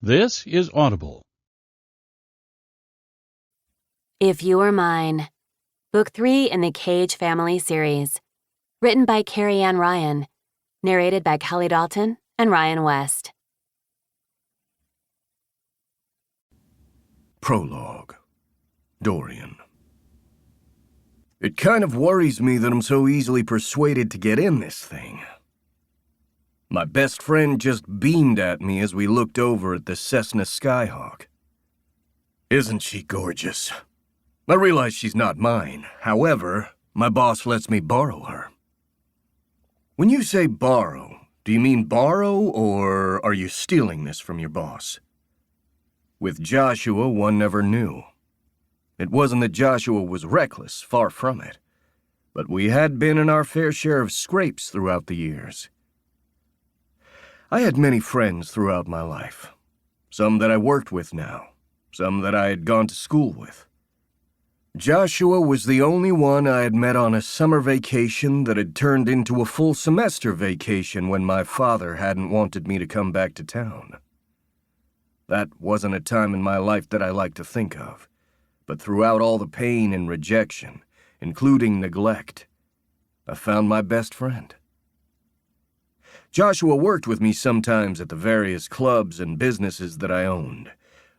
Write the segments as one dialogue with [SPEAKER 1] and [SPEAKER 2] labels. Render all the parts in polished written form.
[SPEAKER 1] This is Audible.
[SPEAKER 2] If You Were Mine, Book 3 in the Cage Family series. Written by Carrie and Ryan. Narrated by Kelly Dalton and Ryan West.
[SPEAKER 3] Prologue. Dorian. It kind of worries me that I'm so easily persuaded to get in this thing. My best friend just beamed at me as we looked over at the Cessna Skyhawk. Isn't she gorgeous? I realize she's not mine. However, my boss lets me borrow her. When you say borrow, do you mean borrow, or are you stealing this from your boss? With Joshua, one never knew. It wasn't that Joshua was reckless, far from it. But we had been in our fair share of scrapes throughout the years. I had many friends throughout my life. Some that I worked with now, some that I had gone to school with. Joshua was the only one I had met on a summer vacation that had turned into a full semester vacation when my father hadn't wanted me to come back to town. That wasn't a time in my life that I like to think of, but throughout all the pain and rejection, including neglect, I found my best friend. Joshua worked with me sometimes at the various clubs and businesses that I owned,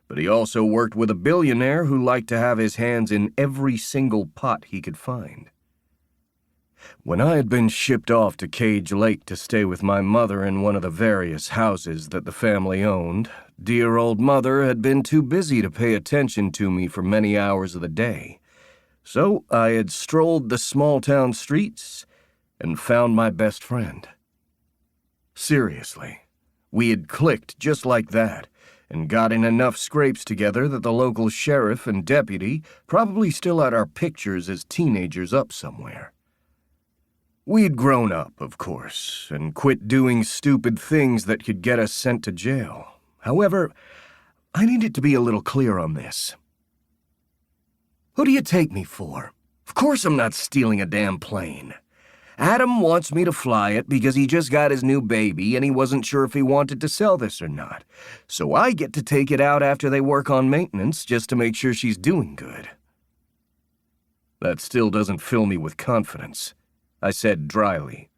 [SPEAKER 3] but he also worked with a billionaire who liked to have his hands in every single pot he could find. When I had been shipped off to Cage Lake to stay with my mother in one of the various houses that the family owned, dear old mother had been too busy to pay attention to me for many hours of the day, so I had strolled the small-town streets and found my best friend. Seriously, we had clicked just like that, and got in enough scrapes together that the local sheriff and deputy probably still had our pictures as teenagers up somewhere. We'd grown up, of course, and quit doing stupid things that could get us sent to jail. However, I needed to be a little clear on this. Who do you take me for? Of course I'm not stealing a damn plane. Adam wants me to fly it because he just got his new baby and he wasn't sure if he wanted to sell this or not. So I get to take it out after they work on maintenance just to make sure she's doing good. That still doesn't fill me with confidence, I said dryly.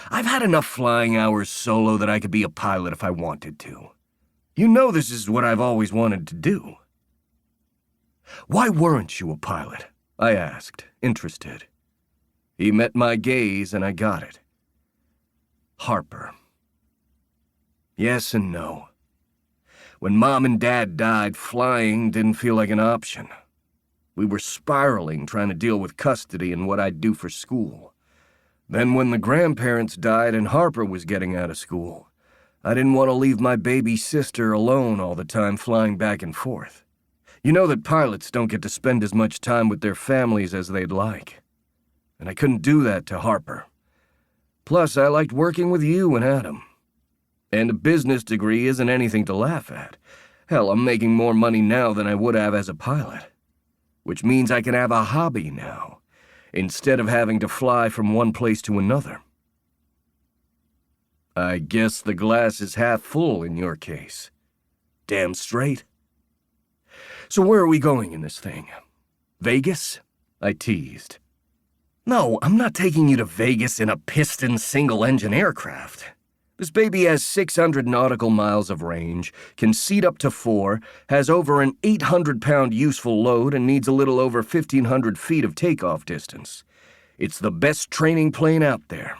[SPEAKER 3] I've had enough flying hours solo that I could be a pilot if I wanted to. You know this is what I've always wanted to do. Why weren't you a pilot? I asked, interested. He met my gaze, and I got it. Harper. Yes and no. When Mom and Dad died, flying didn't feel like an option. We were spiraling, trying to deal with custody and what I'd do for school. Then when the grandparents died and Harper was getting out of school, I didn't want to leave my baby sister alone all the time flying back and forth. You know that pilots don't get to spend as much time with their families as they'd like. And I couldn't do that to Harper. Plus, I liked working with you and Adam. And a business degree isn't anything to laugh at. Hell, I'm making more money now than I would have as a pilot. Which means I can have a hobby now, instead of having to fly from one place to another. I guess the glass is half full in your case. Damn straight. So where are we going in this thing? Vegas? I teased. No, I'm not taking you to Vegas in a piston single-engine aircraft. This baby has 600 nautical miles of range, can seat up to 4, has over an 800-pound useful load, and needs a little over 1,500 feet of takeoff distance. It's the best training plane out there.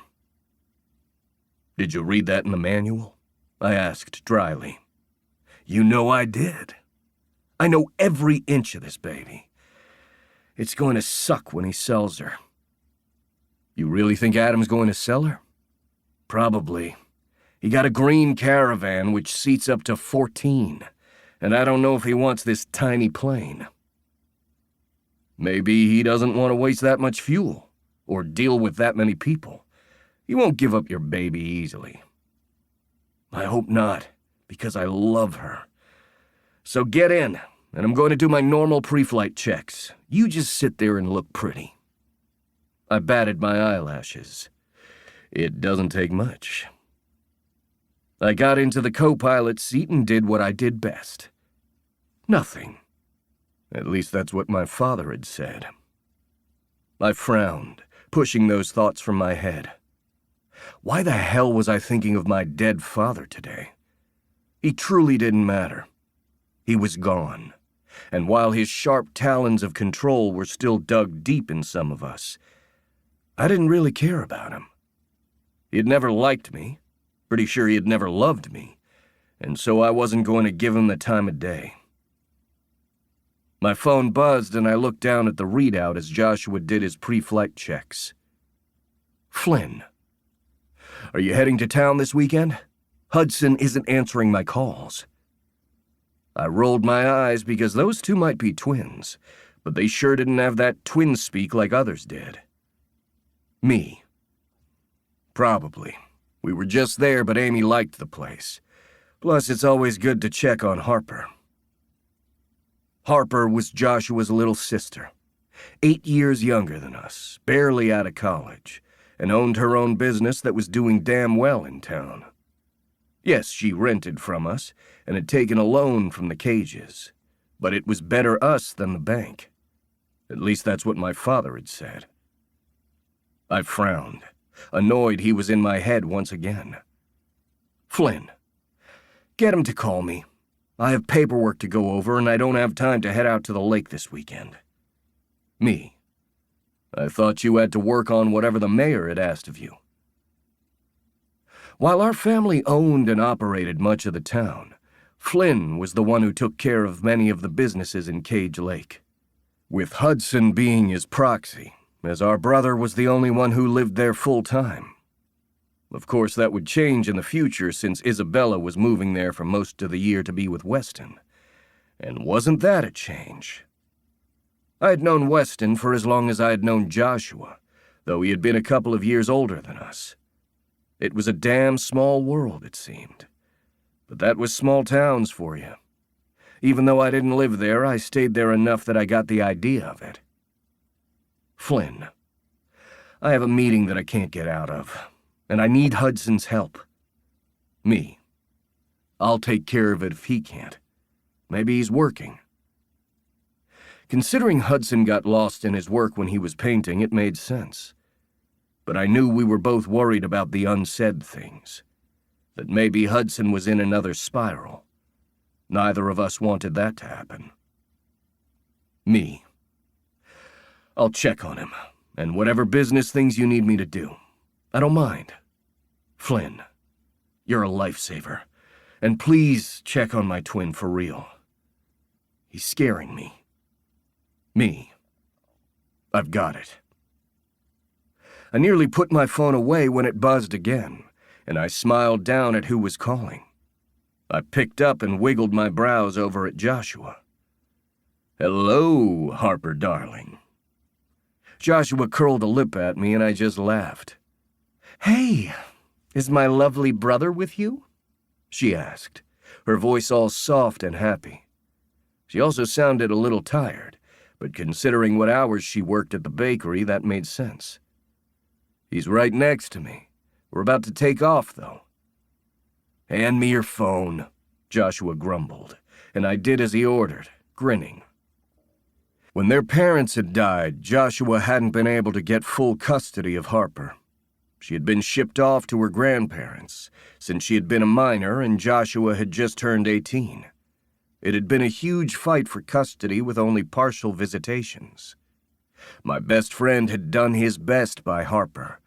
[SPEAKER 3] Did you read that in the manual? I asked dryly. You know I did. I know every inch of this baby. It's going to suck when he sells her. You really think Adam's going to sell her? Probably. He got a green Caravan which seats up to 14, and I don't know if he wants this tiny plane. Maybe he doesn't want to waste that much fuel, or deal with that many people. You won't give up your baby easily. I hope not, because I love her. So get in, and I'm going to do my normal pre-flight checks. You just sit there and look pretty. I batted my eyelashes. It doesn't take much. I got into the co-pilot seat and did what I did best. Nothing. At least that's what my father had said. I frowned, pushing those thoughts from my head. Why the hell was I thinking of my dead father today? He truly didn't matter. He was gone, and while his sharp talons of control were still dug deep in some of us, I didn't really care about him. He had never liked me, pretty sure he had never loved me, and so I wasn't going to give him the time of day. My phone buzzed and I looked down at the readout as Joshua did his pre-flight checks. Flynn. Are you heading to town this weekend? Hudson isn't answering my calls. I rolled my eyes because those two might be twins, but they sure didn't have that twin speak like others did. Me. Probably. We were just there, but Amy liked the place. Plus, it's always good to check on Harper. Harper was Joshua's little sister, 8 years younger than us, barely out of college, and owned her own business that was doing damn well in town. Yes, she rented from us and had taken a loan from the Cages, but it was better us than the bank. At least that's what my father had said. I frowned, annoyed he was in my head once again. Flynn, get him to call me. I have paperwork to go over and I don't have time to head out to the lake this weekend. Me. I thought you had to work on whatever the mayor had asked of you. While our family owned and operated much of the town, Flynn was the one who took care of many of the businesses in Cage Lake, with Hudson being his proxy, as our brother was the only one who lived there full-time. Of course, that would change in the future since Isabella was moving there for most of the year to be with Weston. And wasn't that a change? I had known Weston for as long as I had known Joshua, though he had been a couple of years older than us. It was a damn small world, it seemed. But that was small towns for you. Even though I didn't live there, I stayed there enough that I got the idea of it. Flynn, I have a meeting that I can't get out of, and I need Hudson's help. Me. I'll take care of it if he can't. Maybe he's working. Considering Hudson got lost in his work when he was painting, it made sense. But I knew we were both worried about the unsaid things. That maybe Hudson was in another spiral. Neither of us wanted that to happen. Me. I'll check on him, and whatever business things you need me to do. I don't mind. Flynn, you're a lifesaver, and please check on my twin for real. He's scaring me. Me. I've got it. I nearly put my phone away when it buzzed again, and I smiled down at who was calling. I picked up and wiggled my brows over at Joshua. Hello, Harper darling. Joshua curled a lip at me and I just laughed. Hey, is my lovely brother with you? She asked, her voice all soft and happy. She also sounded a little tired, but considering what hours she worked at the bakery, that made sense. He's right next to me. We're about to take off, though. Hand me your phone, Joshua grumbled, and I did as he ordered, grinning. When their parents had died, Joshua hadn't been able to get full custody of Harper. She had been shipped off to her grandparents, since she had been a minor and Joshua had just turned 18. It had been a huge fight for custody with only partial visitations. My best friend had done his best by Harper,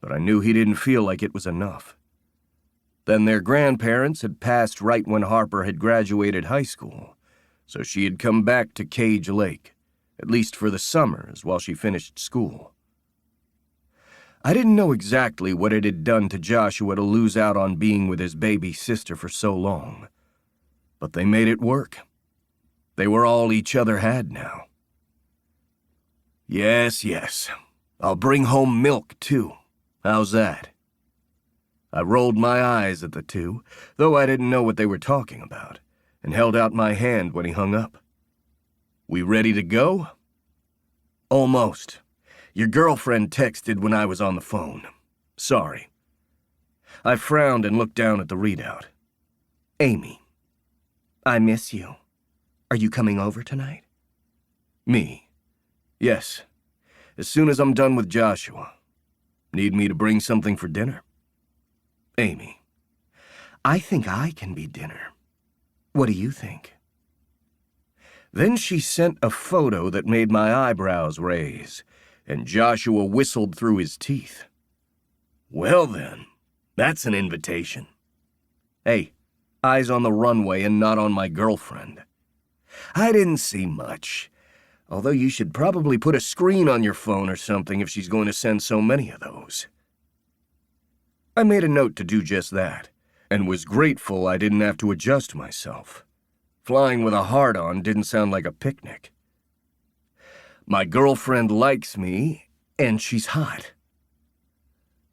[SPEAKER 3] but I knew he didn't feel like it was enough. Then their grandparents had passed right when Harper had graduated high school, so she had come back to Cage Lake, at least for the summers while she finished school. I didn't know exactly what it had done to Joshua to lose out on being with his baby sister for so long, but they made it work. They were all each other had now. Yes. I'll bring home milk, too. How's that? I rolled my eyes at the two, though I didn't know what they were talking about, and held out my hand when he hung up. We ready to go? Almost. Your girlfriend texted when I was on the phone. Sorry. I frowned and looked down at the readout. Amy. I miss you. Are you coming over tonight? Me. Yes. As soon as I'm done with Joshua. Need me to bring something for dinner? Amy. I think I can be dinner. What do you think? Then she sent a photo that made my eyebrows raise, and Joshua whistled through his teeth. Well then, that's an invitation. Hey, eyes on the runway and not on my girlfriend. I didn't see much, although you should probably put a screen on your phone or something if she's going to send so many of those. I made a note to do just that, and was grateful I didn't have to adjust myself. Flying with a hard-on didn't sound like a picnic. My girlfriend likes me, and she's hot.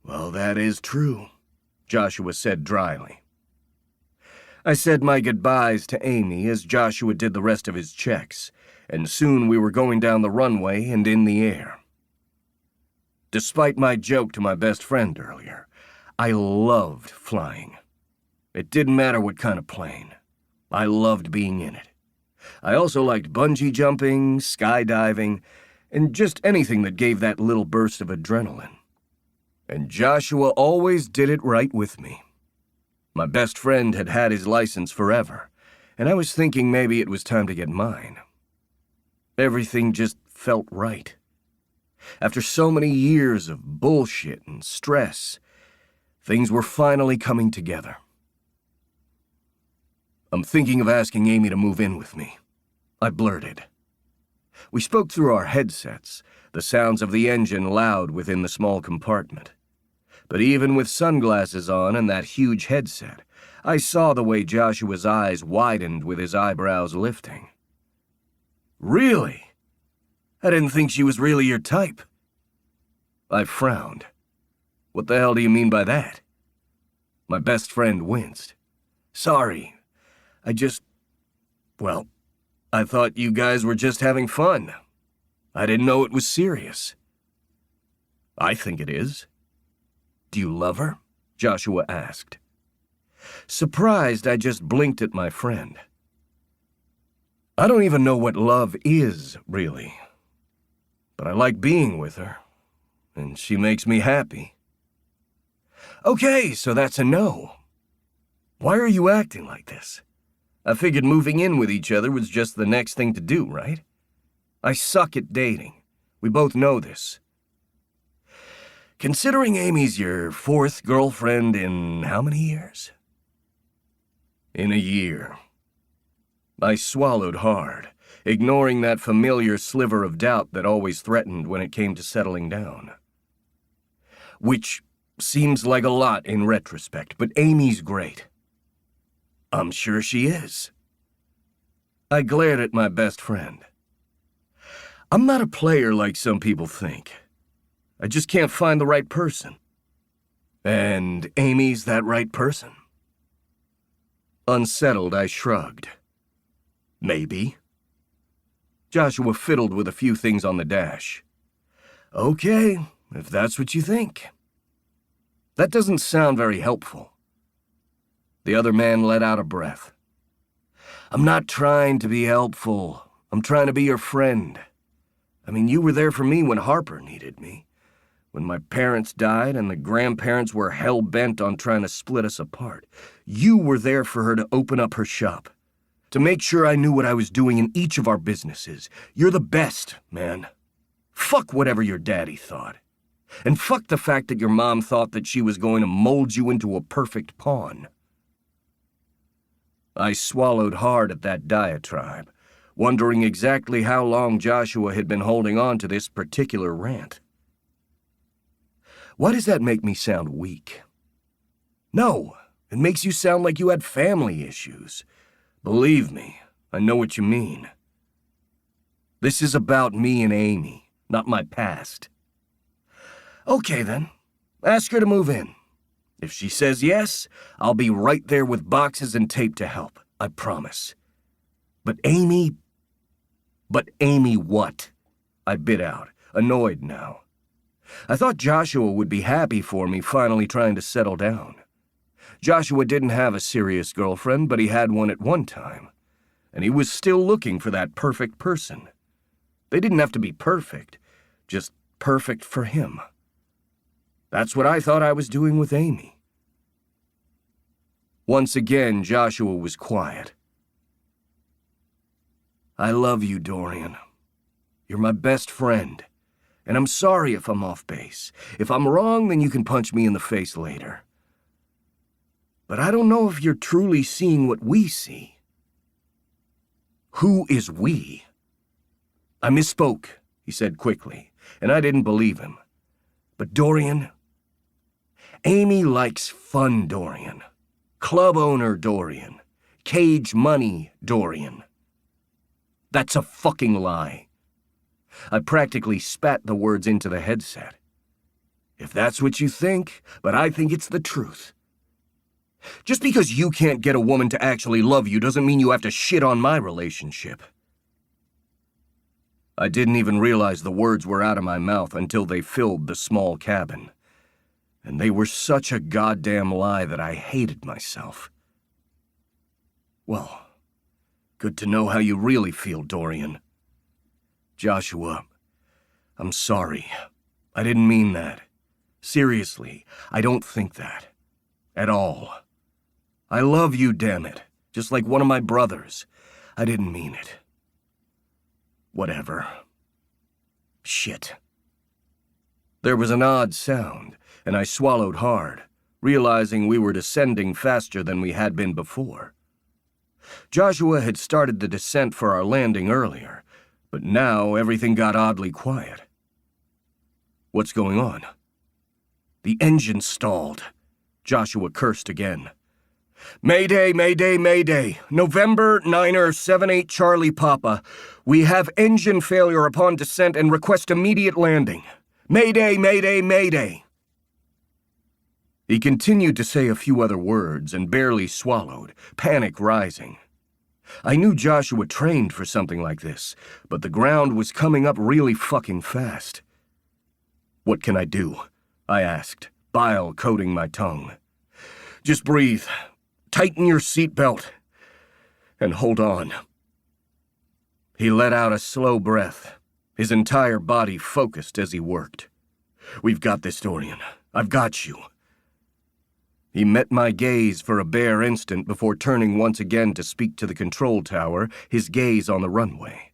[SPEAKER 3] Well, that is true, Joshua said dryly. I said my goodbyes to Amy as Joshua did the rest of his checks, and soon we were going down the runway and in the air. Despite my joke to my best friend earlier, I loved flying. It didn't matter what kind of plane. I loved being in it. I also liked bungee jumping, skydiving, and just anything that gave that little burst of adrenaline. And Joshua always did it right with me. My best friend had had his license forever, and I was thinking maybe it was time to get mine. Everything just felt right. After so many years of bullshit and stress, things were finally coming together. I'm thinking of asking Amy to move in with me, I blurted. We spoke through our headsets, the sounds of the engine loud within the small compartment. But even with sunglasses on and that huge headset, I saw the way Joshua's eyes widened with his eyebrows lifting. Really? I didn't think she was really your type. I frowned. What the hell do you mean by that? My best friend winced. Sorry. Well, I thought you guys were just having fun. I didn't know it was serious. I think it is. Do you love her? Joshua asked. Surprised, I just blinked at my friend. I don't even know what love is, really. But I like being with her, and she makes me happy. Okay, so that's a no. Why are you acting like this? I figured moving in with each other was just the next thing to do, right? I suck at dating. We both know this. Considering Amy's your fourth girlfriend in how many years? In a year. I swallowed hard, ignoring that familiar sliver of doubt that always threatened when it came to settling down. Which seems like a lot in retrospect, but Amy's great. I'm sure she is. I glared at my best friend. I'm not a player like some people think. I just can't find the right person. And Amy's that right person. Unsettled, I shrugged. Maybe. Joshua fiddled with a few things on the dash. Okay, if that's what you think. That doesn't sound very helpful. The other man let out a breath. I'm not trying to be helpful. I'm trying to be your friend. I mean, you were there for me when Harper needed me. When my parents died and the grandparents were hell-bent on trying to split us apart. You were there for her to open up her shop. To make sure I knew what I was doing in each of our businesses. You're the best, man. Fuck whatever your daddy thought. And fuck the fact that your mom thought that she was going to mold you into a perfect pawn. I swallowed hard at that diatribe, wondering exactly how long Joshua had been holding on to this particular rant. Why does that make me sound weak? No, it makes you sound like you had family issues. Believe me, I know what you mean. This is about me and Amy, not my past. Okay then, ask her to move in. If she says yes, I'll be right there with boxes and tape to help, I promise. But Amy what? I bit out, annoyed now. I thought Joshua would be happy for me finally trying to settle down. Joshua didn't have a serious girlfriend, but he had one at one time. And he was still looking for that perfect person. They didn't have to be perfect, just perfect for him. That's what I thought I was doing with Amy. Once again, Joshua was quiet. I love you, Dorian. You're my best friend. And I'm sorry if I'm off base. If I'm wrong, then you can punch me in the face later. But I don't know if you're truly seeing what we see. Who is we? I misspoke, he said quickly, and I didn't believe him. But Dorian, Amy likes fun Dorian, club owner Dorian, cage money Dorian. That's a fucking lie. I practically spat the words into the headset. If that's what you think, but I think it's the truth. Just because you can't get a woman to actually love you doesn't mean you have to shit on my relationship. I didn't even realize the words were out of my mouth until they filled the small cabin. And they were such a goddamn lie that I hated myself. Well, good to know how you really feel, Dorian. Joshua, I'm sorry. I didn't mean that. Seriously, I don't think that. At all. I love you, damn it. Just like one of my brothers. I didn't mean it. Whatever. Shit. There was an odd sound, and I swallowed hard, realizing we were descending faster than we had been before. Joshua had started the descent for our landing earlier, but now everything got oddly quiet. What's going on? The engine stalled. Joshua cursed again. Mayday, mayday, mayday. November 9er 78 Charlie Papa. We have engine failure upon descent and request immediate landing. Mayday, mayday, mayday. He continued to say a few other words and barely swallowed, panic rising. I knew Joshua trained for something like this, but the ground was coming up really fucking fast. What can I do? I asked, bile coating my tongue. Just breathe. Tighten your seatbelt. And hold on. He let out a slow breath, his entire body focused as he worked. We've got this, Dorian. I've got you. He met my gaze for a bare instant before turning once again to speak to the control tower, his gaze on the runway.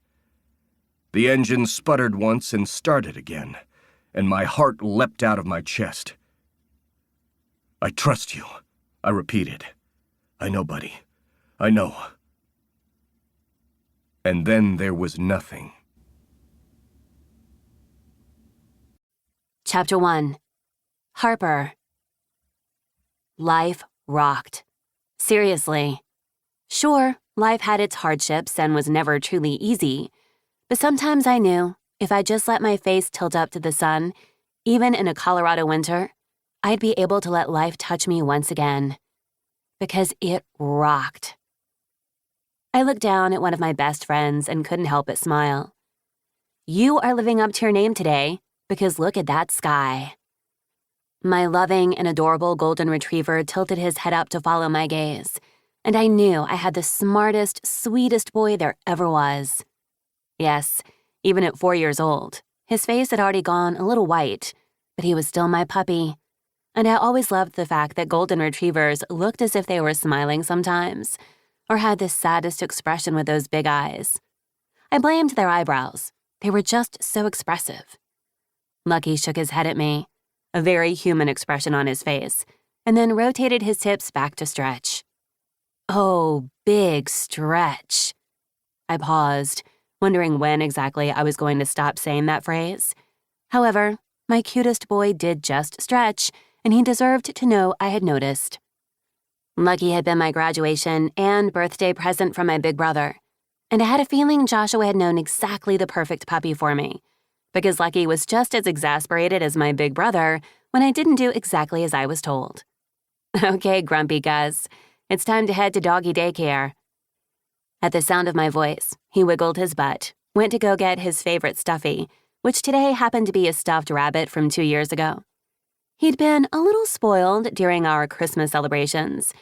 [SPEAKER 3] The engine sputtered once and started again, and my heart leapt out of my chest. I trust you, I repeated. I know, buddy. I know. And then there was nothing.
[SPEAKER 2] Chapter 1. Harper. Life rocked. Seriously. Sure, life had its hardships and was never truly easy, but sometimes I knew if I just let my face tilt up to the sun, even in a Colorado winter, I'd be able to let life touch me once again. Because it rocked. I looked down at one of my best friends and couldn't help but smile. You are living up to your name today, because look at that sky. My loving and adorable golden retriever tilted his head up to follow my gaze, and I knew I had the smartest, sweetest boy there ever was. Yes, even at 4 years old, his face had already gone a little white, but he was still my puppy. And I always loved the fact that golden retrievers looked as if they were smiling sometimes, or had the saddest expression with those big eyes. I blamed their eyebrows. They were just so expressive. Lucky shook his head at me, a very human expression on his face, and then rotated his hips back to stretch. Oh, big stretch. I paused, wondering when exactly I was going to stop saying that phrase. However, my cutest boy did just stretch, and he deserved to know I had noticed. Lucky had been my graduation and birthday present from my big brother, and I had a feeling Joshua had known exactly the perfect puppy for me, because Lucky was just as exasperated as my big brother when I didn't do exactly as I was told. Okay, grumpy Gus, it's time to head to doggy daycare. At the sound of my voice, he wiggled his butt, went to go get his favorite stuffy, which today happened to be a stuffed rabbit from 2 years ago. He'd been a little spoiled during our Christmas celebrations,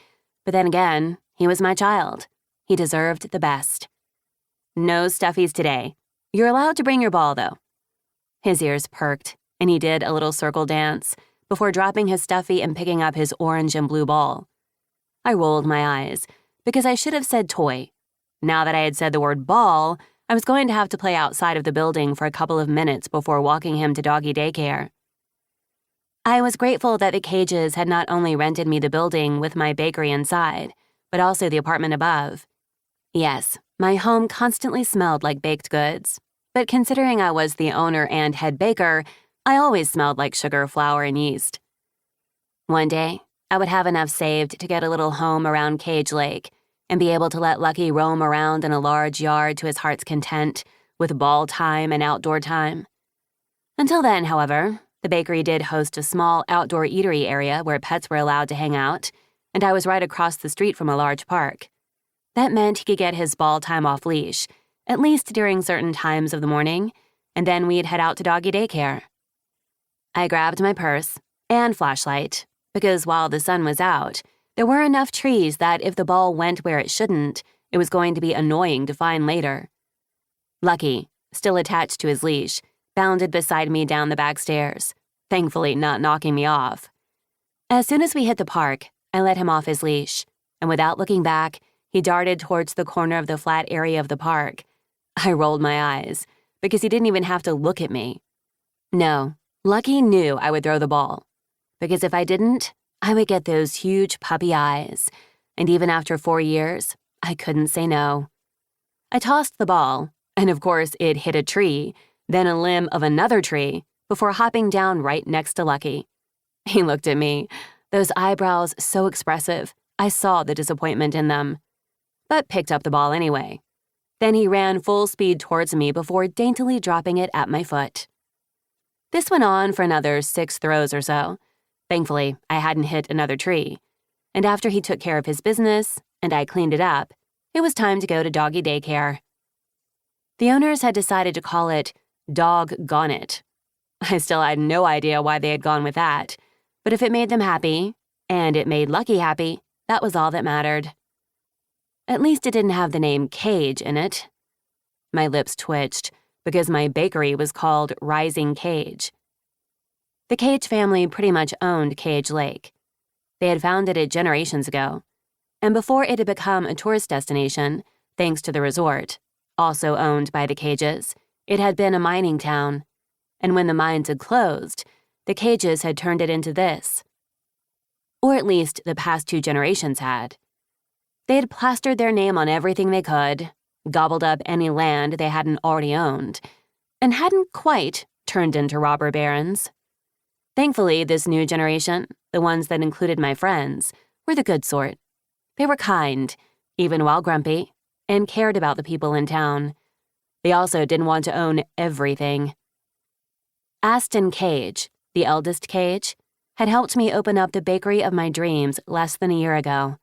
[SPEAKER 2] but then again, he was my child. He deserved the best. No stuffies today. You're allowed to bring your ball, though. His ears perked, and he did a little circle dance before dropping his stuffy and picking up his orange and blue ball. I rolled my eyes, because I should have said toy. Now that I had said the word ball, I was going to have to play outside of the building for a couple of minutes before walking him to doggy daycare. I was grateful that the Cages had not only rented me the building with my bakery inside, but also the apartment above. Yes, my home constantly smelled like baked goods, but considering I was the owner and head baker, I always smelled like sugar, flour, and yeast. One day, I would have enough saved to get a little home around Cage Lake and be able to let Lucky roam around in a large yard to his heart's content with ball time and outdoor time. Until then, however, the bakery did host a small outdoor eatery area where pets were allowed to hang out, and I was right across the street from a large park. That meant he could get his ball time off leash, at least during certain times of the morning, and then we'd head out to doggy daycare. I grabbed my purse and flashlight, because while the sun was out, there were enough trees that if the ball went where it shouldn't, it was going to be annoying to find later. Lucky, still attached to his leash, bounded beside me down the back stairs, thankfully not knocking me off. As soon as we hit the park, I let him off his leash, and without looking back, he darted towards the corner of the flat area of the park. I rolled my eyes, because he didn't even have to look at me. No, Lucky knew I would throw the ball, because if I didn't, I would get those huge puppy eyes, and even after 4 years, I couldn't say no. I tossed the ball, and of course it hit a tree, then a limb of another tree, before hopping down right next to Lucky. He looked at me, those eyebrows so expressive, I saw the disappointment in them, but picked up the ball anyway. Then he ran full speed towards me before daintily dropping it at my foot. This went on for another 6 throws or so. Thankfully, I hadn't hit another tree, and after he took care of his business and I cleaned it up, it was time to go to doggy daycare. The owners had decided to call it Dog-Gone It. I still had no idea why they had gone with that, but if it made them happy, and it made Lucky happy, that was all that mattered. At least it didn't have the name Cage in it. My lips twitched because my bakery was called Rising Cage. The Cage family pretty much owned Cage Lake. They had founded it generations ago, and before it had become a tourist destination, thanks to the resort, also owned by the Cages, it had been a mining town, and when the mines had closed, the Cages had turned it into this. Or at least the past 2 generations had. They had plastered their name on everything they could, gobbled up any land they hadn't already owned, and hadn't quite turned into robber barons. Thankfully, this new generation, the ones that included my friends, were the good sort. They were kind, even while grumpy, and cared about the people in town. They also didn't want to own everything. Aston Cage, the eldest Cage, had helped me open up the bakery of my dreams less than a year ago.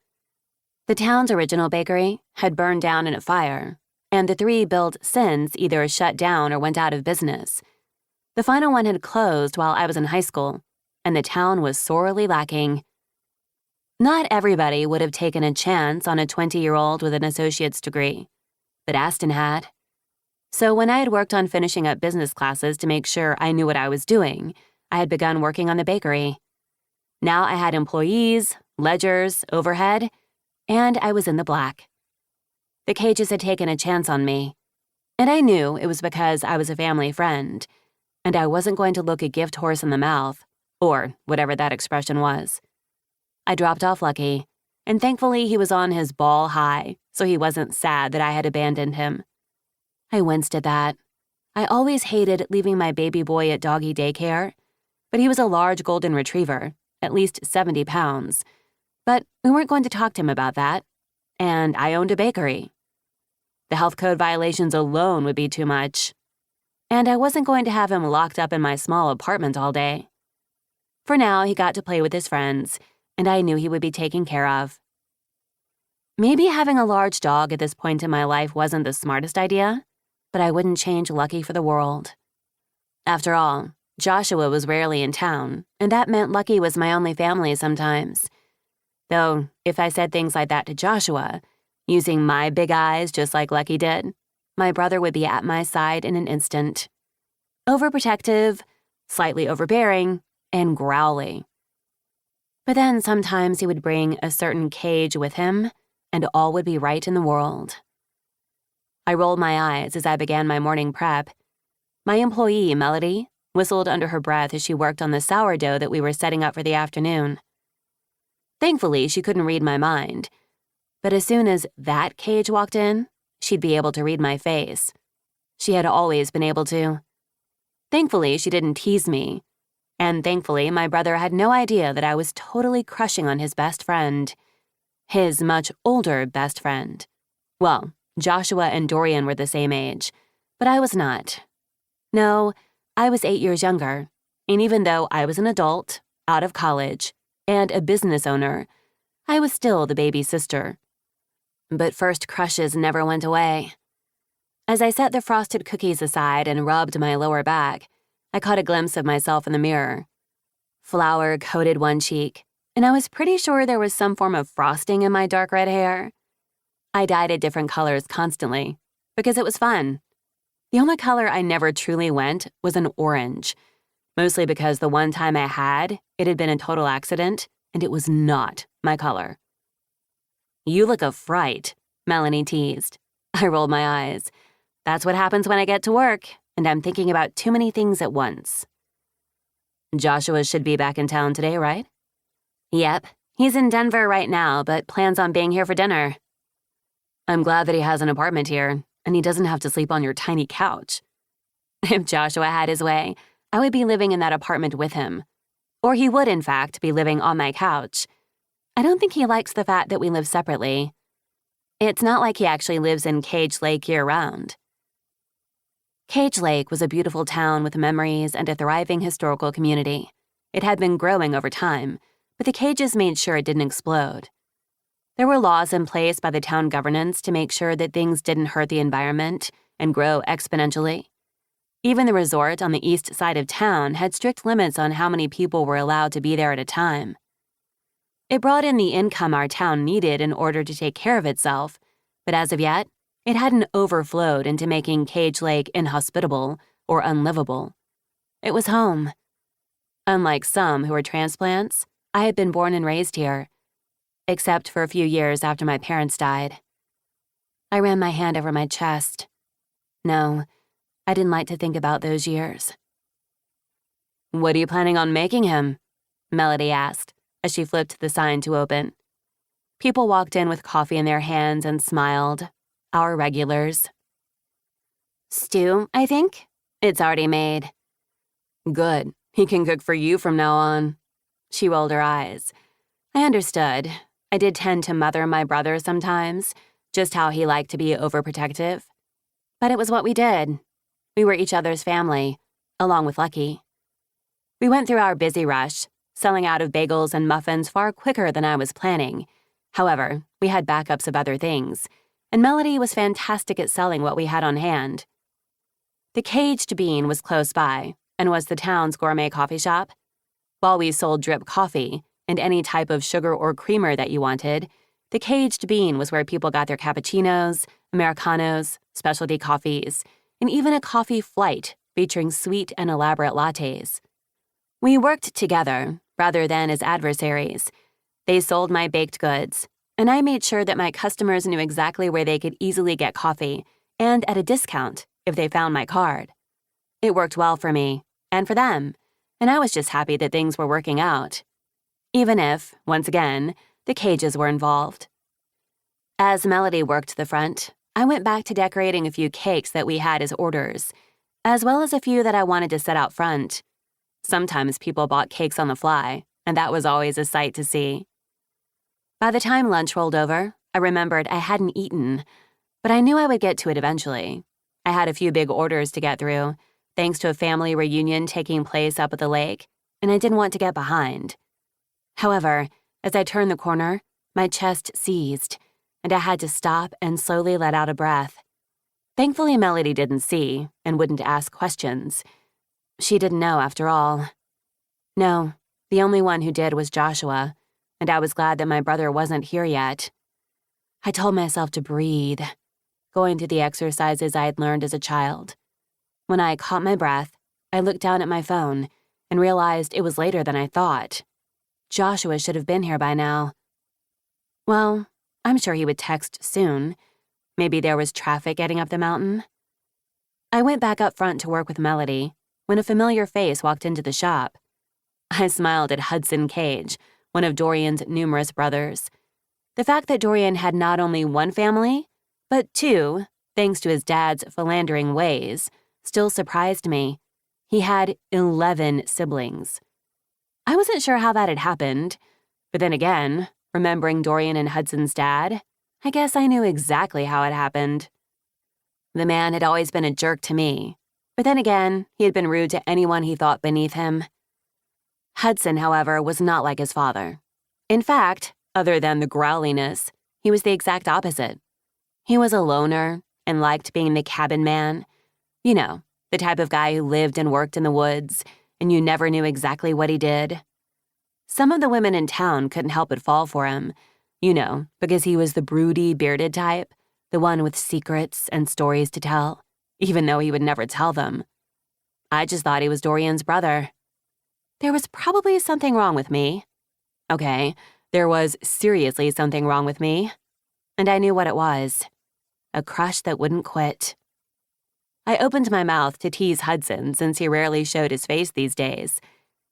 [SPEAKER 2] The town's original bakery had burned down in a fire, and the 3 built since either shut down or went out of business. The final one had closed while I was in high school, and the town was sorely lacking. Not everybody would have taken a chance on a 20-year-old with an associate's degree, but Aston had. So when I had worked on finishing up business classes to make sure I knew what I was doing, I had begun working on the bakery. Now I had employees, ledgers, overhead, and I was in the black. The Cages had taken a chance on me, and I knew it was because I was a family friend, and I wasn't going to look a gift horse in the mouth, or whatever that expression was. I dropped off Lucky, and thankfully he was on his ball high, so he wasn't sad that I had abandoned him. I winced at that. I always hated leaving my baby boy at doggy daycare, but he was a large golden retriever, at least 70 pounds. But we weren't going to talk to him about that, and I owned a bakery. The health code violations alone would be too much. And I wasn't going to have him locked up in my small apartment all day. For now, he got to play with his friends, and I knew he would be taken care of. Maybe having a large dog at this point in my life wasn't the smartest idea, but I wouldn't change Lucky for the world. After all, Joshua was rarely in town, and that meant Lucky was my only family sometimes. Though, if I said things like that to Joshua, using my big eyes just like Lucky did, my brother would be at my side in an instant. Overprotective, slightly overbearing, and growly. But then sometimes he would bring a certain cage with him, and all would be right in the world. I rolled my eyes as I began my morning prep. My employee, Melody, whistled under her breath as she worked on the sourdough that we were setting up for the afternoon. Thankfully, she couldn't read my mind. But as soon as that cage walked in, she'd be able to read my face. She had always been able to. Thankfully, she didn't tease me. And thankfully, my brother had no idea that I was totally crushing on his best friend. His much older best friend. Well, Joshua and Dorian were the same age, but I was not. No, I was 8 years younger, and even though I was an adult, out of college, and a business owner, I was still the baby sister. But first crushes never went away. As I set the frosted cookies aside and rubbed my lower back, I caught a glimpse of myself in the mirror. Flour coated one cheek, and I was pretty sure there was some form of frosting in my dark red hair. I dyed it different colors constantly, because it was fun. The only color I never truly went was an orange, mostly because the one time I had, it had been a total accident, and it was not my color. "You look a fright," Melanie teased. I rolled my eyes. That's what happens when I get to work, and I'm thinking about too many things at once. Joshua should be back in town today, right? Yep, he's in Denver right now, but plans on being here for dinner. I'm glad that he has an apartment here, and he doesn't have to sleep on your tiny couch. If Joshua had his way, I would be living in that apartment with him. Or he would, in fact, be living on my couch. I don't think he likes the fact that we live separately. It's not like he actually lives in Cage Lake year-round. Cage Lake was a beautiful town with memories and a thriving historical community. It had been growing over time, but the cages made sure it didn't explode. There were laws in place by the town governance to make sure that things didn't hurt the environment and grow exponentially. Even the resort on the east side of town had strict limits on how many people were allowed to be there at a time. It brought in the income our town needed in order to take care of itself, but as of yet, it hadn't overflowed into making Cage Lake inhospitable or unlivable. It was home. Unlike some who were transplants, I had been born and raised here, except for a few years after my parents died. I ran my hand over my chest. No, I didn't like to think about those years. "What are you planning on making him?" Melody asked, as she flipped the sign to open. People walked in with coffee in their hands and smiled. Our regulars. "Stew, I think. It's already made." "Good. He can cook for you from now on." She rolled her eyes. I understood. I did tend to mother my brother sometimes, just how he liked to be overprotective. But it was what we did. We were each other's family, along with Lucky. We went through our busy rush, selling out of bagels and muffins far quicker than I was planning. However, we had backups of other things, and Melody was fantastic at selling what we had on hand. The Caged Bean was close by and was the town's gourmet coffee shop. While we sold drip coffee and any type of sugar or creamer that you wanted, the Caged Bean was where people got their cappuccinos, Americanos, specialty coffees, and even a coffee flight featuring sweet and elaborate lattes. We worked together rather than as adversaries. They sold my baked goods, and I made sure that my customers knew exactly where they could easily get coffee and at a discount if they found my card. It worked well for me and for them, and I was just happy that things were working out. Even if, once again, the cages were involved. As Melody worked the front, I went back to decorating a few cakes that we had as orders, as well as a few that I wanted to set out front. Sometimes people bought cakes on the fly, and that was always a sight to see. By the time lunch rolled over, I remembered I hadn't eaten, but I knew I would get to it eventually. I had a few big orders to get through, thanks to a family reunion taking place up at the lake, and I didn't want to get behind. However, as I turned the corner, my chest seized, and I had to stop and slowly let out a breath. Thankfully, Melody didn't see and wouldn't ask questions. She didn't know after all. No, the only one who did was Joshua, and I was glad that my brother wasn't here yet. I told myself to breathe, going through the exercises I had learned as a child. When I caught my breath, I looked down at my phone and realized it was later than I thought. Joshua should have been here by now. Well, I'm sure he would text soon. Maybe there was traffic getting up the mountain. I went back up front to work with Melody when a familiar face walked into the shop. I smiled at Hudson Cage, one of Dorian's numerous brothers. The fact that Dorian had not only one family, but two, thanks to his dad's philandering ways, still surprised me. He had 11 siblings. I wasn't sure how that had happened, but then again, remembering Dorian and Hudson's dad, I guess I knew exactly how it happened. The man had always been a jerk to me, but then again, he had been rude to anyone he thought beneath him. Hudson, however, was not like his father. In fact, other than the growliness, he was the exact opposite. He was a loner and liked being the cabin man. You know, the type of guy who lived and worked in the woods, and you never knew exactly what he did. Some of the women in town couldn't help but fall for him, because he was the broody, bearded type, the one with secrets and stories to tell, even though he would never tell them. I just thought he was Dorian's brother. There was probably something wrong with me. Okay, there was seriously something wrong with me. And I knew what it was. A crush that wouldn't quit. I opened my mouth to tease Hudson since he rarely showed his face these days.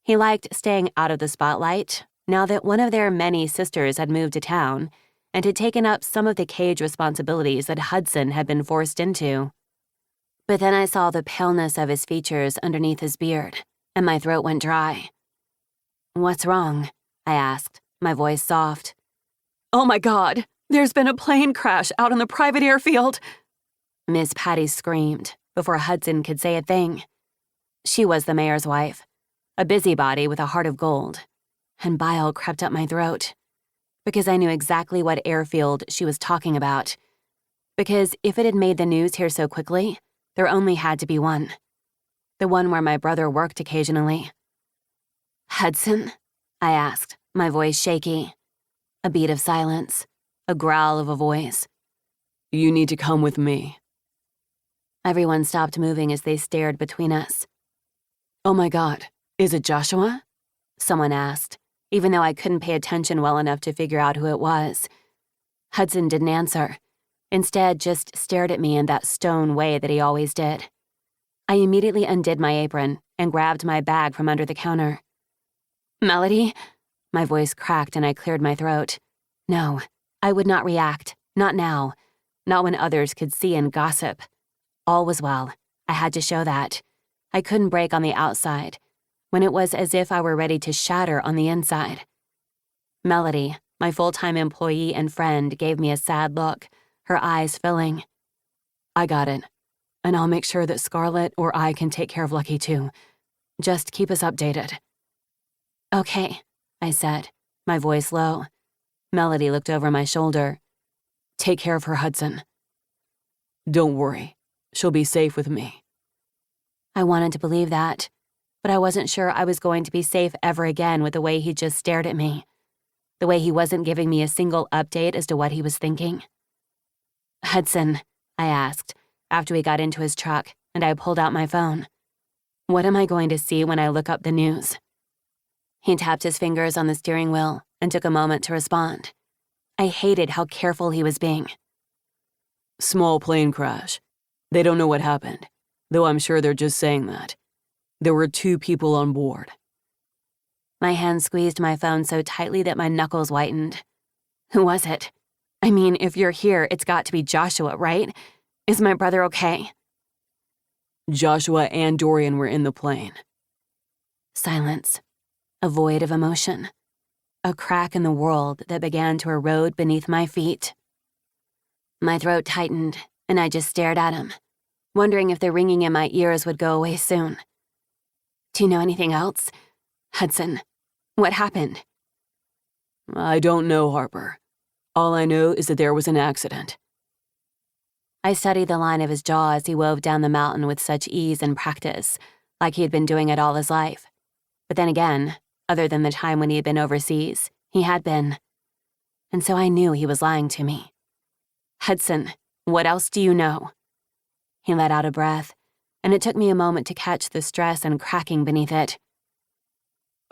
[SPEAKER 2] He liked staying out of the spotlight now that one of their many sisters had moved to town and had taken up some of the cage responsibilities that Hudson had been forced into. But then I saw the paleness of his features underneath his beard, and my throat went dry. "What's wrong?" I asked, my voice soft. "Oh my God, there's been a plane crash out on the private airfield!" Miss Patty screamed before Hudson could say a thing. She was the mayor's wife, a busybody with a heart of gold, and bile crept up my throat, because I knew exactly what airfield she was talking about. Because if it had made the news here so quickly, there only had to be one. The one where my brother worked occasionally. "Hudson?" I asked, my voice shaky. A beat of silence, a growl of a voice. "You need to come with me." Everyone stopped moving as they stared between us. "Oh my God, is it Joshua?" Someone asked, even though I couldn't pay attention well enough to figure out who it was. Hudson didn't answer, instead just stared at me in that stone way that he always did. I immediately undid my apron and grabbed my bag from under the counter. "Melody?" My voice cracked and I cleared my throat. No, I would not react, not now, not when others could see and gossip. All was well. I had to show that. I couldn't break on the outside, when it was as if I were ready to shatter on the inside. Melody, my full-time employee and friend, gave me a sad look, her eyes filling. "I got it. And I'll make sure that Scarlett or I can take care of Lucky too. Just keep us updated." "Okay," I said, my voice low. Melody looked over my shoulder. "Take care of her, Hudson." "Don't worry. She'll be safe with me." I wanted to believe that, but I wasn't sure I was going to be safe ever again with the way he just stared at me. The way he wasn't giving me a single update as to what he was thinking. "Hudson," I asked, after we got into his truck and I pulled out my phone. "What am I going to see when I look up the news?" He tapped his fingers on the steering wheel and took a moment to respond. I hated how careful he was being. "Small plane crash. They don't know what happened, though I'm sure they're just saying that. There were 2 people on board." My hand squeezed my phone so tightly that my knuckles whitened. Who was it? I mean, if you're here, it's got to be Joshua, right? Is my brother okay? "Joshua and Dorian were in the plane." Silence. A void of emotion. A crack in the world that began to erode beneath my feet. My throat tightened, and I just stared at him, wondering if the ringing in my ears would go away soon. "Do you know anything else? Hudson, what happened?" "I don't know, Harper. All I know is that there was an accident." I studied the line of his jaw as he wove down the mountain with such ease and practice, like he had been doing it all his life. But then again, other than the time when he had been overseas, he had been. And so I knew he was lying to me. "Hudson, what else do you know?" He let out a breath, and it took me a moment to catch the stress and cracking beneath it.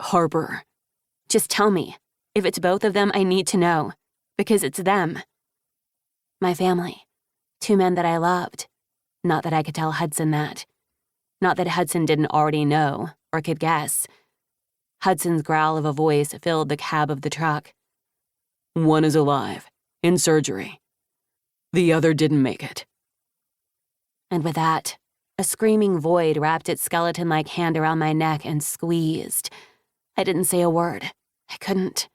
[SPEAKER 2] "Harper, just tell me. If it's both of them, I need to know. Because it's them. My family. 2 men that I loved. Not that I could tell Hudson that. Not that Hudson didn't already know, or could guess. Hudson's growl of a voice filled the cab of the truck. "One is alive, in surgery. The other didn't make it." And with that, a screaming void wrapped its skeleton-like hand around my neck and squeezed. I didn't say a word. I couldn't.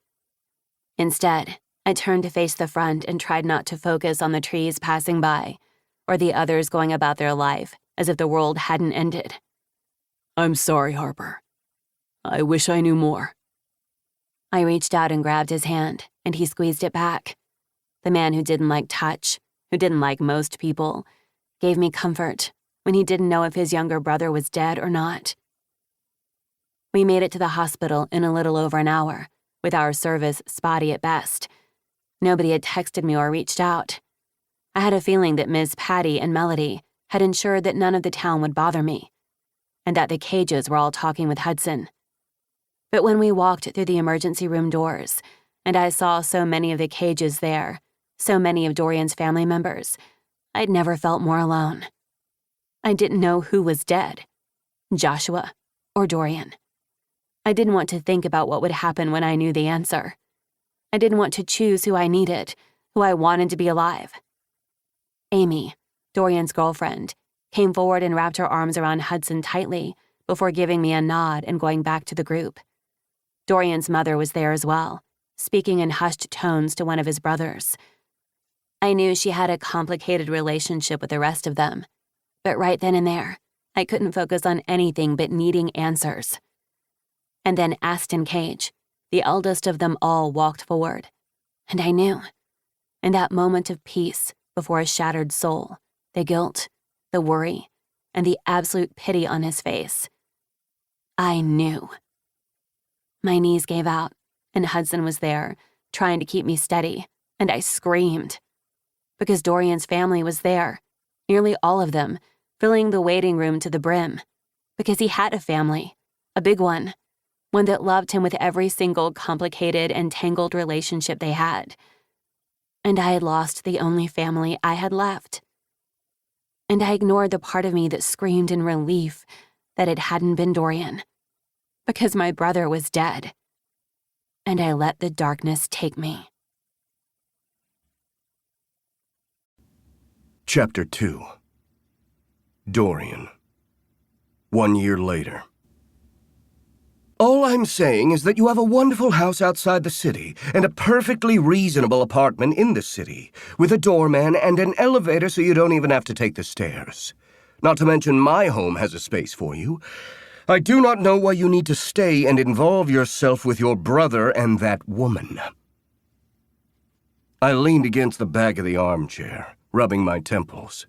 [SPEAKER 2] Instead, I turned to face the front and tried not to focus on the trees passing by, or the others going about their life as if the world hadn't ended. "I'm sorry, Harper. I wish I knew more." I reached out and grabbed his hand, and he squeezed it back. The man who didn't like touch, who didn't like most people, gave me comfort when he didn't know if his younger brother was dead or not. We made it to the hospital in a little over an hour, with our service spotty at best. Nobody had texted me or reached out. I had a feeling that Ms. Patty and Melody had ensured that none of the town would bother me, and that the Cages were all talking with Hudson. But when we walked through the emergency room doors, and I saw so many of the Cages there, so many of Dorian's family members, I'd never felt more alone. I didn't know who was dead, Joshua or Dorian. I didn't want to think about what would happen when I knew the answer. I didn't want to choose who I needed, who I wanted to be alive. Amy, Dorian's girlfriend, came forward and wrapped her arms around Hudson tightly before giving me a nod and going back to the group. Dorian's mother was there as well, speaking in hushed tones to one of his brothers. I knew she had a complicated relationship with the rest of them, but right then and there, I couldn't focus on anything but needing answers. And then Aston Cage, the eldest of them all, walked forward, and I knew, in that moment of peace before a shattered soul, the guilt, the worry, and the absolute pity on his face, I knew. My knees gave out, and Hudson was there, trying to keep me steady, and I screamed. Because Dorian's family was there, nearly all of them, filling the waiting room to the brim. Because he had a family, a big one that loved him with every single complicated and tangled relationship they had. And I had lost the only family I had left. And I ignored the part of me that screamed in relief that it hadn't been Dorian. Because my brother was dead. And I let the darkness take me.
[SPEAKER 3] Chapter 2. Dorian. 1 year later. All I'm saying is that you have a wonderful house outside the city and a perfectly reasonable apartment in the city, with a doorman and an elevator so you don't even have to take the stairs. Not to mention my home has a space for you. I do not know why you need to stay and involve yourself with your brother and that woman. I leaned against the back of the armchair, rubbing my temples.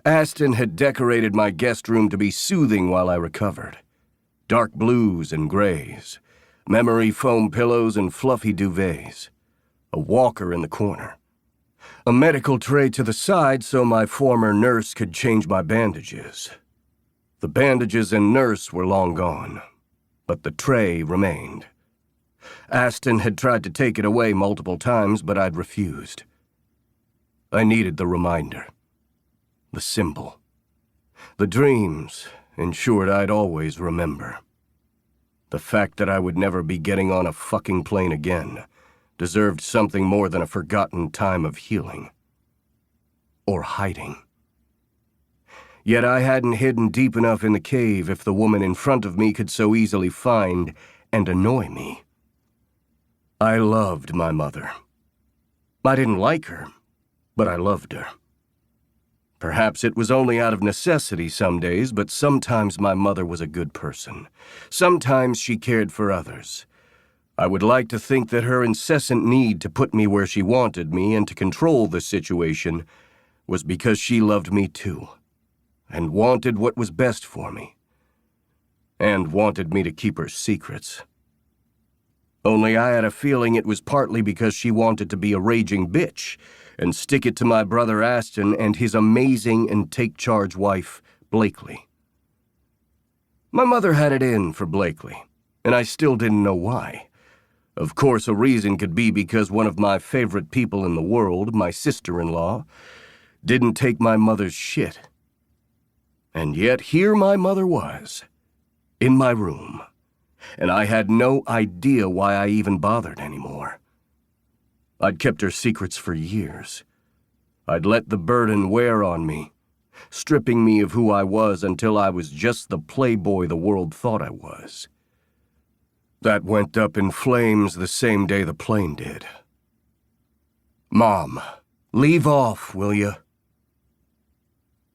[SPEAKER 3] Aston had decorated my guest room to be soothing while I recovered. Dark blues and grays, memory foam pillows and fluffy duvets, a walker in the corner, a medical tray to the side so my former nurse could change my bandages. The bandages and nurse were long gone, but the tray remained. Aston had tried to take it away multiple times, but I'd refused. I needed the reminder, the symbol. The dreams ensured I'd always remember. The fact that I would never be getting on a fucking plane again deserved something more than a forgotten time of healing. Or hiding. Yet I hadn't hidden deep enough in the cave if the woman in front of me could so easily find and annoy me. I loved my mother. I didn't like her, but I loved her. Perhaps it was only out of necessity some days, but sometimes my mother was a good person. Sometimes she cared for others. I would like to think that her incessant need to put me where she wanted me and to control the situation was because she loved me too, and wanted what was best for me, and wanted me to keep her secrets. Only I had a feeling it was partly because she wanted to be a raging bitch and stick it to my brother Aston and his amazing and take-charge wife, Blakely. My mother had it in for Blakely, and I still didn't know why. Of course, a reason could be because one of my favorite people in the world, my sister-in-law, didn't take my mother's shit. And yet here my mother was, in my room, and I had no idea why I even bothered anymore. I'd kept her secrets for years. I'd let the burden wear on me, stripping me of who I was until I was just the playboy the world thought I was. That went up in flames the same day the plane did. Mom, leave off, will you?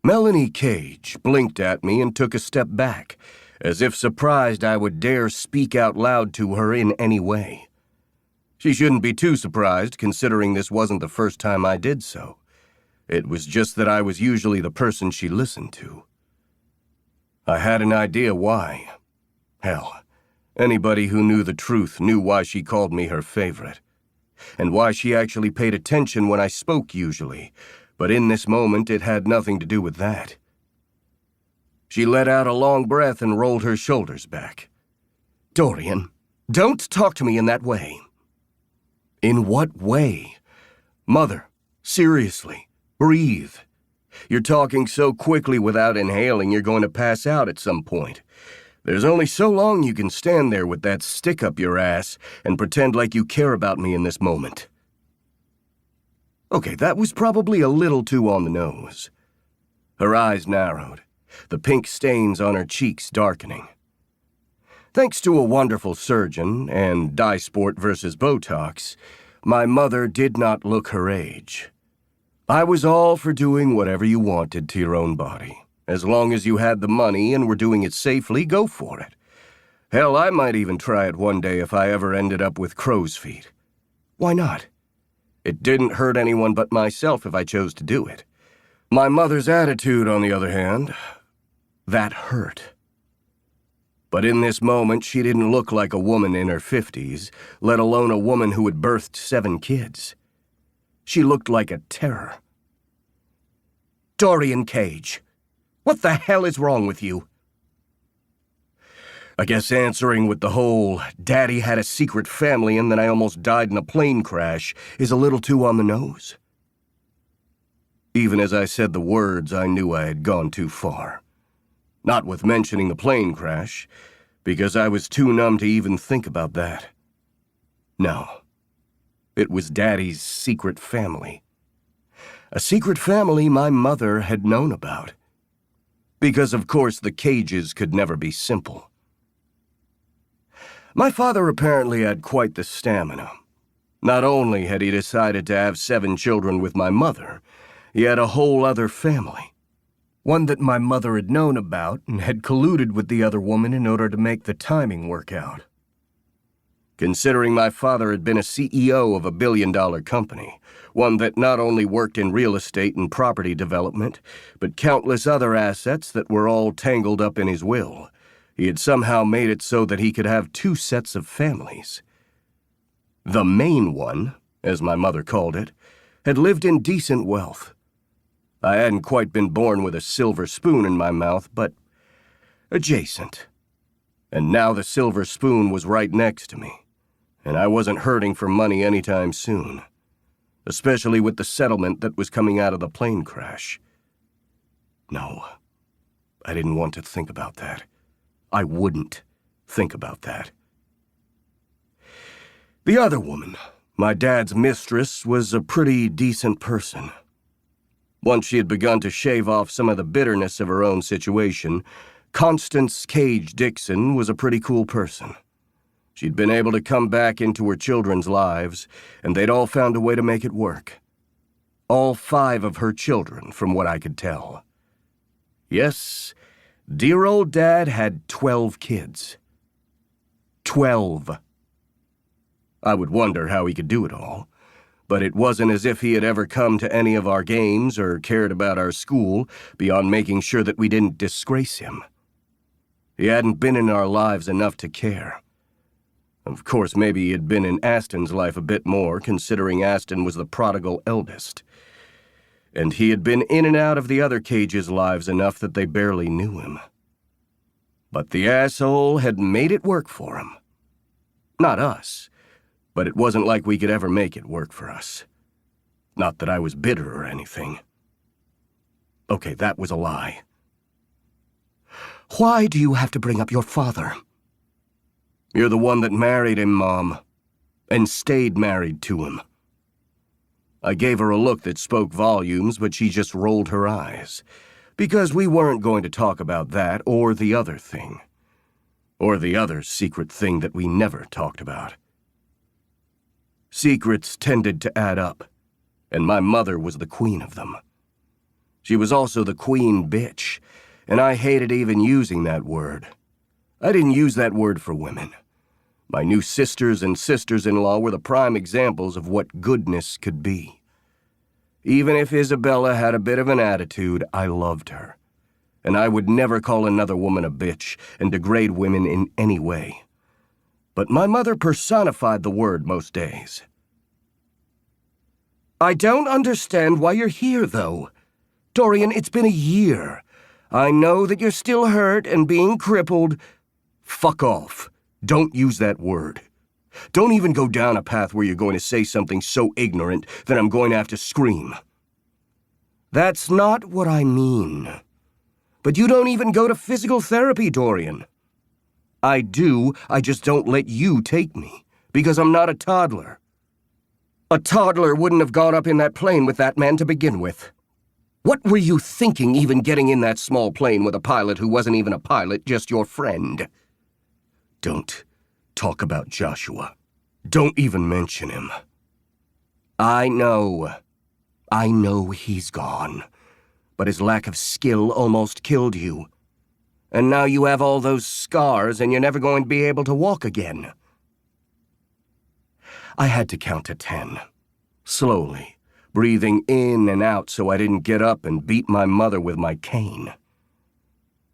[SPEAKER 3] Melanie Cage blinked at me and took a step back, as if surprised I would dare speak out loud to her in any way. She shouldn't be too surprised, considering this wasn't the first time I did so. It was just that I was usually the person she listened to. I had an idea why. Hell, anybody who knew the truth knew why she called me her favorite, and why she actually paid attention when I spoke usually, but in this moment it had nothing to do with that. She let out a long breath and rolled her shoulders back. Dorian, don't talk to me in that way. In what way? Mother, seriously, breathe. You're talking so quickly without inhaling you're going to pass out at some point. There's only so long you can stand there with that stick up your ass and pretend like you care about me in this moment. Okay, that was probably a little too on the nose. Her eyes narrowed, the pink stains on her cheeks darkening. Thanks to a wonderful surgeon and dye sport versus Botox, my mother did not look her age. I was all for doing whatever you wanted to your own body. As long as you had the money and were doing it safely, go for it. Hell, I might even try it one day if I ever ended up with crow's feet. Why not? It didn't hurt anyone but myself if I chose to do it. My mother's attitude, on the other hand, that hurt. But in this moment, she didn't look like a woman in her 50s, let alone a woman who had birthed 7 kids. She looked like a terror. Dorian Cage, what the hell is wrong with you? I guess answering with the whole, Daddy had a secret family and then I almost died in a plane crash is a little too on the nose. Even as I said the words, I knew I had gone too far. Not with mentioning the plane crash, because I was too numb to even think about that. No, it was Daddy's secret family. A secret family my mother had known about. Because, of course, the Cages could never be simple. My father apparently had quite the stamina. Not only had he decided to have 7 children with my mother, he had a whole other family. One that my mother had known about and had colluded with the other woman in order to make the timing work out. Considering my father had been a CEO of a billion-dollar company, one that not only worked in real estate and property development, but countless other assets that were all tangled up in his will, he had somehow made it so that he could have 2 sets of families. The main one, as my mother called it, had lived in decent wealth. I hadn't quite been born with a silver spoon in my mouth, but adjacent. And now the silver spoon was right next to me, and I wasn't hurting for money anytime soon, especially with the settlement that was coming out of the plane crash. No, I didn't want to think about that. I wouldn't think about that. The other woman, my dad's mistress, was a pretty decent person. Once she had begun to shave off some of the bitterness of her own situation, Constance Cage Dixon was a pretty cool person. She'd been able to come back into her children's lives, and they'd all found a way to make it work. All 5 of her children, from what I could tell. Yes, dear old Dad had 12 kids. 12. I would wonder how he could do it all. But it wasn't as if he had ever come to any of our games or cared about our school beyond making sure that we didn't disgrace him. He hadn't been in our lives enough to care. Of course, maybe he had been in Aston's life a bit more, considering Aston was the prodigal eldest. And he had been in and out of the other Cage's lives enough that they barely knew him. But the asshole had made it work for him. Not us, but it wasn't like we could ever make it work for us. Not that I was bitter or anything. Okay, that was a lie. Why do you have to bring up your father? You're the one that married him, Mom, and stayed married to him. I gave her a look that spoke volumes, but she just rolled her eyes, because we weren't going to talk about that or the other thing, or the other secret thing that we never talked about. Secrets tended to add up, and my mother was the queen of them. She was also the queen bitch, and I hated even using that word. I didn't use that word for women. My new sisters and sisters-in-law were the prime examples of what goodness could be. Even if Isabella had a bit of an attitude, I loved her. And I would never call another woman a bitch and degrade women in any way. But my mother personified the word most days. I don't understand why you're here, though. Dorian, it's been a year. I know that you're still hurt and being crippled. Fuck off. Don't use that word. Don't even go down a path where you're going to say something so ignorant that I'm going to have to scream. That's not what I mean. But you don't even go to physical therapy, Dorian. I do, I just don't let you take me, because I'm not a toddler. A toddler wouldn't have gone up in that plane with that man to begin with. What were you thinking even getting in that small plane with a pilot who wasn't even a pilot, just your friend? Don't talk about Joshua. Don't even mention him. I know he's gone, but his lack of skill almost killed you. And now you have all those scars and you're never going to be able to walk again. I had to count to 10, slowly, breathing in and out so I didn't get up and beat my mother with my cane.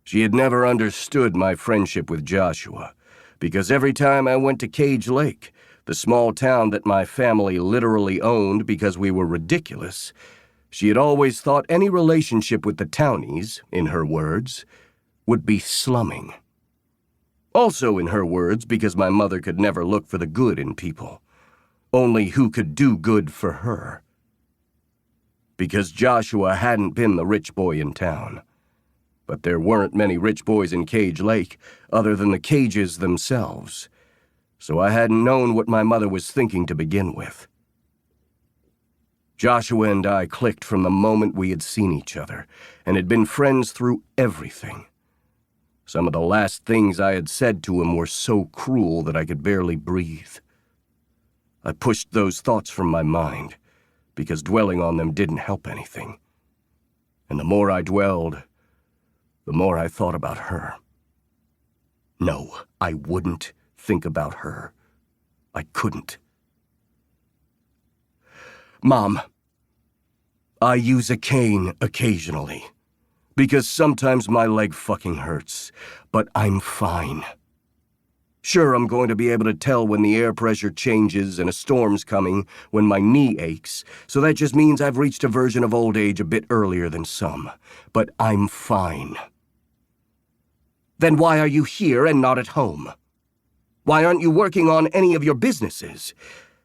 [SPEAKER 3] She had never understood my friendship with Joshua, because every time I went to Cage Lake, the small town that my family literally owned because we were ridiculous, she had always thought any relationship with the townies, in her words, would be slumming. Also in her words, because my mother could never look for the good in people, only who could do good for her. Because Joshua hadn't been the rich boy in town. But there weren't many rich boys in Cage Lake, other than the Cages themselves. So I hadn't known what my mother was thinking to begin with. Joshua and I clicked from the moment we had seen each other, and had been friends through everything. Some of the last things I had said to him were so cruel that I could barely breathe. I pushed those thoughts from my mind, because dwelling on them didn't help anything. And the more I dwelled, the more I thought about her. No, I wouldn't think about her. I couldn't. Mom, I use a cane occasionally, because sometimes my leg fucking hurts, but I'm fine. Sure, I'm going to be able to tell when the air pressure changes and a storm's coming when my knee aches, so that just means I've reached a version of old age a bit earlier than some, but I'm fine. Then why are you here and not at home? Why aren't you working on any of your businesses?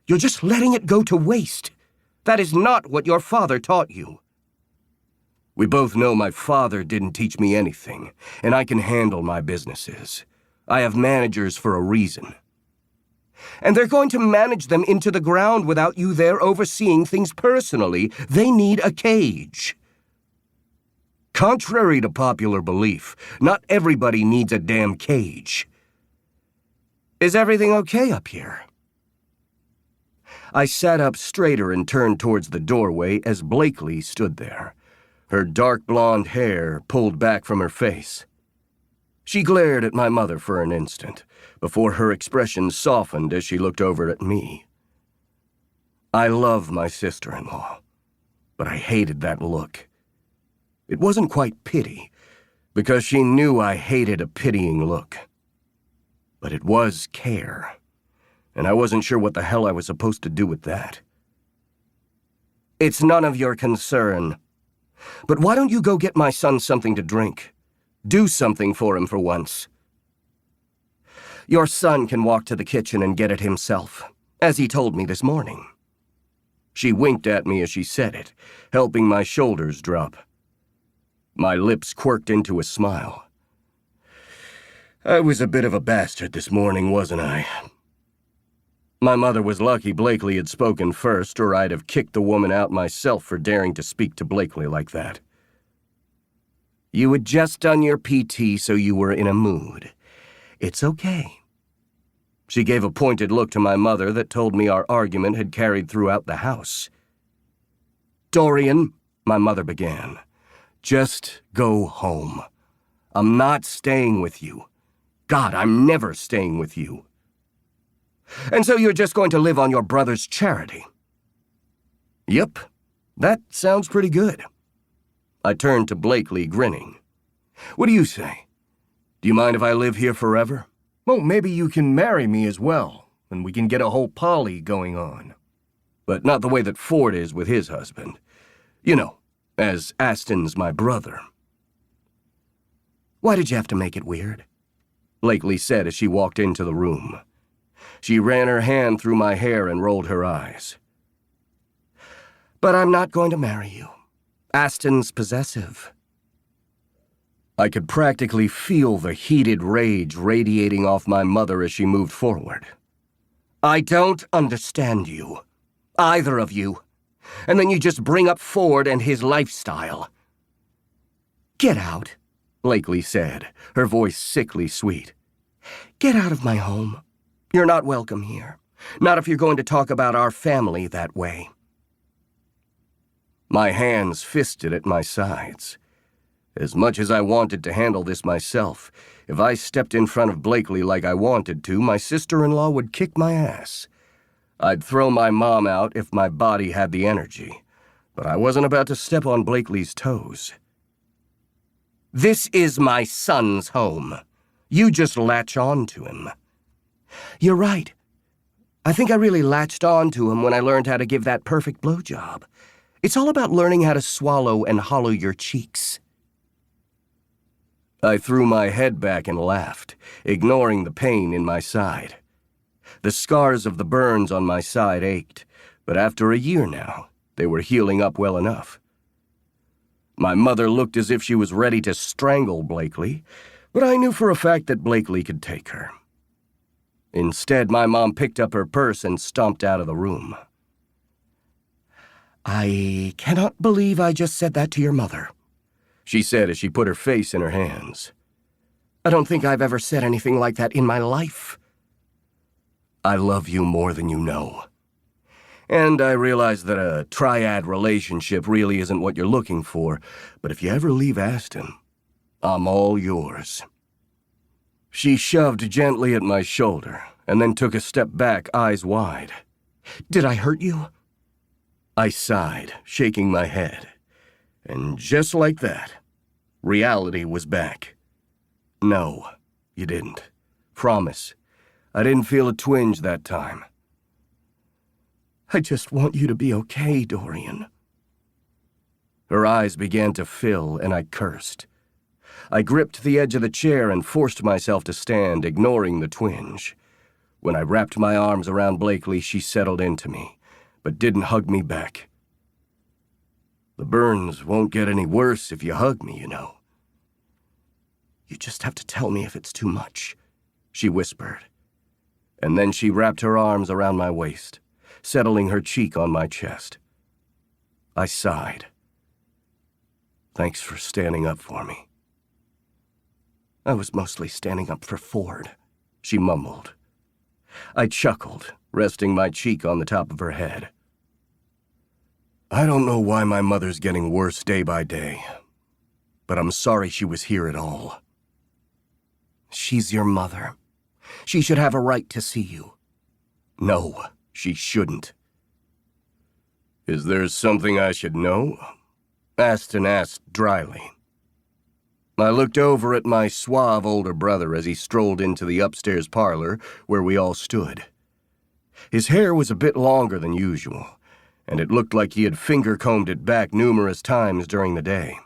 [SPEAKER 3] You're just letting it go to waste. That is not what your father taught you. We both know my father didn't teach me anything, and I can handle my businesses. I have managers for a reason. And they're going to manage them into the ground without you there overseeing things personally. They need a cage. Contrary to popular belief, not everybody needs a damn cage. Is everything okay up here? I sat up straighter and turned towards the doorway as Blakely stood there, her dark blonde hair pulled back from her face. She glared at my mother for an instant, before her expression softened as she looked over at me. I love my sister-in-law, but I hated that look. It wasn't quite pity. because she knew I hated a pitying look. But it was care, and I wasn't sure what the hell I was supposed to do with that. "It's none of your concern. But why don't you go get my son something to drink? Do something for him for once. Your son can walk to the kitchen and get it himself, as he told me this morning." She winked at me as she said it, helping my shoulders drop. My lips quirked into a smile. I was a bit of a bastard this morning, wasn't I? My mother was lucky Blakely had spoken first, or I'd have kicked the woman out myself for daring to speak to Blakely like that. "You had just done your PT, so you were in a mood. It's okay." She gave a pointed look to my mother that told me our argument had carried throughout the house. "Dorian," my mother began, "just go home. I'm not staying with you. God, I'm never staying with you. And so you're just going to live on your brother's charity?" "Yep, that sounds pretty good." I turned to Blakely, grinning. "What do you say? Do you mind if I live here forever?" "Well, maybe you can marry me as well, and we can get a whole poly going on." "But not the way that Ford is with his husband. You know, as Aston's my brother." "Why did you have to make it weird?" Blakely said as she walked into the room. She ran her hand through my hair and rolled her eyes. "But I'm not going to marry you. Aston's possessive." I could practically feel the heated rage radiating off my mother as she moved forward. "I don't understand you. Either of you. And then you just bring up Ford and his lifestyle." "Get out," Blakely said, her voice sickly sweet. "Get out of my home. You're not welcome here. Not if you're going to talk about our family that way." My hands fisted at my sides. As much as I wanted to handle this myself, if I stepped in front of Blakely like I wanted to, my sister-in-law would kick my ass. I'd throw my mom out if my body had the energy, but I wasn't about to step on Blakely's toes. "This is my son's home. You just latch on to him." "You're right. I think I really latched on to him when I learned how to give that perfect blowjob. It's all about learning how to swallow and hollow your cheeks." I threw my head back and laughed, ignoring the pain in my side. The scars of the burns on my side ached, but after a year now, they were healing up well enough. My mother looked as if she was ready to strangle Blakely, but I knew for a fact that Blakely could take her. Instead, my mom picked up her purse and stomped out of the room. "I cannot believe I just said that to your mother," she said as she put her face in her hands. "I don't think I've ever said anything like that in my life." "I love you more than you know. And I realize that a triad relationship really isn't what you're looking for, but if you ever leave Aston, I'm all yours." She shoved gently at my shoulder and then took a step back, eyes wide. "Did I hurt you?" I sighed, shaking my head. And just like that, reality was back. "No, you didn't. Promise. I didn't feel a twinge that time." "I just want you to be okay, Dorian." Her eyes began to fill, and I cursed. I gripped the edge of the chair and forced myself to stand, ignoring the twinge. When I wrapped my arms around Blakely, she settled into me, but didn't hug me back. "The burns won't get any worse if you hug me, you know." "You just have to tell me if it's too much," she whispered. And then she wrapped her arms around my waist, settling her cheek on my chest. I sighed. "Thanks for standing up for me." "I was mostly standing up for Ford," she mumbled. I chuckled, resting my cheek on the top of her head. "I don't know why my mother's getting worse day by day, but I'm sorry she was here at all." "She's your mother. She should have a right to see you." "No, she shouldn't." "Is there something I should know?" Aston asked dryly. I looked over at my suave older brother as he strolled into the upstairs parlor where we all stood. His hair was a bit longer than usual, and it looked like he had finger-combed it back numerous times during the day.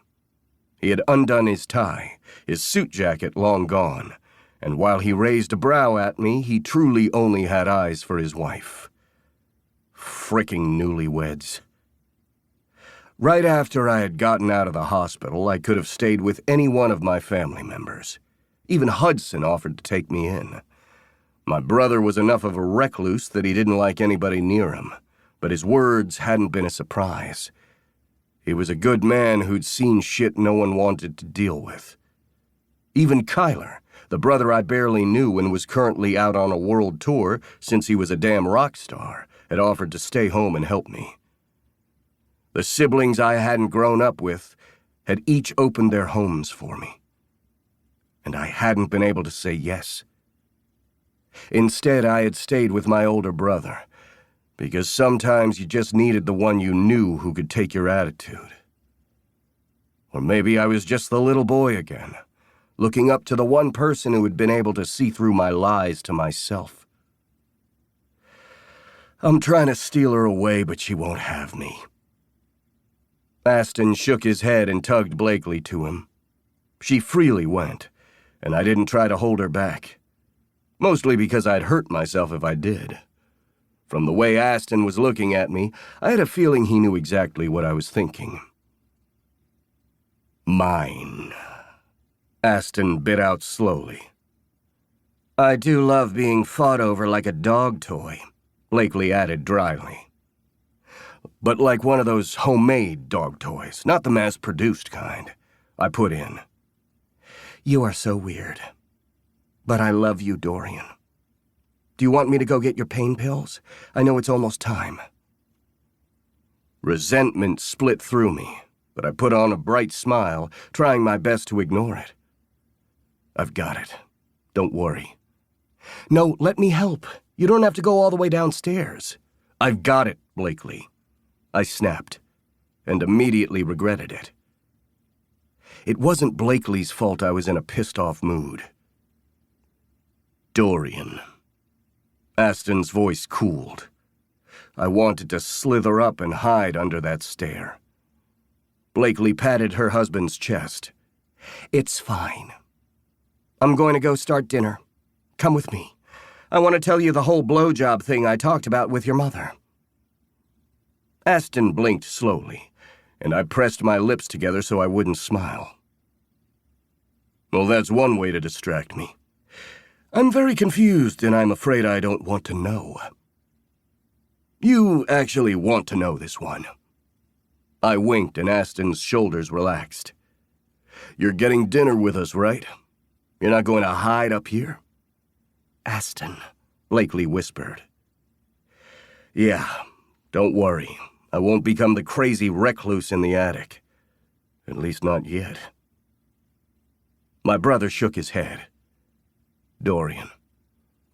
[SPEAKER 3] He had undone his tie, his suit jacket long gone, and while he raised a brow at me, he truly only had eyes for his wife. Fricking newlyweds. Right after I had gotten out of the hospital, I could have stayed with any one of my family members. Even Hudson offered to take me in. My brother was enough of a recluse that he didn't like anybody near him, but his words hadn't been a surprise. He was a good man who'd seen shit no one wanted to deal with. Even Kyler, the brother I barely knew and was currently out on a world tour since he was a damn rock star, had offered to stay home and help me. The siblings I hadn't grown up with had each opened their homes for me, and I hadn't been able to say yes. Instead, I had stayed with my older brother, because sometimes you just needed the one you knew who could take your attitude. Or maybe I was just the little boy again, looking up to the one person who had been able to see through my lies to myself. I'm trying to steal her away, but she won't have me. Aston shook his head and tugged Blakely to him. She freely went, and I didn't try to hold her back. Mostly because I'd hurt myself if I did. From the way Aston was looking at me, I had a feeling he knew exactly what I was thinking. Mine. Aston bit out slowly. I do love being fought over like a dog toy, Blakely added dryly. But like one of those homemade dog toys, not the mass-produced kind, I put in. You are so weird. But I love you, Dorian. Do you want me to go get your pain pills? I know it's almost time. Resentment split through me, but I put on a bright smile, trying my best to ignore it. I've got it. Don't worry. No, let me help. You don't have to go all the way downstairs. I've got it, Blakely. I snapped, and immediately regretted it. It wasn't Blakely's fault I was in a pissed-off mood. Dorian. Aston's voice cooled. I wanted to slither up and hide under that stare. Blakely patted her husband's chest. It's fine. I'm going to go start dinner. Come with me. I want to tell you the whole blowjob thing I talked about with your mother. Aston blinked slowly, and I pressed my lips together so I wouldn't smile. Well, that's one way to distract me. I'm very confused, and I'm afraid I don't want to know. You actually want to know this one. I winked, and Aston's shoulders relaxed. You're getting dinner with us, right? You're not going to hide up here? Aston, Blakely whispered. Yeah, don't worry. I won't become the crazy recluse in the attic. At least not yet. My brother shook his head. Dorian,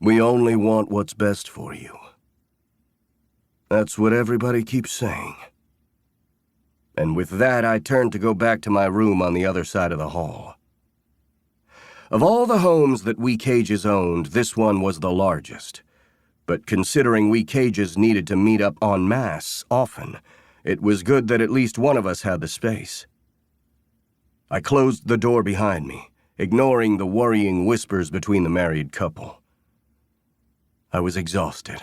[SPEAKER 3] we only want what's best for you. That's what everybody keeps saying. And with that, I turned to go back to my room on the other side of the hall. Of all the homes that we Cages owned, this one was the largest. But considering we Cages needed to meet up en masse often, it was good that at least one of us had the space. I closed the door behind me, ignoring the worrying whispers between the married couple. I was exhausted,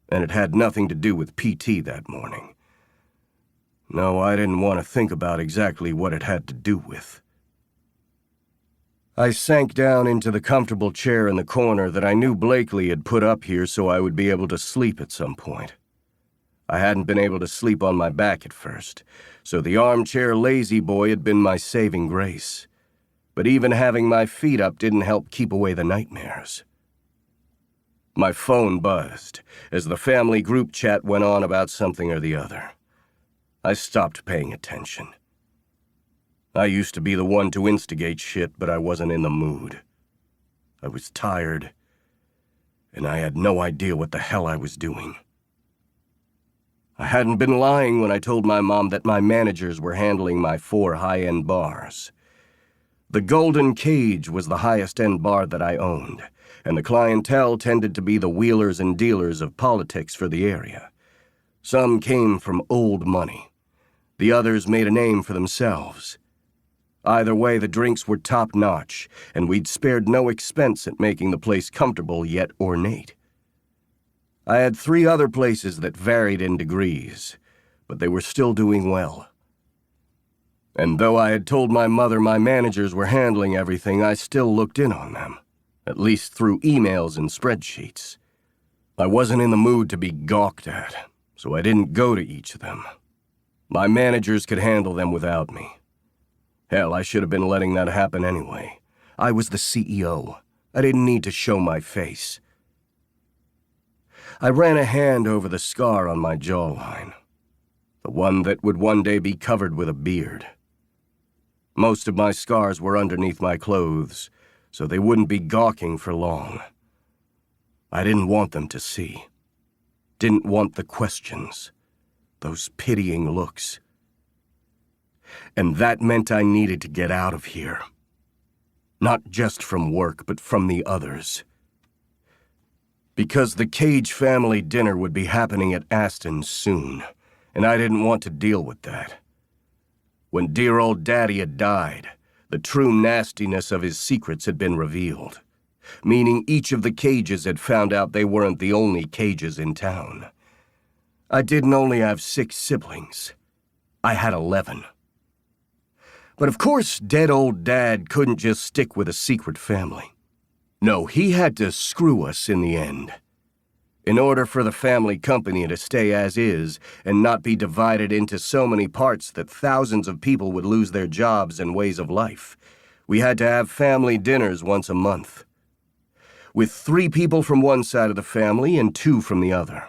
[SPEAKER 3] and it had nothing to do with PT that morning. No, I didn't want to think about exactly what it had to do with. I sank down into the comfortable chair in the corner that I knew Blakely had put up here so I would be able to sleep at some point. I hadn't been able to sleep on my back at first, so the armchair lazy boy had been my saving grace. But even having my feet up didn't help keep away the nightmares. My phone buzzed as the family group chat went on about something or the other. I stopped paying attention. I used to be the one to instigate shit, but I wasn't in the mood. I was tired, and I had no idea what the hell I was doing. I hadn't been lying when I told my mom that my managers were handling my 4 high-end bars. The Golden Cage was the highest-end bar that I owned, and the clientele tended to be the wheelers and dealers of politics for the area. Some came from old money. The others made a name for themselves. Either way, the drinks were top-notch, and we'd spared no expense at making the place comfortable yet ornate. I had 3 other places that varied in degrees, but they were still doing well. And though I had told my mother my managers were handling everything, I still looked in on them, at least through emails and spreadsheets. I wasn't in the mood to be gawked at, so I didn't go to each of them. My managers could handle them without me. Hell, I should have been letting that happen anyway. I was the CEO. I didn't need to show my face. I ran a hand over the scar on my jawline, the one that would one day be covered with a beard. Most of my scars were underneath my clothes, so they wouldn't be gawking for long. I didn't want them to see. Didn't want the questions, those pitying looks. And that meant I needed to get out of here. Not just from work, but from the others. Because the Cage family dinner would be happening at Aston soon, and I didn't want to deal with that. When dear old Daddy had died, the true nastiness of his secrets had been revealed, meaning each of the Cages had found out they weren't the only Cages in town. I didn't only have 6 siblings. I had 11. But of course, dead old Dad couldn't just stick with a secret family. No, he had to screw us in the end. In order for the family company to stay as is and not be divided into so many parts that thousands of people would lose their jobs and ways of life, we had to have family dinners once a month, with 3 people from one side of the family and 2 from the other.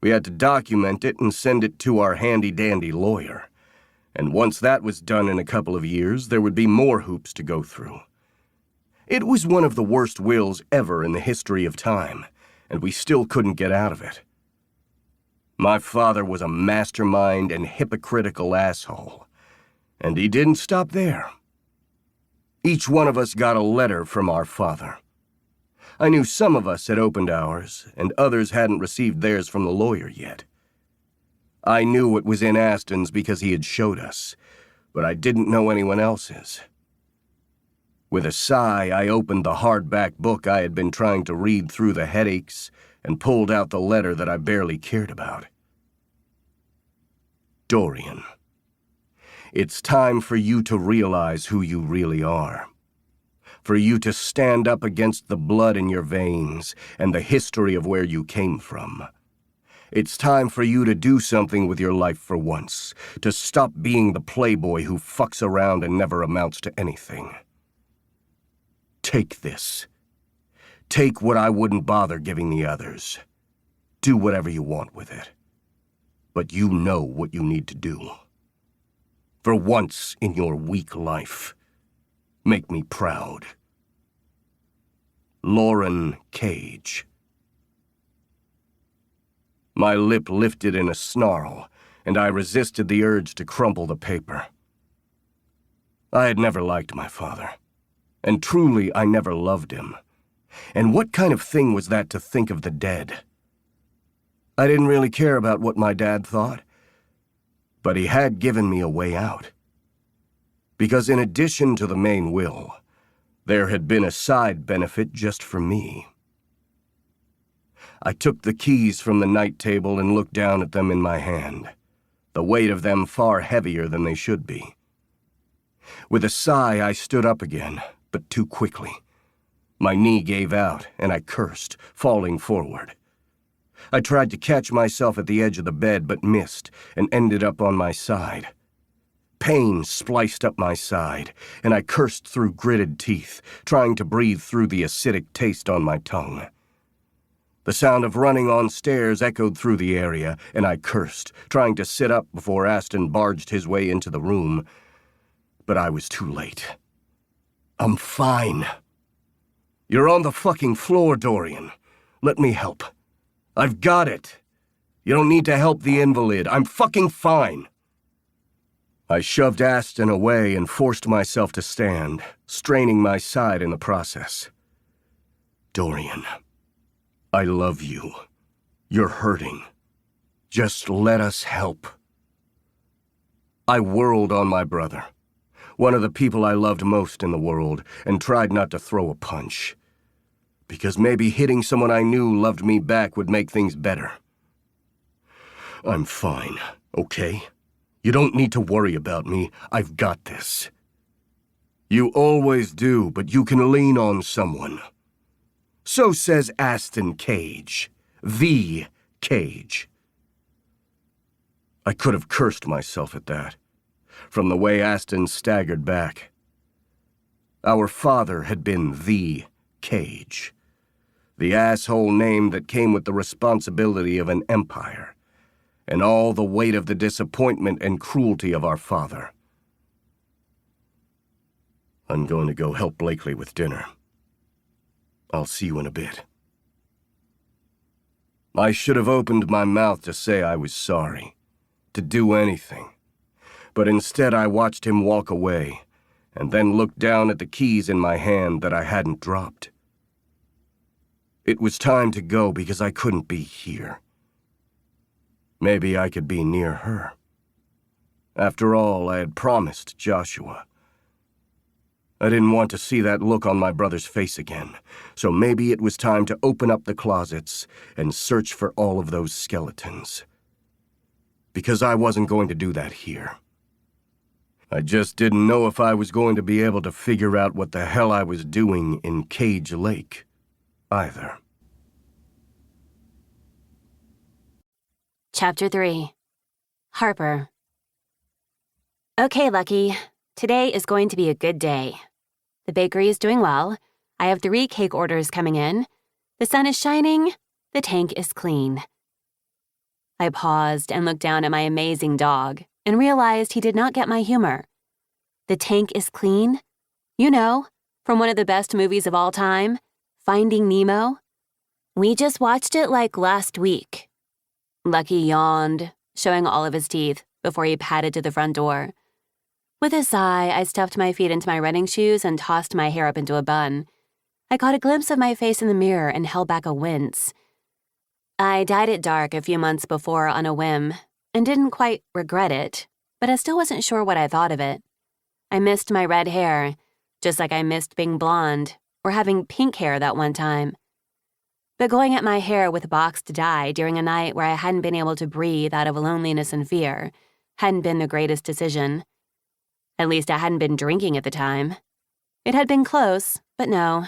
[SPEAKER 3] We had to document it and send it to our handy-dandy lawyer. And once that was done in a couple of years, there would be more hoops to go through. It was one of the worst wills ever in the history of time, and we still couldn't get out of it. My father was a mastermind and hypocritical asshole, and he didn't stop there. Each one of us got a letter from our father. I knew some of us had opened ours, and others hadn't received theirs from the lawyer yet. I knew it was in Aston's because he had showed us, but I didn't know anyone else's. With a sigh, I opened the hardback book I had been trying to read through the headaches and pulled out the letter that I barely cared about. Dorian, it's time for you to realize who you really are. For you to stand up against the blood in your veins and the history of where you came from. It's time for you to do something with your life for once, to stop being the playboy who fucks around and never amounts to anything. Take this. Take what I wouldn't bother giving the others. Do whatever you want with it. But you know what you need to do. For once in your weak life, make me proud. Lauren Cage. My lip lifted in a snarl, and I resisted the urge to crumple the paper. I had never liked my father, and truly I never loved him. And what kind of thing was that to think of the dead? I didn't really care about what my dad thought, but he had given me a way out. Because in addition to the main will, there had been a side benefit just for me. I took the keys from the night table and looked down at them in my hand, the weight of them far heavier than they should be. With a sigh, I stood up again, but too quickly. My knee gave out, and I cursed, falling forward. I tried to catch myself at the edge of the bed, but missed, and ended up on my side. Pain spliced up my side, and I cursed through gritted teeth, trying to breathe through the acidic taste on my tongue. The sound of running on stairs echoed through the area, and I cursed, trying to sit up before Aston barged his way into the room. But I was too late. I'm fine. You're on the fucking floor, Dorian. Let me help. I've got it. You don't need to help the invalid. I'm fucking fine. I shoved Aston away and forced myself to stand, straining my side in the process. Dorian, I love you. You're hurting. Just let us help. I whirled on my brother, one of the people I loved most in the world, and tried not to throw a punch. Because maybe hitting someone I knew loved me back would make things better. I'm fine, okay? You don't need to worry about me. I've got this. You always do, but you can lean on someone. So says Aston Cage. The Cage. I could have cursed myself at that, from the way Aston staggered back. Our father had been the Cage. The asshole name that came with the responsibility of an empire, and all the weight of the disappointment and cruelty of our father. I'm going to go help Blakely with dinner. I'll see you in a bit. I should have opened my mouth to say I was sorry, to do anything. But instead I watched him walk away, and then looked down at the keys in my hand that I hadn't dropped. It was time to go because I couldn't be here. Maybe I could be near her. After all, I had promised Joshua. I didn't want to see that look on my brother's face again, so maybe it was time to open up the closets and search for all of those skeletons. Because I wasn't going to do that here. I just didn't know if I was going to be able to figure out what the hell I was doing in Cage Lake, either.
[SPEAKER 2] Chapter 3. Harper. Okay, Lucky. Today is going to be a good day. The bakery is doing well. I have 3 cake orders coming in. The sun is shining. The tank is clean. I paused and looked down at my amazing dog and realized he did not get my humor. The tank is clean? You know, from one of the best movies of all time, Finding Nemo. We just watched it like last week. Lucky yawned, showing all of his teeth, before he padded to the front door. With a sigh, I stuffed my feet into my running shoes and tossed my hair up into a bun. I caught a glimpse of my face in the mirror and held back a wince. I dyed it dark a few months before on a whim, and didn't quite regret it, but I still wasn't sure what I thought of it. I missed my red hair, just like I missed being blonde, or having pink hair that one time. But going at my hair with boxed dye during a night where I hadn't been able to breathe out of loneliness and fear hadn't been the greatest decision. At least I hadn't been drinking at the time. It had been close, but no.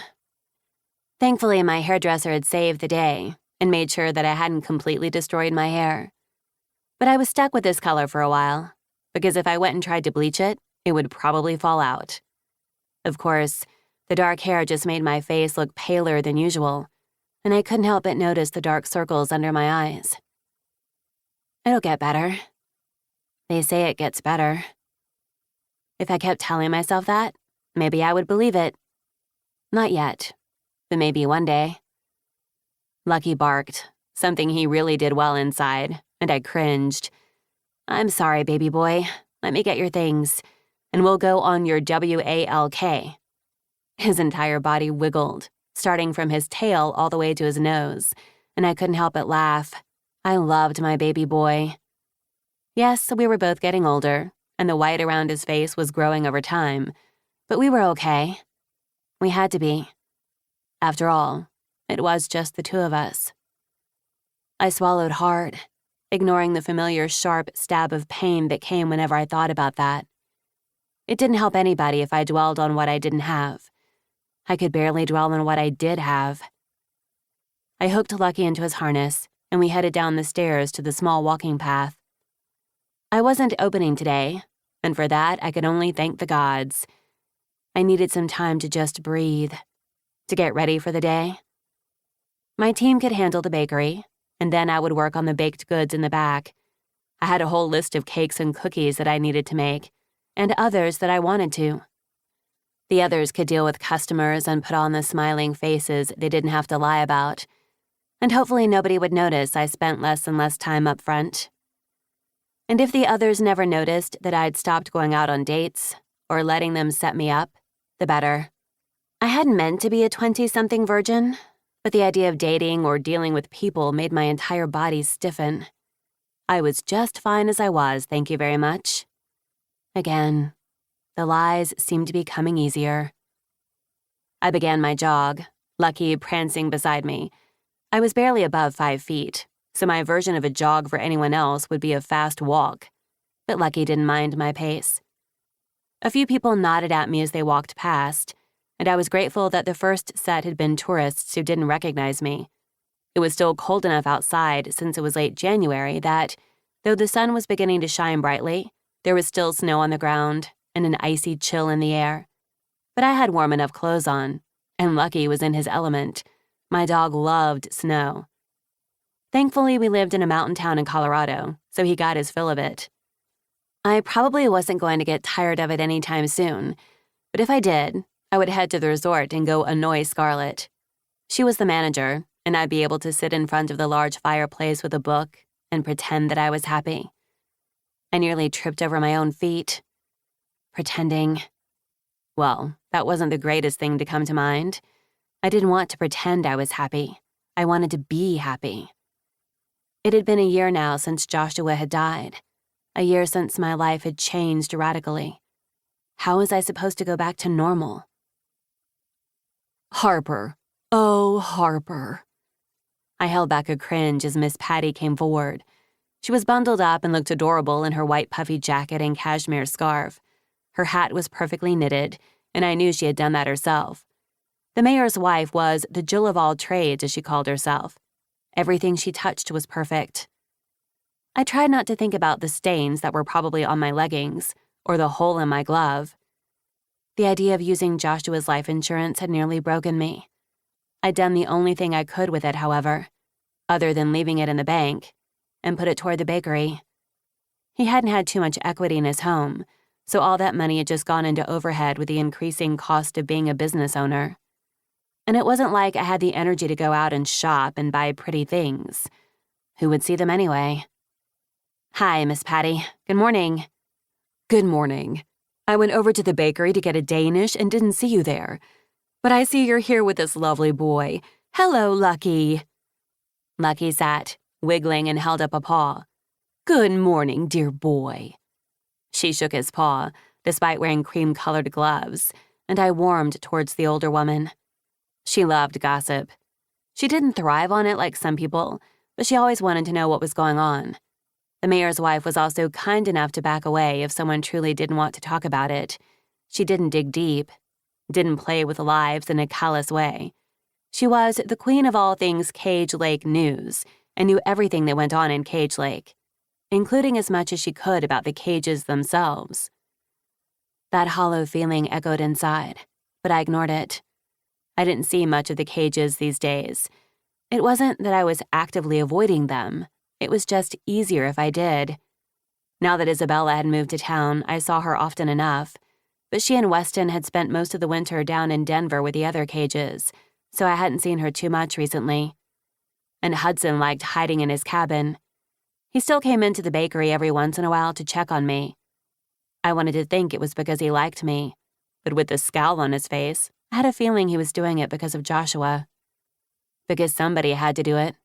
[SPEAKER 2] Thankfully, my hairdresser had saved the day and made sure that I hadn't completely destroyed my hair. But I was stuck with this color for a while, because if I went and tried to bleach it, it would probably fall out. Of course, the dark hair just made my face look paler than usual, and I couldn't help but notice the dark circles under my eyes. It'll get better. They say it gets better. If I kept telling myself that, maybe I would believe it. Not yet, but maybe one day. Lucky barked, something he really did well inside, and I cringed. I'm sorry, baby boy. Let me get your things, and we'll go on your WALK. His entire body wiggled, starting from his tail all the way to his nose, and I couldn't help but laugh. I loved my baby boy. Yes, we were both getting older, and the white around his face was growing over time, but we were okay. We had to be. After all, it was just the 2 of us. I swallowed hard, ignoring the familiar sharp stab of pain that came whenever I thought about that. It didn't help anybody if I dwelled on what I didn't have. I could barely dwell on what I did have. I hooked Lucky into his harness, and we headed down the stairs to the small walking path. I wasn't opening today, and for that I could only thank the gods. I needed some time to just breathe, to get ready for the day. My team could handle the bakery, and then I would work on the baked goods in the back. I had a whole list of cakes and cookies that I needed to make, and others that I wanted to. The others could deal with customers and put on the smiling faces they didn't have to lie about, and hopefully nobody would notice I spent less and less time up front. And if the others never noticed that I'd stopped going out on dates or letting them set me up, the better. I hadn't meant to be a 20-something virgin, but the idea of dating or dealing with people made my entire body stiffen. I was just fine as I was, thank you very much. Again, the lies seemed to be coming easier. I began my jog, Lucky prancing beside me. I was barely above 5 feet, so my version of a jog for anyone else would be a fast walk, but Lucky didn't mind my pace. A few people nodded at me as they walked past, and I was grateful that the first set had been tourists who didn't recognize me. It was still cold enough outside since it was late January that, though the sun was beginning to shine brightly, there was still snow on the ground and an icy chill in the air. But I had warm enough clothes on, and Lucky was in his element. My dog loved snow. Thankfully, we lived in a mountain town in Colorado, so he got his fill of it. I probably wasn't going to get tired of it anytime soon, but if I did, I would head to the resort and go annoy Scarlett. She was the manager, and I'd be able to sit in front of the large fireplace with a book and pretend that I was happy. I nearly tripped over my own feet. Pretending. Well, that wasn't the greatest thing to come to mind. I didn't want to pretend I was happy. I wanted to be happy. It had been a year now since Joshua had died. A year since my life had changed radically. How was I supposed to go back to normal? Harper. Oh, Harper. I held back a cringe as Miss Patty came forward. She was bundled up and looked adorable in her white puffy jacket and cashmere scarf. Her hat was perfectly knitted, and I knew she had done that herself. The mayor's wife was the Jill of all trades, as she called herself. Everything she touched was perfect. I tried not to think about the stains that were probably on my leggings or the hole in my glove. The idea of using Joshua's life insurance had nearly broken me. I'd done the only thing I could with it, however, other than leaving it in the bank, and put it toward the bakery. He hadn't had too much equity in his home, so all that money had just gone into overhead with the increasing cost of being a business owner. And it wasn't like I had the energy to go out and shop and buy pretty things. Who would see them anyway? Hi, Miss Patty. Good morning. Good morning. I went over to the bakery to get a Danish and didn't see you there. But I see you're here with this lovely boy. Hello, Lucky. Lucky sat, wiggling, and held up a paw. Good morning, dear boy. She shook his paw, despite wearing cream-colored gloves, and I warmed towards the older woman. She loved gossip. She didn't thrive on it like some people, but she always wanted to know what was going on. The mayor's wife was also kind enough to back away if someone truly didn't want to talk about it. She didn't dig deep, didn't play with lives in a callous way. She was the queen of all things Cage Lake news and knew everything that went on in Cage Lake, including as much as she could about the cages themselves. That hollow feeling echoed inside, but I ignored it. I didn't see much of the cages these days. It wasn't that I was actively avoiding them. It was just easier if I did. Now that Isabella had moved to town, I saw her often enough, but she and Weston had spent most of the winter down in Denver with the other cages, so I hadn't seen her too much recently. And Hudson liked hiding in his cabin. He still came into the bakery every once in a while to check on me. I wanted to think it was because he liked me, but with the scowl on his face, I had a feeling he was doing it because of Joshua. Because somebody had to do it.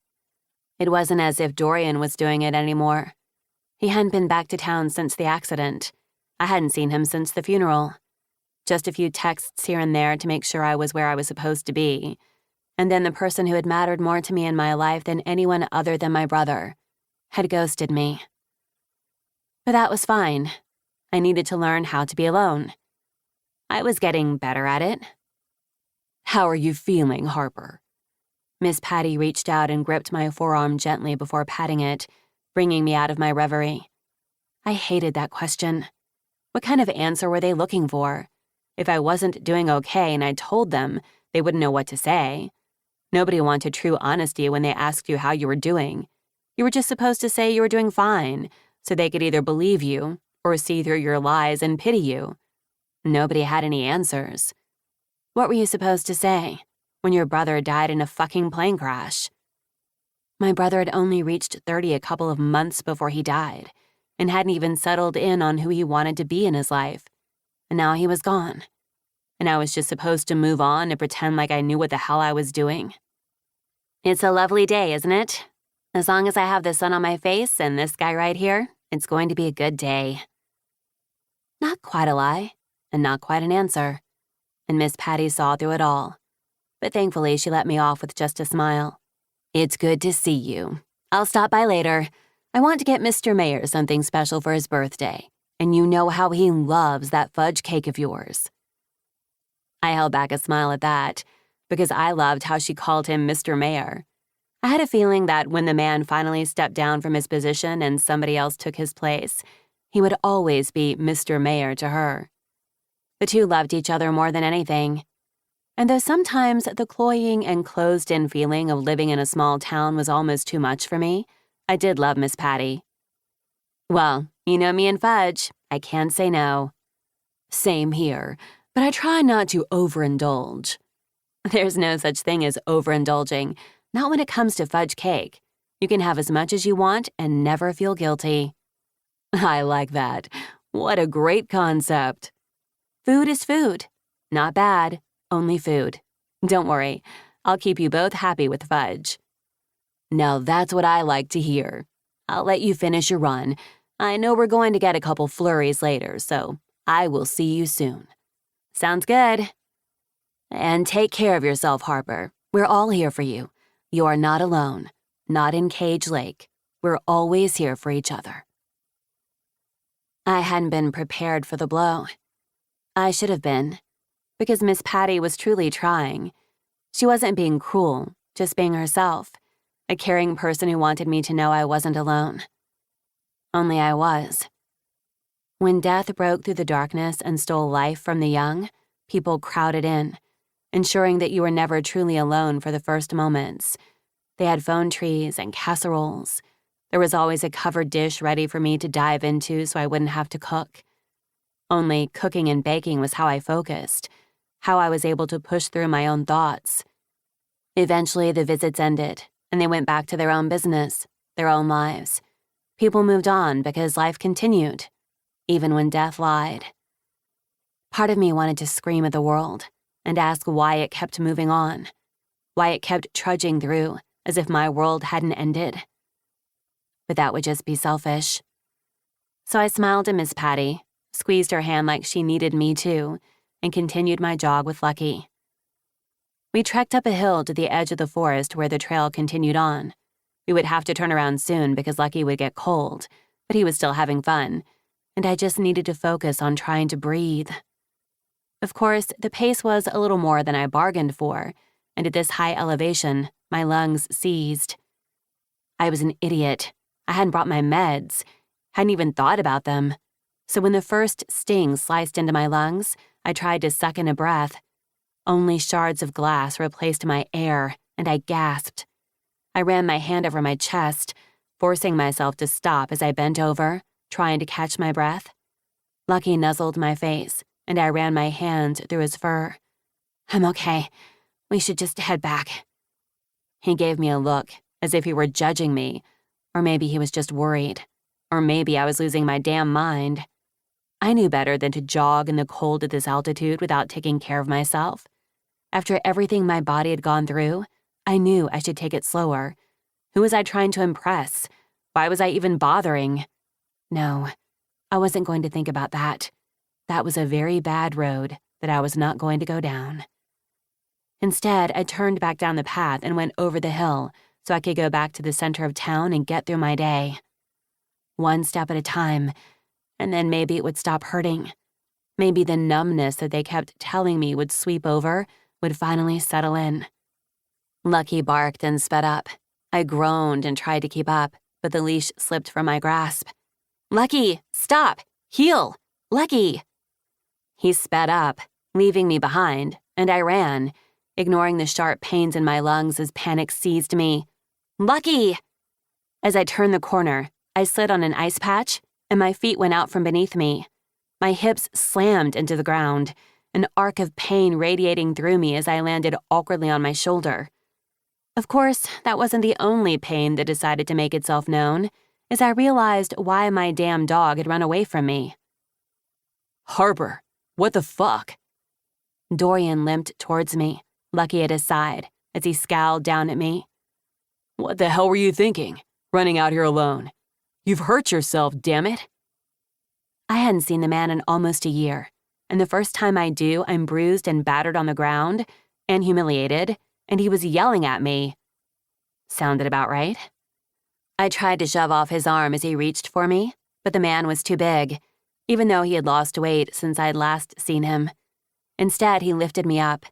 [SPEAKER 2] It wasn't as if Dorian was doing it anymore. He hadn't been back to town since the accident. I hadn't seen him since the funeral. Just a few texts here and there to make sure I was where I was supposed to be. And then the person who had mattered more to me in my life than anyone other than my brother had ghosted me. But that was fine. I needed to learn how to be alone. I was getting better at it. How are you feeling, Harper? Miss Patty reached out and gripped my forearm gently before patting it, bringing me out of my reverie. I hated that question. What kind of answer were they looking for? If I wasn't doing okay and I told them, they wouldn't know what to say. Nobody wanted true honesty when they asked you how you were doing. You were just supposed to say you were doing fine, so they could either believe you or see through your lies and pity you. Nobody had any answers. What were you supposed to say when your brother died in a fucking plane crash? My brother had only reached 30 a couple of months before he died, and hadn't even settled in on who he wanted to be in his life. And now he was gone. And I was just supposed to move on and pretend like I knew what the hell I was doing. It's a lovely day, isn't it? As long as I have the sun on my face and this guy right here, it's going to be a good day. Not quite a lie, and not quite an answer. And Miss Patty saw through it all. But thankfully, she let me off with just a smile. It's good to see you. I'll stop by later. I want to get Mr. Mayor something special for his birthday, and you know how he loves that fudge cake of yours. I held back a smile at that, because I loved how she called him Mr. Mayor. I had a feeling that when the man finally stepped down from his position and somebody else took his place, he would always be Mr. Mayor to her. The two loved each other more than anything. And though sometimes the cloying and closed-in feeling of living in a small town was almost too much for me, I did love Miss Patty. Well, you know me and fudge. I can't say no. Same here, but I try not to overindulge. There's no such thing as overindulging, not when it comes to fudge cake. You can have as much as you want and never feel guilty. I like that. What a great concept. Food is food. Not bad. Only food. Don't worry, I'll keep you both happy with fudge. Now that's what I like to hear. I'll let you finish your run. I know we're going to get a couple flurries later, so I will see you soon. Sounds good. And take care of yourself, Harper. We're all here for you. You are not alone. Not in Cage Lake. We're always here for each other. I hadn't been prepared for the blow. I should have been. Because Miss Patty was truly trying. She wasn't being cruel, just being herself, a caring person who wanted me to know I wasn't alone. Only I was. When death broke through the darkness and stole life from the young, people crowded in, ensuring that you were never truly alone for the first moments. They had phone trees and casseroles. There was always a covered dish ready for me to dive into so I wouldn't have to cook. Only cooking and baking was how I focused, how I was able to push through my own thoughts. Eventually, the visits ended, and they went back to their own business, their own lives. People moved on because life continued, even when death lied. Part of me wanted to scream at the world and ask why it kept moving on, why it kept trudging through as if my world hadn't ended. But that would just be selfish. So I smiled at Miss Patty, squeezed her hand like she needed me too, and continued my jog with Lucky. We trekked up a hill to the edge of the forest where the trail continued on. We would have to turn around soon because Lucky would get cold, but he was still having fun, and I just needed to focus on trying to breathe. Of course, the pace was a little more than I bargained for, and at this high elevation, my lungs seized. I was an idiot. I hadn't brought my meds, hadn't even thought about them. So when the first sting sliced into my lungs, I tried to suck in a breath. Only shards of glass replaced my air, and I gasped. I ran my hand over my chest, forcing myself to stop as I bent over, trying to catch my breath. Lucky nuzzled my face, and I ran my hand through his fur. I'm okay. We should just head back. He gave me a look, as if he were judging me, or maybe he was just worried, or maybe I was losing my damn mind. I knew better than to jog in the cold at this altitude without taking care of myself. After everything my body had gone through, I knew I should take it slower. Who was I trying to impress? Why was I even bothering? No, I wasn't going to think about that. That was a very bad road that I was not going to go down. Instead, I turned back down the path and went over the hill so I could go back to the center of town and get through my day. One step at a time, and then maybe it would stop hurting. Maybe the numbness that they kept telling me would sweep over would finally settle in. Lucky barked and sped up. I groaned and tried to keep up, but the leash slipped from my grasp. Lucky, stop! Heel! Lucky! He sped up, leaving me behind, and I ran, ignoring the sharp pains in my lungs as panic seized me. Lucky! As I turned the corner, I slid on an ice patch, and my feet went out from beneath me. My hips slammed into the ground, an arc of pain radiating through me as I landed awkwardly on my shoulder. Of course, that wasn't the only pain that decided to make itself known. as I realized why my damn dog had run away from me.
[SPEAKER 1] Harper, what the fuck?
[SPEAKER 2] Dorian limped towards me, Lucky at his side, as he scowled down at me.
[SPEAKER 1] What the hell were you thinking, running out here alone? You've hurt yourself, damn it.
[SPEAKER 2] I hadn't seen the man in almost a year, and the first time I do, I'm bruised and battered on the ground, and humiliated, and he was yelling at me. Sounded about right. I tried to shove off his arm as he reached for me, but the man was too big, even though he had lost weight since I'd last seen him. Instead, he lifted me up,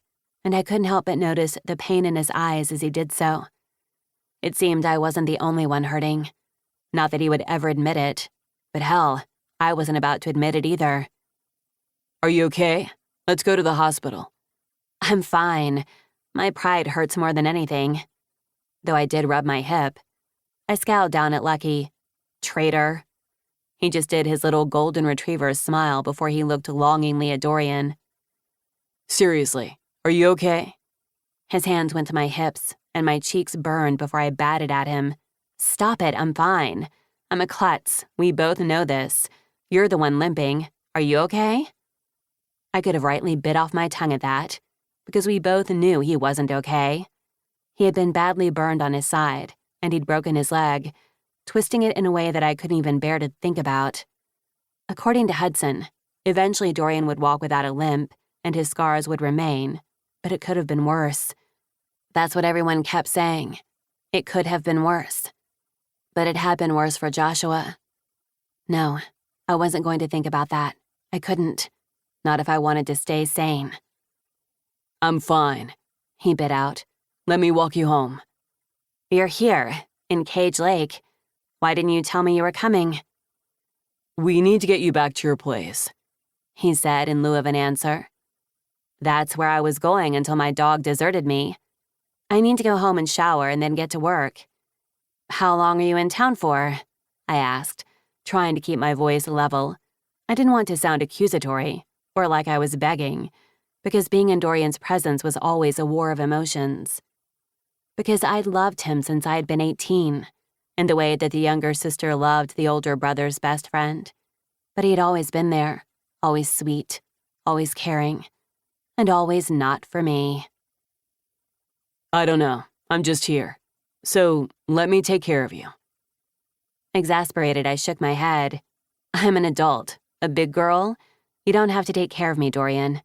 [SPEAKER 2] and I couldn't help but notice the pain in his eyes as he did so. It seemed I wasn't the only one hurting. Not that he would ever admit it, but hell, I wasn't about to admit it either.
[SPEAKER 1] Are you okay? Let's go to the hospital.
[SPEAKER 2] I'm fine. My pride hurts more than anything. Though I did rub my hip. I scowled down at Lucky. Traitor. He just did his little golden retriever smile before he looked longingly at Dorian.
[SPEAKER 1] Seriously, are you okay?
[SPEAKER 2] His hands went to my hips, and my cheeks burned before I batted at him. Stop it, I'm fine. I'm a klutz. We both know this. You're the one limping. Are you okay? I could have rightly bit off my tongue at that, because we both knew he wasn't okay. He had been badly burned on his side, and he'd broken his leg, twisting it in a way that I couldn't even bear to think about. According to Hudson, eventually Dorian would walk without a limp, and his scars would remain, but it could have been worse. That's what everyone kept saying. It could have been worse. But it had been worse for Joshua. No, I wasn't going to think about that. I couldn't. Not if I wanted to stay sane.
[SPEAKER 1] I'm fine,
[SPEAKER 2] he bit out.
[SPEAKER 1] Let me walk you home.
[SPEAKER 2] You're here, in Cage Lake. Why didn't you tell me you were coming?
[SPEAKER 1] We need to get you back to your place,
[SPEAKER 2] he said in lieu of an answer. That's where I was going until my dog deserted me. I need to go home and shower and then get to work. How long are you in town for? I asked, trying to keep my voice level. I didn't want to sound accusatory, or like I was begging, because being in Dorian's presence was always a war of emotions. Because I'd loved him since I had been 18, in the way that the younger sister loved the older brother's best friend. But he had always been there, always sweet, always caring, and always not for me.
[SPEAKER 1] I don't know. I'm just here. So let me take care of you.
[SPEAKER 2] Exasperated, I shook my head. I'm an adult, a big girl. You don't have to take care of me, Dorian.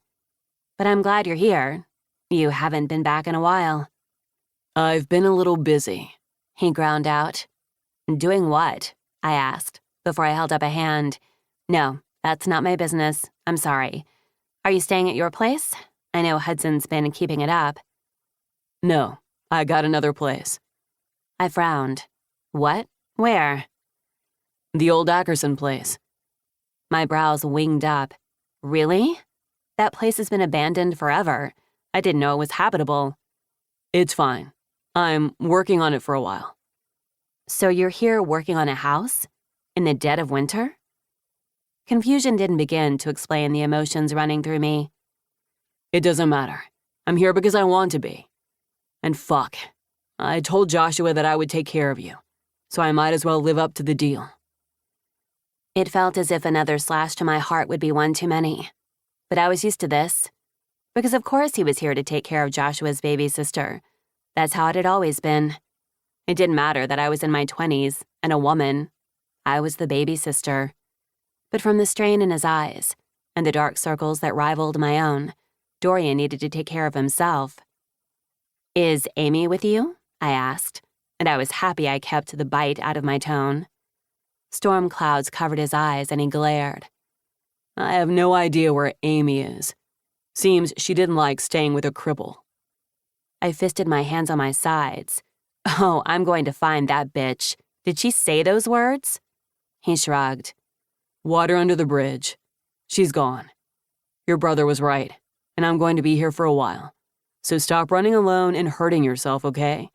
[SPEAKER 2] But I'm glad you're here. You haven't been back in a while.
[SPEAKER 1] I've been a little busy,
[SPEAKER 2] he ground out. Doing what? I asked, before I held up a hand. No, that's not my business. I'm sorry. Are you staying at your place? I know Hudson's been keeping it up.
[SPEAKER 1] No, I got another place.
[SPEAKER 2] I frowned. What? Where?
[SPEAKER 1] The old Ackerson place.
[SPEAKER 2] My brows winged up. Really? That place has been abandoned forever. I didn't know it was habitable.
[SPEAKER 1] It's fine. I'm working on it for a while.
[SPEAKER 2] So you're here working on a house? In the dead of winter? Confusion didn't begin to explain the emotions running through me.
[SPEAKER 1] It doesn't matter. I'm here because I want to be. And fuck, I told Joshua that I would take care of you, so I might as well live up to the deal.
[SPEAKER 2] It felt as if another slash to my heart would be one too many. But I was used to this. Because of course he was here to take care of Joshua's baby sister. That's how it had always been. It didn't matter that I was in my 20s and a woman. I was the baby sister. But from the strain in his eyes and the dark circles that rivaled my own, Dorian needed to take care of himself. Is Amy with you? I asked, and I was happy I kept the bite out of my tone. Storm clouds covered his eyes and he glared.
[SPEAKER 1] I have no idea where Amy is. Seems she didn't like staying with a cripple.
[SPEAKER 2] I fisted my hands on my sides. Oh, I'm going to find that bitch. Did she say those words? He shrugged.
[SPEAKER 1] Water under the bridge. She's gone. Your brother was right, and I'm going to be here for a while. So stop running alone and hurting yourself, okay?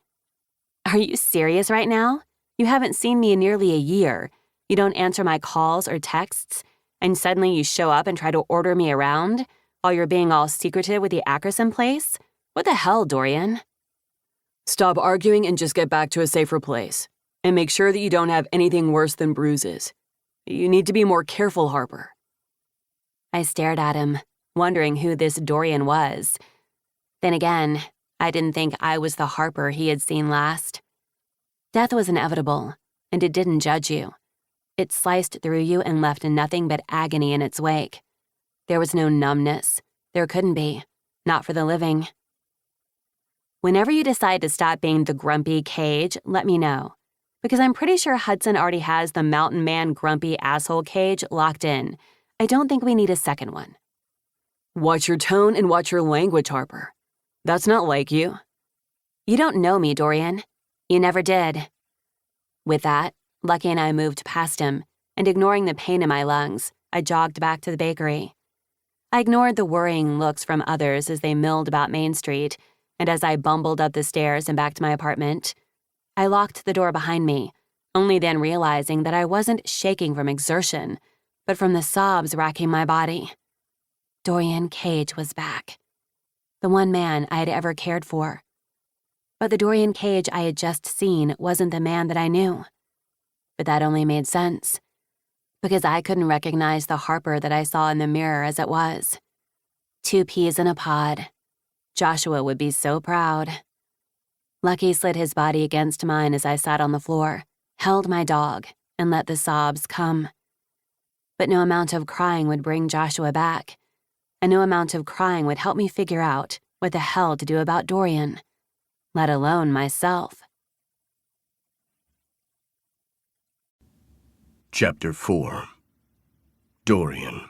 [SPEAKER 2] Are you serious right now? You haven't seen me in nearly a year. You don't answer my calls or texts, and suddenly you show up and try to order me around while you're being all secretive with the Ackerson place? What the hell, Dorian?
[SPEAKER 1] Stop arguing and just get back to a safer place. And make sure that you don't have anything worse than bruises. You need to be more careful, Harper.
[SPEAKER 2] I stared at him, wondering who this Dorian was. Then again, I didn't think I was the Harper he had seen last. Death was inevitable, and it didn't judge you. It sliced through you and left nothing but agony in its wake. There was no numbness. There couldn't be. Not for the living. Whenever you decide to stop being the grumpy Cage, let me know. Because I'm pretty sure Hudson already has the Mountain Man grumpy asshole Cage locked in. I don't think we need a second one.
[SPEAKER 1] Watch your tone and watch your language, Harper. That's not like you.
[SPEAKER 2] You don't know me, Dorian. You never did. With that, Lucky and I moved past him, and ignoring the pain in my lungs, I jogged back to the bakery. I ignored the worrying looks from others as they milled about Main Street, and as I bumbled up the stairs and back to my apartment, I locked the door behind me, only then realizing that I wasn't shaking from exertion, but from the sobs racking my body. Dorian Cage was back. The one man I had ever cared for. But the Dorian Cage I had just seen wasn't the man that I knew. But that only made sense, because I couldn't recognize the Harper that I saw in the mirror as it was. 2 peas in a pod. Joshua would be so proud. Lucky slid his body against mine as I sat on the floor, held my dog, and let the sobs come. But no amount of crying would bring Joshua back, and no amount of crying would help me figure out what the hell to do about Dorian, let alone myself.
[SPEAKER 3] Chapter 4. Dorian.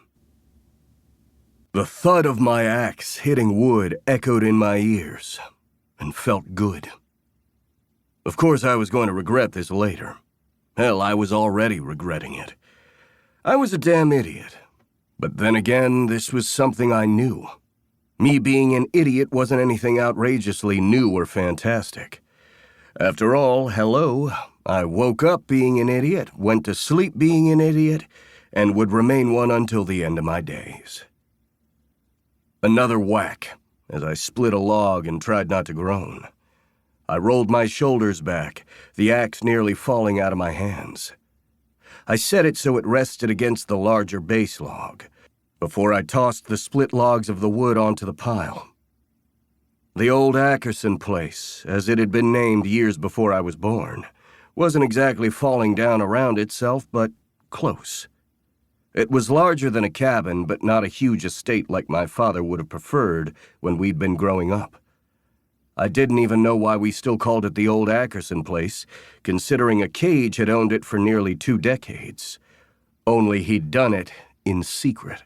[SPEAKER 3] The thud of my axe hitting wood echoed in my ears and felt good. Of course, I was going to regret this later. Hell, I was already regretting it. I was a damn idiot. But then again, this was something I knew. Me being an idiot wasn't anything outrageously new or fantastic. After all, hello, I woke up being an idiot, went to sleep being an idiot, and would remain one until the end of my days. Another whack, as I split a log and tried not to groan. I rolled my shoulders back, the axe nearly falling out of my hands. I set it so it rested against the larger base log, before I tossed the split logs of the wood onto the pile. The old Ackerson place, as it had been named years before I was born, wasn't exactly falling down around itself, but close. It was larger than a cabin, but not a huge estate like my father would have preferred when we'd been growing up. I didn't even know why we still called it the old Ackerson place, considering a Cage had owned it for nearly 2 decades. Only he'd done it in secret.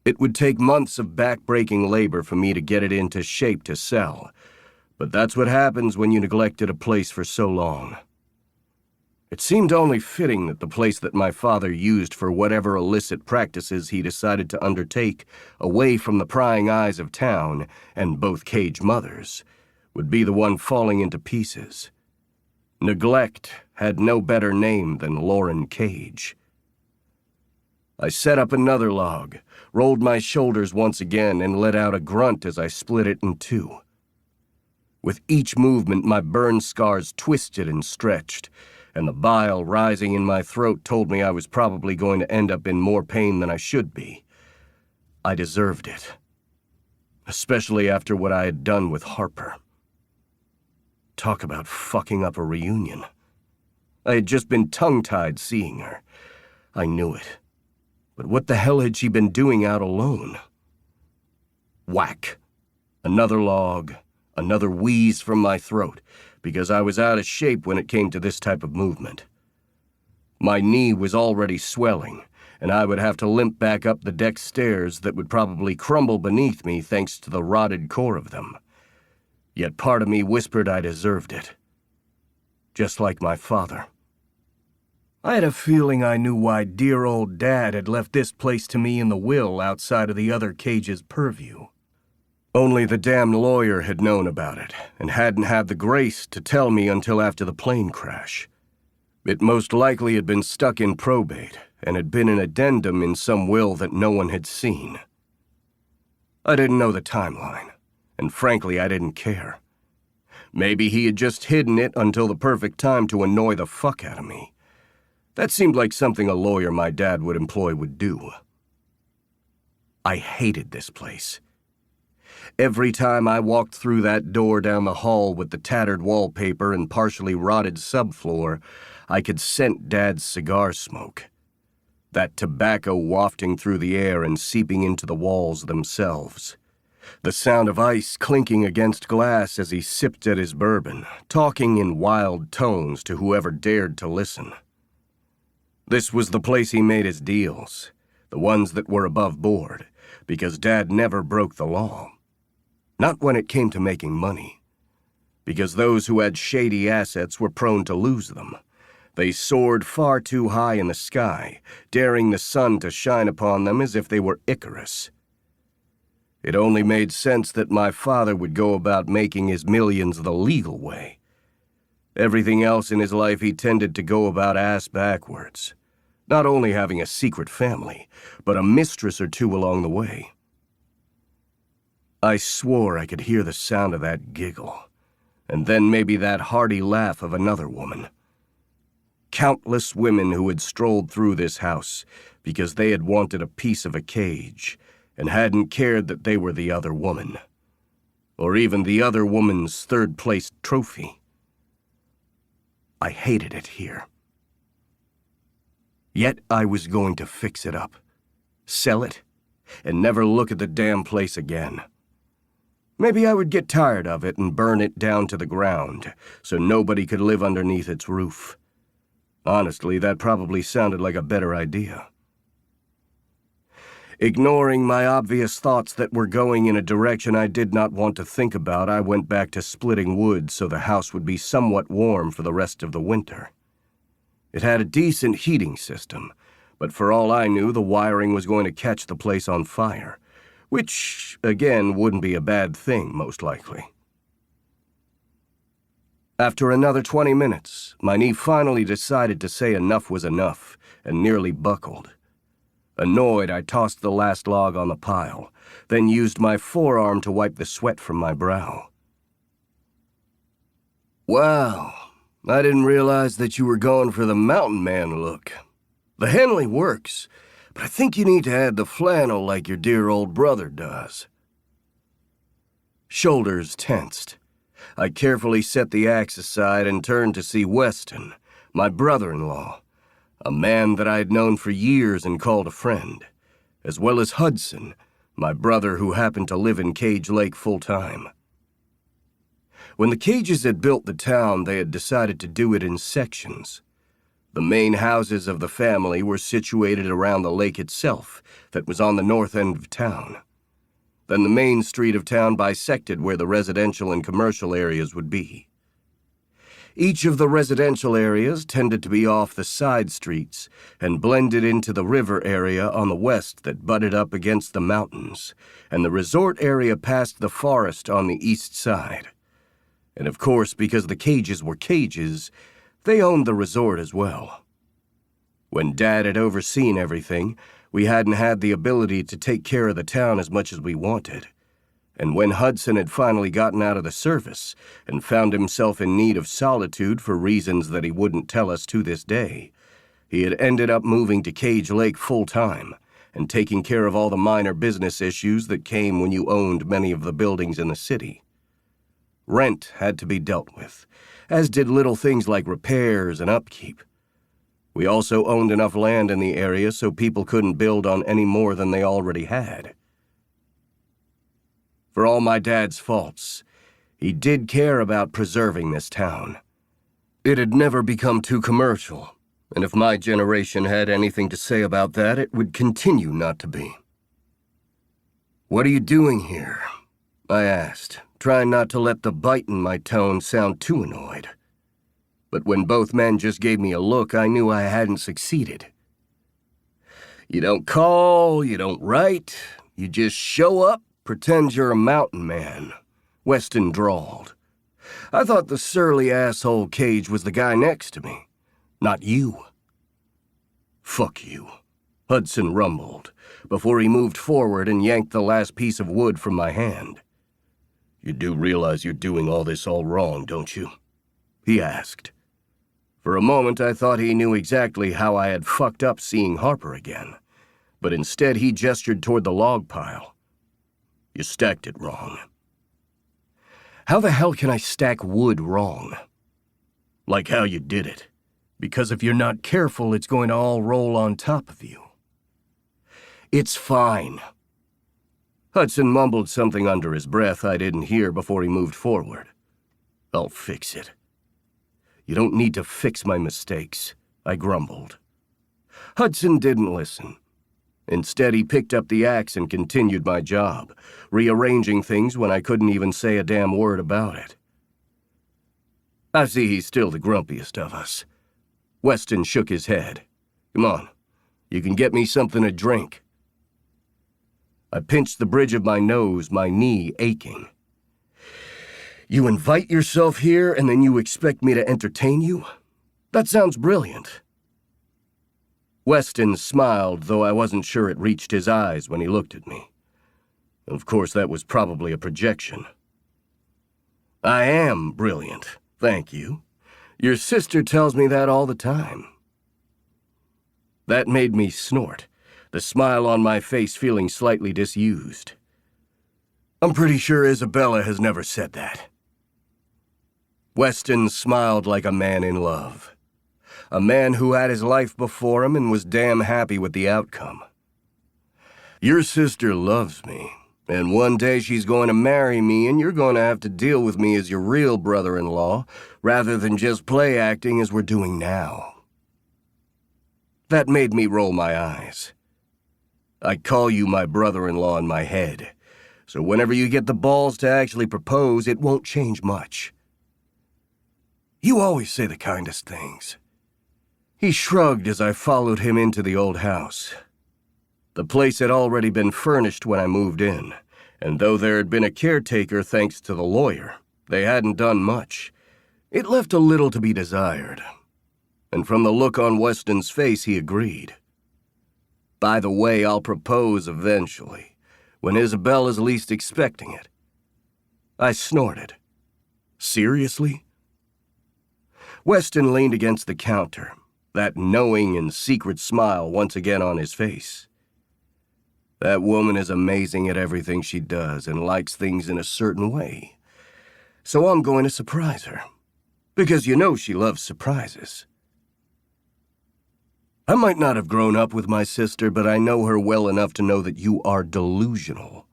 [SPEAKER 3] It would take months of back-breaking labor for me to get it into shape to sell, but that's what happens when you neglected a place for so long. It seemed only fitting that the place that my father used for whatever illicit practices he decided to undertake away from the prying eyes of town and both Cage mothers would be the one falling into pieces. Neglect had no better name than Lauren Cage. I set up another log, rolled my shoulders once again, and let out a grunt as I split it in 2. With each movement, my burn scars twisted and stretched, and the bile rising in my throat told me I was probably going to end up in more pain than I should be. I deserved it, especially after what I had done with Harper. Talk about fucking up a reunion. I had just been tongue-tied seeing her. I knew it. But what the hell had she been doing out alone? Whack. Another log, another wheeze from my throat, because I was out of shape when it came to this type of movement. My knee was already swelling, and I would have to limp back up the deck stairs that would probably crumble beneath me thanks to the rotted core of them. Yet part of me whispered I deserved it. Just like my father. I had a feeling I knew why dear old Dad had left this place to me in the will outside of the other Cage's purview. Only the damn lawyer had known about it, and hadn't had the grace to tell me until after the plane crash. It most likely had been stuck in probate, and had been an addendum in some will that no one had seen. I didn't know the timeline, and frankly I didn't care. Maybe he had just hidden it until the perfect time to annoy the fuck out of me. That seemed like something a lawyer my dad would employ would do. I hated this place. Every time I walked through that door down the hall with the tattered wallpaper and partially rotted subfloor, I could scent Dad's cigar smoke. That tobacco wafting through the air and seeping into the walls themselves. The sound of ice clinking against glass as he sipped at his bourbon, talking in wild tones to whoever dared to listen. This was the place he made his deals, the ones that were above board, because Dad never broke the law. Not when it came to making money. Because those who had shady assets were prone to lose them. They soared far too high in the sky, daring the sun to shine upon them as if they were Icarus. It only made sense that my father would go about making his millions the legal way. Everything else in his life he tended to go about ass backwards. Not only having a secret family, but a mistress or two along the way. I swore I could hear the sound of that giggle, and then maybe that hearty laugh of another woman. Countless women who had strolled through this house because they had wanted a piece of a cage and hadn't cared that they were the other woman, or even the other woman's third-placed trophy. I hated it here. Yet I was going to fix it up, sell it, and never look at the damn place again. Maybe I would get tired of it and burn it down to the ground so nobody could live underneath its roof. Honestly, that probably sounded like a better idea. Ignoring my obvious thoughts that were going in a direction I did not want to think about, I went back to splitting wood so the house would be somewhat warm for the rest of the winter. It had a decent heating system, but for all I knew, the wiring was going to catch the place on fire, which, again, wouldn't be a bad thing, most likely. After another 20 minutes, my knee finally decided to say enough was enough and nearly buckled. Annoyed, I tossed the last log on the pile, then used my forearm to wipe the sweat from my brow. Wow, I didn't realize that you were going for the mountain man look. The Henley works, but I think you need to add the flannel like your dear old brother does. Shoulders tensed. I carefully set the axe aside and turned to see Weston, my brother-in-law, a man that I had known for years and called a friend, as well as Hudson, my brother who happened to live in Cage Lake full-time. When the Cages had built the town, they had decided to do it in sections. The main houses of the family were situated around the lake itself that was on the north end of town. Then the main street of town bisected where the residential and commercial areas would be. Each of the residential areas tended to be off the side streets and blended into the river area on the west that butted up against the mountains, and the resort area passed the forest on the east side. And of course, because the Cages were Cages, they owned the resort as well. When Dad had overseen everything, we hadn't had the ability to take care of the town as much as we wanted. And when Hudson had finally gotten out of the service and found himself in need of solitude for reasons that he wouldn't tell us to this day, he had ended up moving to Cage Lake full-time and taking care of all the minor business issues that came when you owned many of the buildings in the city. Rent had to be dealt with, as did little things like repairs and upkeep. We also owned enough land in the area so people couldn't build on any more than they already had. For all my dad's faults, he did care about preserving this town. It had never become too commercial, and if my generation had anything to say about that, it would continue not to be. "What are you doing here?" I asked, trying not to let the bite in my tone sound too annoyed. But when both men just gave me a look, I knew I hadn't succeeded. "You don't call, you don't write, you just show up, pretend you're a mountain man," Weston drawled. "I thought the surly asshole Cage was the guy next to me, not you." "Fuck you," Hudson rumbled, before he moved forward and yanked the last piece of wood from my hand. You do realize you're doing all this all wrong, don't you? He asked. For a moment, I thought he knew exactly how I had fucked up seeing Harper again, but instead he gestured toward the log pile. You stacked it wrong. How the hell can I stack wood wrong? Like how you did it. Because if you're not careful, it's going to all roll on top of you. It's fine. Hudson mumbled something under his breath I didn't hear before he moved forward. I'll fix it. You don't need to fix my mistakes, I grumbled. Hudson didn't listen. Instead, he picked up the axe and continued my job, rearranging things when I couldn't even say a damn word about it. I see he's still the grumpiest of us. Weston shook his head. Come on, you can get me something to drink. I pinched the bridge of my nose, my knee aching. You invite yourself here and then you expect me to entertain you? That sounds brilliant. Weston smiled, though I wasn't sure it reached his eyes when he looked at me. Of course, that was probably a projection. I am brilliant, thank you. Your sister tells me that all the time. That made me snort, the smile on my face feeling slightly disused. I'm pretty sure Isabella has never said that. Weston smiled like a man in love. A man who had his life before him and was damn happy with the outcome. Your sister loves me, and one day she's going to marry me and you're going to have to deal with me as your real brother-in-law, rather than just play acting as we're doing now. That made me roll my eyes. I call you my brother-in-law in my head, so whenever you get the balls to actually propose, it won't change much. You always say the kindest things. He shrugged as I followed him into the old house. The place had already been furnished when I moved in, and though there had been a caretaker thanks to the lawyer, they hadn't done much. It left a little to be desired. And from the look on Weston's face, he agreed. By the way, I'll propose eventually, when Isabella's least expecting it. I snorted. Seriously? Weston leaned against the counter, that knowing and secret smile once again on his face. That woman is amazing at everything she does and likes things in a certain way. So I'm going to surprise her, because you know she loves surprises. I might not have grown up with my sister, but I know her well enough to know that you are delusional.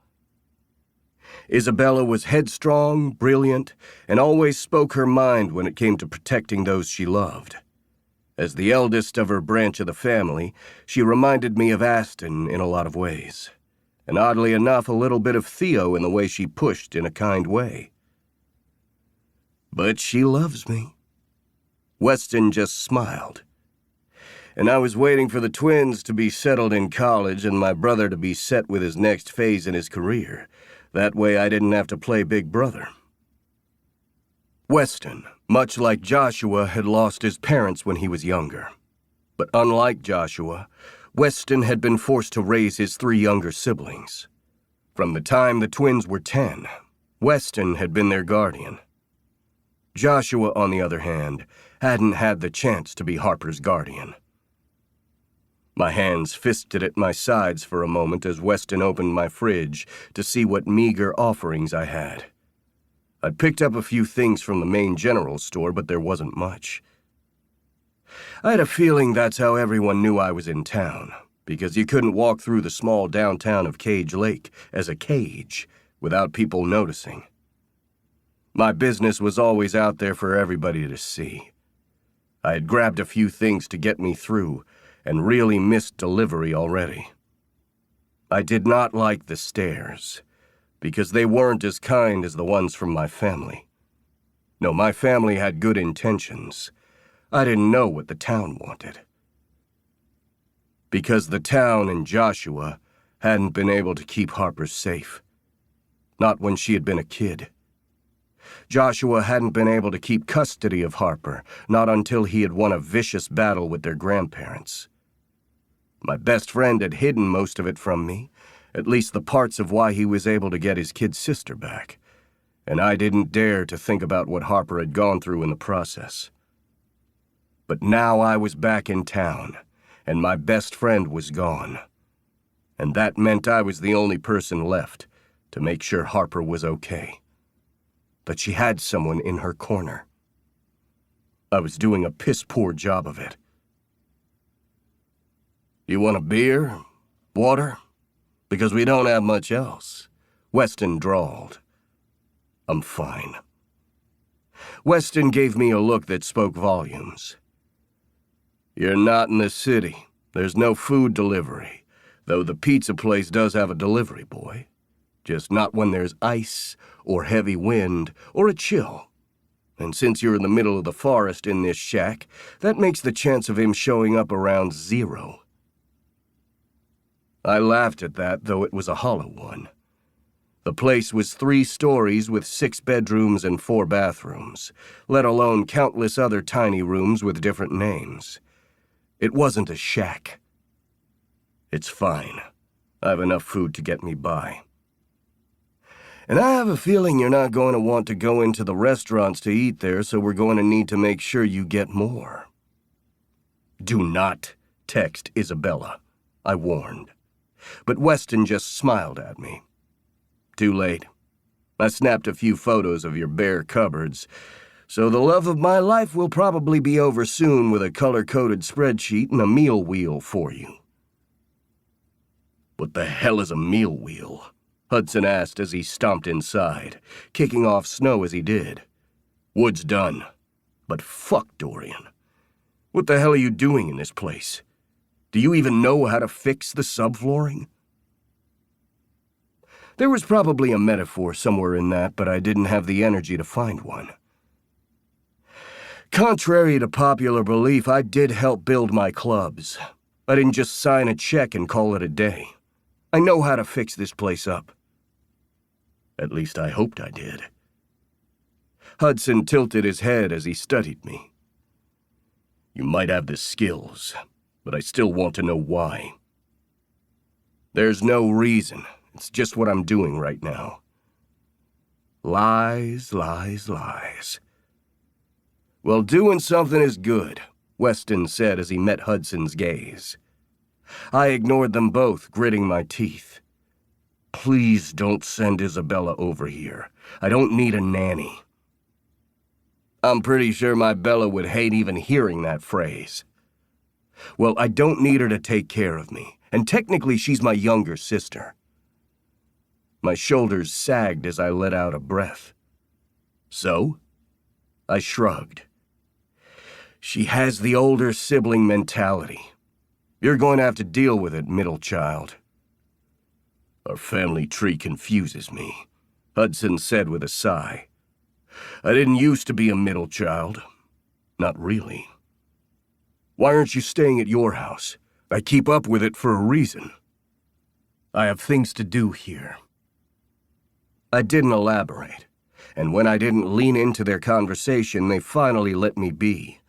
[SPEAKER 3] Isabella was headstrong, brilliant, and always spoke her mind when it came to protecting those she loved. As the eldest of her branch of the family, she reminded me of Aston in a lot of ways, and oddly enough, a little bit of Theo in the way she pushed in a kind way. But she loves me. Weston just smiled. And I was waiting for the twins to be settled in college and my brother to be set with his next phase in his career. That way I didn't have to play big brother. Weston, much like Joshua, had lost his parents when he was younger. But unlike Joshua, Weston had been forced to raise his 3 younger siblings. From the time the twins were 10, Weston had been their guardian. Joshua, on the other hand, hadn't had the chance to be Harper's guardian. My hands fisted at my sides for a moment as Weston opened my fridge to see what meager offerings I had. I'd picked up a few things from the main general store, but there wasn't much. I had a feeling that's how everyone knew I was in town, because you couldn't walk through the small downtown of Cage Lake as a cage without people noticing. My business was always out there for everybody to see. I had grabbed a few things to get me through, and really missed delivery already. I did not like the stares, because they weren't as kind as the ones from my family. No, my family had good intentions. I didn't know what the town wanted. Because the town and Joshua hadn't been able to keep Harper safe. Not when she had been a kid. Joshua hadn't been able to keep custody of Harper, not until he had won a vicious battle with their grandparents. My best friend had hidden most of it from me, at least the parts of why he was able to get his kid sister back, and I didn't dare to think about what Harper had gone through in the process. But now I was back in town, and my best friend was gone. And that meant I was the only person left to make sure Harper was okay. That she had someone in her corner. I was doing a piss-poor job of it. "You want a beer? Water? Because we don't have much else," Weston drawled. "I'm fine." Weston gave me a look that spoke volumes. "You're not in the city. There's no food delivery, though the pizza place does have a delivery boy. Just not when there's ice, or heavy wind, or a chill. And since you're in the middle of the forest in this shack, that makes the chance of him showing up around 0. I laughed at that, though it was a hollow one. The place was 3 stories with 6 bedrooms and 4 bathrooms, let alone countless other tiny rooms with different names. It wasn't a shack. It's fine. I have enough food to get me by. And I have a feeling you're not going to want to go into the restaurants to eat there, so we're going to need to make sure you get more. Do not text Isabella, I warned. But Weston just smiled at me. Too late. I snapped a few photos of your bare cupboards, so the love of my life will probably be over soon with a color-coded spreadsheet and a meal wheel for you. What the hell is a meal wheel? Hudson asked as he stomped inside, kicking off snow as he did. Wood's done. But fuck Dorian. What the hell are you doing in this place? Do you even know how to fix the subflooring? There was probably a metaphor somewhere in that, but I didn't have the energy to find one. Contrary to popular belief, I did help build my clubs. I didn't just sign a check and call it a day. I know how to fix this place up. At least I hoped I did. Hudson tilted his head as he studied me. You might have the skills, but I still want to know why. There's no reason. It's just what I'm doing right now. Lies, lies, lies. Well, doing something is good, Weston said as he met Hudson's gaze. I ignored them both, gritting my teeth. Please don't send Isabella over here. I don't need a nanny. I'm pretty sure my Bella would hate even hearing that phrase. Well, I don't need her to take care of me, and technically she's my younger sister. My shoulders sagged as I let out a breath. So? I shrugged. She has the older sibling mentality. You're going to have to deal with it, middle child. Our family tree confuses me, Hudson said with a sigh. I didn't used to be a middle child. Not really. Why aren't you staying at your house? I keep up with it for a reason. I have things to do here. I didn't elaborate, and when I didn't lean into their conversation, they finally let me be,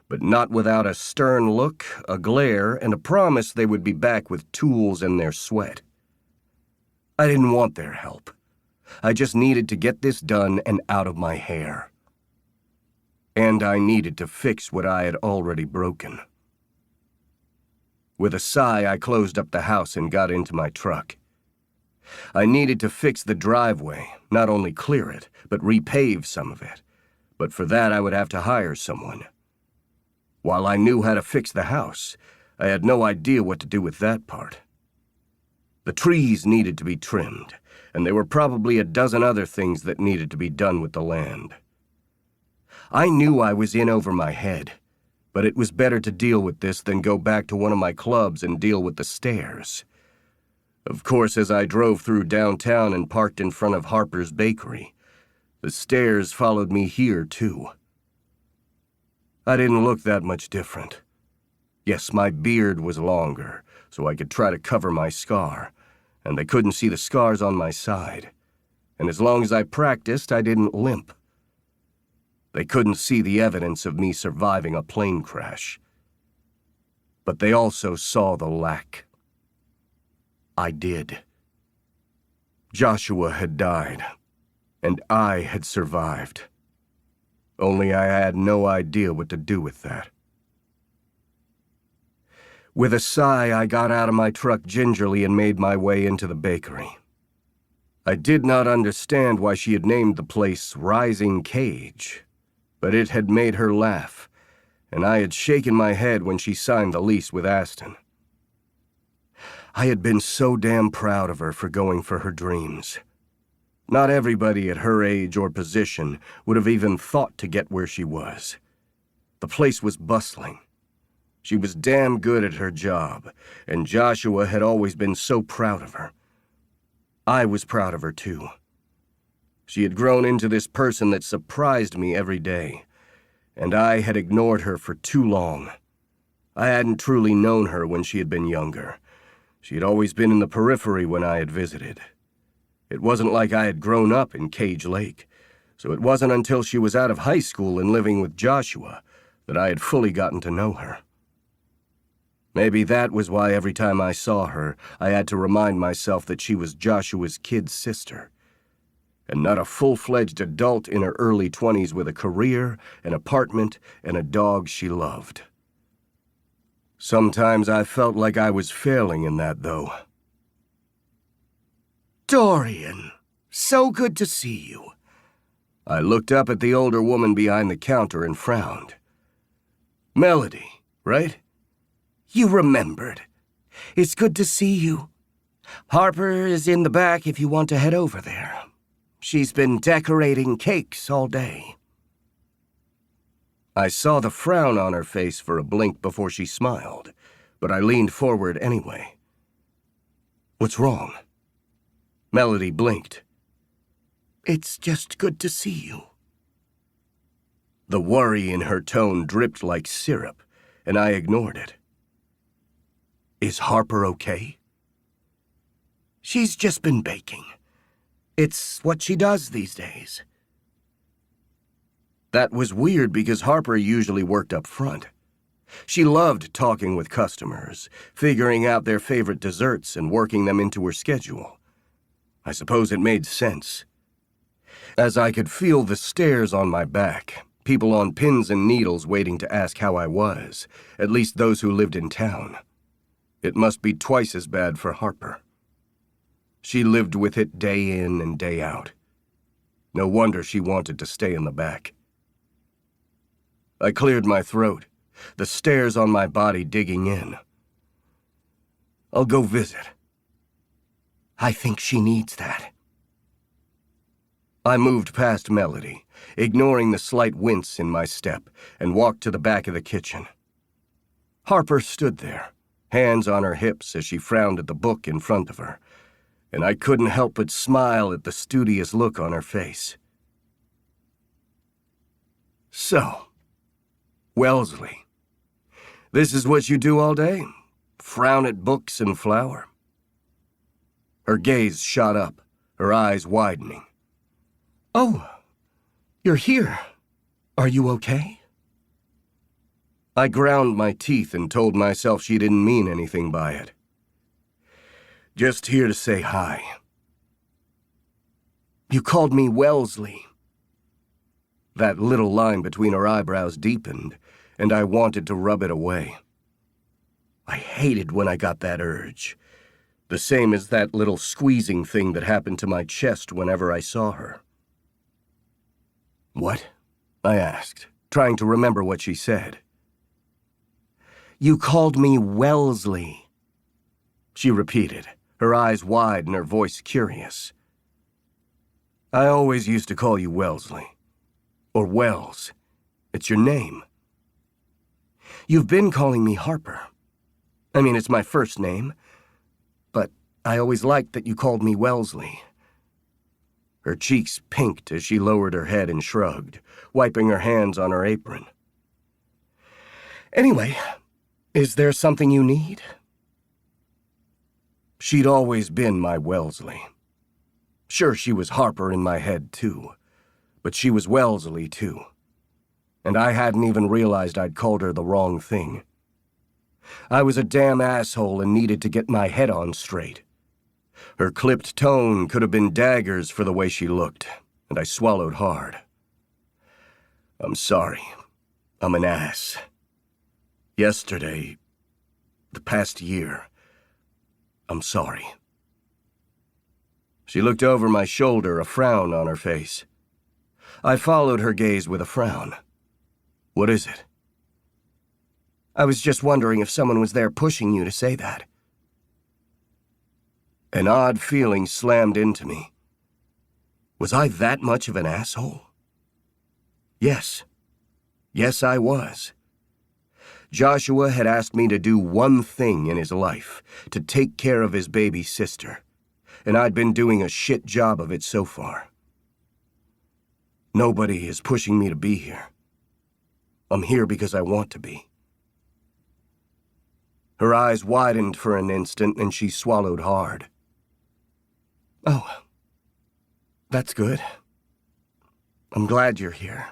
[SPEAKER 3] but not without a stern look, a glare, and a promise they would be back with tools and their sweat. I didn't want their help. I just needed to get this done and out of my hair. And I needed to fix what I had already broken. With a sigh, I closed up the house and got into my truck. I needed to fix the driveway, not only clear it, but repave some of it. But for that, I would have to hire someone. While I knew how to fix the house, I had no idea what to do with that part. The trees needed to be trimmed, and there were probably a dozen other things that needed to be done with the land. I knew I was in over my head, but it was better to deal with this than go back to one of my clubs and deal with the stairs. Of course, as I drove through downtown and parked in front of Harper's Bakery, the stairs followed me here, too. I didn't look that much different. Yes, my beard was longer, so I could try to cover my scar, and they couldn't see the scars on my side. And as long as I practiced, I didn't limp. They couldn't see the evidence of me surviving a plane crash. But they also saw the lack. I did. Joshua had died. And I had survived. Only I had no idea what to do with that. With a sigh, I got out of my truck gingerly and made my way into the bakery. I did not understand why she had named the place Rising Cage, but it had made her laugh, and I had shaken my head when she signed the lease with Aston. I had been so damn proud of her for going for her dreams. Not everybody at her age or position would have even thought to get where she was. The place was bustling. She was damn good at her job, and Joshua had always been so proud of her. I was proud of her, too. She had grown into this person that surprised me every day, and I had ignored her for too long. I hadn't truly known her when she had been younger. She had always been in the periphery when I had visited. It wasn't like I had grown up in Cage Lake, so it wasn't until she was out of high school and living with Joshua that I had fully gotten to know her. Maybe that was why every time I saw her, I had to remind myself that she was Joshua's kid sister, and not a full-fledged adult in her early 20s with a career, an apartment, and a dog she loved. Sometimes I felt like I was failing in that, though.
[SPEAKER 4] Dorian, so good to see you.
[SPEAKER 3] I looked up at the older woman behind the counter and frowned. Melody, right?
[SPEAKER 4] You remembered. It's good to see you. Harper is in the back if you want to head over there. She's been decorating cakes all day.
[SPEAKER 3] I saw the frown on her face for a blink before she smiled, but I leaned forward anyway. What's wrong? Melody blinked.
[SPEAKER 4] It's just good to see you.
[SPEAKER 3] The worry in her tone dripped like syrup, and I ignored it. Is Harper okay?
[SPEAKER 4] She's just been baking. It's what she does these days.
[SPEAKER 3] That was weird because Harper usually worked up front. She loved talking with customers, figuring out their favorite desserts and working them into her schedule. I suppose it made sense. As I could feel the stares on my back, people on pins and needles waiting to ask how I was, at least those who lived in town. It must be twice as bad for Harper. She lived with it day in and day out. No wonder she wanted to stay in the back. I cleared my throat, the stares on my body digging in. I'll go visit.
[SPEAKER 4] I think she needs that.
[SPEAKER 3] I moved past Melody, ignoring the slight wince in my step, and walked to the back of the kitchen. Harper stood there, hands on her hips as she frowned at the book in front of her, and I couldn't help but smile at the studious look on her face. So, Wellesley, this is what you do all day? Frown at books and flour? Her gaze shot up, her eyes widening.
[SPEAKER 4] Oh, you're here. Are you okay?
[SPEAKER 3] I ground my teeth and told myself she didn't mean anything by it. Just here to say hi.
[SPEAKER 4] You called me Wellesley.
[SPEAKER 3] That little line between her eyebrows deepened, and I wanted to rub it away. I hated when I got that urge, the same as that little squeezing thing that happened to my chest whenever I saw her. What? I asked, trying to remember what she said.
[SPEAKER 4] You called me Wellesley,
[SPEAKER 3] she repeated, her eyes wide and her voice curious. I always used to call you Wellesley. Or Wells. It's your name.
[SPEAKER 4] You've been calling me Harper. I mean, it's my first name, but I always liked that you called me Wellesley.
[SPEAKER 3] Her cheeks pinked as she lowered her head and shrugged, wiping her hands on her apron.
[SPEAKER 4] Anyway, is there something you need?
[SPEAKER 3] She'd always been my Wellesley. Sure, she was Harper in my head, too. But she was Wellesley, too. And I hadn't even realized I'd called her the wrong thing. I was a damn asshole and needed to get my head on straight. Her clipped tone could have been daggers for the way she looked, and I swallowed hard. I'm sorry. I'm an ass. Yesterday, the past year, I'm sorry. She looked over my shoulder, a frown on her face. I followed her gaze with a frown. What is it?
[SPEAKER 4] I was just wondering if someone was there pushing you to say that.
[SPEAKER 3] An odd feeling slammed into me. Was I that much of an asshole? Yes. Yes, I was. Joshua had asked me to do one thing in his life, to take care of his baby sister, and I'd been doing a shit job of it so far. Nobody is pushing me to be here. I'm here because I want to be. Her eyes widened for an instant, and she swallowed hard. Oh, that's good. I'm glad you're here.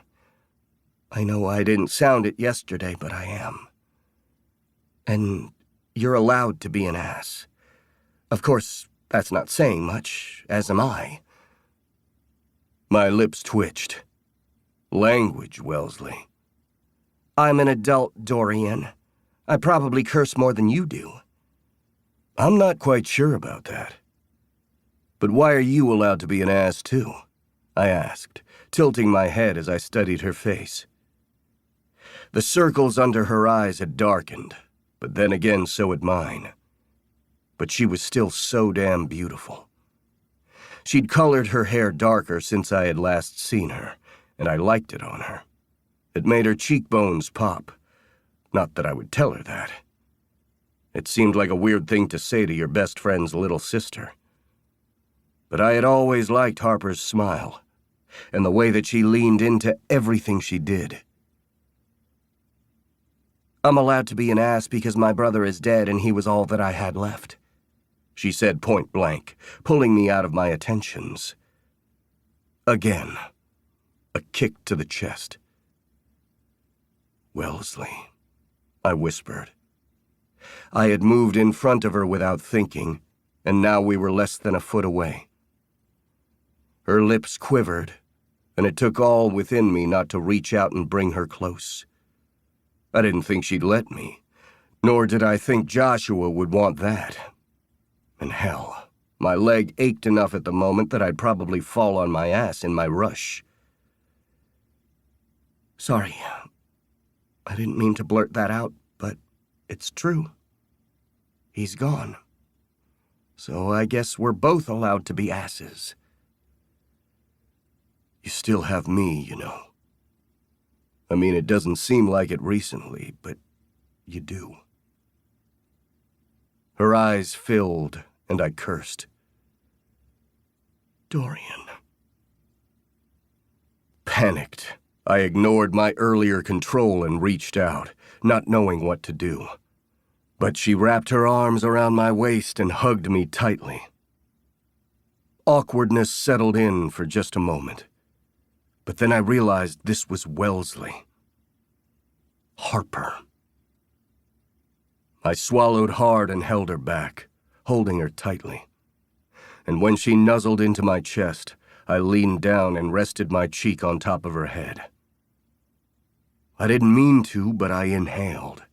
[SPEAKER 3] I know I didn't sound it yesterday, but I am. And you're allowed to be an ass. Of course, that's not saying much, as am I. My lips twitched. Language, Wellesley.
[SPEAKER 4] I'm an adult, Dorian. I probably curse more than you do.
[SPEAKER 3] I'm not quite sure about that. But why are you allowed to be an ass, too? I asked, tilting my head as I studied her face. The circles under her eyes had darkened, but then again so had mine. But she was still so damn beautiful. She'd colored her hair darker since I had last seen her, and I liked it on her. It made her cheekbones pop. Not that I would tell her that. It seemed like a weird thing to say to your best friend's little sister. But I had always liked Harper's smile, and the way that she leaned into everything she did.
[SPEAKER 4] I'm allowed to be an ass because my brother is dead and he was all that I had left,
[SPEAKER 3] she said point blank, pulling me out of my attentions. Again, a kick to the chest. Wellesley, I whispered. I had moved in front of her without thinking, and now we were less than a foot away. Her lips quivered, and it took all within me not to reach out and bring her close. I didn't think she'd let me, nor did I think Joshua would want that. And hell, my leg ached enough at the moment that I'd probably fall on my ass in my rush.
[SPEAKER 4] Sorry. I didn't mean to blurt that out, but it's true. He's gone. So I guess we're both allowed to be asses.
[SPEAKER 3] You still have me, you know. I mean, it doesn't seem like it recently, but you do. Her eyes filled, and I cursed.
[SPEAKER 4] Dorian.
[SPEAKER 3] Panicked, I ignored my earlier control and reached out, not knowing what to do. But she wrapped her arms around my waist and hugged me tightly. Awkwardness settled in for just a moment. But then I realized this was Wellesley. Harper. I swallowed hard and held her back, holding her tightly. And when she nuzzled into my chest, I leaned down and rested my cheek on top of her head. I didn't mean to, but I inhaled,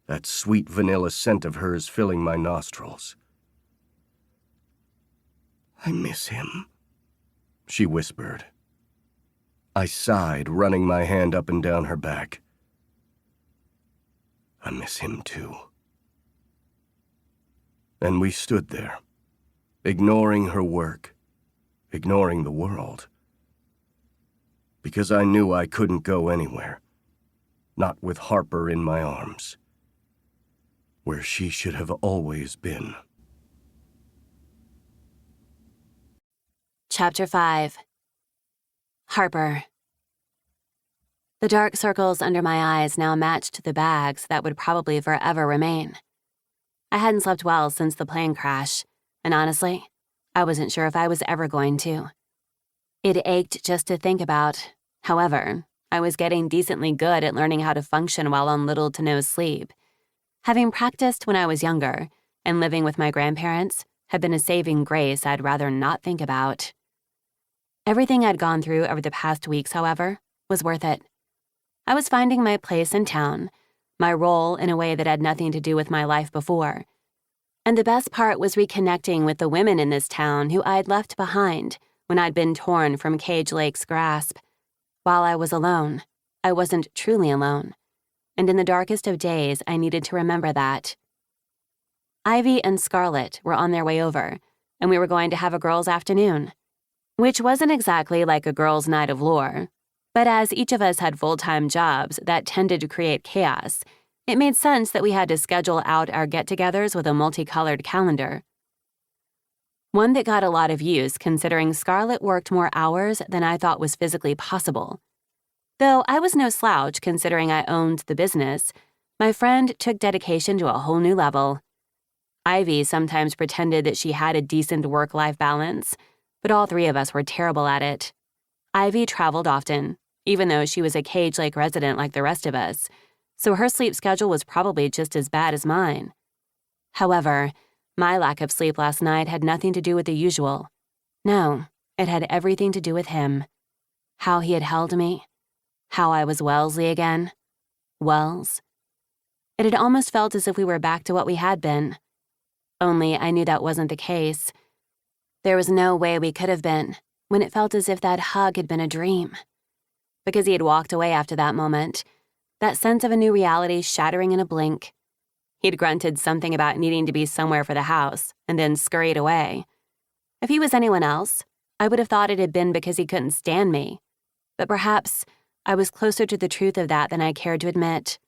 [SPEAKER 3] that sweet vanilla scent of hers filling my nostrils.
[SPEAKER 4] I miss him,
[SPEAKER 3] she whispered. I sighed, running my hand up and down her back. I miss him too. And we stood there, ignoring her work, ignoring the world. Because I knew I couldn't go anywhere, not with Harper in my arms, where she should have always been.
[SPEAKER 2] Chapter 5. Harper. The dark circles under my eyes now matched the bags that would probably forever remain. I hadn't slept well since the plane crash, and honestly, I wasn't sure if I was ever going to. It ached just to think about. However, I was getting decently good at learning how to function while on little to no sleep. Having practiced when I was younger and living with my grandparents had been a saving grace I'd rather not think about. Everything I'd gone through over the past weeks, however, was worth it. I was finding my place in town, my role in a way that had nothing to do with my life before. And the best part was reconnecting with the women in this town who I'd left behind when I'd been torn from Cage Lake's grasp. While I was alone, I wasn't truly alone. And in the darkest of days, I needed to remember that. Ivy and Scarlett were on their way over, and we were going to have a girls' afternoon, which wasn't exactly like a girls' night of lore. But as each of us had full-time jobs that tended to create chaos, it made sense that we had to schedule out our get-togethers with a multicolored calendar. One that got a lot of use considering Scarlett worked more hours than I thought was physically possible. Though I was no slouch considering I owned the business, my friend took dedication to a whole new level. Ivy sometimes pretended that she had a decent work-life balance, but all three of us were terrible at it. Ivy traveled often, even though she was a Cage Lake resident like the rest of us, so her sleep schedule was probably just as bad as mine. However, my lack of sleep last night had nothing to do with the usual. No, it had everything to do with him. How he had held me. How I was Wellesley again. Wells. It had almost felt as if we were back to what we had been. Only I knew that wasn't the case. There was no way we could have been when it felt as if that hug had been a dream. Because he had walked away after that moment, that sense of a new reality shattering in a blink. He'd grunted something about needing to be somewhere for the house and then scurried away. If he was anyone else, I would have thought it had been because he couldn't stand me. But perhaps I was closer to the truth of that than I cared to admit.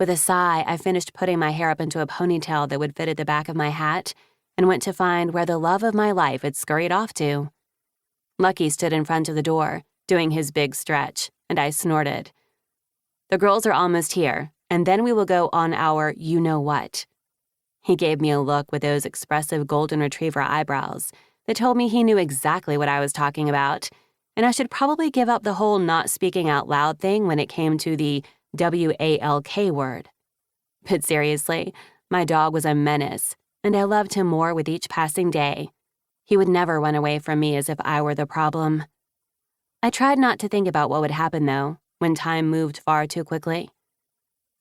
[SPEAKER 2] With a sigh, I finished putting my hair up into a ponytail that would fit at the back of my hat and went to find where the love of my life had scurried off to. Lucky stood in front of the door, doing his big stretch, and I snorted. The girls are almost here, and then we will go on our you-know-what. He gave me a look with those expressive golden retriever eyebrows that told me he knew exactly what I was talking about, and I should probably give up the whole not speaking out loud thing when it came to the WALK word. But seriously, my dog was a menace, and I loved him more with each passing day. He would never run away from me as if I were the problem. I tried not to think about what would happen, though, when time moved far too quickly.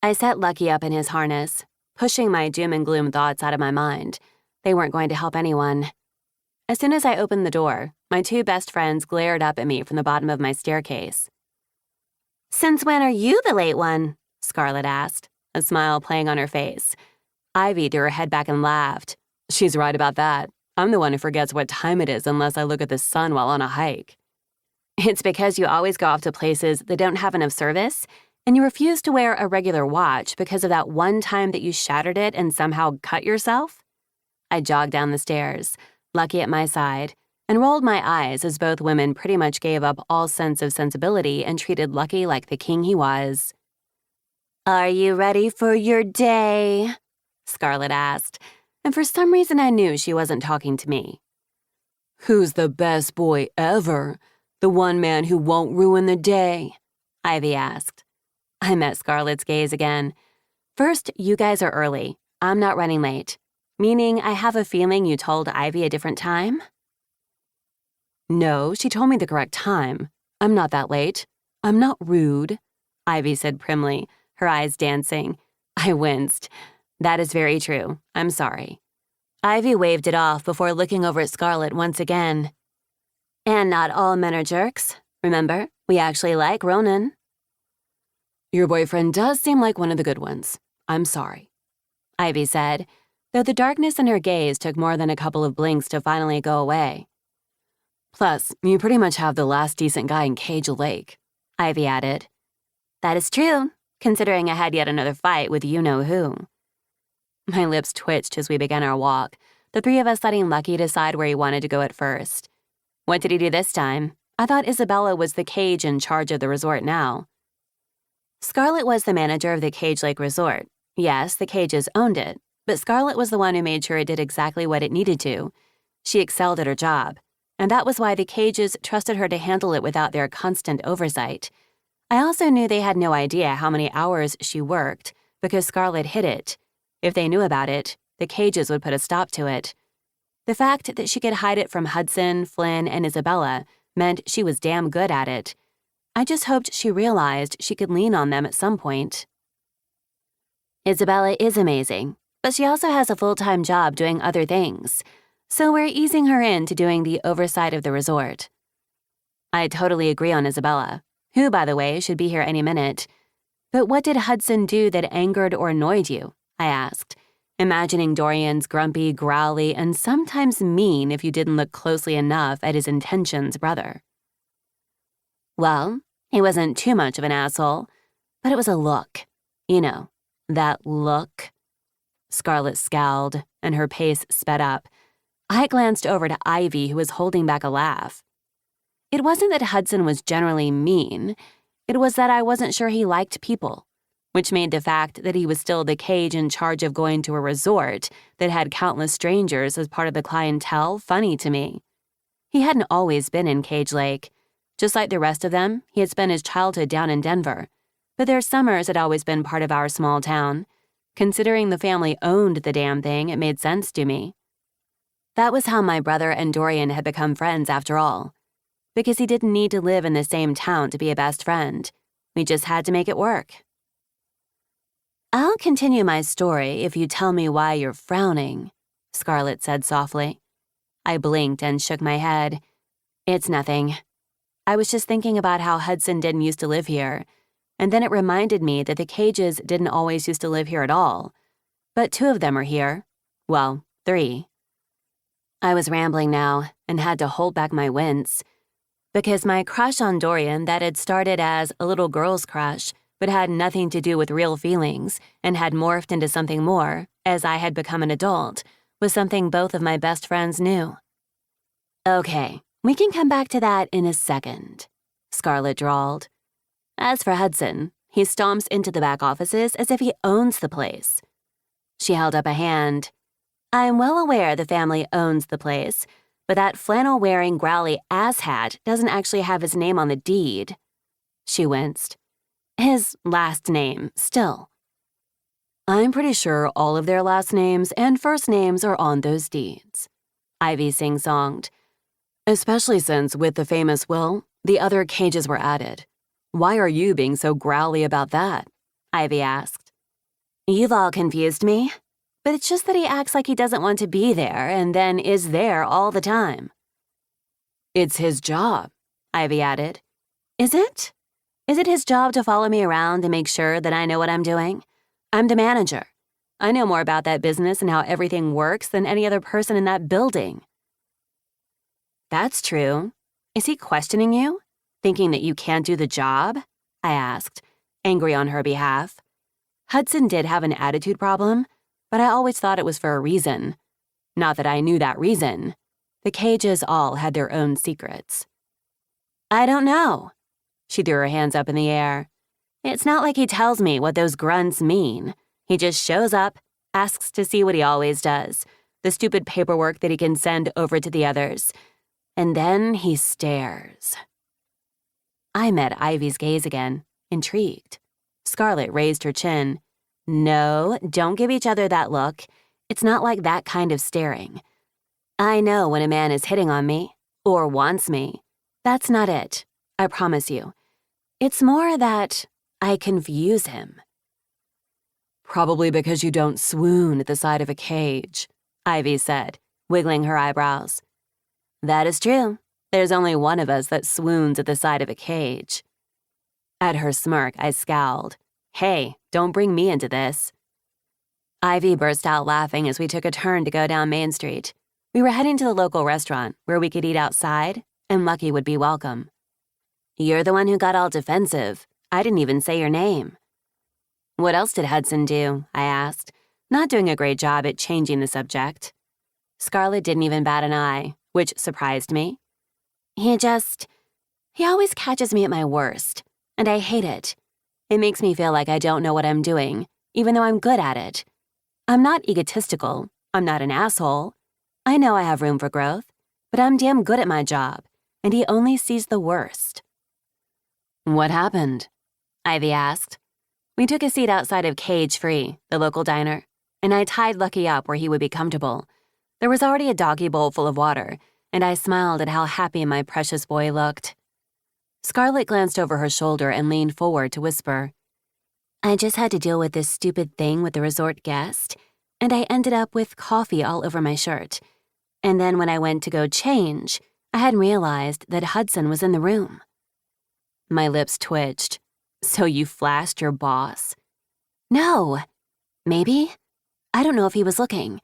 [SPEAKER 2] I set Lucky up in his harness, pushing my doom and gloom thoughts out of my mind. They weren't going to help anyone. As soon as I opened the door, my two best friends glared up at me from the bottom of my staircase. "Since when are you the late one?"
[SPEAKER 1] Scarlett asked, a smile playing on her face. Ivy threw her head back and laughed. She's right about that. I'm the one who forgets what time it is unless I look at the sun while on a hike.
[SPEAKER 2] It's because you always go off to places that don't have enough service, and you refuse to wear a regular watch because of that one time that you shattered it and somehow cut yourself? I jogged down the stairs, Lucky at my side, and rolled my eyes as both women pretty much gave up all sense of sensibility and treated Lucky like the king he was. "Are you ready for your day?"
[SPEAKER 1] Scarlett asked, and for some reason I knew she wasn't talking to me. "Who's the best boy ever? The one man who won't ruin the day?" Ivy asked. I met Scarlett's gaze again. "First, you guys are early. I'm not running late. Meaning I have a feeling you told Ivy a different time?" "No, she told me the correct time. I'm not that late. I'm not rude," Ivy said primly, her eyes dancing. I winced. "That is very true. I'm sorry."
[SPEAKER 2] Ivy waved it off before looking over at Scarlett once again. "And not all men are jerks. Remember, we actually like Ronan."
[SPEAKER 1] "Your boyfriend does seem like one of the good ones. I'm sorry," Ivy said, though the darkness in her gaze took more than a couple of blinks to finally go away. "Plus, you pretty much have the last decent guy in Cage Lake," Ivy added.
[SPEAKER 2] "That is true, considering I had yet another fight with you-know-who."
[SPEAKER 1] My lips twitched as we began our walk, the three of us letting Lucky decide where he wanted to go at first. What did he do this time? I thought Isabella was the Cage in charge of the resort now. Scarlett was the manager of the Cage Lake Resort. Yes, the Cages owned it, but Scarlett was the one who made sure it did exactly what it needed to. She excelled at her job, and that was why the Cages trusted her to handle it without their constant oversight. I also knew they had no idea how many hours she worked, because Scarlett hid it. If they knew about it, the Cages would put a stop to it. The fact that she could hide it from Hudson, Flynn, and Isabella
[SPEAKER 2] meant she was damn good at it. I just hoped she realized she could lean on them at some point. Isabella is amazing, but she also has a full-time job doing other things, so we're easing her into doing the oversight of the resort. I totally agree on Isabella, who, by the way, should be here any minute. But what did Hudson do that angered or annoyed you? I asked, imagining Dorian's grumpy, growly, and sometimes mean if you didn't look closely enough at his intentions brother. Well, he wasn't too much of an asshole, but it was a look. You know, that look. Scarlett scowled, and her pace sped up. I glanced over to Ivy, who was holding back a laugh. It wasn't that Hudson was generally mean. It was that I wasn't sure he liked people, which made the fact that he was still the cage in charge of going to a resort that had countless strangers as part of the clientele funny to me. He hadn't always been in Cage Lake. Just like the rest of them, he had spent his childhood down in Denver, but their summers had always been part of our small town. Considering the family owned the damn thing, it made sense to me. That was how my brother and Dorian had become friends after all. Because he didn't need to live in the same town to be a best friend. We just had to make it work. I'll continue my story if you tell me why you're frowning, Scarlett said softly. I blinked and shook my head. It's nothing. I was just thinking about how Hudson didn't used to live here, and then it reminded me that the Cages didn't always used to live here at all. But 2 of them are here. Well, 3. I was rambling now and had to hold back my wince, because my crush on Dorian that had started as a little girl's crush but had nothing to do with real feelings and had morphed into something more as I had become an adult was something both of my best friends knew. Okay, we can come back to that in a second, Scarlett drawled. As for Hudson, he stomps into the back offices as if he owns the place. She held up a hand. I'm well aware the family owns the place, but that flannel-wearing, growly asshat doesn't actually have his name on the deed. She winced. His last name, still. I'm pretty sure all of their last names and first names are on those deeds, Ivy sing-songed. Especially since, with the famous will, the other cages were added. Why are you being so growly about that? Ivy asked. You've all confused me. But it's just that he acts like he doesn't want to be there and then is there all the time. It's his job, Ivy added. Is it? Is it his job to follow me around and make sure that I know what I'm doing? I'm the manager. I know more about that business and how everything works than any other person in that building. That's true. Is he questioning you? Thinking that you can't do the job? I asked, angry on her behalf. Hudson did have an attitude problem, but I always thought it was for a reason. Not that I knew that reason. The Cages all had their own secrets. I don't know. She threw her hands up in the air. It's not like he tells me what those grunts mean. He just shows up, asks to see what he always does, the stupid paperwork that he can send over to the others. And then he stares. I met Ivy's gaze again, intrigued. Scarlett raised her chin. No, don't give each other that look. It's not like that kind of staring. I know when a man is hitting on me, or wants me. That's not it, I promise you. It's more that I confuse him. Probably because you don't swoon at the side of a cage, Ivy said, wiggling her eyebrows. That is true. There's only one of us that swoons at the side of a cage. At her smirk, I scowled. Hey, don't bring me into this. Ivy burst out laughing as we took a turn to go down Main Street. We were heading to the local restaurant where we could eat outside, and Lucky would be welcome. You're the one who got all defensive. I didn't even say your name. What else did Hudson do? I asked, not doing a great job at changing the subject. Scarlett didn't even bat an eye, which surprised me. He always catches me at my worst, and I hate it. It makes me feel like I don't know what I'm doing, even though I'm good at it. I'm not egotistical. I'm not an asshole. I know I have room for growth, but I'm damn good at my job, and he only sees the worst. What happened? Ivy asked. We took a seat outside of Cage Free, the local diner, and I tied Lucky up where he would be comfortable. There was already a doggy bowl full of water, and I smiled at how happy my precious boy looked. Scarlett glanced over her shoulder and leaned forward to whisper, I just had to deal with this stupid thing with the resort guest, and I ended up with coffee all over my shirt. And then when I went to go change, I hadn't realized that Hudson was in the room. My lips twitched. So you flashed your boss? No. Maybe? I don't know if he was looking.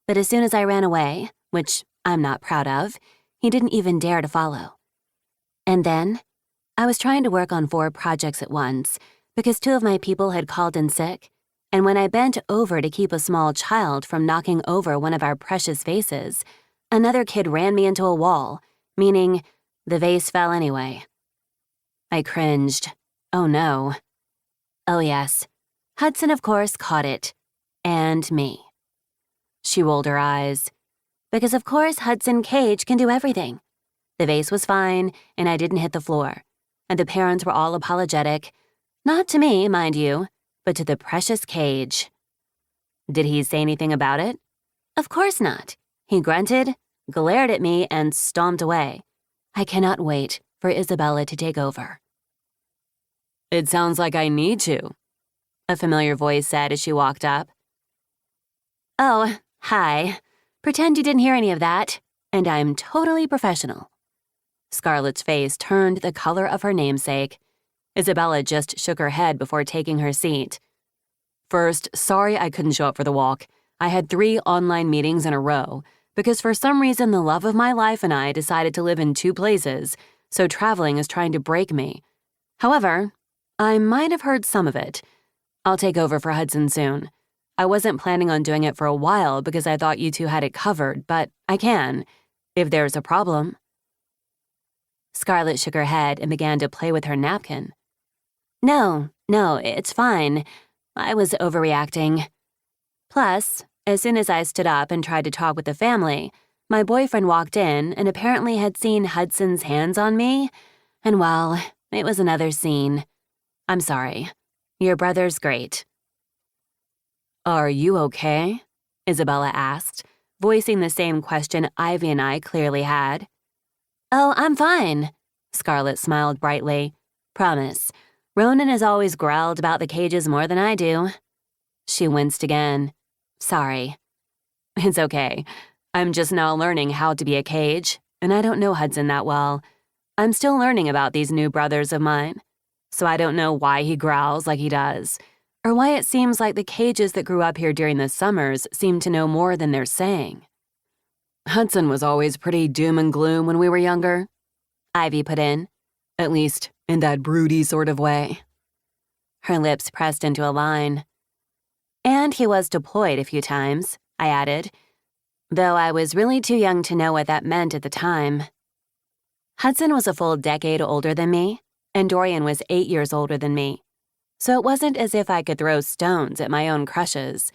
[SPEAKER 2] But as soon as I ran away, which I'm not proud of, he didn't even dare to follow. And then, I was trying to work on 4 projects at once because 2 of my people had called in sick, and when I bent over to keep a small child from knocking over one of our precious vases, another kid ran me into a wall, meaning the vase fell anyway. I cringed. Oh no. Oh yes. Hudson, of course, caught it. And me. She rolled her eyes. Because of course Hudson Cage can do everything. The vase was fine, and I didn't hit the floor. And the parents were all apologetic. Not to me, mind you, but to the precious Cage. Did he say anything about it? Of course not. He grunted, glared at me, and stomped away. I cannot wait for Isabella to take over. It sounds like I need to, a familiar voice said as she walked up. Oh, hi. Pretend you didn't hear any of that, and I'm totally professional. Scarlett's face turned the color of her namesake. Isabella just shook her head before taking her seat. First, sorry I couldn't show up for the walk. I had 3 online meetings in a row, because for some reason the love of my life and I decided to live in 2 places, so traveling is trying to break me. However, I might have heard some of it. I'll take over for Hudson soon. I wasn't planning on doing it for a while because I thought you 2 had it covered, but I can, if there's a problem. Scarlett shook her head and began to play with her napkin. No, it's fine. I was overreacting. Plus, as soon as I stood up and tried to talk with the family, my boyfriend walked in and apparently had seen Hudson's hands on me, and well, it was another scene. I'm sorry. Your brother's great. Are you okay? Isabella asked, voicing the same question Ivy and I clearly had. Oh, I'm fine. Scarlett smiled brightly. Promise. Ronan has always growled about the cages more than I do. She winced again. Sorry. It's okay. I'm just now learning how to be a cage, and I don't know Hudson that well. I'm still learning about these new brothers of mine, so I don't know why he growls like he does, or why it seems like the cages that grew up here during the summers seem to know more than they're saying. Hudson was always pretty doom and gloom when we were younger, Ivy put in, at least in that broody sort of way. Her lips pressed into a line. And he was deployed a few times, I added, though I was really too young to know what that meant at the time. Hudson was a full decade older than me, and Dorian was 8 years older than me, so it wasn't as if I could throw stones at my own crushes.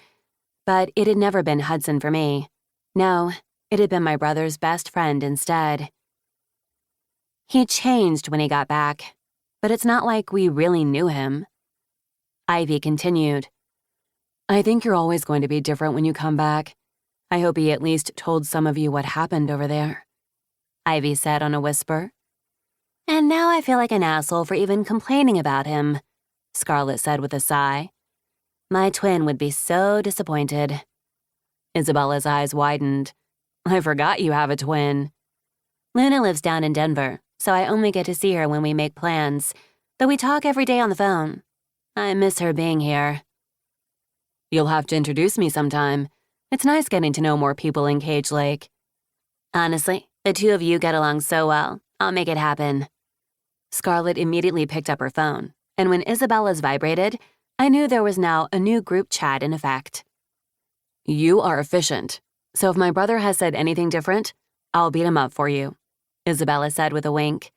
[SPEAKER 2] But it had never been Hudson for me. No, it had been my brother's best friend instead. He changed when he got back, but it's not like we really knew him. Ivy continued. I think you're always going to be different when you come back. I hope he at least told some of you what happened over there, Ivy said on a whisper. And now I feel like an asshole for even complaining about him, Scarlett said with a sigh. My twin would be so disappointed. Isabella's eyes widened. I forgot you have a twin. Luna lives down in Denver, so I only get to see her when we make plans, though we talk every day on the phone. I miss her being here. You'll have to introduce me sometime. It's nice getting to know more people in Cage Lake. Honestly, the 2 of you get along so well. I'll make it happen. Scarlett immediately picked up her phone, and when Isabella's vibrated, I knew there was now a new group chat in effect. You are efficient, so if my brother has said anything different, I'll beat him up for you, Isabella said with a wink.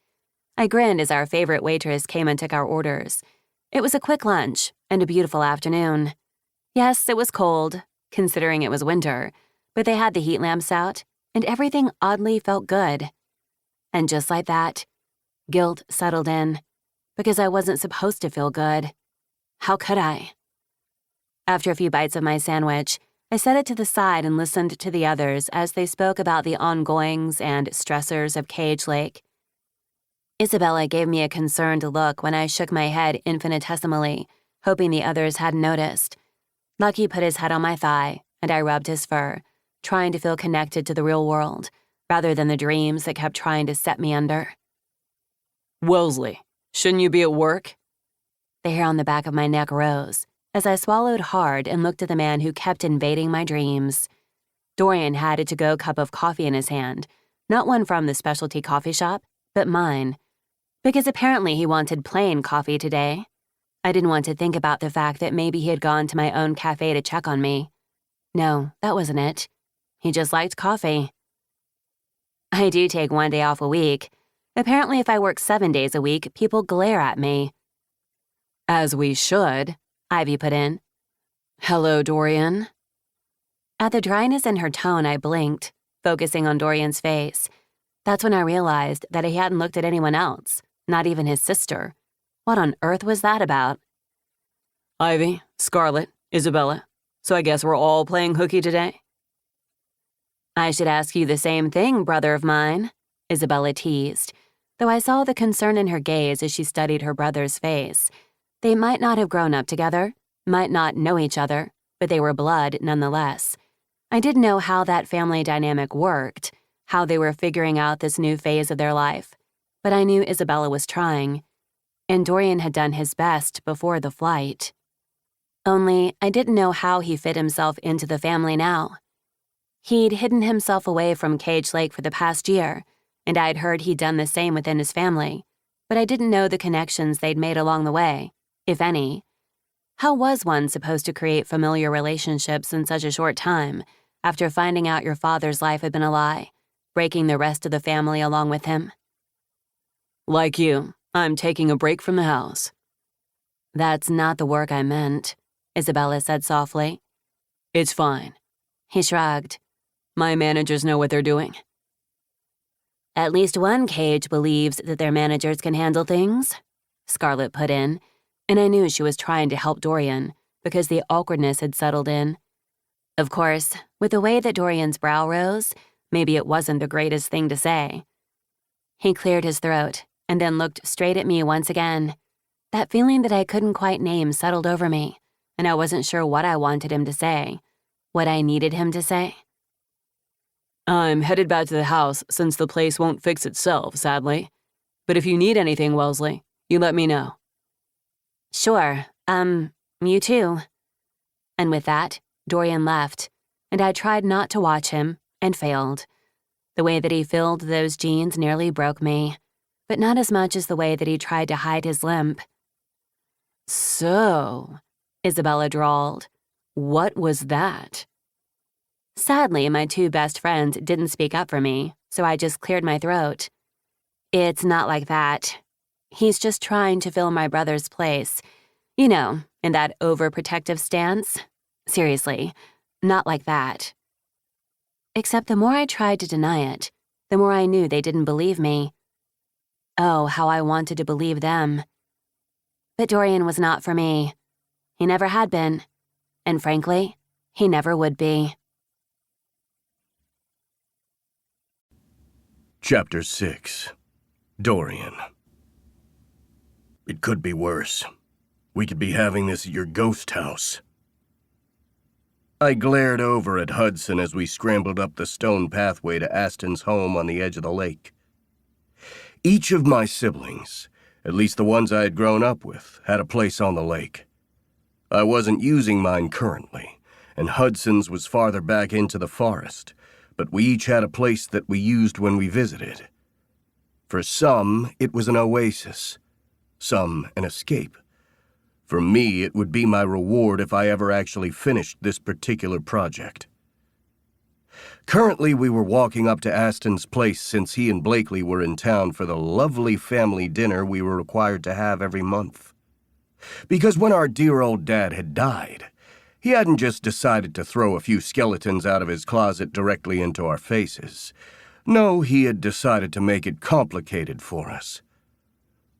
[SPEAKER 2] I grinned as our favorite waitress came and took our orders. It was a quick lunch and a beautiful afternoon. Yes, it was cold, considering it was winter, but they had the heat lamps out, and everything oddly felt good. And just like that, guilt settled in, because I wasn't supposed to feel good. How could I? After a few bites of my sandwich,
[SPEAKER 1] I set it to the side and listened to the others as they spoke about the ongoings and stressors of Cage Lake. Isabella gave me a concerned look when I shook my head infinitesimally, hoping the others hadn't noticed. Lucky put his head on my thigh, and I rubbed his fur, trying to feel connected to the real world, rather than the dreams that kept trying to set me under.
[SPEAKER 2] Wellesley, shouldn't you be at work?
[SPEAKER 1] The hair on the back of my neck rose as I swallowed hard and looked at the man who kept invading my dreams. Dorian had a to-go cup of coffee in his hand, not one from the specialty coffee shop, but mine, because apparently he wanted plain coffee today. I didn't want to think about the fact that maybe he had gone to my own cafe to check on me. No, that wasn't it. He just liked coffee. I do take 1 day off a week. Apparently, if I work 7 days a week, people glare at me.
[SPEAKER 2] As we should,
[SPEAKER 1] Ivy put in.
[SPEAKER 2] Hello, Dorian.
[SPEAKER 1] At the dryness in her tone, I blinked, focusing on Dorian's face. That's when I realized that he hadn't looked at anyone else, not even his sister. What on earth was that about?
[SPEAKER 2] Ivy, Scarlett, Isabella. So I guess we're all playing hooky today?
[SPEAKER 1] I should ask you the same thing, brother of mine, Isabella teased, though I saw the concern in her gaze as she studied her brother's face. They might not have grown up together, might not know each other, but they were blood nonetheless. I didn't know how that family dynamic worked, how they were figuring out this new phase of their life, but I knew Isabella was trying, and Dorian had done his best before the flight. Only I didn't know how he fit himself into the family now. He'd hidden himself away from Cage Lake for the past year, and I'd heard he'd done the same within his family, but I didn't know the connections they'd made along the way, if any. How was one supposed to create familiar relationships in such a short time, after finding out your father's life had been a lie, breaking the rest of the family along with him?
[SPEAKER 2] Like you, I'm taking a break from the house.
[SPEAKER 1] That's not the work I meant, Isabella said softly.
[SPEAKER 2] It's fine.
[SPEAKER 1] He shrugged.
[SPEAKER 2] My managers know what they're doing.
[SPEAKER 1] At least one cage believes that their managers can handle things, Scarlett put in, and I knew she was trying to help Dorian because the awkwardness had settled in. Of course, with the way that Dorian's brow rose, maybe it wasn't the greatest thing to say. He cleared his throat and then looked straight at me once again. That feeling that I couldn't quite name settled over me, and I wasn't sure what I wanted him to say, what I needed him to say.
[SPEAKER 2] I'm headed back to the house since the place won't fix itself, sadly. But if you need anything, Wellesley, you let me know.
[SPEAKER 1] Sure, you too. And with that, Dorian left, and I tried not to watch him, and failed. The way that he filled those jeans nearly broke me, but not as much as the way that he tried to hide his limp.
[SPEAKER 2] So, Isabella drawled, what was that?
[SPEAKER 1] Sadly, my two best friends didn't speak up for me, so I just cleared my throat. It's not like that. He's just trying to fill my brother's place. You know, in that overprotective stance. Seriously, not like that. Except the more I tried to deny it, the more I knew they didn't believe me. Oh, how I wanted to believe them. But Dorian was not for me. He never had been. And frankly, he never would be.
[SPEAKER 3] Chapter 6. Dorian. It could be worse. We could be having this at your ghost house. I glared over at Hudson as we scrambled up the stone pathway to Aston's home on the edge of the lake. Each of my siblings, at least the ones I had grown up with, had a place on the lake. I wasn't using mine currently, and Hudson's was farther back into the forest, but we each had a place that we used when we visited. For some, it was an oasis, some an escape. For me, it would be my reward if I ever actually finished this particular project. Currently, we were walking up to Aston's place since he and Blakely were in town for the lovely family dinner we were required to have every month. Because when our dear old dad had died, he hadn't just decided to throw a few skeletons out of his closet directly into our faces. No, he had decided to make it complicated for us.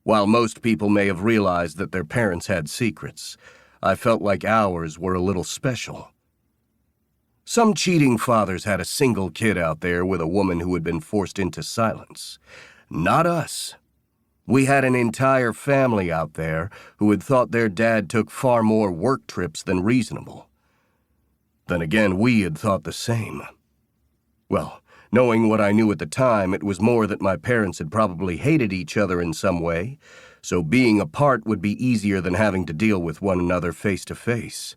[SPEAKER 3] While most people may have realized that their parents had secrets, I felt like ours were a little special. Some cheating fathers had a single kid out there with a woman who had been forced into silence. Not us. We had an entire family out there who had thought their dad took far more work trips than reasonable. Then again, we had thought the same. Well, knowing what I knew at the time, it was more that my parents had probably hated each other in some way, so being apart would be easier than having to deal with one another face to face.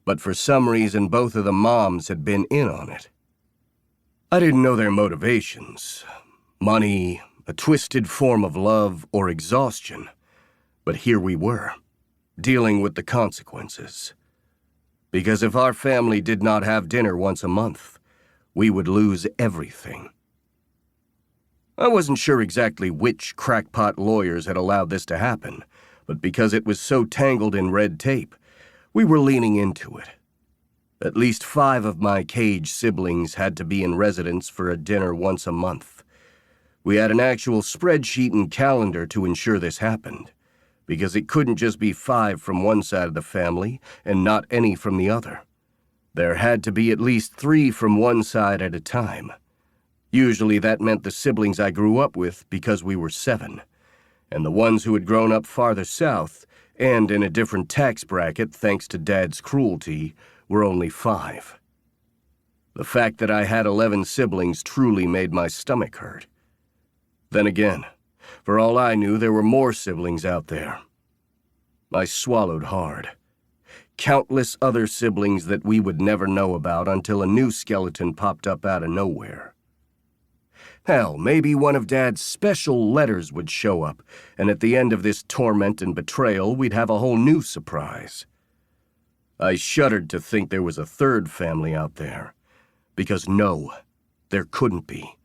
[SPEAKER 3] But for some reason, both of the moms had been in on it. I didn't know their motivations. Money, a twisted form of love, or exhaustion. But here we were, dealing with the consequences. Because if our family did not have dinner once a month, we would lose everything. I wasn't sure exactly which crackpot lawyers had allowed this to happen, but because it was so tangled in red tape, we were leaning into it. At least 5 of my Cage siblings had to be in residence for a dinner once a month. We had an actual spreadsheet and calendar to ensure this happened, because it couldn't just be 5 from one side of the family and not any from the other. There had to be at least 3 from one side at a time. Usually that meant the siblings I grew up with because we were 7, and the ones who had grown up farther south and in a different tax bracket thanks to Dad's cruelty were only 5. The fact that I had 11 siblings truly made my stomach hurt. Then again, for all I knew, there were more siblings out there. I swallowed hard. Countless other siblings that we would never know about until a new skeleton popped up out of nowhere. Hell, maybe one of Dad's special letters would show up, and at the end of this torment and betrayal, we'd have a whole new surprise. I shuddered to think there was a third family out there, because no, there couldn't be.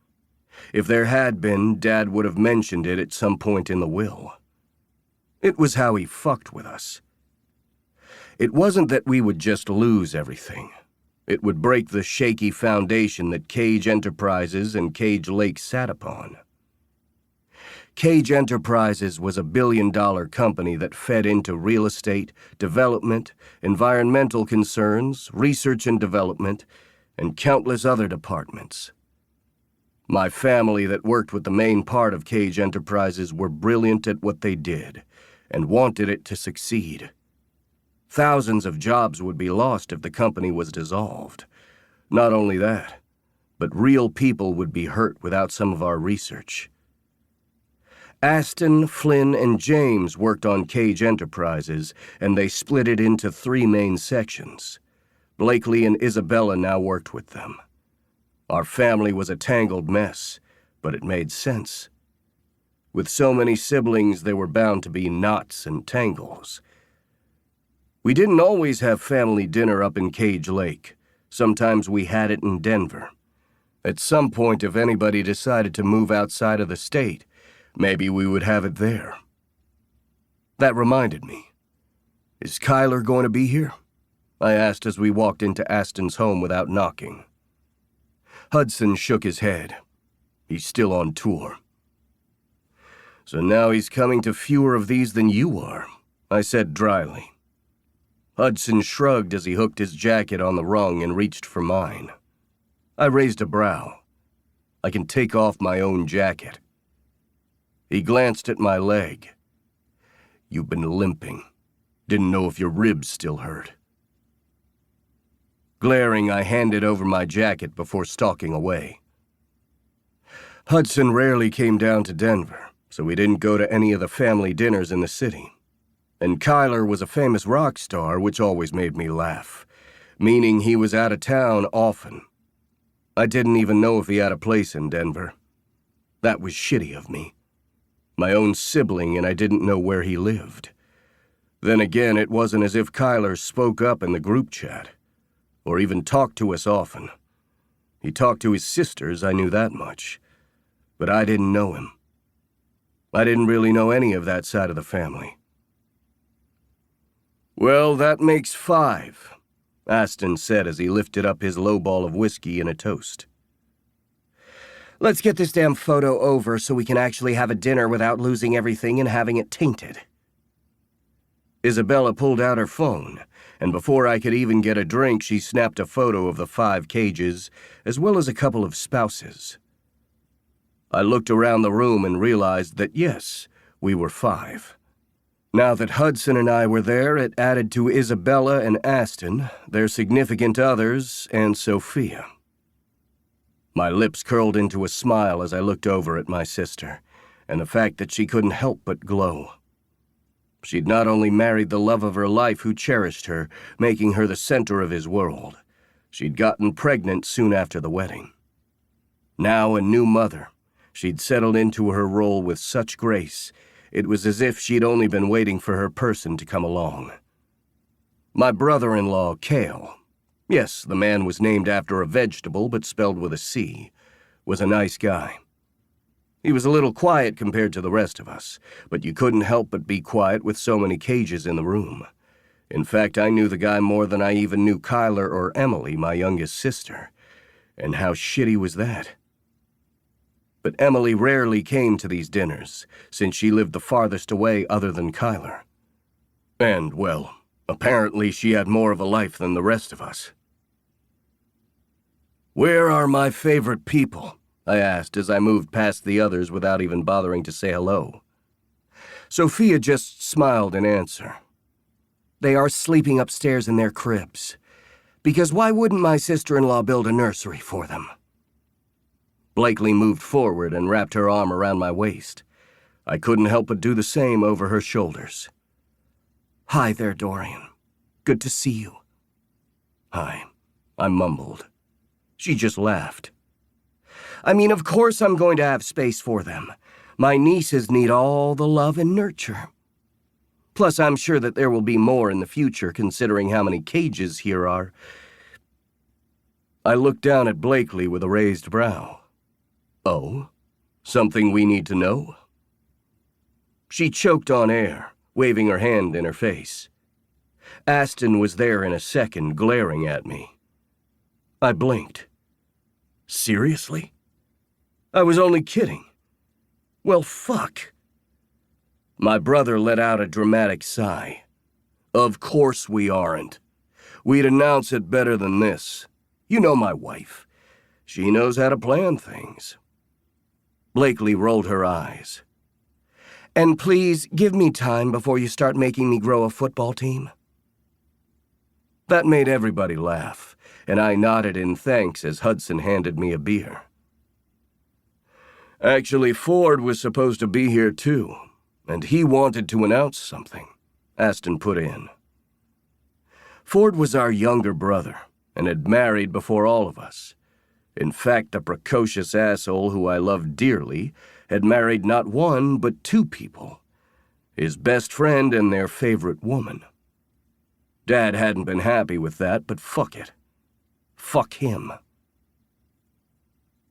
[SPEAKER 3] If there had been, Dad would have mentioned it at some point in the will. It was how he fucked with us. It wasn't that we would just lose everything. It would break the shaky foundation that Cage Enterprises and Cage Lake sat upon. Cage Enterprises was a billion-dollar company that fed into real estate, development, environmental concerns, research and development, and countless other departments. My family that worked with the main part of Cage Enterprises were brilliant at what they did, and wanted it to succeed. Thousands of jobs would be lost if the company was dissolved. Not only that, but real people would be hurt without some of our research. Aston, Flynn, and James worked on Cage Enterprises, and they split it into 3 main sections. Blakely and Isabella now worked with them. Our family was a tangled mess, but it made sense. With so many siblings, there were bound to be knots and tangles. We didn't always have family dinner up in Cage Lake. Sometimes we had it in Denver. At some point, if anybody decided to move outside of the state, maybe we would have it there. That reminded me. Is Kyler going to be here? I asked as we walked into Aston's home without knocking. Hudson shook his head. He's still on tour. So now he's coming to fewer of these than you are, I said dryly. Hudson shrugged as he hooked his jacket on the rung and reached for mine. I raised a brow. I can take off my own jacket. He glanced at my leg. You've been limping. Didn't know if your ribs still hurt. Glaring, I handed over my jacket before stalking away. Hudson rarely came down to Denver, so we didn't go to any of the family dinners in the city. And Kyler was a famous rock star, which always made me laugh, meaning he was out of town often. I didn't even know if he had a place in Denver. That was shitty of me. My own sibling, and I didn't know where he lived. Then again, it wasn't as if Kyler spoke up in the group chat, or even talked to us often. He talked to his sisters, I knew that much. But I didn't know him. I didn't really know any of that side of the family. Well, that makes 5, Aston said as he lifted up his low ball of whiskey in a toast. Let's get this damn photo over so we can actually have a dinner without losing everything and having it tainted. Isabella pulled out her phone, and before I could even get a drink, she snapped a photo of the 5 cages, as well as a couple of spouses. I looked around the room and realized that, yes, we were 5. Now that Hudson and I were there, it added to Isabella and Aston, their significant others, and Sophia. My lips curled into a smile as I looked over at my sister, and the fact that she couldn't help but glow. She'd not only married the love of her life who cherished her, making her the center of his world. She'd gotten pregnant soon after the wedding. Now a new mother, she'd settled into her role with such grace, it was as if she'd only been waiting for her person to come along. My brother-in-law, Cale, yes, the man was named after a vegetable but spelled with a C, was a nice guy. He was a little quiet compared to the rest of us, but you couldn't help but be quiet with so many cages in the room. In fact, I knew the guy more than I even knew Kyler or Emily, my youngest sister. And how shitty was that? But Emily rarely came to these dinners, since she lived the farthest away other than Kyler. And, well, apparently she had more of a life than the rest of us. "Where are my favorite people?" I asked as I moved past the others without even bothering to say hello. Sophia just smiled in answer. "They are sleeping upstairs in their cribs. Because why wouldn't my sister-in-law build a nursery for them?" Blakely moved forward and wrapped her arm around my waist. I couldn't help but do the same over her shoulders. "Hi there, Dorian. Good to see you." "Hi," I mumbled. She just laughed. "I mean, of course I'm going to have space for them. My nieces need all the love and nurture. Plus, I'm sure that there will be more in the future, considering how many cages here are." I looked down at Blakely with a raised brow. "Oh? Something we need to know?" She choked on air, waving her hand in her face. Aston was there in a second, glaring at me. I blinked. "Seriously? I was only kidding." "Well, fuck." My brother let out a dramatic sigh. "Of course we aren't. We'd announce it better than this. You know my wife. She knows how to plan things." Blakely rolled her eyes. "And please, give me time before you start making me grow a football team." That made everybody laugh, and I nodded in thanks as Hudson handed me a beer. "Actually, Ford was supposed to be here too, and he wanted to announce something," Aston put in. Ford was our younger brother, and had married before all of us. In fact, the precocious asshole who I loved dearly had married not one, but 2 people. His best friend and their favorite woman. Dad hadn't been happy with that, but fuck it. Fuck him.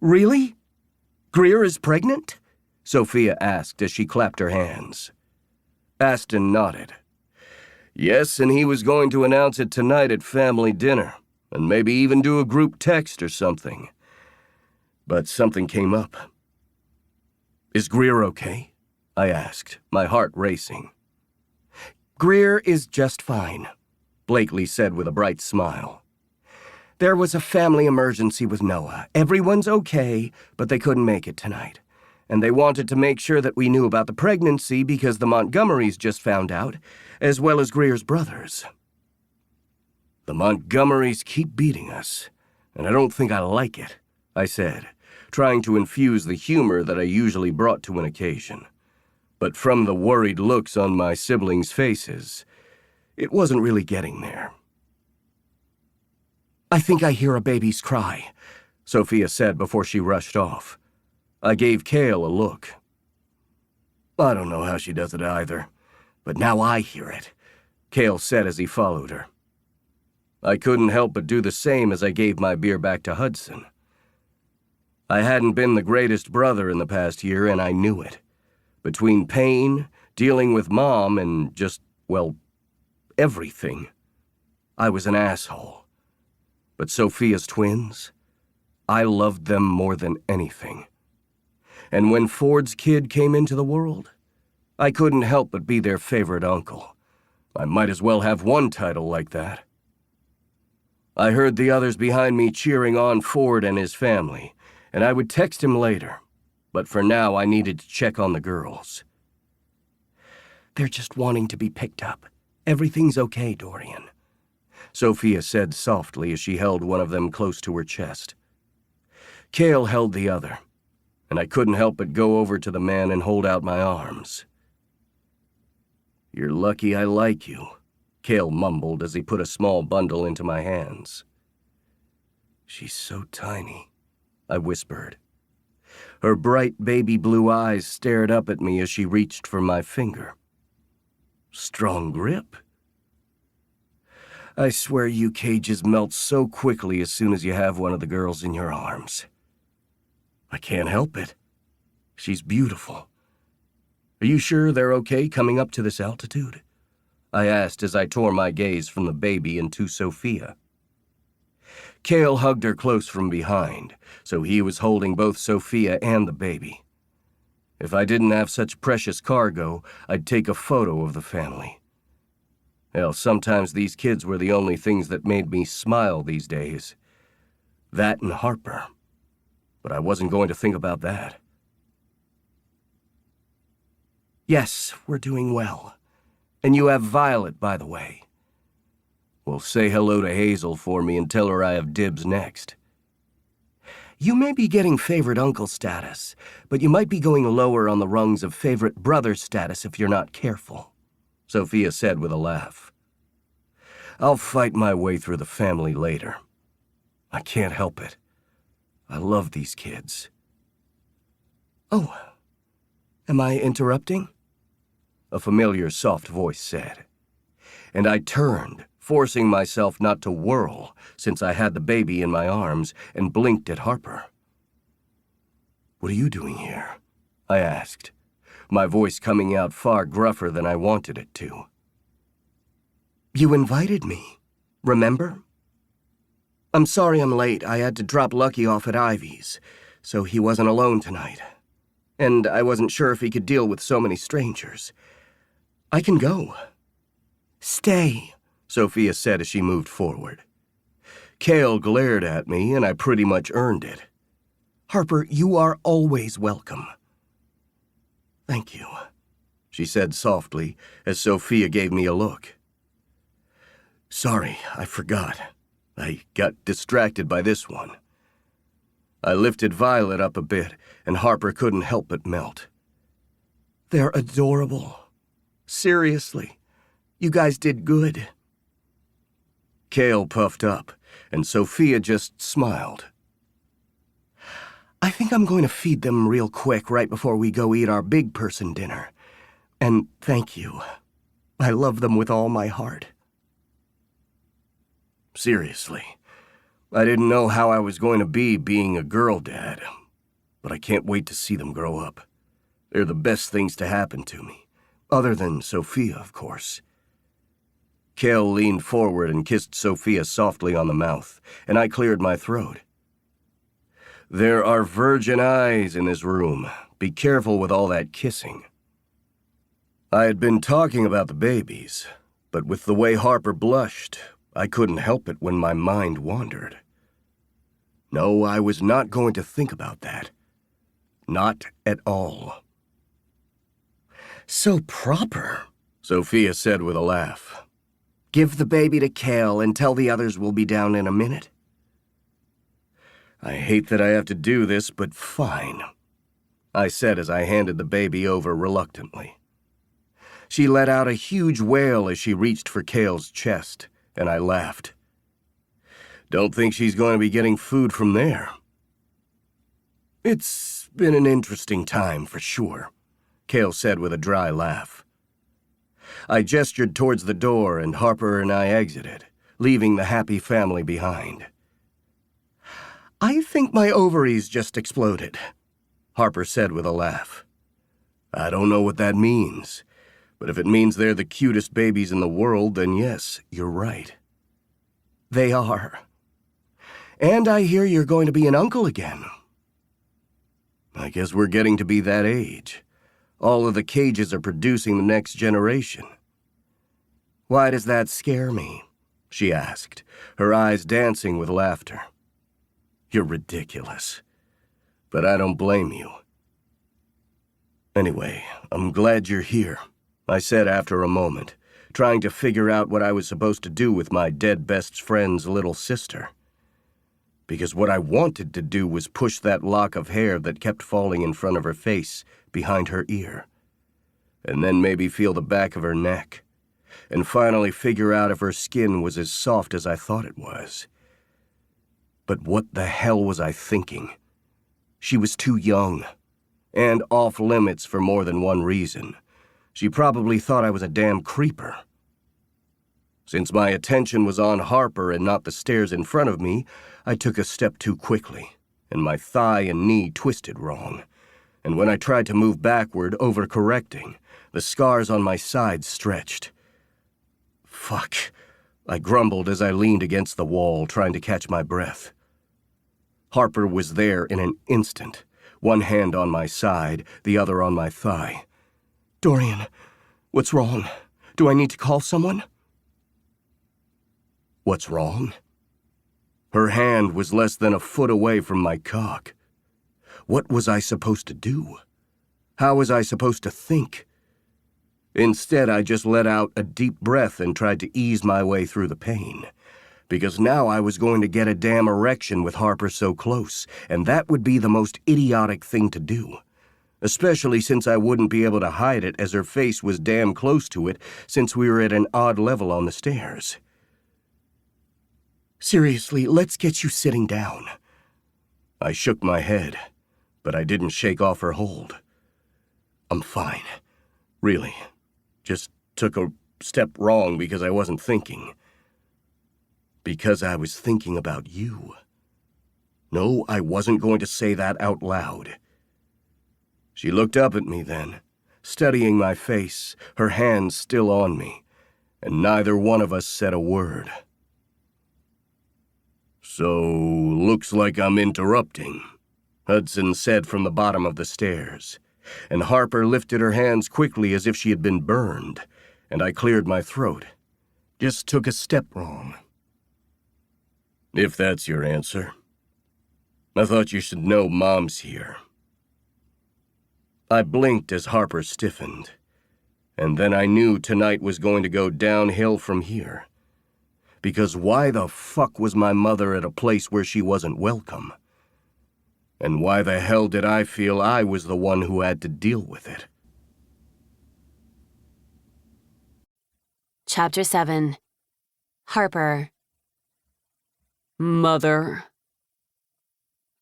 [SPEAKER 3] "Really? Greer is pregnant?" Sophia asked as she clapped her hands. Aston nodded. "Yes, and he was going to announce it tonight at family dinner, and maybe even do a group text or something. But something came up." "Is Greer okay?" I asked, my heart racing. "Greer is just fine," Blakely said with a bright smile. "There was a family emergency with Noah. Everyone's okay, but they couldn't make it tonight. And they wanted to make sure that we knew about the pregnancy because the Montgomerys just found out, as well as Greer's brothers." "The Montgomerys keep beating us, and I don't think I like it," I said, trying to infuse the humor that I usually brought to an occasion. But from the worried looks on my siblings' faces, it wasn't really getting there. "I think I hear a baby's cry," Sophia said before she rushed off. I gave Cale a look. "I don't know how she does it either, but now I hear it," Cale said as he followed her. I couldn't help but do the same as I gave my beer back to Hudson. I hadn't been the greatest brother in the past year, and I knew it. Between pain, dealing with Mom, and just, well, everything, I was an asshole. But Sophia's twins, I loved them more than anything. And when Ford's kid came into the world, I couldn't help but be their favorite uncle. I might as well have one title like that. I heard the others behind me cheering on Ford and his family, and I would text him later, but for now I needed to check on the girls.
[SPEAKER 4] They're just wanting to be picked up. Everything's okay, Dorian,
[SPEAKER 3] Sophia said softly as she held one of them close to her chest. Cale held the other, and I couldn't help but go over to the man and hold out my arms. "You're lucky I like you," Cale mumbled as he put a small bundle into my hands. "She's so tiny," I whispered. Her bright baby blue eyes stared up at me as she reached for my finger. "Strong grip." I swear you cages melt so quickly as soon as you have one of the girls in your arms. I can't help it. She's beautiful. Are you sure they're okay coming up to this altitude? I asked as I tore my gaze from the baby and to Sophia. Cale hugged her close from behind, so he was holding both Sophia and the baby. If I didn't have such precious cargo, I'd take a photo of the family. Hell, sometimes these kids were the only things that made me smile these days. That and Harper. But I wasn't going to think about that.
[SPEAKER 4] Yes, we're doing well. And you have Violet, by the way.
[SPEAKER 3] Well, say hello to Hazel for me and tell her I have dibs next.
[SPEAKER 4] You may be getting favorite uncle status, but you might be going lower on the rungs of favorite brother status if you're not careful,
[SPEAKER 3] Sophia said with a laugh. I'll fight my way through the family later. I can't help it. I love these kids.
[SPEAKER 4] Oh, am I interrupting?
[SPEAKER 3] A familiar soft voice said. And I turned, forcing myself not to whirl since I had the baby in my arms, and blinked at Harper. "What are you doing here?" I asked, my voice coming out far gruffer than I wanted it to.
[SPEAKER 4] You invited me, remember? I'm sorry I'm late. I had to drop Lucky off at Ivy's, so he wasn't alone tonight. And I wasn't sure if he could deal with so many strangers. I can go. Stay,
[SPEAKER 3] Sophia said as she moved forward. Cale glared at me, and I pretty much earned it.
[SPEAKER 4] Harper, you are always welcome.
[SPEAKER 3] Thank you, she said softly as Sophia gave me a look. Sorry, I forgot. I got distracted by this one. I lifted Violet up a bit, and Harper couldn't help but melt.
[SPEAKER 4] They're adorable. Seriously, you guys did good.
[SPEAKER 3] Cale puffed up, and Sophia just smiled.
[SPEAKER 4] I think I'm going to feed them real quick right before we go eat our big person dinner. And thank you. I love them with all my heart.
[SPEAKER 3] Seriously, I didn't know how I was going to be being a girl dad, but I can't wait to see them grow up. They're the best things to happen to me, other than Sophia, of course. Cale leaned forward and kissed Sophia softly on the mouth, and I cleared my throat. There are virgin eyes in this room. Be careful with all that kissing. I had been talking about the babies, but with the way Harper blushed, I couldn't help it when my mind wandered. No, I was not going to think about that. Not at all.
[SPEAKER 4] So proper,
[SPEAKER 3] Sophia said with a laugh.
[SPEAKER 4] Give the baby to Cale and tell the others we'll be down in a minute.
[SPEAKER 3] I hate that I have to do this, but fine, I said as I handed the baby over reluctantly. She let out a huge wail as she reached for Cale's chest, and I laughed. Don't think she's going to be getting food from there. It's been an interesting time, for sure, Cale said with a dry laugh. I gestured towards the door, and Harper and I exited, leaving the happy family behind.
[SPEAKER 4] I think my ovaries just exploded,
[SPEAKER 3] Harper said with a laugh. I don't know what that means, but if it means they're the cutest babies in the world, then yes, you're right.
[SPEAKER 4] They are. And I hear you're going to be an uncle again.
[SPEAKER 3] I guess we're getting to be that age. All of the cages are producing the next generation.
[SPEAKER 4] Why does that scare me? She asked, her eyes dancing with laughter. You're ridiculous. But I don't blame you. Anyway, I'm glad you're here, I said after a moment, trying to figure out what I was supposed to do with my dead best friend's little sister. Because what I wanted to do was push that lock of hair that kept falling in front of her face behind her ear, and then maybe feel the back of her neck, and finally figure out if her skin was as soft as I thought it was. But what the hell was I thinking? She was too young, and off limits for more than one reason. She probably thought I was a damn creeper. Since my attention was on Harper and not the stairs in front of me, I took a step too quickly, and my thigh and knee twisted wrong. And when I tried to move backward, overcorrecting, the scars on my sides stretched. Fuck, I grumbled as I leaned against the wall, trying to catch my breath. Harper was there in an instant, one hand on my side, the other on my thigh. Dorian, what's wrong? Do I need to call someone? What's wrong? Her hand was less than a foot away from my cock. What was I supposed to do? How was I supposed to think? Instead, I just let out a deep breath and tried to ease my way through the pain. Because now I was going to get a damn erection with Harper so close, and that would be the most idiotic thing to do. Especially since I wouldn't be able to hide it as her face was damn close to it since we were at an odd level on the stairs. Seriously, let's get you sitting down. I shook my head, but I didn't shake off her hold. I'm fine. Really. Just took a step wrong because I wasn't thinking. Because I was thinking about you. No, I wasn't going to say that out loud. She looked up at me then, studying my face, her hands still on me, and neither one of us said a word. So, looks like I'm interrupting, Hudson said from the bottom of the stairs, and Harper lifted her hands quickly as if she had been burned, and I cleared my throat. Just took a step wrong. If that's your answer. I thought you should know Mom's here. I blinked as Harper stiffened, and then I knew tonight was going to go downhill from here. Because why the fuck was my mother at a place where she wasn't welcome? And why the hell did I feel I was the one who had to deal with it?
[SPEAKER 2] Chapter 7. Harper.
[SPEAKER 1] Mother.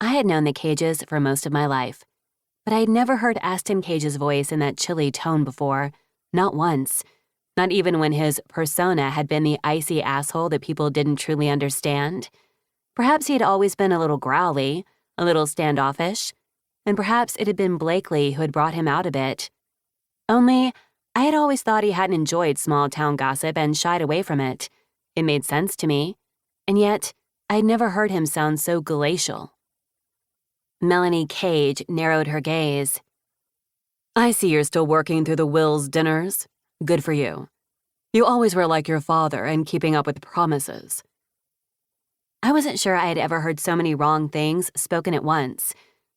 [SPEAKER 2] I had known the Cages for most of my life, but I had never heard Aston Cage's voice in that chilly tone before, not once, not even when his persona had been the icy asshole that people didn't truly understand. Perhaps he had always been a little growly, a little standoffish, and perhaps it had been Blakely who had brought him out a bit. Only, I had always thought he hadn't enjoyed small-town gossip and shied away from it. It made sense to me, and yet I had never heard him sound so glacial. Melanie Cage narrowed her gaze.
[SPEAKER 1] I see you're still working through the Will's dinners. Good for you. You always were like your father and keeping up with promises.
[SPEAKER 2] I wasn't sure I had ever heard so many wrong things spoken at once,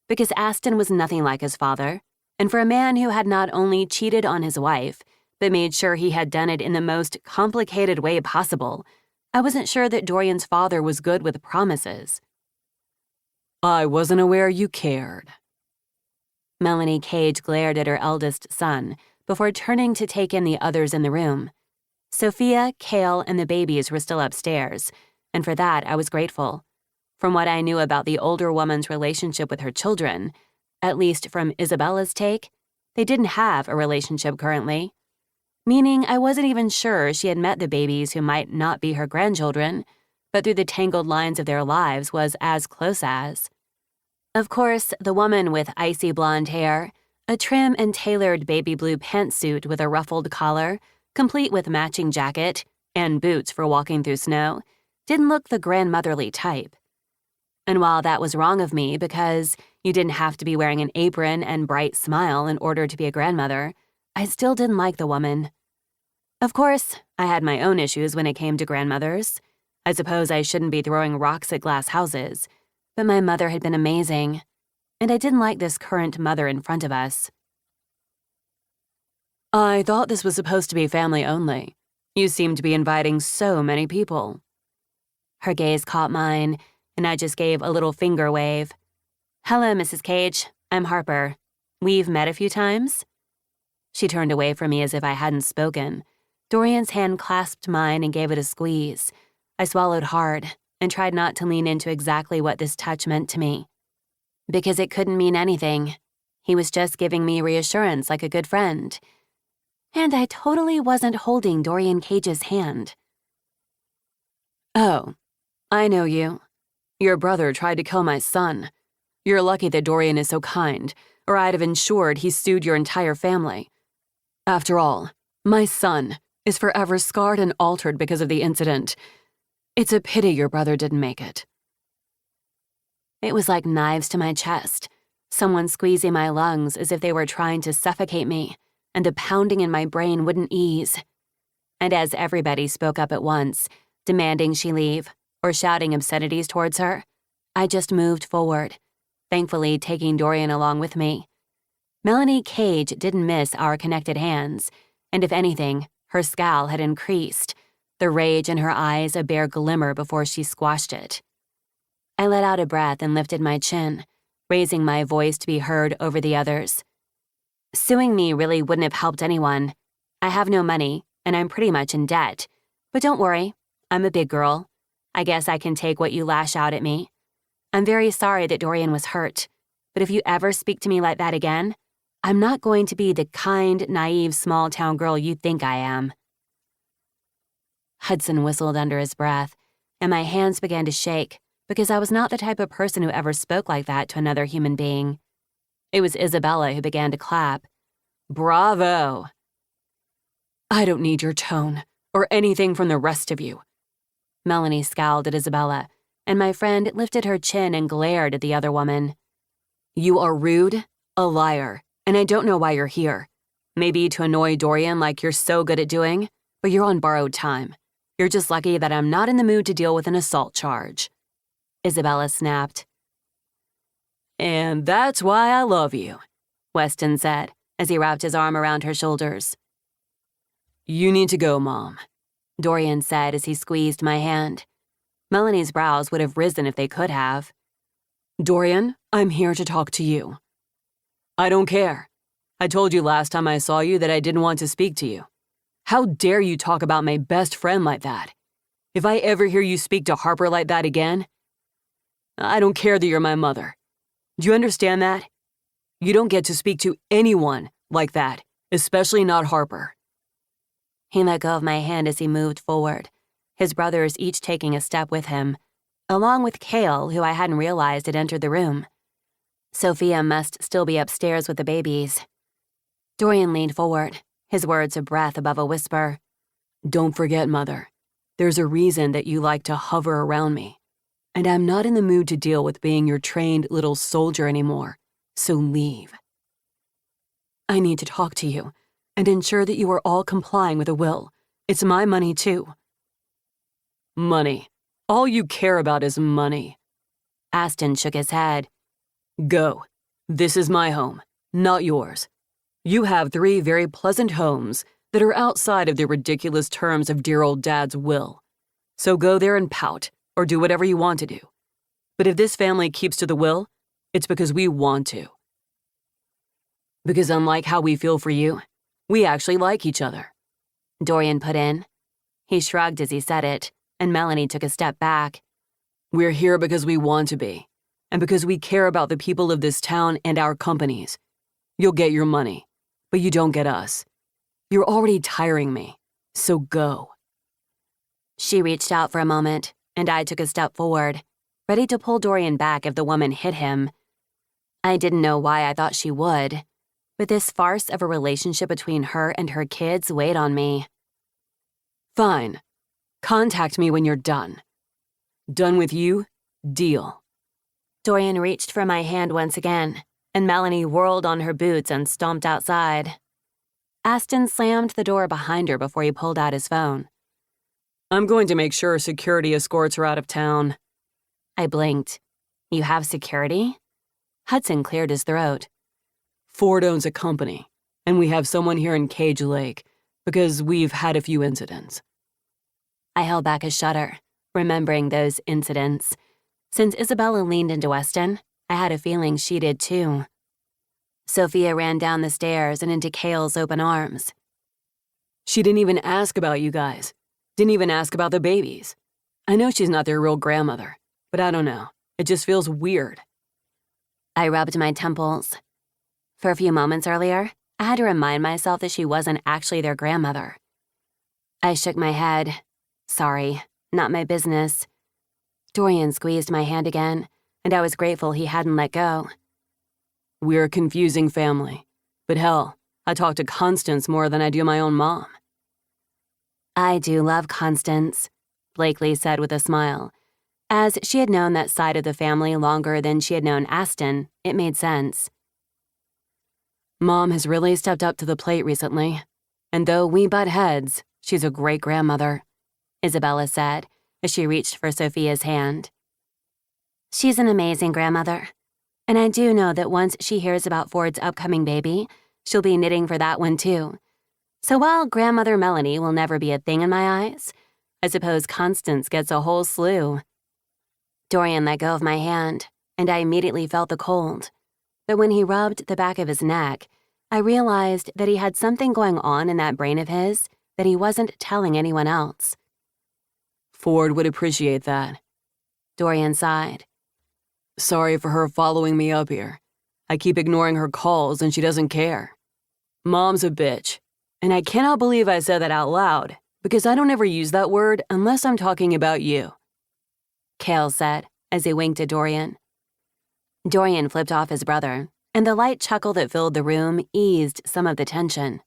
[SPEAKER 2] because Aston was nothing like his father, and for a man who had not only cheated on his wife, but made sure he had done it in the most complicated way possible, I wasn't sure that Dorian's father was good with promises.
[SPEAKER 1] I wasn't aware you cared.
[SPEAKER 2] Melanie Cage glared at her eldest son before turning to take in the others in the room. Sophia, Cale, and the babies were still upstairs, and for that I was grateful. From what I knew about the older woman's relationship with her children, at least from Isabella's take, they didn't have a relationship currently. Meaning I wasn't even sure she had met the babies who might not be her grandchildren, but through the tangled lines of their lives was as close as. Of course, the woman with icy blonde hair, a trim and tailored baby blue pantsuit with a ruffled collar, complete with matching jacket, and boots for walking through snow, didn't look the grandmotherly type. And while that was wrong of me because you didn't have to be wearing an apron and bright smile in order to be a grandmother, I still didn't like the woman.
[SPEAKER 1] Of course, I had my own issues when it came to grandmothers. I suppose I shouldn't be throwing rocks at glass houses, but my mother had been amazing, and I didn't like this current mother in front of us. I thought this was supposed to be family only. You seem to be inviting so many people. Her gaze caught mine, and I just gave a little finger wave. Hello, Mrs. Cage. I'm Harper. We've met a few times? She turned away from me as if I hadn't spoken. Dorian's hand clasped mine and gave it a squeeze. I swallowed hard and tried not to lean into exactly what this touch meant to me. Because it couldn't mean anything. He was just giving me reassurance like a good friend. And I totally wasn't holding Dorian Cage's hand. Oh, I know you. Your brother tried to kill my son. You're lucky that Dorian is so kind, or I'd have ensured he sued your entire family. After all, my son is forever scarred and altered because of the incident. It's a pity your brother didn't make it. It was like knives to my chest, someone squeezing my lungs as if they were trying to suffocate me, and the pounding in my brain wouldn't ease. And as everybody spoke up at once, demanding she leave or shouting obscenities towards her, I just moved forward, thankfully taking Dorian along with me. Melanie Cage didn't miss our connected hands, and if anything, her scowl had increased, the rage in her eyes a bare glimmer before she squashed it. I let out a breath and lifted my chin, raising my voice to be heard over the others. Suing me really wouldn't have helped anyone. I have no money, and I'm pretty much in debt. But don't worry, I'm a big girl. I guess I can take what you lash out at me. I'm very sorry that Dorian was hurt, but if you ever speak to me like that again, I'm not going to be the kind, naive, small-town girl you think I am. Hudson whistled under his breath, and my hands began to shake because I was not the type of person who ever spoke like that to another human being. It was Isabella who began to clap. Bravo! I don't need your tone, or anything from the rest of you. Melanie scowled at Isabella, and my friend lifted her chin and glared at the other woman. You are rude, a liar, and I don't know why you're here. Maybe to annoy Dorian like you're so good at doing, but you're on borrowed time. You're just lucky that I'm not in the mood to deal with an assault charge. Isabella snapped. And that's why I love you, Weston said, as he wrapped his arm around her shoulders. You need to go, Mom, Dorian said as he squeezed my hand. Melanie's brows would have risen if they could have. Dorian, I'm here to talk to you. I don't care. I told you last time I saw you that I didn't want to speak to you. How dare you talk about my best friend like that? If I ever hear you speak to Harper like that again, I don't care that you're my mother. Do you understand that? You don't get to speak to anyone like that, especially not Harper. He let go of my hand as he moved forward, his brothers each taking a step with him, along with Cale, who I hadn't realized had entered the room. Sophia must still be upstairs with the babies. Dorian leaned forward, his words a breath above a whisper. Don't forget, Mother. There's a reason that you like to hover around me. And I'm not in the mood to deal with being your trained little soldier anymore, so leave. I need to talk to you and ensure that you are all complying with a will. It's my money, too. Money. All you care about is money. Aston shook his head. Go. This is my home, not yours. You have 3 very pleasant homes that are outside of the ridiculous terms of dear old Dad's will. So go there and pout, or do whatever you want to do. But if this family keeps to the will, it's because we want to. Because unlike how we feel for you, we actually like each other. Dorian put in. He shrugged as he said it, and Melanie took a step back. We're here because we want to be, and because we care about the people of this town and our companies. You'll get your money, but you don't get us. You're already tiring me, so go. She reached out for a moment, and I took a step forward, ready to pull Dorian back if the woman hit him. I didn't know why I thought she would, but this farce of a relationship between her and her kids weighed on me. Fine. Contact me when you're done. Done with you? Deal. Dorian reached for my hand once again, and Melanie whirled on her boots and stomped outside. Aston slammed the door behind her before he pulled out his phone.
[SPEAKER 2] I'm going to make sure security escorts her out of town.
[SPEAKER 1] I blinked. You have security? Hudson cleared his throat.
[SPEAKER 2] Ford owns a company, and we have someone here in Cage Lake because we've had a few incidents.
[SPEAKER 1] I held back a shudder, remembering those incidents. Since Isabella leaned into Weston, I had a feeling she did too. Sophia ran down the stairs and into Cale's open arms.
[SPEAKER 2] She didn't even ask about you guys. Didn't even ask about the babies. I know she's not their real grandmother, but I don't know. It just feels weird.
[SPEAKER 1] I rubbed my temples. For a few moments earlier, I had to remind myself that she wasn't actually their grandmother. I shook my head. Sorry, not my business. Dorian squeezed my hand again, and I was grateful he hadn't let go.
[SPEAKER 2] We're a confusing family, but hell, I talk to Constance more than I do my own mom.
[SPEAKER 1] I do love Constance, Blakely said with a smile. As she had known that side of the family longer than she had known Aston, it made sense.
[SPEAKER 2] Mom has really stepped up to the plate recently, and though we butt heads, she's a great grandmother,
[SPEAKER 1] Isabella said as she reached for Sophia's hand. She's an amazing grandmother, and I do know that once she hears about Ford's upcoming baby, she'll be knitting for that one too. So while Grandmother Melanie will never be a thing in my eyes, I suppose Constance gets a whole slew. Dorian let go of my hand, and I immediately felt the cold. But when he rubbed the back of his neck, I realized that he had something going on in that brain of his that he wasn't telling anyone else.
[SPEAKER 2] Ford would appreciate that.
[SPEAKER 1] Dorian sighed.
[SPEAKER 2] Sorry for her following me up here. I keep ignoring her calls and she doesn't care. Mom's a bitch, and I cannot believe I said that out loud because I don't ever use that word unless I'm talking about you.
[SPEAKER 1] Cale said as he winked at Dorian. Dorian flipped off his brother, and the light chuckle that filled the room eased some of the tension.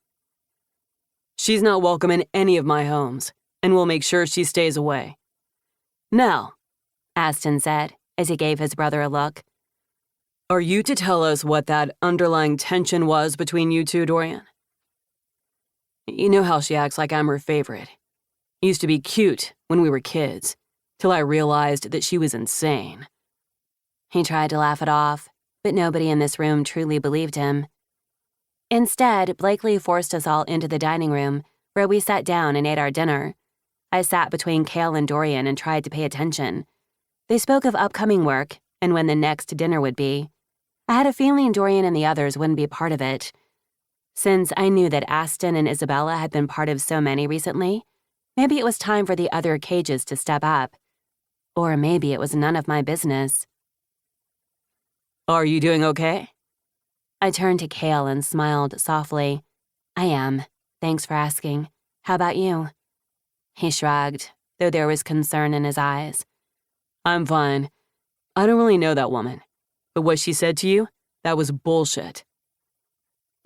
[SPEAKER 2] She's not welcome in any of my homes, and we'll make sure she stays away. Now,
[SPEAKER 1] Aston said as he gave his brother a look.
[SPEAKER 2] Are you to tell us what that underlying tension was between you two, Dorian? You know how she acts like I'm her favorite. Used to be cute when we were kids, till I realized that she was insane.
[SPEAKER 1] He tried to laugh it off, but nobody in this room truly believed him. Instead, Blakely forced us all into the dining room, where we sat down and ate our dinner. I sat between Cale and Dorian and tried to pay attention. They spoke of upcoming work and when the next dinner would be. I had a feeling Dorian and the others wouldn't be part of it. Since I knew that Aston and Isabella had been part of so many recently, maybe it was time for the other cages to step up. Or maybe it was none of my business.
[SPEAKER 2] Are you doing okay?
[SPEAKER 1] I turned to Cale and smiled softly. I am. Thanks for asking. How about you? He shrugged, though there was concern in his eyes.
[SPEAKER 2] I'm fine. I don't really know that woman, but what she said to you, that was bullshit.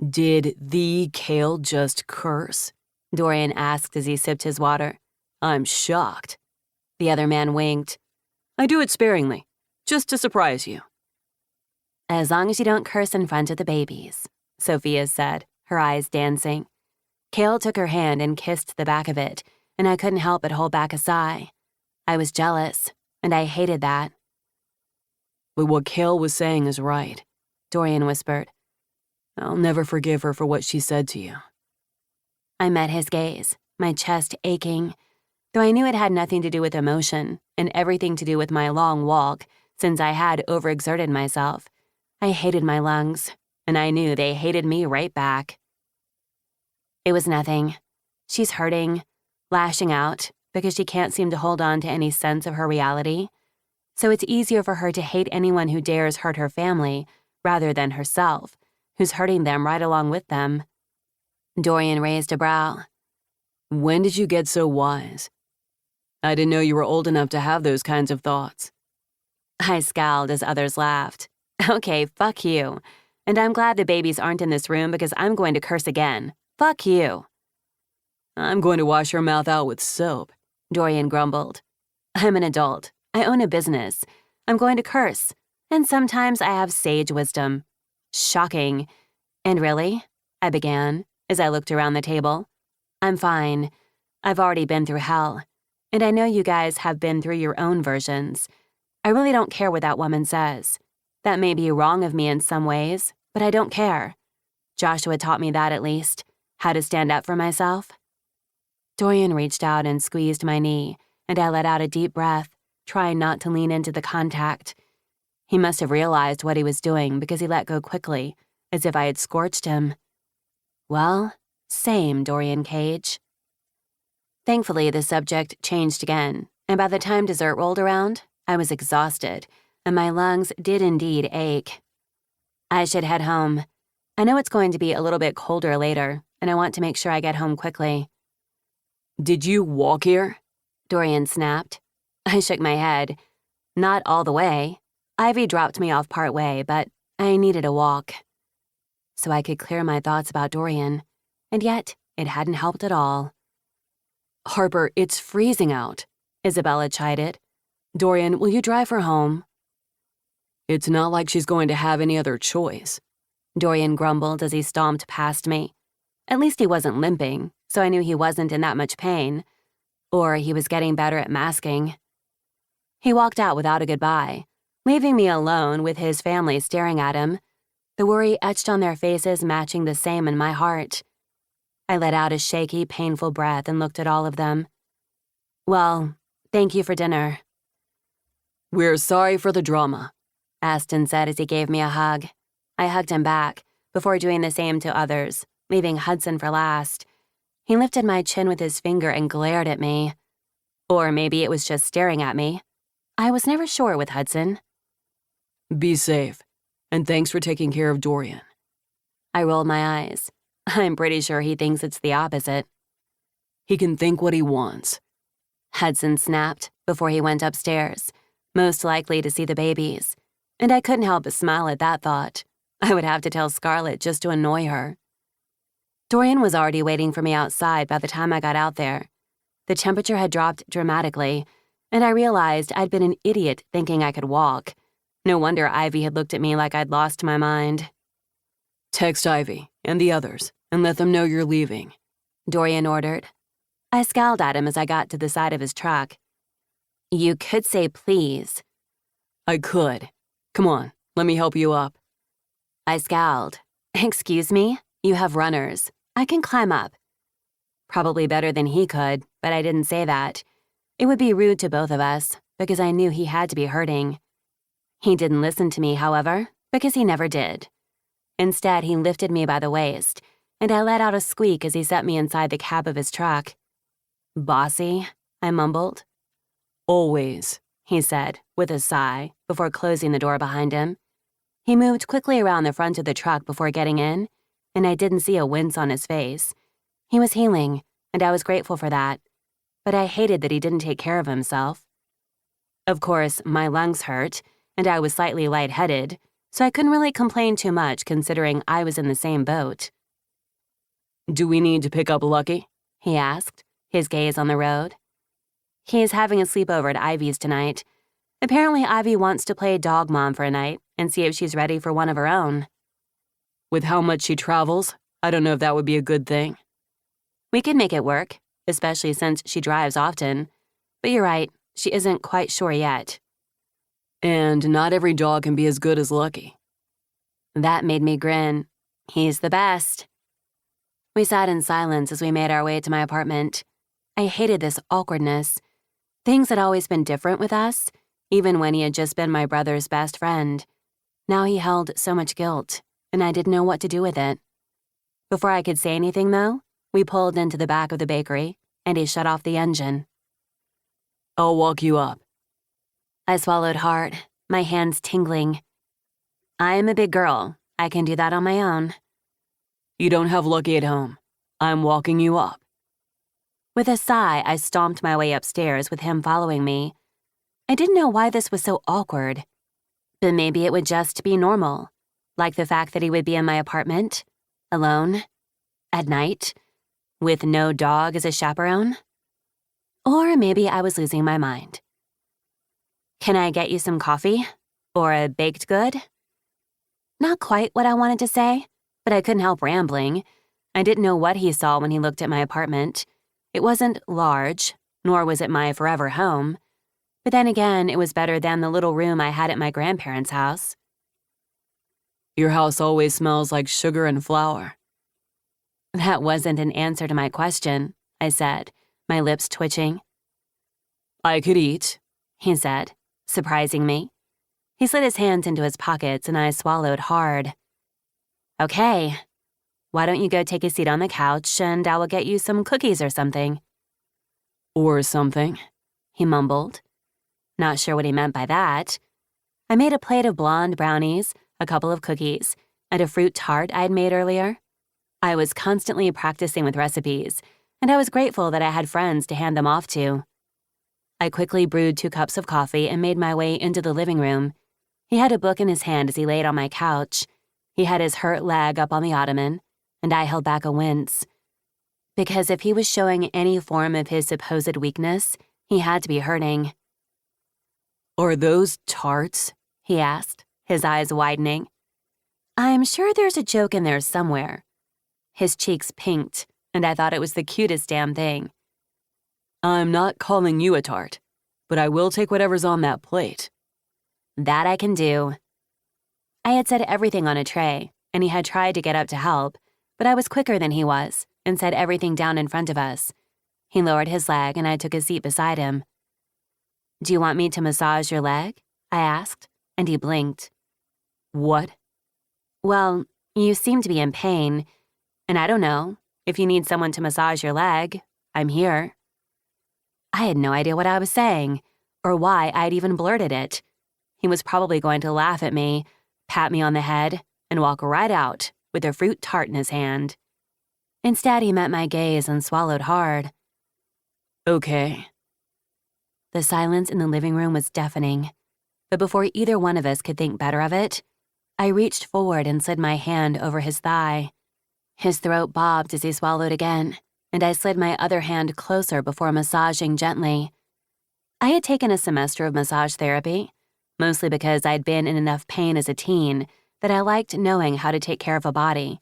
[SPEAKER 2] Did the Cale just curse?
[SPEAKER 1] Dorian asked as he sipped his water.
[SPEAKER 2] I'm shocked.
[SPEAKER 1] The other man winked.
[SPEAKER 2] I do it sparingly, just to surprise you.
[SPEAKER 1] As long as you don't curse in front of the babies, Sophia said, her eyes dancing. Cale took her hand and kissed the back of it, and I couldn't help but hold back a sigh. I was jealous, and I hated that.
[SPEAKER 2] But what Cale was saying is right,
[SPEAKER 1] Dorian whispered.
[SPEAKER 2] I'll never forgive her for what she said to you.
[SPEAKER 1] I met his gaze, my chest aching. Though I knew it had nothing to do with emotion and everything to do with my long walk, since I had overexerted myself. I hated my lungs, and I knew they hated me right back. It was nothing. She's hurting, lashing out, because she can't seem to hold on to any sense of her reality. So it's easier for her to hate anyone who dares hurt her family, rather than herself, who's hurting them right along with them. Dorian raised a brow.
[SPEAKER 2] When did you get so wise? I didn't know you were old enough to have those kinds of thoughts.
[SPEAKER 1] I scowled as others laughed. Okay, fuck you. And I'm glad the babies aren't in this room because I'm going to curse again. Fuck you.
[SPEAKER 2] I'm going to wash your mouth out with soap,
[SPEAKER 1] Dorian grumbled. I'm an adult. I own a business. I'm going to curse. And sometimes I have sage wisdom. Shocking. And really? I began, as I looked around the table. I'm fine. I've already been through hell. And I know you guys have been through your own versions. I really don't care what that woman says. That may be wrong of me in some ways, but I don't care. Joshua taught me that at least, how to stand up for myself. Dorian reached out and squeezed my knee, and I let out a deep breath, trying not to lean into the contact. He must have realized what he was doing because he let go quickly, as if I had scorched him. Well, same, Dorian Cage. Thankfully, the subject changed again, and by the time dessert rolled around, I was exhausted, and my lungs did indeed ache. I should head home. I know it's going to be a little bit colder later, and I want to make sure I get home quickly.
[SPEAKER 2] Did you walk here?
[SPEAKER 1] Dorian snapped. I shook my head. Not all the way. Ivy dropped me off part way, but I needed a walk. So I could clear my thoughts about Dorian, and yet it hadn't helped at all.
[SPEAKER 2] Harper, it's freezing out, Isabella chided. Dorian, will you drive her home? It's not like she's going to have any other choice,
[SPEAKER 1] Dorian grumbled as he stomped past me. At least he wasn't limping, so I knew he wasn't in that much pain. Or he was getting better at masking. He walked out without a goodbye, leaving me alone with his family staring at him, the worry etched on their faces matching the same in my heart. I let out a shaky, painful breath and looked at all of them. Well, thank you for dinner.
[SPEAKER 2] We're sorry for the drama,
[SPEAKER 1] Aston said as he gave me a hug. I hugged him back, before doing the same to others, leaving Hudson for last. He lifted my chin with his finger and glared at me. Or maybe it was just staring at me. I was never sure with Hudson.
[SPEAKER 2] Be safe, and thanks for taking care of Dorian.
[SPEAKER 1] I rolled my eyes. I'm pretty sure he thinks it's the opposite.
[SPEAKER 2] He can think what he wants,
[SPEAKER 1] Hudson snapped before he went upstairs, most likely to see the babies. And I couldn't help but smile at that thought. I would have to tell Scarlett just to annoy her. Dorian was already waiting for me outside by the time I got out there. The temperature had dropped dramatically, and I realized I'd been an idiot thinking I could walk. No wonder Ivy had looked at me like I'd lost my mind.
[SPEAKER 2] Text Ivy and the others and let them know you're leaving,
[SPEAKER 1] Dorian ordered. I scowled at him as I got to the side of his truck. You could say please.
[SPEAKER 2] I could. Come on, let me help you up.
[SPEAKER 1] I scowled. Excuse me? You have runners. I can climb up. Probably better than he could, but I didn't say that. It would be rude to both of us, because I knew he had to be hurting. He didn't listen to me, however, because he never did. Instead, he lifted me by the waist, and I let out a squeak as he set me inside the cab of his truck. Bossy, I mumbled.
[SPEAKER 2] Always,
[SPEAKER 1] he said, with a sigh, before closing the door behind him. He moved quickly around the front of the truck before getting in, and I didn't see a wince on his face. He was healing, and I was grateful for that, but I hated that he didn't take care of himself. Of course, my lungs hurt, and I was slightly lightheaded, so I couldn't really complain too much considering I was in the same boat.
[SPEAKER 2] Do we need to pick up Lucky?
[SPEAKER 1] He asked, his gaze on the road. He is having a sleepover at Ivy's tonight. Apparently Ivy wants to play dog mom for a night and see if she's ready for one of her own.
[SPEAKER 2] With how much she travels, I don't know if that would be a good thing.
[SPEAKER 1] We could make it work, especially since she drives often. But you're right, she isn't quite sure yet.
[SPEAKER 2] And not every dog can be as good as Lucky.
[SPEAKER 1] That made me grin. He's the best. We sat in silence as we made our way to my apartment. I hated this awkwardness. Things had always been different with us, even when he had just been my brother's best friend. Now he held so much guilt, and I didn't know what to do with it. Before I could say anything, though, we pulled into the back of the bakery, and he shut off the engine.
[SPEAKER 2] I'll walk you up.
[SPEAKER 1] I swallowed hard, my hands tingling. I am a big girl. I can do that on my own.
[SPEAKER 2] You don't have Lucky at home. I'm walking you up.
[SPEAKER 1] With a sigh, I stomped my way upstairs with him following me. I didn't know why this was so awkward. But maybe it would just be normal, like the fact that he would be in my apartment, alone, at night, with no dog as a chaperone. Or maybe I was losing my mind. Can I get you some coffee? Or a baked good? Not quite what I wanted to say, but I couldn't help rambling. I didn't know what he saw when he looked at my apartment. It wasn't large, nor was it my forever home. But then again, it was better than the little room I had at my grandparents' house.
[SPEAKER 2] Your house always smells like sugar and flour.
[SPEAKER 1] That wasn't an answer to my question, I said, my lips twitching.
[SPEAKER 2] I could eat,
[SPEAKER 1] he said, surprising me. He slid his hands into his pockets and I swallowed hard. Okay, why don't you go take a seat on the couch and I will get you some cookies or something.
[SPEAKER 2] Or something,
[SPEAKER 1] he mumbled. Not sure what he meant by that. I made a plate of blonde brownies, a couple of cookies, and a fruit tart I'd made earlier. I was constantly practicing with recipes, and I was grateful that I had friends to hand them off to. I quickly brewed 2 cups of coffee and made my way into the living room. He had a book in his hand as he laid on my couch. He had his hurt leg up on the ottoman, and I held back a wince. Because if he was showing any form of his supposed weakness, he had to be hurting.
[SPEAKER 2] Are those tarts?
[SPEAKER 1] He asked, his eyes widening. I'm sure there's a joke in there somewhere. His cheeks pinked, and I thought it was the cutest damn thing.
[SPEAKER 2] I'm not calling you a tart, but I will take whatever's on that plate.
[SPEAKER 1] That I can do. I had set everything on a tray, and he had tried to get up to help, but I was quicker than he was and set everything down in front of us. He lowered his leg, and I took a seat beside him. Do you want me to massage your leg? I asked, and he blinked.
[SPEAKER 2] What?
[SPEAKER 1] Well, you seem to be in pain, and I don't know. If you need someone to massage your leg, I'm here. I had no idea what I was saying, or why I'd even blurted it. He was probably going to laugh at me, pat me on the head, and walk right out with a fruit tart in his hand. Instead, he met my gaze and swallowed hard.
[SPEAKER 2] Okay.
[SPEAKER 1] The silence in the living room was deafening, but before either one of us could think better of it, I reached forward and slid my hand over his thigh. His throat bobbed as he swallowed again, and I slid my other hand closer before massaging gently. I had taken a semester of massage therapy, mostly because I'd been in enough pain as a teen that I liked knowing how to take care of a body,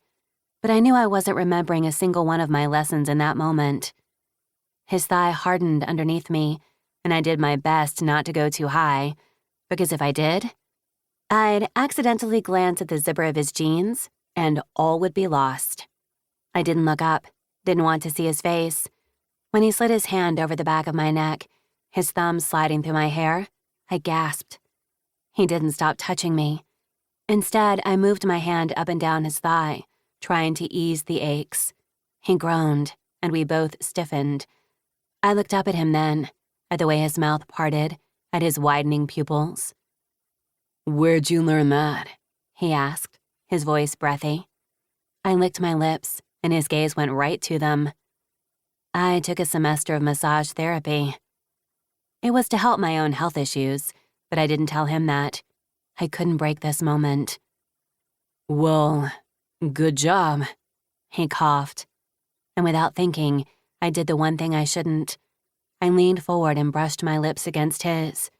[SPEAKER 1] but I knew I wasn't remembering a single one of my lessons in that moment. His thigh hardened underneath me, and I did my best not to go too high, because if I did, I'd accidentally glance at the zipper of his jeans, and all would be lost. I didn't look up, didn't want to see his face. When he slid his hand over the back of my neck, his thumb sliding through my hair, I gasped. He didn't stop touching me. Instead, I moved my hand up and down his thigh, trying to ease the aches. He groaned, and we both stiffened. I looked up at him then, at the way his mouth parted, at his widening pupils.
[SPEAKER 2] Where'd you learn that?
[SPEAKER 1] He asked, his voice breathy. I licked my lips, and his gaze went right to them. I took a semester of massage therapy. It was to help my own health issues, but I didn't tell him that. I couldn't break this moment.
[SPEAKER 2] Well, good job,
[SPEAKER 1] he coughed. And without thinking, I did the one thing I shouldn't. I leaned forward and brushed my lips against his.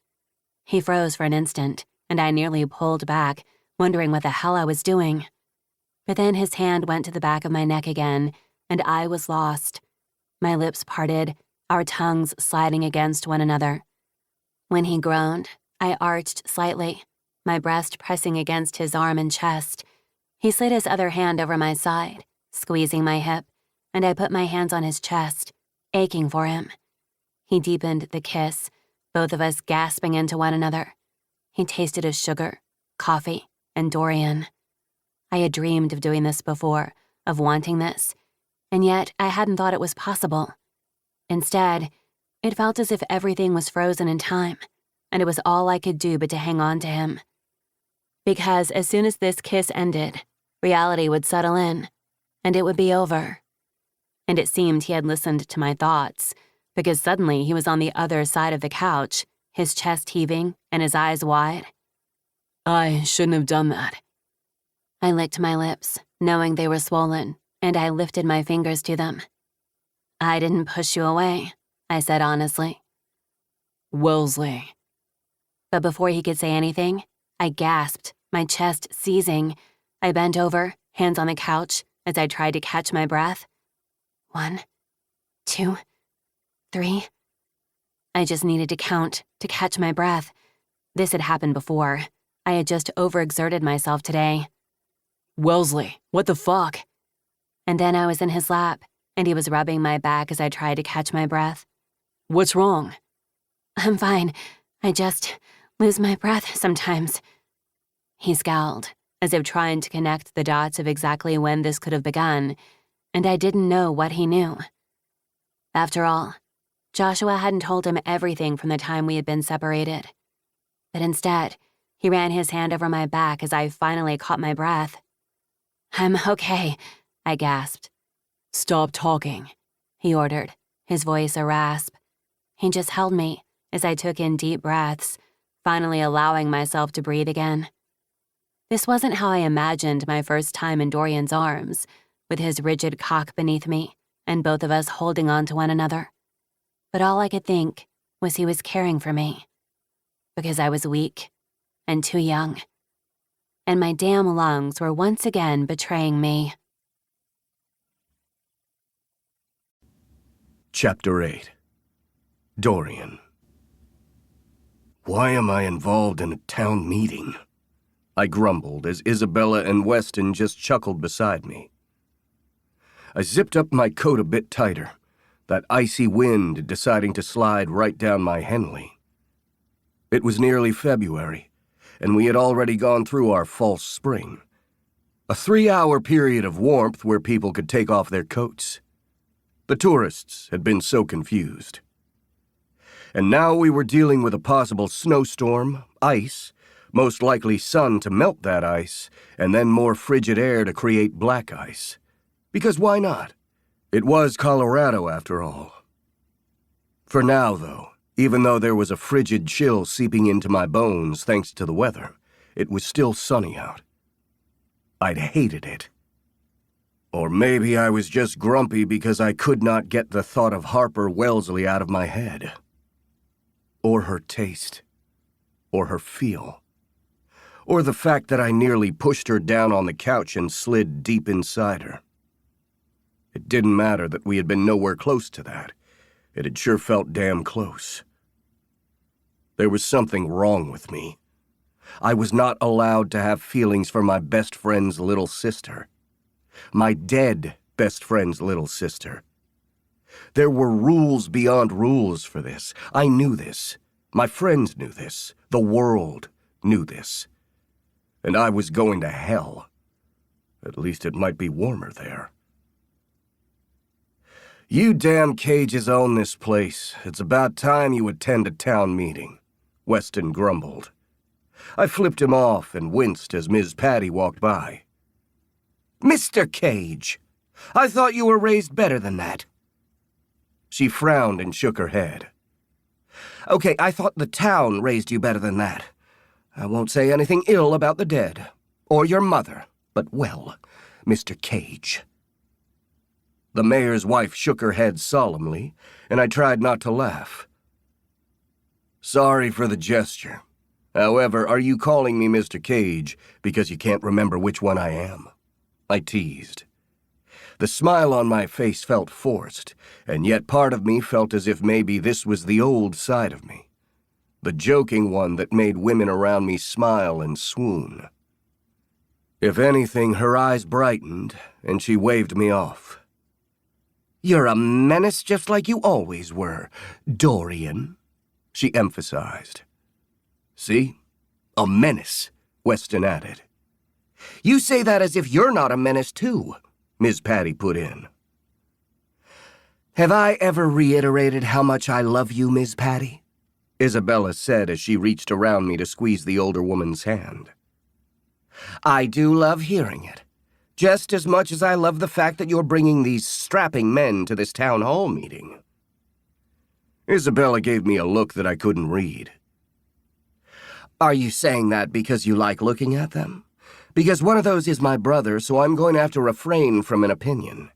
[SPEAKER 1] He froze for an instant, and I nearly pulled back, wondering what the hell I was doing. But then his hand went to the back of my neck again, and I was lost. My lips parted, our tongues sliding against one another. When he groaned, I arched slightly, my breast pressing against his arm and chest. He slid his other hand over my side, squeezing my hip, and I put my hands on his chest, aching for him. He deepened the kiss, both of us gasping into one another. He tasted of sugar, coffee, and durian. I had dreamed of doing this before, of wanting this, and yet I hadn't thought it was possible. Instead, it felt as if everything was frozen in time, and it was all I could do but to hang on to him. Because as soon as this kiss ended, reality would settle in, and it would be over. And it seemed he had listened to my thoughts, because suddenly he was on the other side of the couch, his chest heaving and his eyes wide.
[SPEAKER 2] I shouldn't have done that.
[SPEAKER 1] I licked my lips, knowing they were swollen, and I lifted my fingers to them. I didn't push you away, I said honestly.
[SPEAKER 2] Wellesley.
[SPEAKER 1] But before he could say anything, I gasped, my chest seizing. I bent over, hands on the couch, as I tried to catch my breath. 1, 2, 3. I just needed to count to catch my breath. This had happened before. I had just overexerted myself today. Wellesley, what the fuck? And then I was in his lap, and he was rubbing my back as I tried to catch my breath. What's wrong? I'm fine. I just lose my breath sometimes. He scowled, as if trying to connect the dots of exactly when this could have begun, and I didn't know what he knew. After all, Joshua hadn't told him everything from the time we had been separated. But instead, he ran his hand over my back as I finally caught my breath. I'm okay, I gasped. Stop talking, he ordered, his voice a rasp. He just held me as I took in deep breaths, finally allowing myself to breathe again. This wasn't how I imagined my first time in Dorian's arms, with his rigid cock beneath me and both of us holding on to one another. But all I could think was he was caring for me. Because I was weak and too young. And my damn lungs were once again betraying me.
[SPEAKER 3] Chapter 8. Dorian. Why am I involved in a town meeting? I grumbled as Isabella and Weston just chuckled beside me. I zipped up my coat a bit tighter, that icy wind deciding to slide right down my Henley. It was nearly February, and we had already gone through our false spring. A 3-hour period of warmth where people could take off their coats. The tourists had been so confused. And now we were dealing with a possible snowstorm, ice, most likely sun to melt that ice, and then more frigid air to create black ice. Because why not? It was Colorado, after all. For now, though, even though there was a frigid chill seeping into my bones thanks to the weather, it was still sunny out. I'd hated it. Or maybe I was just grumpy because I could not get the thought of Harper Wellesley out of my head. Or her taste. Or her feel. Or the fact that I nearly pushed her down on the couch and slid deep inside her. It didn't matter that we had been nowhere close to that. It had sure felt damn close. There was something wrong with me. I was not allowed to have feelings for my best friend's little sister. My dead best friend's little sister. There were rules beyond rules for this. I knew this. My friends knew this. The world knew this. And I was going to hell. At least it might be warmer there. You damn cages own this place. It's about time you attend a town meeting, Weston grumbled. I flipped him off and winced as Ms. Patty walked by. Mr. Cage, I thought you were raised better than that. She frowned and shook her head. Okay, I thought the town raised you better than that. I won't say anything ill about the dead, or your mother, but well, Mr. Cage. The mayor's wife shook her head solemnly, and I tried not to laugh. Sorry for the gesture. However, are you calling me Mr. Cage because you can't remember which one I am? I teased. The smile on my face felt forced, and yet part of me felt as if maybe this was the old side of me. The joking one that made women around me smile and swoon. If anything, her eyes brightened, and she waved me off. You're a menace just like you always were, Dorian, she emphasized. See? A menace, Weston added. You say that as if you're not a menace, too, Ms. Patty put in. Have I ever reiterated how much I love you, Ms. Patty? Isabella said as she reached around me to squeeze the older woman's hand. I do love hearing it, just as much as I love the fact that you're bringing these strapping men to this town hall meeting. Isabella gave me a look that I couldn't read. Are you saying that because you like looking at them? Because one of those is my brother, so I'm going to have to refrain from an opinion.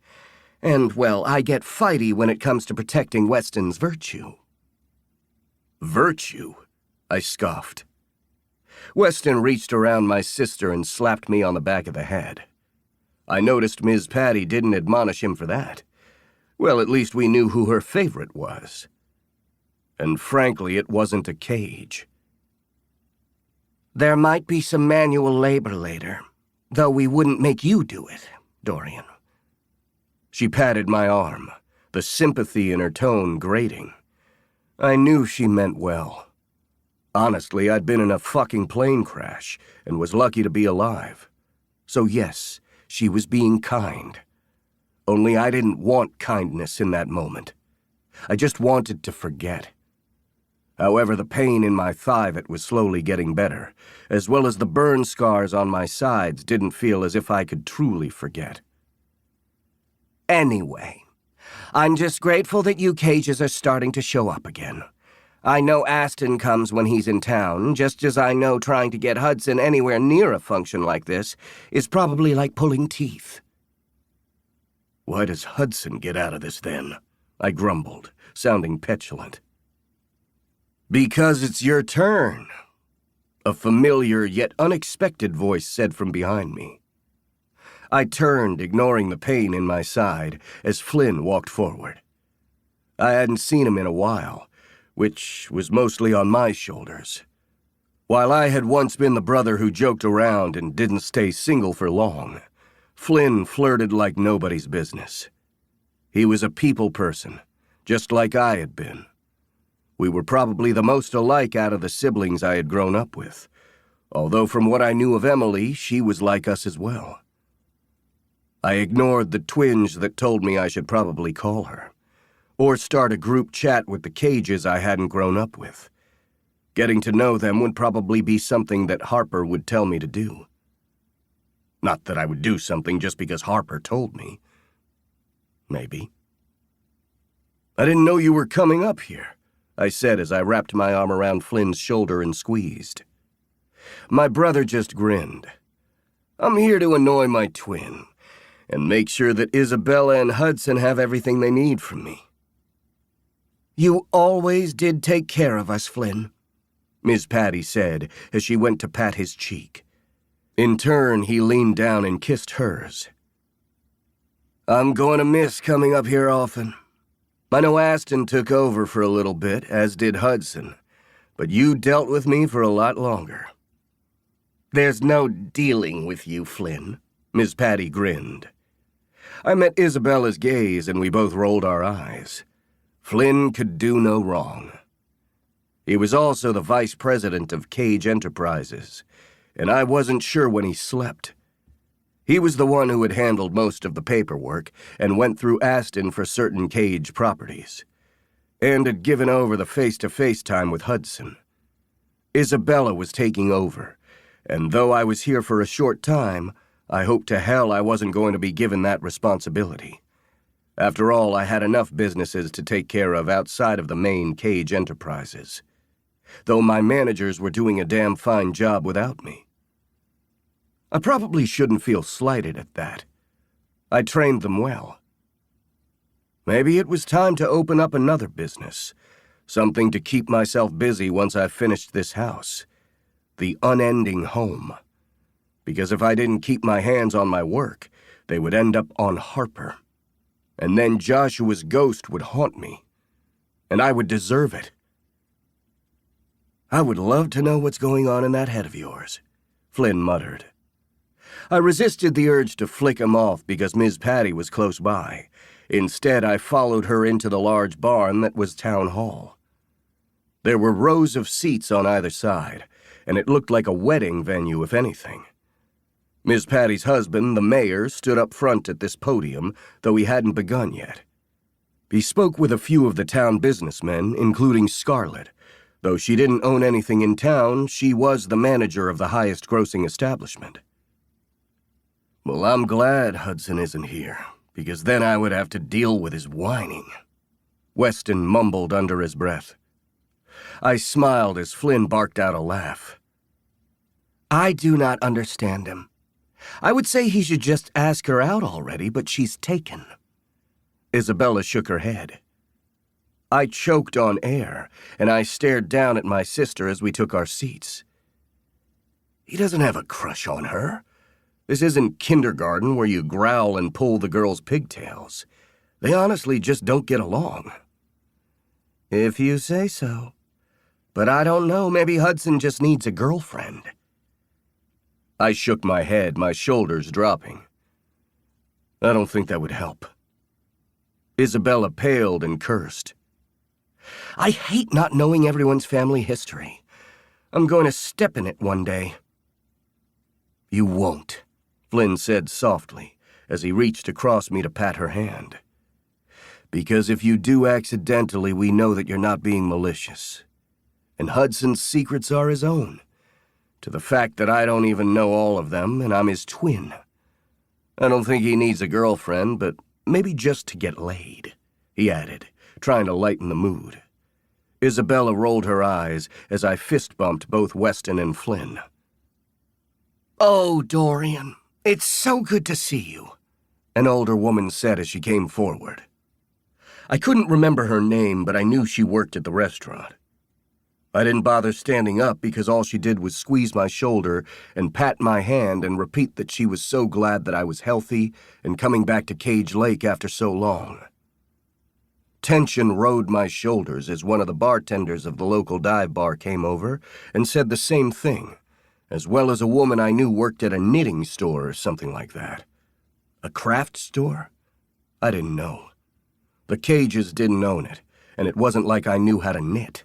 [SPEAKER 3] And, well, I get fighty when it comes to protecting Weston's virtue. Virtue? I scoffed. Weston reached around my sister and slapped me on the back of the head. I noticed Ms. Patty didn't admonish him for that. Well, at least we knew who her favorite was. And frankly, it wasn't a cage.
[SPEAKER 4] There might be some manual labor later, though we wouldn't make you do it, Dorian.
[SPEAKER 3] She patted my arm, the sympathy in her tone grating. I knew she meant well. Honestly, I'd been in a fucking plane crash and was lucky to be alive. So yes, she was being kind. Only I didn't want kindness in that moment. I just wanted to forget. However, the pain in my thigh that was slowly getting better, as well as the burn scars on my sides, didn't feel as if I could truly forget.
[SPEAKER 4] Anyway, I'm just grateful that you cages are starting to show up again. I know Aston comes when he's in town, just as I know trying to get Hudson anywhere near a function like this is probably like pulling teeth.
[SPEAKER 3] Why does Hudson get out of this then? I grumbled, sounding petulant. Because it's your turn, a familiar yet unexpected voice said from behind me. I turned, ignoring the pain in my side, as Flynn walked forward. I hadn't seen him in a while, which was mostly on my shoulders. While I had once been the brother who joked around and didn't stay single for long, Flynn flirted like nobody's business. He was a people person, just like I had been. We were probably the most alike out of the siblings I had grown up with, although from what I knew of Emily, she was like us as well. I ignored the twinge that told me I should probably call her, or start a group chat with the cages I hadn't grown up with. Getting to know them would probably be something that Harper would tell me to do. Not that I would do something just because Harper told me. Maybe. I didn't know you were coming up here, I said as I wrapped my arm around Flynn's shoulder and squeezed. My brother just grinned. I'm here to annoy my twin, and make sure that Isabella and Hudson have everything they need from me.
[SPEAKER 4] You always did take care of us, Flynn, Miss Patty said as she went to pat his cheek.
[SPEAKER 3] In turn, he leaned down and kissed hers. I'm going to miss coming up here often. I know Aston took over for a little bit, as did Hudson, but you dealt with me for a lot longer.
[SPEAKER 4] There's no dealing with you, Flynn,
[SPEAKER 3] Miss Patty grinned. I met Isabella's gaze and we both rolled our eyes. Flynn could do no wrong. He was also the vice president of Cage Enterprises, and I wasn't sure when he slept. He was the one who had handled most of the paperwork and went through Aston for certain Cage properties, and had given over the face-to-face time with Hudson. Isabella was taking over, and though I was here for a short time, I hoped to hell I wasn't going to be given that responsibility. After all, I had enough businesses to take care of outside of the main Cage Enterprises, though my managers were doing a damn fine job without me. I probably shouldn't feel slighted at that. I trained them well. Maybe it was time to open up another business, something to keep myself busy once I finished this house, the unending home. Because if I didn't keep my hands on my work, they would end up on Harper. And then Joshua's ghost would haunt me, and I would deserve it. I would love to know what's going on in that head of yours, Flynn muttered. I resisted the urge to flick him off because Ms. Patty was close by. Instead, I followed her into the large barn that was Town Hall. There were rows of seats on either side, and it looked like a wedding venue, if anything. Ms. Patty's husband, the mayor, stood up front at this podium, though he hadn't begun yet. He spoke with a few of the town businessmen, including Scarlett. Though she didn't own anything in town, she was the manager of the highest-grossing establishment. Well, I'm glad Hudson isn't here, because then I would have to deal with his whining, Weston mumbled under his breath. I smiled as Flynn barked out a laugh.
[SPEAKER 4] I do not understand him. I would say he should just ask her out already, but she's taken.
[SPEAKER 3] Isabella shook her head. I choked on air, and I stared down at my sister as we took our seats. He doesn't have a crush on her. This isn't kindergarten where you growl and pull the girls' pigtails. They honestly just don't get along. If you say so. But I don't know, maybe Hudson just needs a girlfriend. I shook my head, my shoulders dropping. I don't think that would help. Isabella paled and cursed. I hate not knowing everyone's family history. I'm going to step in it one day. You won't, Flynn said softly as he reached across me to pat her hand. Because if you do accidentally, we know that you're not being malicious. And Hudson's secrets are his own, to the fact that I don't even know all of them, and I'm his twin. I don't think he needs a girlfriend, but maybe just to get laid, he added, trying to lighten the mood. Isabella rolled her eyes as I fist-bumped both Weston and Flynn. "Oh, Dorian, it's so good to see you," an older woman said as she came forward. I couldn't remember her name, but I knew she worked at the restaurant. I didn't bother standing up because all she did was squeeze my shoulder and pat my hand and repeat that she was so glad that I was healthy and coming back to Cage Lake after so long. Tension rode my shoulders as one of the bartenders of the local dive bar came over and said the same thing, as well as a woman I knew worked at a knitting store or something like that. A craft store? I didn't know. The Cages didn't own it, and it wasn't like I knew how to knit.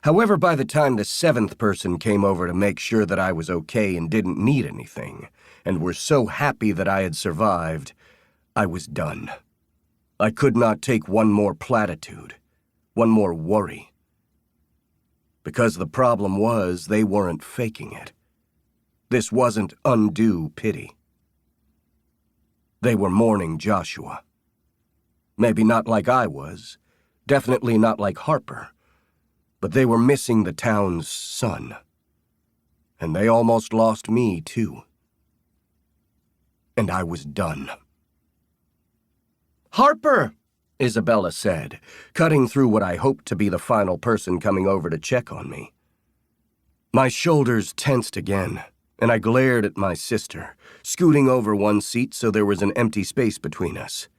[SPEAKER 3] However, by the time the seventh person came over to make sure that I was okay and didn't need anything, and were so happy that I had survived, I was done. I could not take one more platitude, one more worry. Because the problem was they weren't faking it. This wasn't undue pity. They were mourning Joshua. Maybe not like I was, definitely not like Harper, but they were missing the town's son. And they almost lost me, too. And I was done. "Harper!" Isabella said, cutting through what I hoped to be the final person coming over to check on me. My shoulders tensed again, and I glared at my sister, scooting over one seat so there was an empty space between us.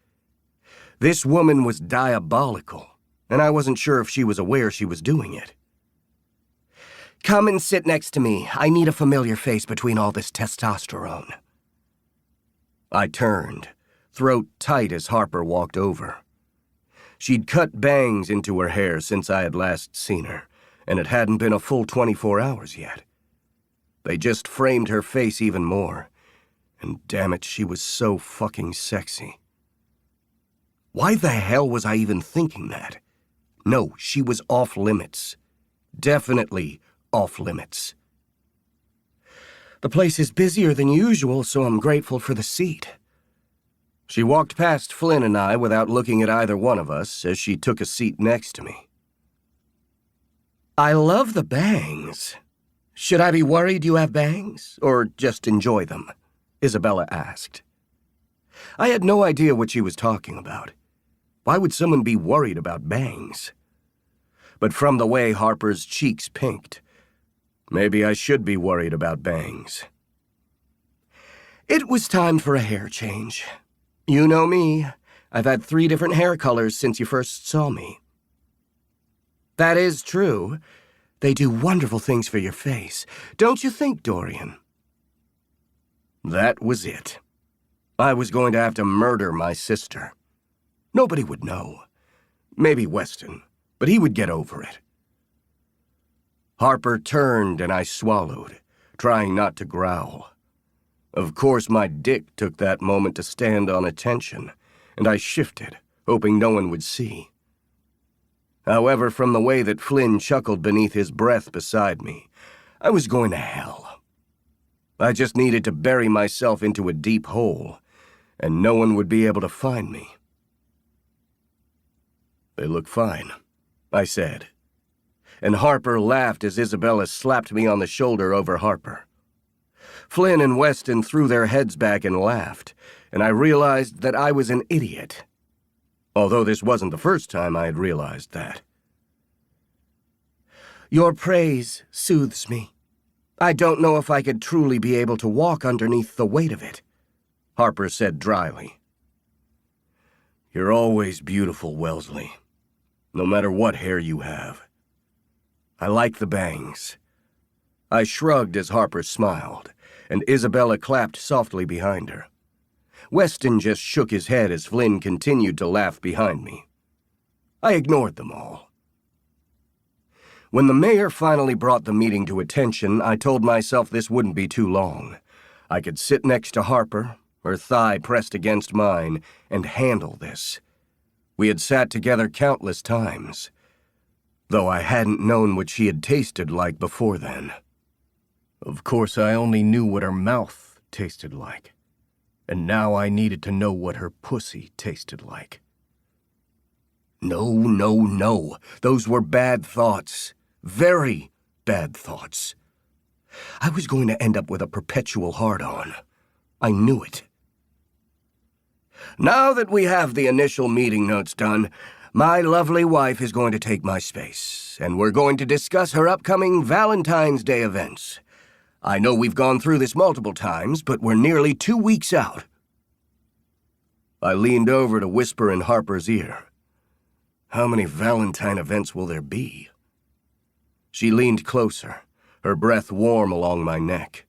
[SPEAKER 3] This woman was diabolical, and I wasn't sure if she was aware she was doing it. "Come and sit next to me. I need a familiar face between all this testosterone." I turned, throat tight as Harper walked over. She'd cut bangs into her hair since I had last seen her, and it hadn't been a full 24 hours yet. They just framed her face even more, and damn it, she was so fucking sexy. Why the hell was I even thinking that? No, she was off limits. Definitely off limits. "The place is busier than usual, so I'm grateful for the seat." She walked past Flynn and I without looking at either one of us as she took a seat next to me. "I love the bangs. Should I be worried you have bangs, or just enjoy them?" Isabella asked. I had no idea what she was talking about. Why would someone be worried about bangs? But from the way Harper's cheeks pinked, maybe I should be worried about bangs. It was time for a hair change. You know me. I've had 3 different hair colors since you first saw me. That is true. They do wonderful things for your face. Don't you think, Dorian? That was it. I was going to have to murder my sister. Nobody would know. Maybe Weston, but he would get over it. Harper turned and I swallowed, trying not to growl. Of course, my dick took that moment to stand on attention, and I shifted, hoping no one would see. However, from the way that Flynn chuckled beneath his breath beside me, I was going to hell. I just needed to bury myself into a deep hole, and no one would be able to find me. "They look fine," I said. And Harper laughed as Isabella slapped me on the shoulder over Harper. Flynn and Weston threw their heads back and laughed, and I realized that I was an idiot. Although this wasn't the first time I had realized that. "Your praise soothes me,"
[SPEAKER 4] I don't know if I could truly be able to walk underneath the weight of it," Harper said dryly.
[SPEAKER 3] "You're always beautiful, Wellesley, no matter what hair you have. I like the bangs."
[SPEAKER 4] I shrugged as Harper smiled, and Isabella clapped softly behind her. Weston just shook his head as Flynn continued to laugh behind me. I ignored them all. When the mayor finally brought the meeting to attention, I told myself this wouldn't be too long. I could sit next to Harper, her thigh pressed against mine, and handle this. We had sat together countless times, though I hadn't known what she had tasted like before then.
[SPEAKER 3] Of course, I only knew what her mouth tasted like, and now I needed to know what her pussy tasted like.
[SPEAKER 4] No. Those were bad thoughts. Very bad thoughts. I was going to end up with a perpetual hard-on. I knew it. Now that we have the initial meeting notes done, my lovely wife is going to take my space, and we're going to discuss her upcoming Valentine's Day events. I know we've gone through this multiple times, but we're nearly 2 weeks out. I leaned over to whisper in Harper's ear. How many Valentine events will there be? She leaned closer, her breath warm along my neck.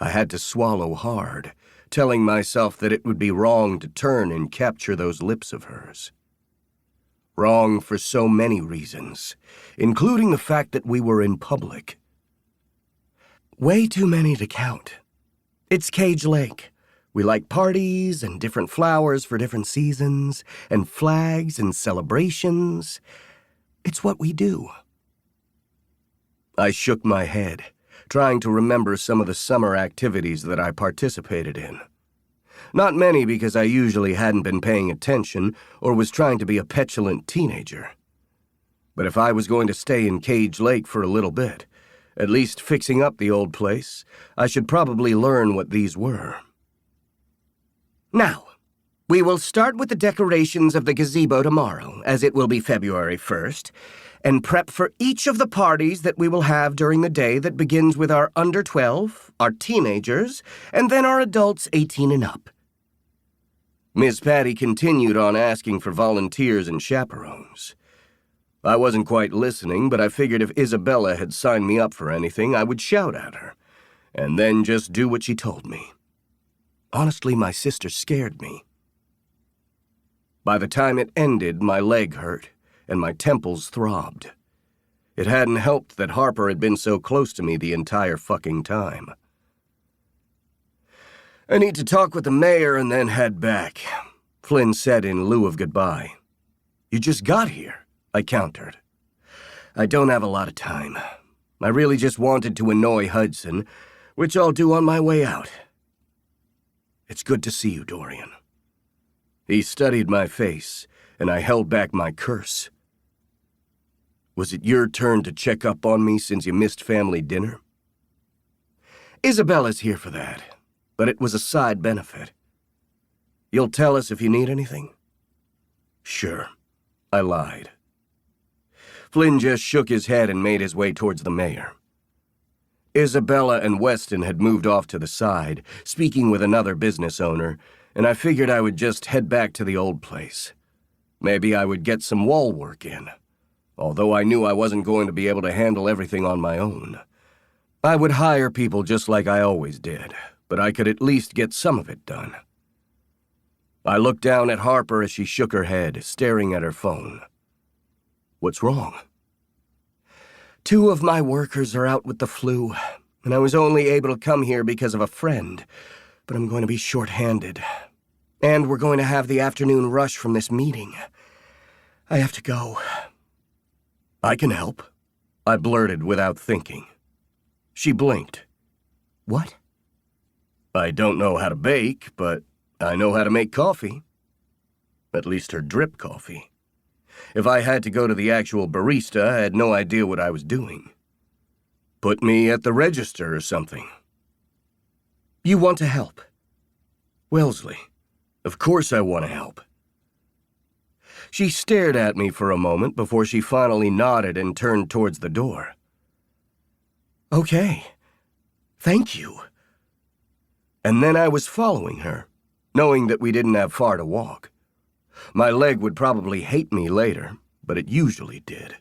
[SPEAKER 4] I had to swallow hard, telling myself that it would be wrong to turn and capture those lips of hers. Wrong for so many reasons, including the fact that we were in public. Way too many to count. It's Cage Lake. We like parties and different flowers for different seasons, and flags and celebrations. It's what we do. I shook my head, trying to remember some of the summer activities that I participated in. Not many because I usually hadn't been paying attention or was trying to be a petulant teenager. But if I was going to stay in Cage Lake for a little bit, at least fixing up the old place, I should probably learn what these were. Now, we will start with the decorations of the gazebo tomorrow, as it will be February 1st, and prep for each of the parties that we will have during the day that begins with our under 12, our teenagers, and then our adults 18 and up. Miss Patty continued on asking for volunteers and chaperones. I wasn't quite listening, but I figured if Isabella had signed me up for anything, I would shout at her, and then just do what she told me. Honestly, my sister scared me. By the time it ended, my leg hurt, and my temples throbbed. It hadn't helped that Harper had been so close to me the entire fucking time. I need to talk with the mayor and then head back, Flynn said in lieu of goodbye. You just got here, I countered. I don't have a lot of time. I really just wanted to annoy Hudson, which I'll do on my way out. It's good to see you, Dorian. He studied my face, and I held back my curse. Was it your turn to check up on me since you missed family dinner? Isabella's here for that, but it was a side benefit. You'll tell us if you need anything? Sure, I lied. Flynn just shook his head and made his way towards the mayor. Isabella and Weston had moved off to the side, speaking with another business owner, and I figured I would just head back to the old place. Maybe I would get some wall work in, although I knew I wasn't going to be able to handle everything on my own. I would hire people just like I always did, but I could at least get some of it done. I looked down at Harper as she shook her head, staring at her phone. What's wrong? 2 of my workers are out with the flu, and I was only able to come here because of a friend, but I'm going to be short-handed. And we're going to have the afternoon rush from this meeting. I have to go. I can help, I blurted without thinking. She blinked. What? I don't know how to bake, but I know how to make coffee. At least her drip coffee. If I had to go to the actual barista, I had no idea what I was doing. Put me at the register or something. You want to help? Wellesley, of course I want to help. She stared at me for a moment before she finally nodded and turned towards the door. Okay, Thank you. And then I was following her, knowing that we didn't have far to walk. My leg would probably hate me later, but it usually did.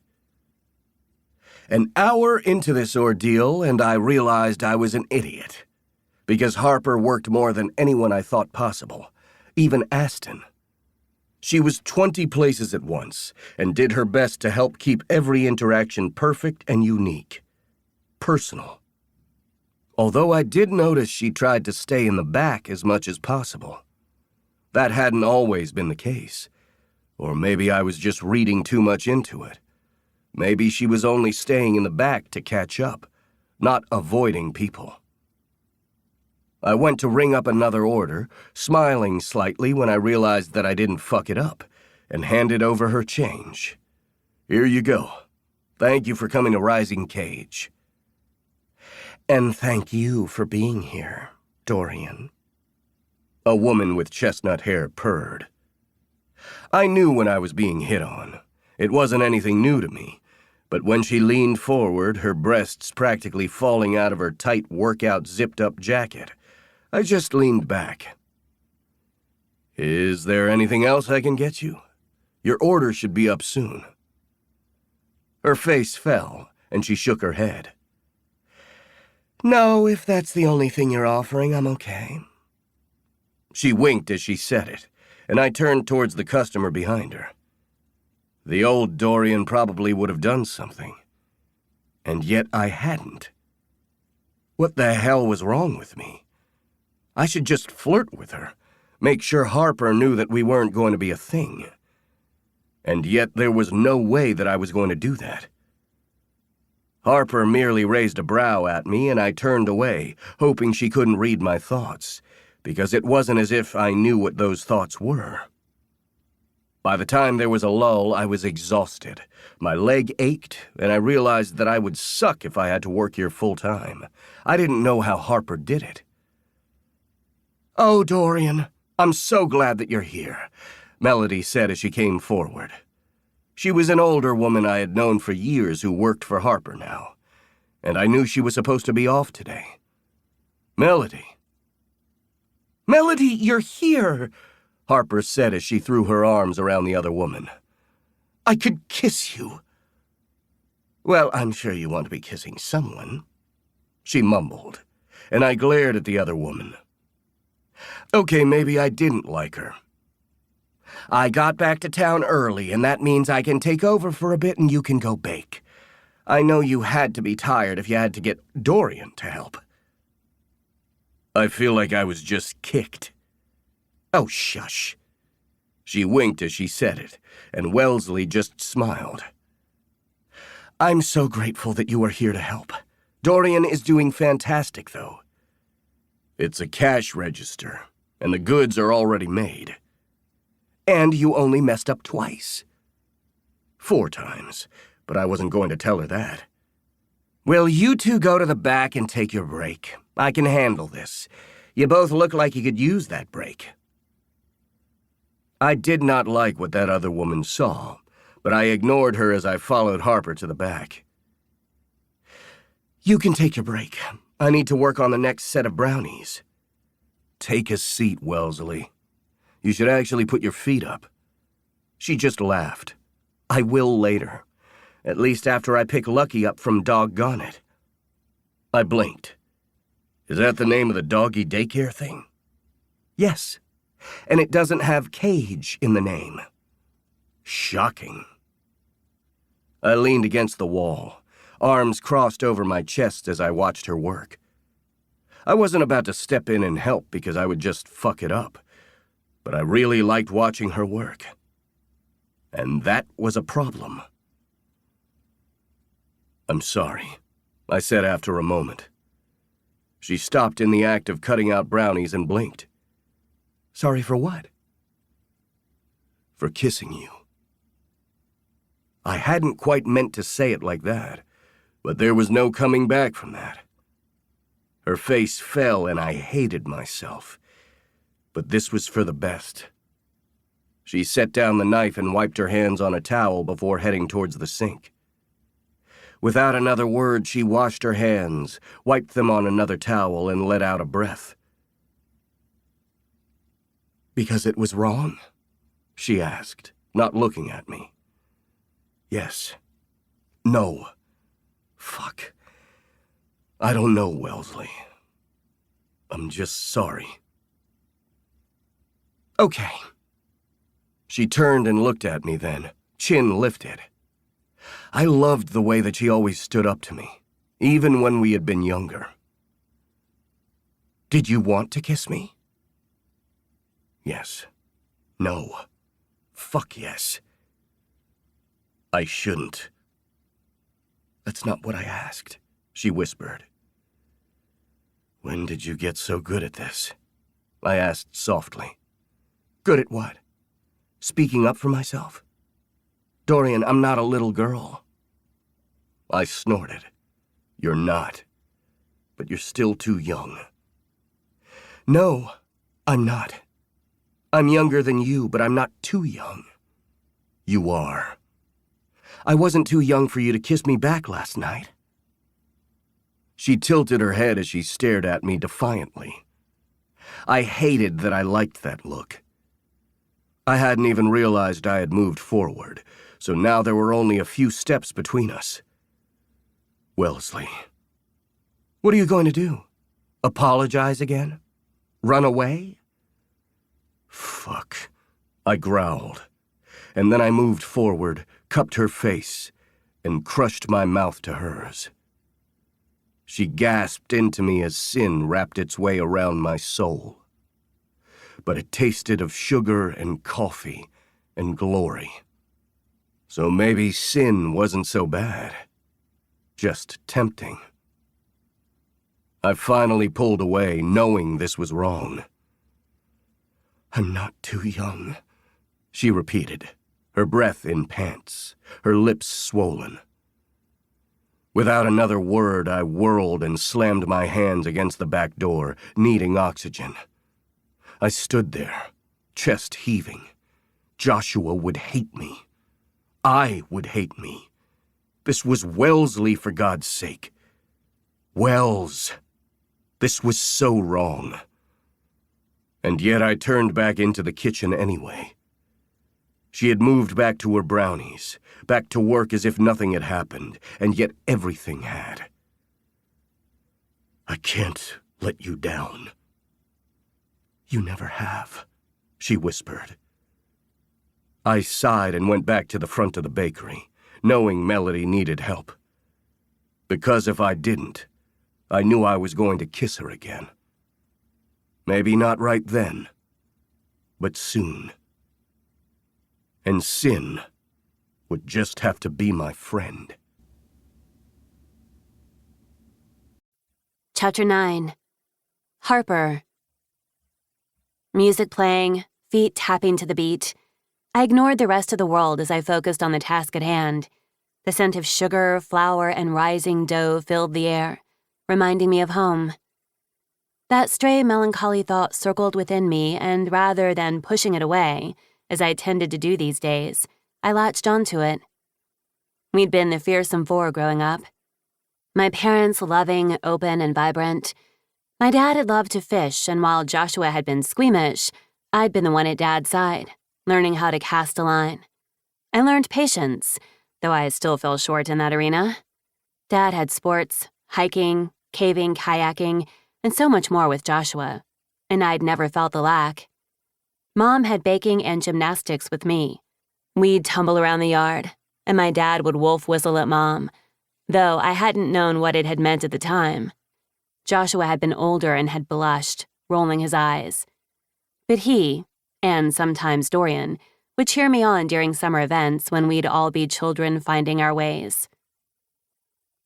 [SPEAKER 4] An hour into this ordeal, and I realized I was an idiot, because Harper worked more than anyone I thought possible, even Aston. She was 20 places at once, and did her best to help keep every interaction perfect and unique. Personal. Although I did notice she tried to stay in the back as much as possible. That hadn't always been the case. Or maybe I was just reading too much into it. Maybe she was only staying in the back to catch up, not avoiding people. I went to ring up another order, smiling slightly when I realized that I didn't fuck it up, and handed over her change. Here you go. Thank you for coming to Rising Cage. And thank you for being here, Dorian. A woman with chestnut hair purred. I knew when I was being hit on. It wasn't anything new to me, but when she leaned forward, her breasts practically falling out of her tight workout zipped-up jacket, I just leaned back. Is there anything else I can get you? Your order should be up soon. Her face fell, and she shook her head. No, if that's the only thing you're offering, I'm okay. She winked as she said it, and I turned towards the customer behind her. The old Dorian probably would have done something. And yet I hadn't. What the hell was wrong with me? I should just flirt with her, make sure Harper knew that we weren't going to be a thing. And yet there was no way that I was going to do that. Harper merely raised a brow at me, and I turned away, hoping she couldn't read my thoughts, because it wasn't as if I knew what those thoughts were. By the time there was a lull, I was exhausted. My leg ached, and I realized that I would suck if I had to work here full-time. I didn't know how Harper did it. Oh, Dorian, I'm so glad that you're here, Melody said as she came forward. She was an older woman I had known for years who worked for Harper now, and I knew she was supposed to be off today. Melody. Melody, you're here, Harper said as she threw her arms around the other woman. I could kiss you. Well, I'm sure you want to be kissing someone, she mumbled, and I glared at the other woman. Okay, maybe I didn't like her. I got back to town early, and that means I can take over for a bit and you can go bake. I know you had to be tired if you had to get Dorian to help. I feel like I was just kicked. Oh, shush. She winked as she said it, and Wellesley just smiled. I'm so grateful that you are here to help. Dorian is doing fantastic, though. It's a cash register, and the goods are already made. And you only messed up twice. 4 times, but I wasn't going to tell her that. Well, you two go to the back and take your break. I can handle this. You both look like you could use that break. I did not like what that other woman saw, but I ignored her as I followed Harper to the back. You can take your break. I need to work on the next set of brownies. Take a seat, Wellesley. You should actually put your feet up. She just laughed. I will later. At least after I pick Lucky up from Doggone It. I blinked. Is that the name of the doggy daycare thing? Yes. And it doesn't have Cage in the name. Shocking. I leaned against the wall, arms crossed over my chest as I watched her work. I wasn't about to step in and help because I would just fuck it up. But I really liked watching her work. And that was a problem. I'm sorry, I said after a moment. She stopped in the act of cutting out brownies and blinked. Sorry for what? For kissing you. I hadn't quite meant to say it like that, but there was no coming back from that. Her face fell and I hated myself. But this was for the best. She set down the knife and wiped her hands on a towel before heading towards the sink. Without another word, she washed her hands, wiped them on another towel, and let out a breath. "Because it was wrong?" she asked, not looking at me. "Yes. No. Fuck. I don't know, Wellesley. I'm just sorry." "Okay." She turned and looked at me then, chin lifted. I loved the way that she always stood up to me, even when we had been younger. "Did you want to kiss me?" "Yes. No. Fuck yes. I shouldn't." "That's not what I asked," she whispered. "When did you get so good at this?" I asked softly. "Good at what? Speaking up for myself? Dorian, I'm not a little girl." I snorted. "You're not. But you're still too young." "No, I'm not. I'm younger than you, but I'm not too young." "You are." "I wasn't too young for you to kiss me back last night." She tilted her head as she stared at me defiantly. I hated that I liked that look. I hadn't even realized I had moved forward, so now there were only a few steps between us. "Wellesley, what are you going to do? Apologize again? Run away?" "Fuck," I growled, and then I moved forward, cupped her face, and crushed my mouth to hers. She gasped into me as sin wrapped its way around my soul. But it tasted of sugar and coffee and glory. So maybe sin wasn't so bad. Just tempting. I finally pulled away, knowing this was wrong. "I'm not too young," she repeated, her breath in pants, her lips swollen. Without another word, I whirled and slammed my hands against the back door, needing oxygen. I stood there, chest heaving. Joshua would hate me. I would hate me. This was Wellesley, for God's sake. Wells. This was so wrong. And yet I turned back into the kitchen anyway. She had moved back to her brownies, back to work as if nothing had happened, and yet everything had. "I can't let you down." "You never have," she whispered. I sighed and went back to the front of the bakery, knowing Melody needed help. Because if I didn't, I knew I was going to kiss her again. Maybe not right then, but soon. And sin would just have to be my friend.
[SPEAKER 2] Chapter 9. Harper. Music playing, feet tapping to the beat. I ignored the rest of the world as I focused on the task at hand. The scent of sugar, flour, and rising dough filled the air, reminding me of home. That stray melancholy thought circled within me, and rather than pushing it away, as I tended to do these days, I latched onto it. We'd been the fearsome four growing up. My parents loving, open, and vibrant. My dad had loved to fish, and while Joshua had been squeamish, I'd been the one at Dad's side, learning how to cast a line. I learned patience, though I still fell short in that arena. Dad had sports, hiking, caving, kayaking, and so much more with Joshua, and I'd never felt the lack. Mom had baking and gymnastics with me. We'd tumble around the yard, and my dad would wolf whistle at Mom, though I hadn't known what it had meant at the time. Joshua had been older and had blushed, rolling his eyes. But he, and sometimes Dorian, would cheer me on during summer events when we'd all be children finding our ways.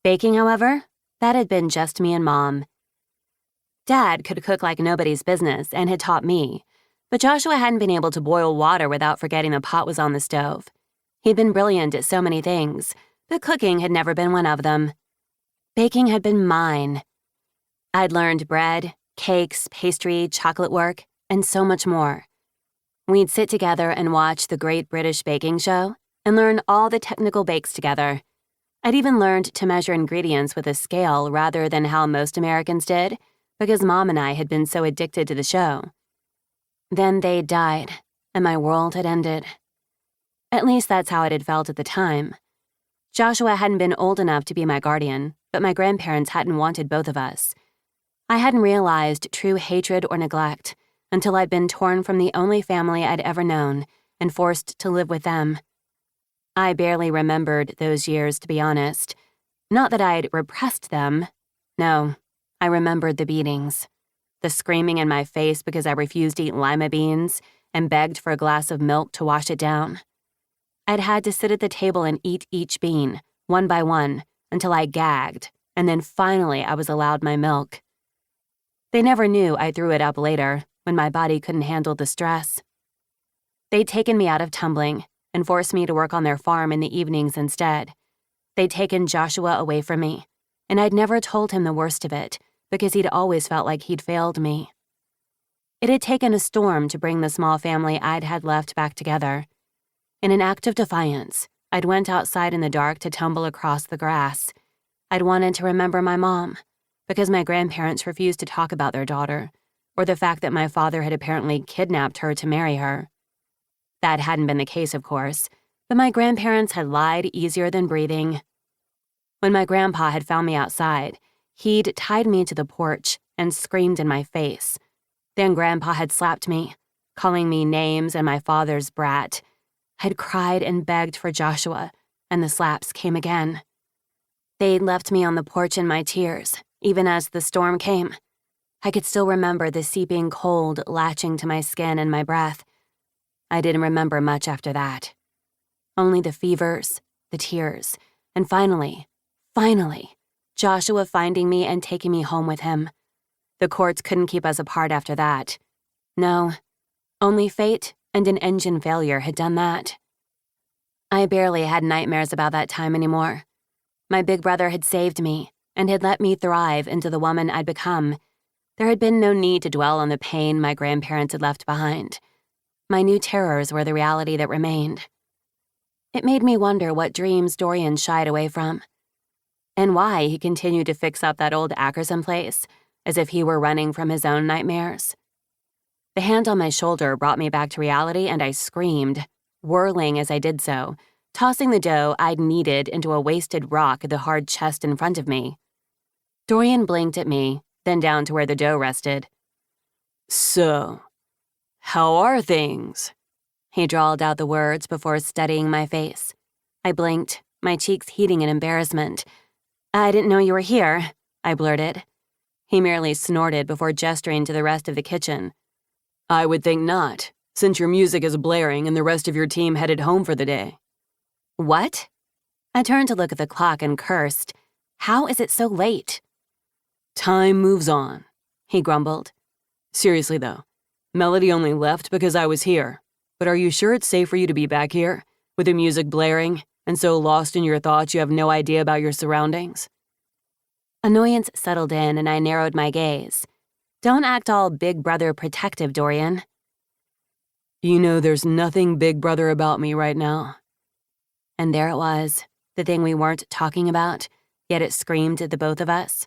[SPEAKER 2] Baking, however, that had been just me and Mom. Dad could cook like nobody's business and had taught me, but Joshua hadn't been able to boil water without forgetting the pot was on the stove. He'd been brilliant at so many things, but cooking had never been one of them. Baking had been mine. I'd learned bread, cakes, pastry, chocolate work, and so much more. We'd sit together and watch the Great British Baking Show and learn all the technical bakes together.
[SPEAKER 1] I'd even learned to measure ingredients with a scale rather than how most Americans did, because Mom and I had been so addicted to the show. Then they died, and my world had ended. At least that's how it had felt at the time. Joshua hadn't been old enough to be my guardian, but my grandparents hadn't wanted both of us. I hadn't realized true hatred or neglect until I'd been torn from the only family I'd ever known and forced to live with them. I barely remembered those years, to be honest. Not that I'd repressed them. No, I remembered the beatings. The screaming in my face because I refused to eat lima beans and begged for a glass of milk to wash it down. I'd had to sit at the table and eat each bean, one by one, until I gagged, and then finally I was allowed my milk. They never knew I threw it up later, when my body couldn't handle the stress. They'd taken me out of tumbling and forced me to work on their farm in the evenings instead. They'd taken Joshua away from me, and I'd never told him the worst of it because he'd always felt like he'd failed me. It had taken a storm to bring the small family I'd had left back together. In an act of defiance, I'd went outside in the dark to tumble across the grass. I'd wanted to remember my mom, because my grandparents refused to talk about their daughter, or the fact that my father had apparently kidnapped her to marry her. That hadn't been the case, of course, but my grandparents had lied easier than breathing. When my grandpa had found me outside, he'd tied me to the porch and screamed in my face. Then Grandpa had slapped me, calling me names and my father's brat. I'd cried and begged for Joshua, and the slaps came again. They'd left me on the porch in my tears, even as the storm came. I could still remember the seeping cold latching to my skin and my breath. I didn't remember much after that. Only the fevers, the tears, and finally, Joshua finding me and taking me home with him. The courts couldn't keep us apart after that. No, only fate and an engine failure had done that. I barely had nightmares about that time anymore. My big brother had saved me and had let me thrive into the woman I'd become. There had been no need to dwell on the pain my grandparents had left behind. My new terrors were the reality that remained. It made me wonder what dreams Dorian shied away from, and why he continued to fix up that old Ackerson place, as if he were running from his own nightmares. The hand on my shoulder brought me back to reality, and I screamed, whirling as I did so, tossing the dough I'd kneaded into a wasted rock at the hard chest in front of me. Dorian blinked at me, then down to where the dough rested. "So, how are things?" He drawled out the words before studying my face. I blinked, my cheeks heating in embarrassment. "I didn't know you were here," I blurted. He merely snorted before gesturing to the rest of the kitchen. "I would think not, since your music is blaring and the rest of your team headed home for the day." "What?" I turned to look at the clock and cursed. "How is it so late?" "Time moves on," he grumbled. "Seriously though, Melody only left because I was here. But are you sure it's safe for you to be back here, with the music blaring, and so lost in your thoughts you have no idea about your surroundings?" Annoyance settled in and I narrowed my gaze. "Don't act all big brother protective, Dorian." "You know there's nothing big brother about me right now." And there it was, the thing we weren't talking about, yet it screamed at the both of us.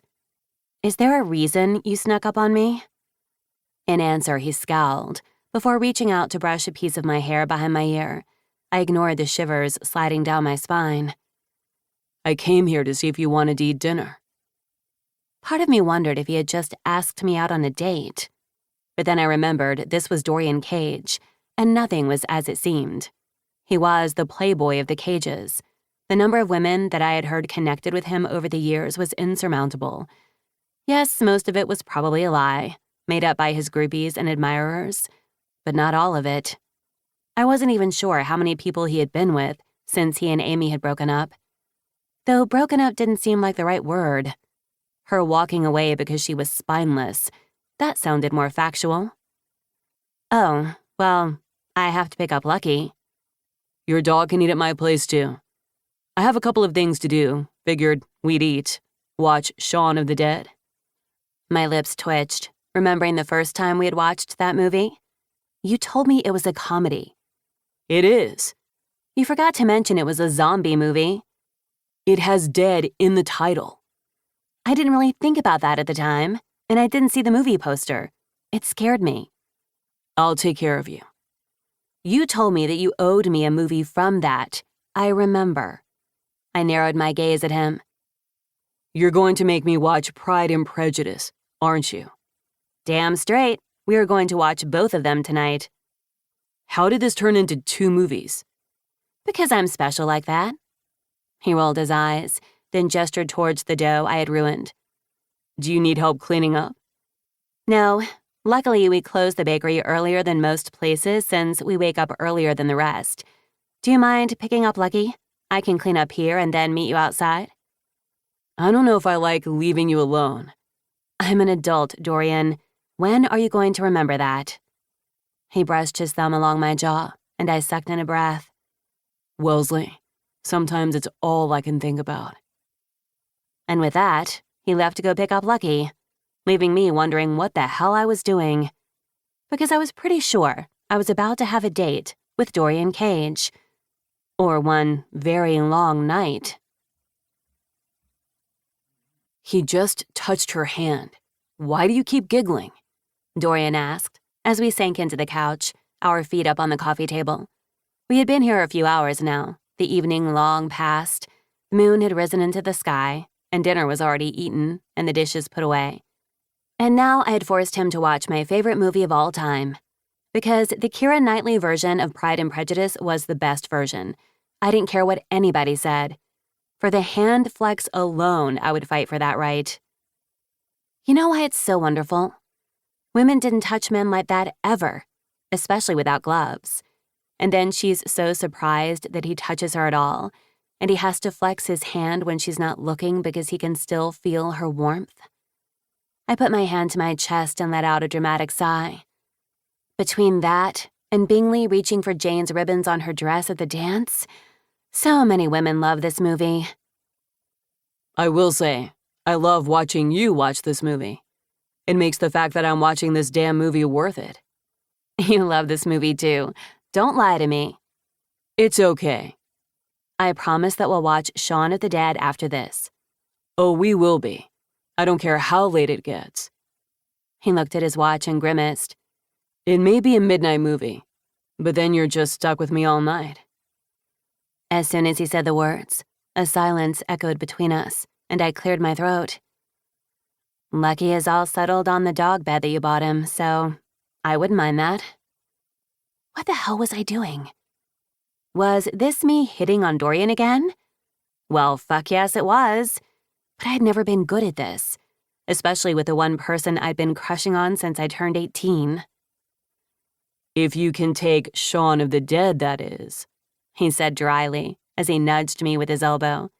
[SPEAKER 1] "Is there a reason you snuck up on me?" In answer, he scowled, before reaching out to brush a piece of my hair behind my ear. I ignored the shivers sliding down my spine. "I came here to see if you wanted to eat dinner." Part of me wondered if he had just asked me out on a date. But then I remembered this was Dorian Cage, and nothing was as it seemed. He was the playboy of the Cages. The number of women that I had heard connected with him over the years was insurmountable. Yes, most of it was probably a lie, made up by his groupies and admirers, but not all of it. I wasn't even sure how many people he had been with since he and Amy had broken up. Though broken up didn't seem like the right word. Her walking away because she was spineless, that sounded more factual. "Oh, well, I have to pick up Lucky." "Your dog can eat at my place too. I have a couple of things to do. Figured we'd eat. Watch Shaun of the Dead." My lips twitched, remembering the first time we had watched that movie. "You told me it was a comedy." "It is." "You forgot to mention it was a zombie movie."
[SPEAKER 2] It has dead in the title.
[SPEAKER 1] I didn't really think about that at the time, and I didn't see the movie poster. It scared me.
[SPEAKER 2] I'll take care of you.
[SPEAKER 1] You told me that you owed me a movie from that. I remember. I narrowed my gaze at him.
[SPEAKER 2] You're going to make me watch Pride and Prejudice, aren't you?
[SPEAKER 1] Damn straight. We are going to watch both of them tonight.
[SPEAKER 2] How did this turn into 2 movies?
[SPEAKER 1] Because I'm special like that. He rolled his eyes, then gestured towards the dough I had ruined.
[SPEAKER 2] Do you need help cleaning up?
[SPEAKER 1] No. Luckily, we closed the bakery earlier than most places since we wake up earlier than the rest. Do you mind picking up Lucky? I can clean up here and then meet you outside.
[SPEAKER 2] I don't know if I like leaving you alone.
[SPEAKER 1] I'm an adult, Dorian. When are you going to remember that? He brushed his thumb along my jaw, and I sucked in a breath.
[SPEAKER 2] Wellesley, sometimes it's all I can think about.
[SPEAKER 1] And with that, he left to go pick up Lucky, leaving me wondering what the hell I was doing. Because I was pretty sure I was about to have a date with Dorian Cage. Or one very long night.
[SPEAKER 2] He just touched her hand. Why do you keep giggling?
[SPEAKER 1] Dorian asked, as we sank into the couch, our feet up on the coffee table. We had been here a few hours now, the evening long past, the moon had risen into the sky, and dinner was already eaten and the dishes put away. And now I had forced him to watch my favorite movie of all time. Because the Keira Knightley version of Pride and Prejudice was the best version. I didn't care what anybody said. For the hand flex alone, I would fight for that right. You know why it's so wonderful? Women didn't touch men like that ever, especially without gloves. And then she's so surprised that he touches her at all, and he has to flex his hand when she's not looking because he can still feel her warmth. I put my hand to my chest and let out a dramatic sigh. Between that and Bingley reaching for Jane's ribbons on her dress at the dance, so many women love this movie.
[SPEAKER 2] I will say, I love watching you watch this movie. It makes the fact that I'm watching this damn movie worth it.
[SPEAKER 1] You love this movie too. Don't lie to me.
[SPEAKER 2] It's okay.
[SPEAKER 1] I promise that we'll watch Shaun of the Dead after this.
[SPEAKER 2] Oh, we will be. I don't care how late it gets.
[SPEAKER 1] He looked at his watch and grimaced.
[SPEAKER 2] It may be a midnight movie, but then you're just stuck with me all night.
[SPEAKER 1] As soon as he said the words, a silence echoed between us, and I cleared my throat. Lucky is all settled on the dog bed that you bought him, so I wouldn't mind that. What the hell was I doing? Was this me hitting on Dorian again? Well, fuck yes, it was. But I'd never been good at this, especially with the one person I'd been crushing on since I turned 18.
[SPEAKER 2] If you can take Shaun of the Dead, that is,
[SPEAKER 1] he said dryly as he nudged me with his elbow.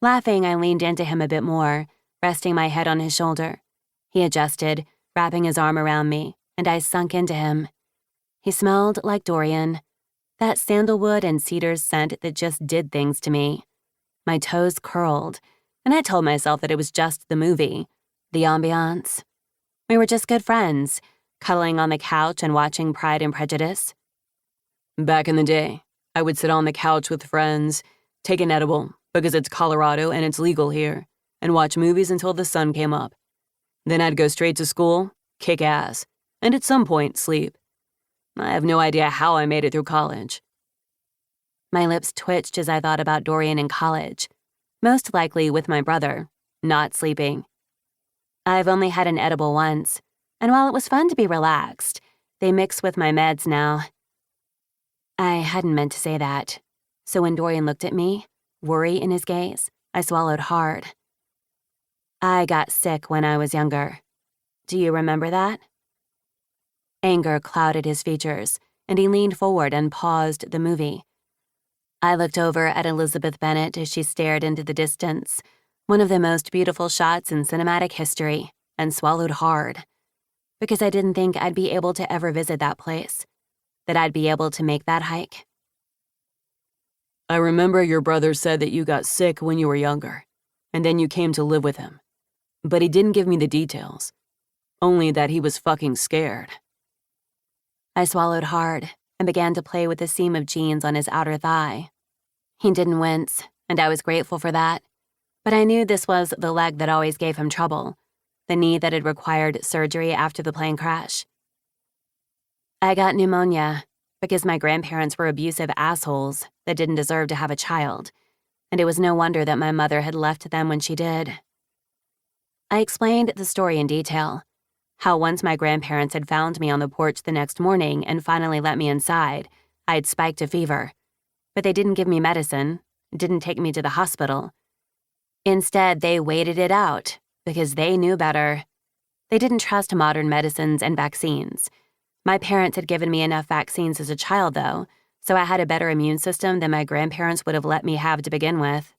[SPEAKER 1] Laughing, I leaned into him a bit more, resting my head on his shoulder. He adjusted, wrapping his arm around me, and I sunk into him. He smelled like Dorian, that sandalwood and cedar scent that just did things to me. My toes curled, and I told myself that it was just the movie, the ambiance. We were just good friends, cuddling on the couch and watching Pride and Prejudice.
[SPEAKER 2] Back in the day, I would sit on the couch with friends, take an edible, because it's Colorado and it's legal here, and watch movies until the sun came up. Then I'd go straight to school, kick ass, and at some point sleep. I have no idea how I made it through college.
[SPEAKER 1] My lips twitched as I thought about Dorian in college, most likely with my brother, not sleeping. I've only had an edible once, and while it was fun to be relaxed, they mix with my meds now. I hadn't meant to say that, so when Dorian looked at me, worry in his gaze, I swallowed hard. I got sick when I was younger. Do you remember that? Anger clouded his features, and he leaned forward and paused the movie. I looked over at Elizabeth Bennet as she stared into the distance, one of the most beautiful shots in cinematic history, and swallowed hard. Because I didn't think I'd be able to ever visit that place, that I'd be able to make that hike.
[SPEAKER 2] I remember your brother said that you got sick when you were younger, and then you came to live with him. But he didn't give me the details, only that he was fucking scared.
[SPEAKER 1] I swallowed hard and began to play with the seam of jeans on his outer thigh. He didn't wince, and I was grateful for that. But I knew this was the leg that always gave him trouble, the knee that had required surgery after the plane crash. I got pneumonia because my grandparents were abusive assholes that didn't deserve to have a child, and it was no wonder that my mother had left them when she did. I explained the story in detail, how once my grandparents had found me on the porch the next morning and finally let me inside, I'd spiked a fever. But they didn't give me medicine, didn't take me to the hospital. Instead, they waited it out because they knew better. They didn't trust modern medicines and vaccines. My parents had given me enough vaccines as a child, though, so I had a better immune system than my grandparents would have let me have to begin with.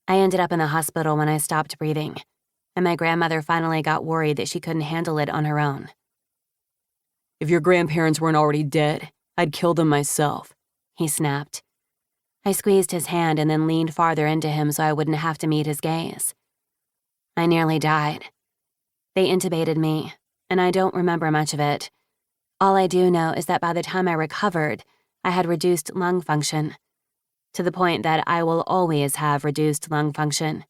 [SPEAKER 1] I ended up in the hospital when I stopped breathing, and my grandmother finally got worried that she couldn't handle it on her own.
[SPEAKER 2] If your grandparents weren't already dead, I'd kill them myself,
[SPEAKER 1] he snapped. I squeezed his hand and then leaned farther into him so I wouldn't have to meet his gaze. I nearly died. They intubated me, and I don't remember much of it. All I do know is that by the time I recovered, I had reduced lung function, to the point that I will always have reduced lung function.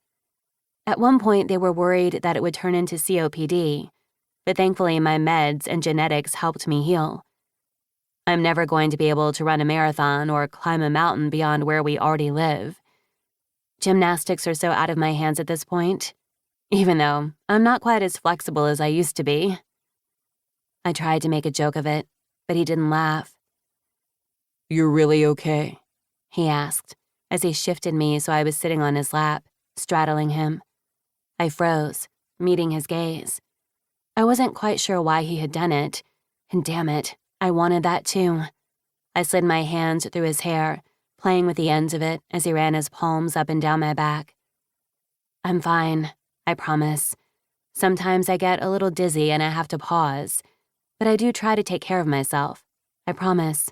[SPEAKER 1] At one point, they were worried that it would turn into COPD, but thankfully my meds and genetics helped me heal. I'm never going to be able to run a marathon or climb a mountain beyond where we already live. Gymnastics are so out of my hands at this point, even though I'm not quite as flexible as I used to be. I tried to make a joke of it, but he didn't laugh.
[SPEAKER 2] You're really okay?
[SPEAKER 1] He asked, as he shifted me so I was sitting on his lap, straddling him. I froze, meeting his gaze. I wasn't quite sure why he had done it, and damn it, I wanted that too. I slid my hands through his hair, playing with the ends of it as he ran his palms up and down my back. I'm fine, I promise. Sometimes I get a little dizzy and I have to pause, but I do try to take care of myself. I promise.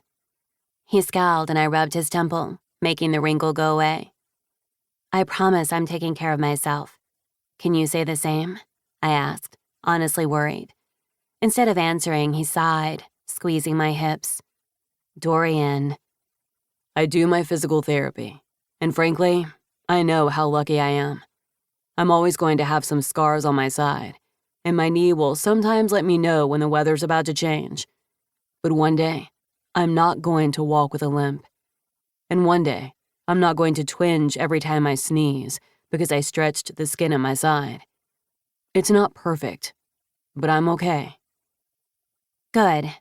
[SPEAKER 1] He scowled and I rubbed his temple, making the wrinkle go away. I promise I'm taking care of myself. Can you say the same? I asked, honestly worried. Instead of answering, he sighed, squeezing my hips. Dorian.
[SPEAKER 2] I do my physical therapy, and frankly, I know how lucky I am. I'm always going to have some scars on my side, and my knee will sometimes let me know when the weather's about to change. But one day, I'm not going to walk with a limp. And one day, I'm not going to twinge every time I sneeze because I stretched the skin on my side. It's not perfect, but I'm okay.
[SPEAKER 1] Good.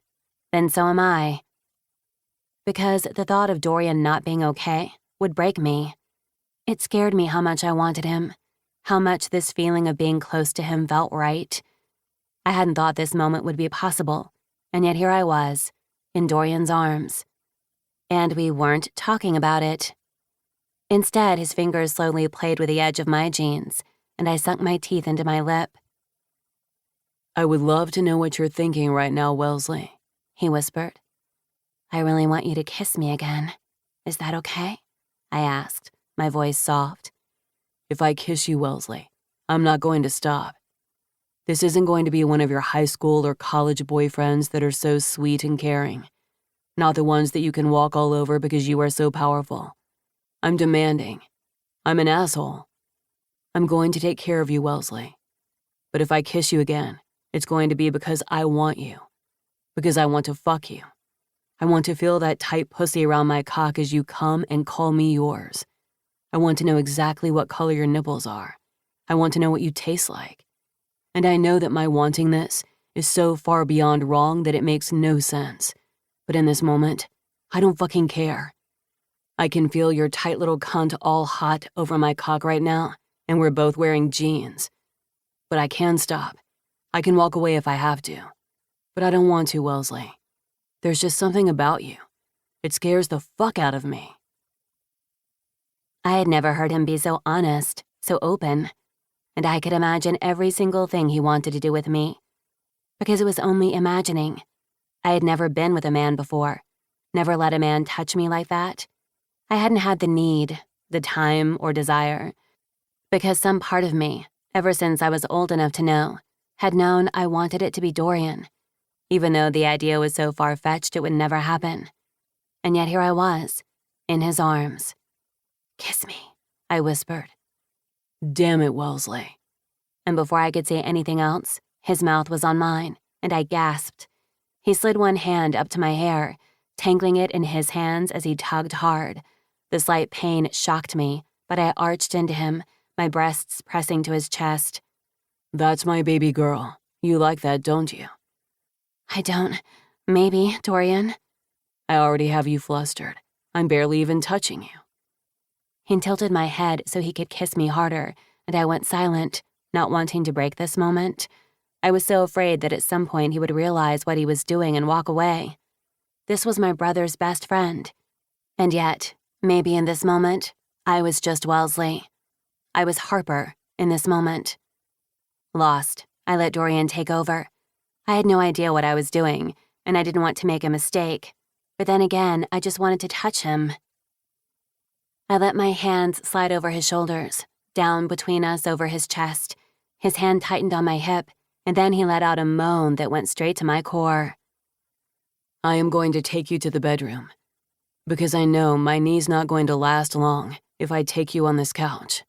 [SPEAKER 1] Then so am I. Because the thought of Dorian not being okay would break me. It scared me how much I wanted him, how much this feeling of being close to him felt right. I hadn't thought this moment would be possible, and yet here I was, in Dorian's arms. And we weren't talking about it. Instead, his fingers slowly played with the edge of my jeans, and I sunk my teeth into my lip.
[SPEAKER 2] I would love to know what you're thinking right now, Wellesley,
[SPEAKER 1] he whispered. I really want you to kiss me again. Is that okay? I asked, my voice soft.
[SPEAKER 2] If I kiss you, Wellesley, I'm not going to stop. This isn't going to be one of your high school or college boyfriends that are so sweet and caring. Not the ones that you can walk all over because you are so powerful. I'm demanding. I'm an asshole. I'm going to take care of you, Wellesley. But if I kiss you again, it's going to be because I want you. Because I want to fuck you. I want to feel that tight pussy around my cock as you come and call me yours. I want to know exactly what color your nipples are. I want to know what you taste like. And I know that my wanting this is so far beyond wrong that it makes no sense. But in this moment, I don't fucking care. I can feel your tight little cunt all hot over my cock right now, and we're both wearing jeans. But I can stop. I can walk away if I have to. But I don't want to, Wellesley. There's just something about you. It scares the fuck out of me.
[SPEAKER 1] I had never heard him be so honest, so open, and I could imagine every single thing he wanted to do with me. Because it was only imagining. I had never been with a man before, never let a man touch me like that. I hadn't had the need, the time, or desire. Because some part of me, ever since I was old enough to know, had known I wanted it to be Dorian, even though the idea was so far-fetched it would never happen. And yet here I was, in his arms.
[SPEAKER 2] "Kiss me," I whispered.
[SPEAKER 1] Damn it, Wellesley.
[SPEAKER 2] And before I could say anything else, his mouth was on mine, and I gasped. He slid one hand up to my hair, tangling it in his hands as he tugged hard. The slight pain shocked me, but I arched into him, my breasts pressing to his chest.
[SPEAKER 1] That's my baby girl. You like that, don't you?
[SPEAKER 2] I don't. Maybe, Dorian.
[SPEAKER 1] I already have you flustered. I'm barely even touching you.
[SPEAKER 2] He tilted my head so he could kiss me harder, and I went silent, not wanting to break this moment. I was so afraid that at some point he would realize what he was doing and walk away. This was my brother's best friend. And yet, maybe in this moment, I was just Wellesley. I was Harper in this moment. Lost, I let Dorian take over. I had no idea what I was doing, and I didn't want to make a mistake. But then again, I just wanted to touch him. I let my hands slide over his shoulders, down between us over his chest. His hand tightened on my hip, and then he let out a moan that went straight to my core.
[SPEAKER 1] I am going to take you to the bedroom, because I know my knee's not going to last long if I take you on this couch.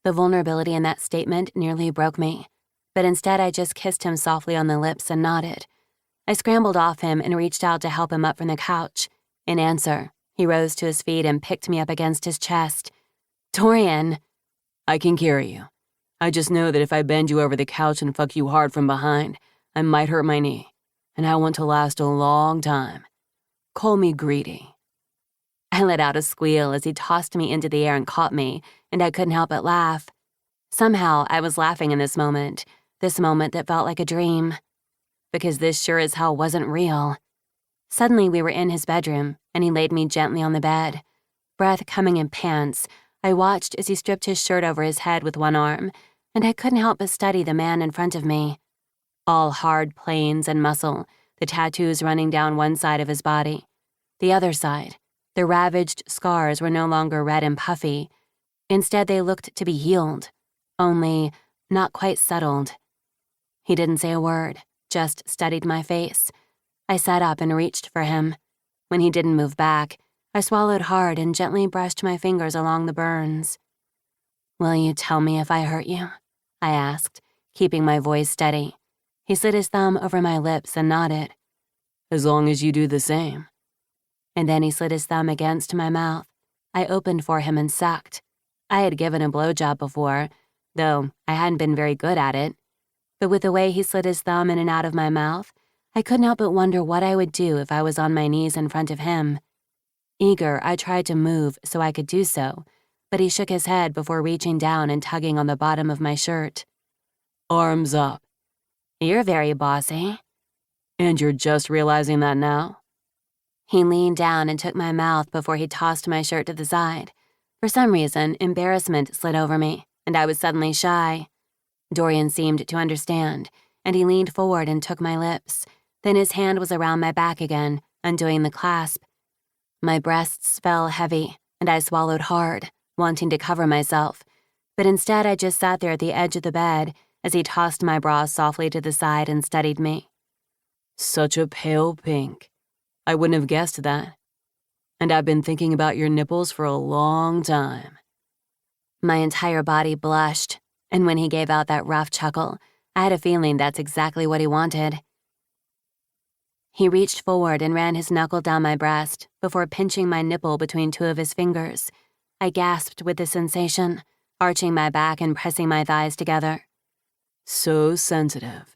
[SPEAKER 2] The vulnerability in that statement nearly broke me, but instead I just kissed him softly on the lips and nodded. I scrambled off him and reached out to help him up from the couch. In answer, he rose to his feet and picked me up against his chest. Dorian!
[SPEAKER 1] I can carry you. I just know that if I bend you over the couch and fuck you hard from behind, I might hurt my knee, and I want to last a long time. Call me greedy.
[SPEAKER 2] I let out a squeal as he tossed me into the air and caught me, and I couldn't help but laugh. Somehow, I was laughing in this moment that felt like a dream. Because this sure as hell wasn't real. Suddenly, we were in his bedroom, and he laid me gently on the bed. Breath coming in pants, I watched as he stripped his shirt over his head with one arm, and I couldn't help but study the man in front of me. All hard planes and muscle, the tattoos running down one side of his body. The other side, the ravaged scars were no longer red and puffy. Instead, they looked to be healed, only not quite settled. He didn't say a word, just studied my face. I sat up and reached for him. When he didn't move back, I swallowed hard and gently brushed my fingers along the burns. "Will you tell me if I hurt you?" I asked, keeping my voice steady. He slid his thumb over my lips and nodded.
[SPEAKER 1] As long as you do the same.
[SPEAKER 2] And then he slid his thumb against my mouth. I opened for him and sucked. I had given a blowjob before, though I hadn't been very good at it. But with the way he slid his thumb in and out of my mouth, I couldn't help but wonder what I would do if I was on my knees in front of him. Eager, I tried to move so I could do so, but he shook his head before reaching down and tugging on the bottom of my shirt.
[SPEAKER 1] Arms up.
[SPEAKER 2] "You're very bossy."
[SPEAKER 1] And you're just realizing that now?
[SPEAKER 2] He leaned down and took my mouth before he tossed my shirt to the side. For some reason, embarrassment slid over me, and I was suddenly shy. Dorian seemed to understand, and he leaned forward and took my lips. Then his hand was around my back again, undoing the clasp. My breasts fell heavy, and I swallowed hard, wanting to cover myself. But instead, I just sat there at the edge of the bed as he tossed my bra softly to the side and studied me.
[SPEAKER 1] Such a pale pink. I wouldn't have guessed that. And I've been thinking about your nipples for a long time.
[SPEAKER 2] My entire body blushed, and when he gave out that rough chuckle, I had a feeling that's exactly what he wanted. He reached forward and ran his knuckle down my breast before pinching my nipple between two of his fingers. I gasped with the sensation, arching my back and pressing my thighs together.
[SPEAKER 1] So sensitive.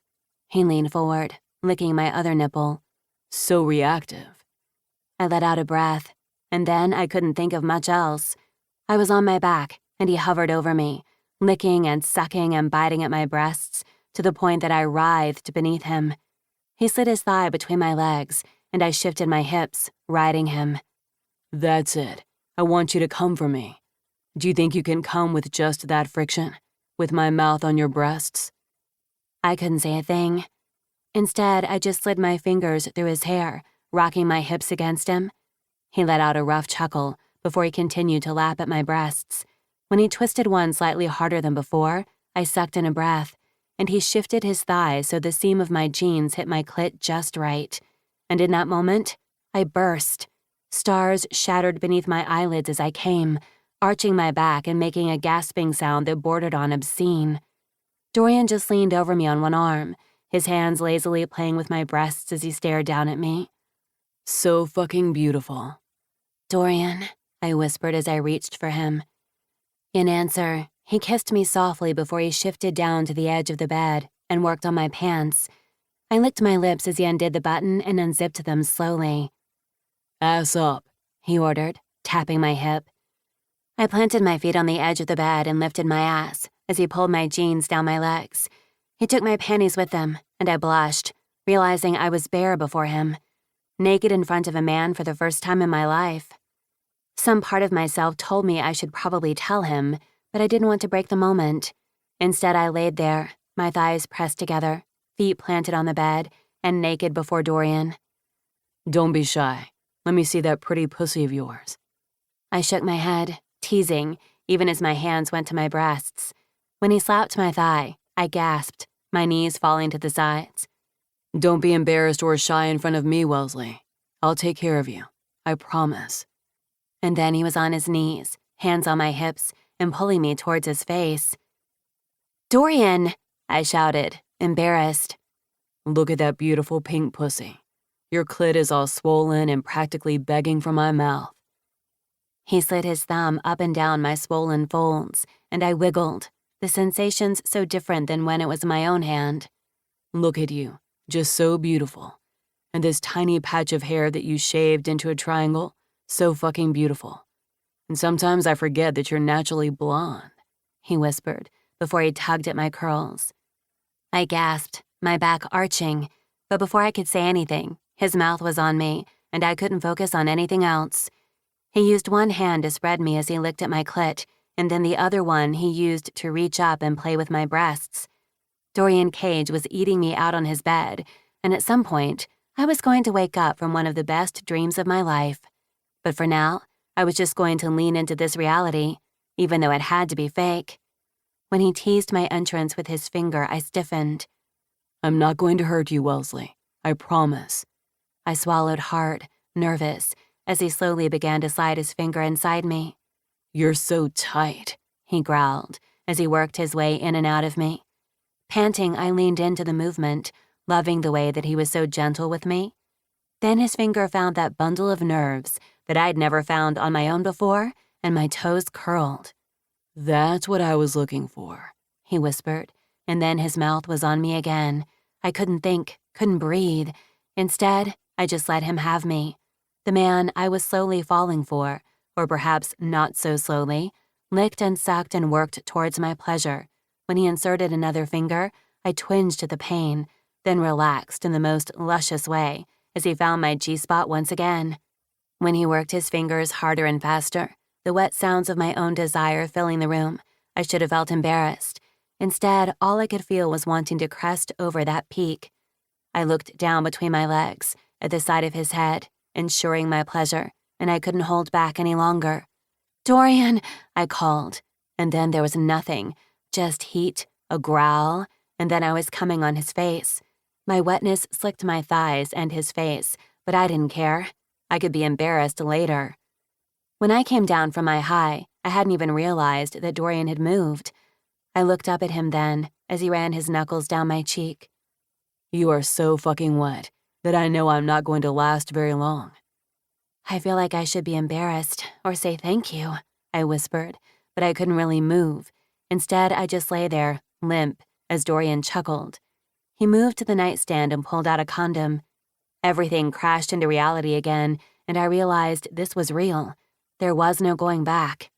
[SPEAKER 2] He leaned forward, licking my other nipple.
[SPEAKER 1] So reactive.
[SPEAKER 2] I let out a breath, and then I couldn't think of much else. I was on my back, and he hovered over me, licking and sucking and biting at my breasts to the point that I writhed beneath him. He slid his thigh between my legs, and I shifted my hips, riding him.
[SPEAKER 1] That's it. I want you to come for me. Do you think you can come with just that friction? With my mouth on your breasts?
[SPEAKER 2] I couldn't say a thing. Instead, I just slid my fingers through his hair, rocking my hips against him. He let out a rough chuckle before he continued to lap at my breasts. When he twisted one slightly harder than before, I sucked in a breath, and he shifted his thigh so the seam of my jeans hit my clit just right. And in that moment, I burst. Stars shattered beneath my eyelids as I came, arching my back and making a gasping sound that bordered on obscene. Dorian just leaned over me on one arm, his hands lazily playing with my breasts as he stared down at me.
[SPEAKER 1] So fucking beautiful.
[SPEAKER 2] Dorian, I whispered as I reached for him. In answer, he kissed me softly before he shifted down to the edge of the bed and worked on my pants. I licked my lips as he undid the button and unzipped them slowly.
[SPEAKER 1] Ass up,
[SPEAKER 2] he ordered, tapping my hip. I planted my feet on the edge of the bed and lifted my ass as he pulled my jeans down my legs. He took my panties with him, and I blushed, realizing I was bare before him, naked in front of a man for the first time in my life. Some part of myself told me I should probably tell him, but I didn't want to break the moment. Instead, I laid there, my thighs pressed together, feet planted on the bed, and naked before Dorian.
[SPEAKER 1] Don't be shy. Let me see that pretty pussy of yours.
[SPEAKER 2] I shook my head, teasing, even as my hands went to my breasts. When he slapped my thigh, I gasped, my knees falling to the sides.
[SPEAKER 1] Don't be embarrassed or shy in front of me, Wellesley. I'll take care of you. I promise.
[SPEAKER 2] And then he was on his knees, hands on my hips, and pulling me towards his face. Dorian, I shouted, embarrassed.
[SPEAKER 1] Look at that beautiful pink pussy. Your clit is all swollen and practically begging for my mouth.
[SPEAKER 2] He slid his thumb up and down my swollen folds, and I wiggled, the sensations so different than when it was my own hand.
[SPEAKER 1] Look at you, just so beautiful. And this tiny patch of hair that you shaved into a triangle, so fucking beautiful. And sometimes I forget that you're naturally blonde,
[SPEAKER 2] he whispered before he tugged at my curls. I gasped, my back arching, but before I could say anything, his mouth was on me, and I couldn't focus on anything else. He used one hand to spread me as he licked at my clit, and then the other one he used to reach up and play with my breasts. Dorian Cage was eating me out on his bed, and at some point, I was going to wake up from one of the best dreams of my life. But for now, I was just going to lean into this reality, even though it had to be fake. When he teased my entrance with his finger, I stiffened.
[SPEAKER 1] I'm not going to hurt you, Wellesley. I promise.
[SPEAKER 2] I swallowed hard, nervous, as he slowly began to slide his finger inside me.
[SPEAKER 1] You're so tight,
[SPEAKER 2] he growled as he worked his way in and out of me. Panting, I leaned into the movement, loving the way that he was so gentle with me. Then his finger found that bundle of nerves that I'd never found on my own before, and my toes curled.
[SPEAKER 1] That's what I was looking for,
[SPEAKER 2] he whispered, and then his mouth was on me again. I couldn't think, couldn't breathe. Instead, I just let him have me. The man I was slowly falling for, or perhaps not so slowly, licked and sucked and worked towards my pleasure. When he inserted another finger, I twinged at the pain, then relaxed in the most luscious way as he found my G-spot once again. When he worked his fingers harder and faster, the wet sounds of my own desire filling the room, I should have felt embarrassed. Instead, all I could feel was wanting to crest over that peak. I looked down between my legs, at the side of his head, ensuring my pleasure, and I couldn't hold back any longer. Dorian, I called, and then there was nothing, just heat, a growl, and then I was coming on his face. My wetness slicked my thighs and his face, but I didn't care. I could be embarrassed later. When I came down from my high, I hadn't even realized that Dorian had moved. I looked up at him then, as he ran his knuckles down my cheek.
[SPEAKER 1] You are so fucking wet that I know I'm not going to last very long.
[SPEAKER 2] I feel like I should be embarrassed or say thank you, I whispered, but I couldn't really move. Instead, I just lay there, limp, as Dorian chuckled. He moved to the nightstand and pulled out a condom. Everything crashed into reality again, and I realized this was real. There was no going back.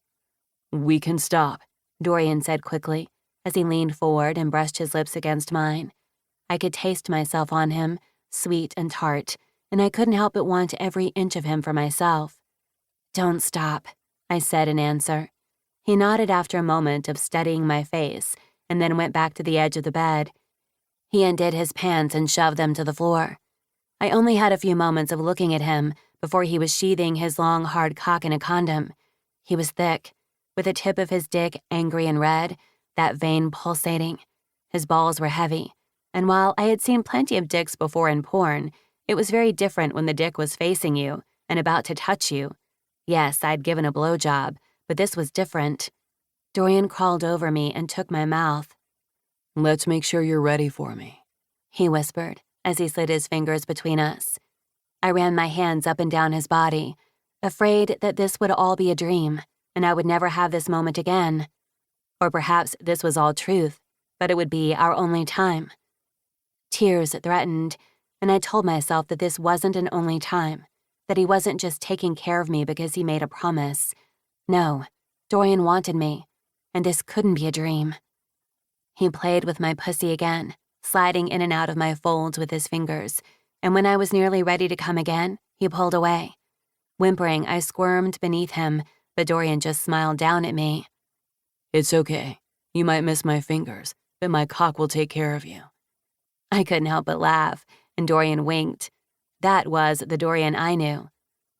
[SPEAKER 1] We can stop,
[SPEAKER 2] Dorian said quickly, as he leaned forward and brushed his lips against mine. I could taste myself on him, sweet and tart, and I couldn't help but want every inch of him for myself. Don't stop, I said in answer. He nodded after a moment of studying my face, and then went back to the edge of the bed. He undid his pants and shoved them to the floor. I only had a few moments of looking at him before he was sheathing his long, hard cock in a condom. He was thick, with the tip of his dick angry and red, that vein pulsating. His balls were heavy, and while I had seen plenty of dicks before in porn, it was very different when the dick was facing you,
[SPEAKER 1] and about to touch you. Yes, I'd given a blowjob, but this was different. Dorian crawled over me and took my mouth.
[SPEAKER 2] Let's make sure you're ready for me,
[SPEAKER 1] he whispered as he slid his fingers between us. I ran my hands up and down his body, afraid that this would all be a dream, and I would never have this moment again. Or perhaps this was all truth, but it would be our only time. Tears threatened, and I told myself that this wasn't an only time, that he wasn't just taking care of me because he made a promise. No, Dorian wanted me, and this couldn't be a dream. He played with my pussy again, sliding in and out of my folds with his fingers, and when I was nearly ready to come again, he pulled away. Whimpering, I squirmed beneath him, but Dorian just smiled down at me.
[SPEAKER 2] It's okay. You might miss my fingers, but my cock will take care of you.
[SPEAKER 1] I couldn't help but laugh, and Dorian winked. That was the Dorian I knew,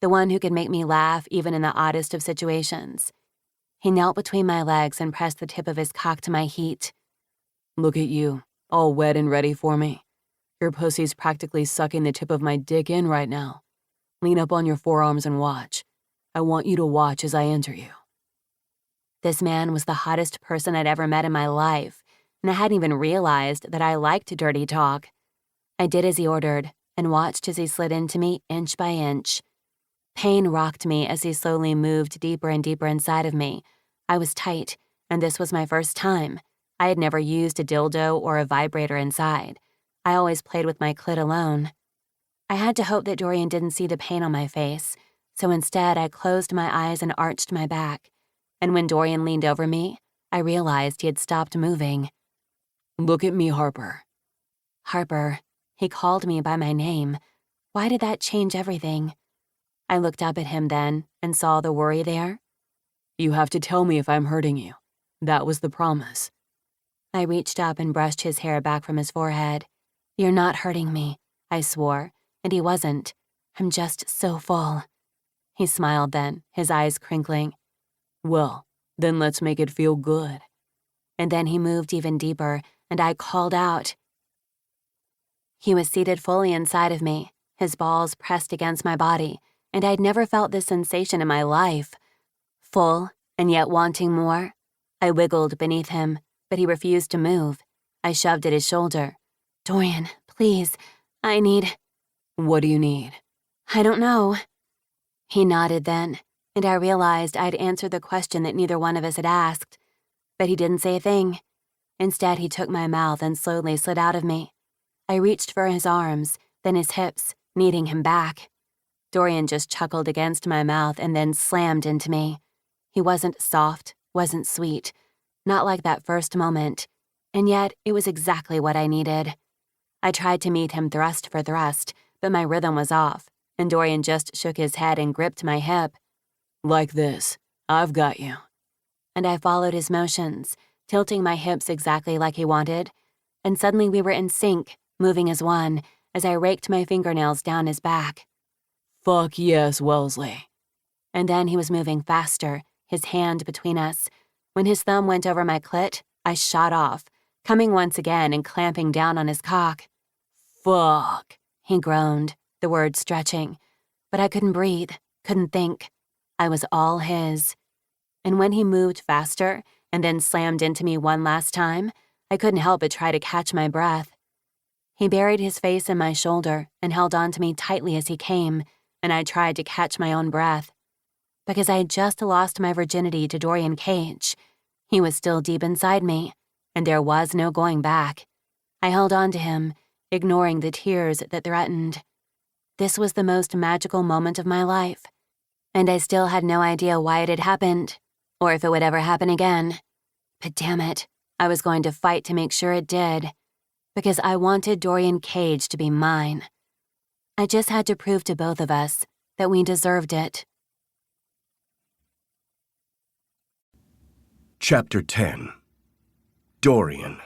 [SPEAKER 1] the one who could make me laugh even in the oddest of situations. He knelt between my legs and pressed the tip of his cock to my heat.
[SPEAKER 2] Look at you, all wet and ready for me. Your pussy's practically sucking the tip of my dick in right now. Lean up on your forearms and watch. I want you to watch as I enter you.
[SPEAKER 1] This man was the hottest person I'd ever met in my life, and I hadn't even realized that I liked dirty talk. I did as he ordered and watched as he slid into me inch by inch. Pain rocked me as he slowly moved deeper and deeper inside of me. I was tight, and this was my first time. I had never used a dildo or a vibrator inside. I always played with my clit alone. I had to hope that Dorian didn't see the pain on my face, so instead I closed my eyes and arched my back. And when Dorian leaned over me, I realized he had stopped moving.
[SPEAKER 2] Look at me, Harper.
[SPEAKER 1] Harper. He called me by my name. Why did that change everything? I looked up at him then and saw the worry there.
[SPEAKER 2] You have to tell me if I'm hurting you. That was the promise.
[SPEAKER 1] I reached up and brushed his hair back from his forehead. You're not hurting me, I swore, and he wasn't. I'm just so full. He smiled then, his eyes crinkling.
[SPEAKER 2] Well, then let's make it feel good.
[SPEAKER 1] And then he moved even deeper, and I called out. He was seated fully inside of me, his balls pressed against my body, and I'd never felt this sensation in my life. Full, and yet wanting more. I wiggled beneath him, but he refused to move. I shoved at his shoulder. Dorian, please, I need...
[SPEAKER 2] What do you need?
[SPEAKER 1] I don't know. He nodded then, and I realized I'd answered the question that neither one of us had asked. But he didn't say a thing. Instead, he took my mouth and slowly slid out of me. I reached for his arms, then his hips, kneading him back. Dorian just chuckled against my mouth and then slammed into me. He wasn't soft, wasn't sweet, not like that first moment, and yet it was exactly what I needed. I tried to meet him thrust for thrust, but my rhythm was off, and Dorian just shook his head and gripped my hip.
[SPEAKER 2] Like this. I've got you.
[SPEAKER 1] And I followed his motions, tilting my hips exactly like he wanted, and suddenly we were in sync, moving as one, as I raked my fingernails down his back.
[SPEAKER 2] Fuck yes, Wellesley.
[SPEAKER 1] And then he was moving faster, his hand between us. When his thumb went over my clit, I shot off, coming once again and clamping down on his cock.
[SPEAKER 2] Fuck,
[SPEAKER 1] he groaned, the words stretching. But I couldn't breathe, couldn't think. I was all his. And when he moved faster and then slammed into me one last time, I couldn't help but try to catch my breath. He buried his face in my shoulder and held on to me tightly as he came, and I tried to catch my own breath. Because I had just lost my virginity to Dorian Cage. He was still deep inside me, and there was no going back. I held on to him, ignoring the tears that threatened. This was the most magical moment of my life, and I still had no idea why it had happened, or if it would ever happen again. But damn it, I was going to fight to make sure it did, because I wanted Dorian Cage to be mine. I just had to prove to both of us that we deserved it.
[SPEAKER 3] Chapter 10. Dorian.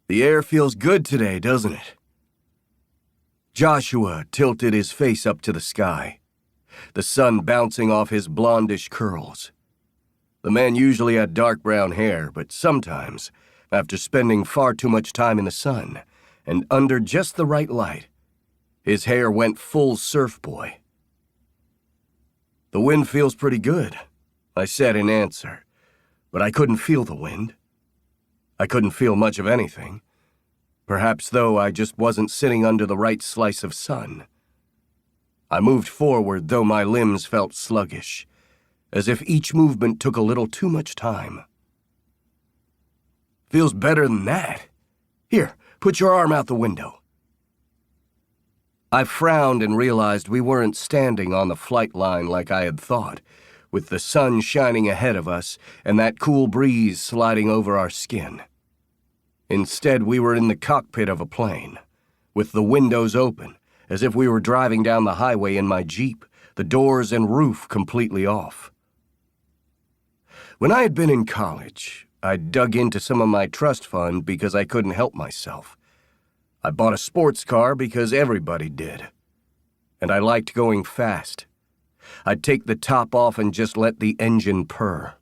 [SPEAKER 3] The air feels good today, doesn't it? Joshua tilted his face up to the sky, the sun bouncing off his blondish curls. The man usually had dark brown hair, but sometimes, after spending far too much time in the sun and under just the right light, his hair went full surf boy. "The wind feels pretty good," I said in answer, but I couldn't feel the wind. I couldn't feel much of anything. Perhaps, though, I just wasn't sitting under the right slice of sun. I moved forward, though my limbs felt sluggish, as if each movement took a little too much time. "Feels better than that. Here, put your arm out the window." I frowned and realized we weren't standing on the flight line like I had thought, with the sun shining ahead of us and that cool breeze sliding over our skin. Instead, we were in the cockpit of a plane, with the windows open, as if we were driving down the highway in my Jeep, the doors and roof completely off. When I had been in college, I dug into some of my trust fund because I couldn't help myself. I bought a sports car because everybody did. And I liked going fast. I'd take the top off and just let the engine purr.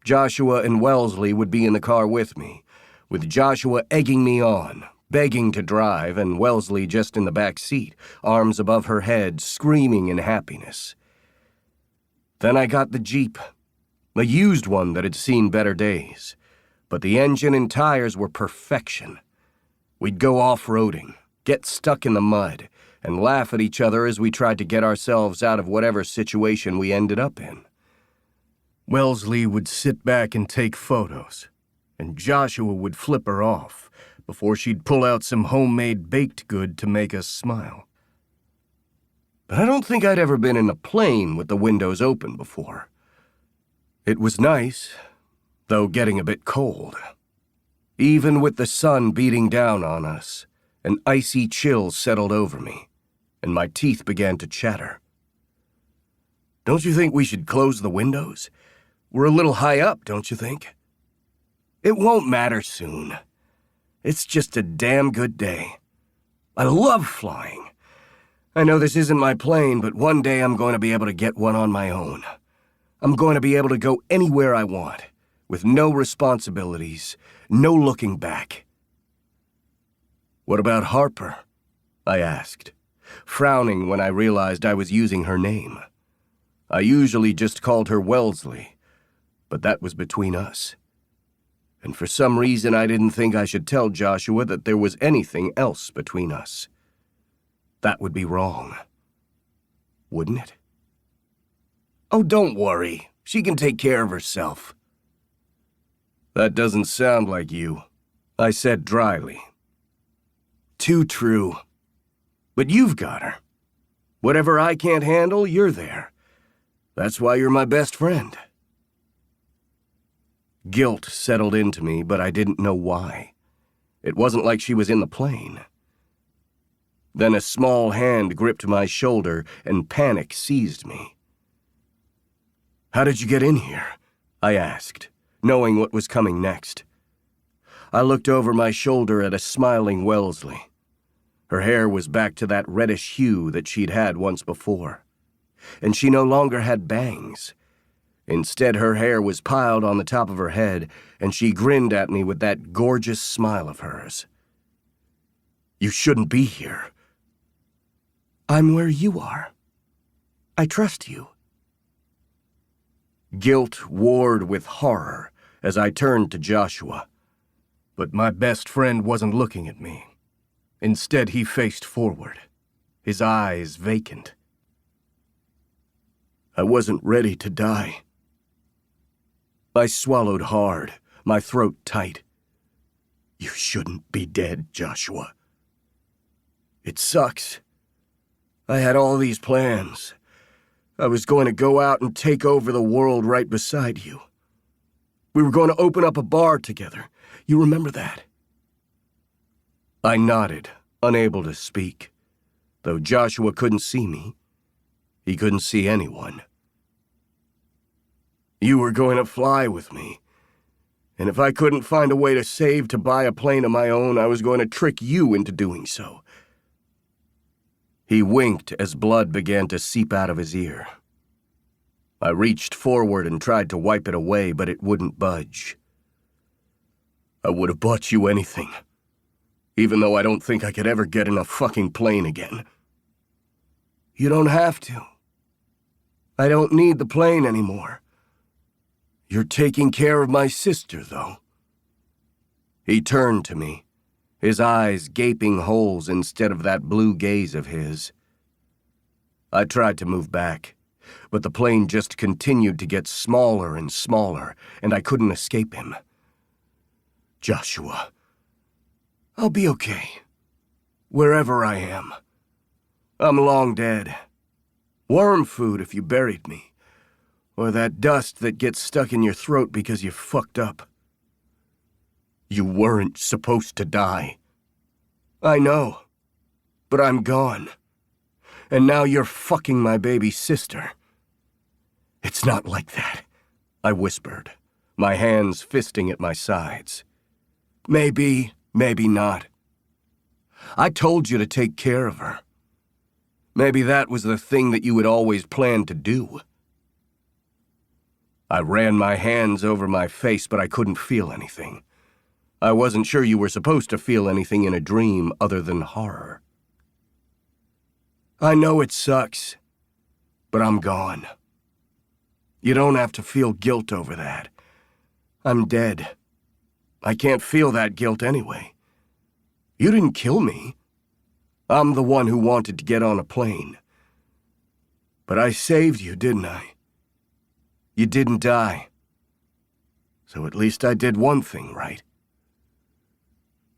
[SPEAKER 3] Joshua and Wellesley would be in the car with me, with Joshua egging me on, begging to drive, and Wellesley just in the back seat, arms above her head, screaming in happiness. Then I got the Jeep, a used one that had seen better days, but the engine and tires were perfection. We'd go off-roading, get stuck in the mud, and laugh at each other as we tried to get ourselves out of whatever situation we ended up in. Wellesley would sit back and take photos, and Joshua would flip her off before she'd pull out some homemade baked good to make us smile. But I don't think I'd ever been in a plane with the windows open before. It was nice, though getting a bit cold. Even with the sun beating down on us, an icy chill settled over me, and my teeth began to chatter. "Don't you think we should close the windows? We're a little high up, don't you think?" "It won't matter soon. It's just a damn good day. I love flying. I know this isn't my plane, but one day I'm going to be able to get one on my own. I'm going to be able to go anywhere I want, with no responsibilities, no looking back." "What about Harper?" I asked, frowning when I realized I was using her name. I usually just called her Wellesley, but that was between us. And for some reason I didn't think I should tell Joshua that there was anything else between us. That would be wrong. Wouldn't it? "Oh, don't worry. She can take care of herself." "That doesn't sound like you," I said dryly. "Too true. But you've got her. Whatever I can't handle, you're there. That's why you're my best friend." Guilt settled into me, but I didn't know why. It wasn't like she was in the plane. Then a small hand gripped my shoulder and panic seized me. "How did you get in here?" I asked, knowing what was coming next. I looked over my shoulder at a smiling Wellesley. Her hair was back to that reddish hue that she'd had once before, and she no longer had bangs. Instead, her hair was piled on the top of her head, and she grinned at me with that gorgeous smile of hers. "You shouldn't be here." "I'm where you are. I trust you." Guilt warred with horror as I turned to Joshua. But my best friend wasn't looking at me. Instead, he faced forward, his eyes vacant. "I wasn't ready to die." I swallowed hard, my throat tight. "You shouldn't be dead, Joshua." "It sucks. I had all these plans. I was going to go out and take over the world right beside you. We were going to open up a bar together. You remember that?" I nodded, unable to speak. Though Joshua couldn't see me, he couldn't see anyone. "You were going to fly with me. And if I couldn't find a way to save to buy a plane of my own, I was going to trick you into doing so." He winked as blood began to seep out of his ear. I reached forward and tried to wipe it away, but it wouldn't budge. "I would have bought you anything, even though I don't think I could ever get in a fucking plane again." "You don't have to.
[SPEAKER 4] I don't need the plane anymore. You're taking care of my sister, though." He turned to me, his eyes gaping holes instead of that blue gaze of his. I tried to move back, but the plane just continued to get smaller and smaller, and I couldn't escape him. "Joshua, I'll be okay. Wherever I am. I'm long dead. Worm food if you buried me, or that dust that gets stuck in your throat because you fucked up. You weren't supposed to die. I know, but I'm gone. And now you're fucking my baby sister." "It's not like that," I whispered, my hands fisting at my sides. "Maybe, maybe not. I told you to take care of her. Maybe that was the thing that you had always planned to do." I ran my hands over my face, but I couldn't feel anything. I wasn't sure you were supposed to feel anything in a dream other than horror. "I know it sucks, but I'm gone. You don't have to feel guilt over that. I'm dead. I can't feel that guilt anyway. You didn't kill me. I'm the one who wanted to get on a plane. But I saved you, didn't I? You didn't die. So at least I did one thing right.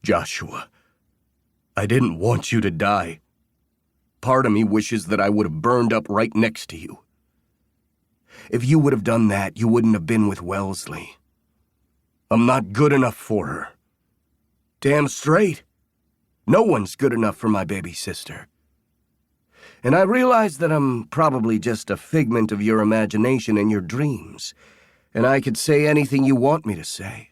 [SPEAKER 4] Joshua, I didn't want you to die. Part of me wishes that I would have burned up right next to you. If you would have done that, you wouldn't have been with Wellesley. I'm not good enough for her. Damn straight. No one's good enough for my baby sister. And I realize that I'm probably just a figment of your imagination and your dreams, and I could say anything you want me to say.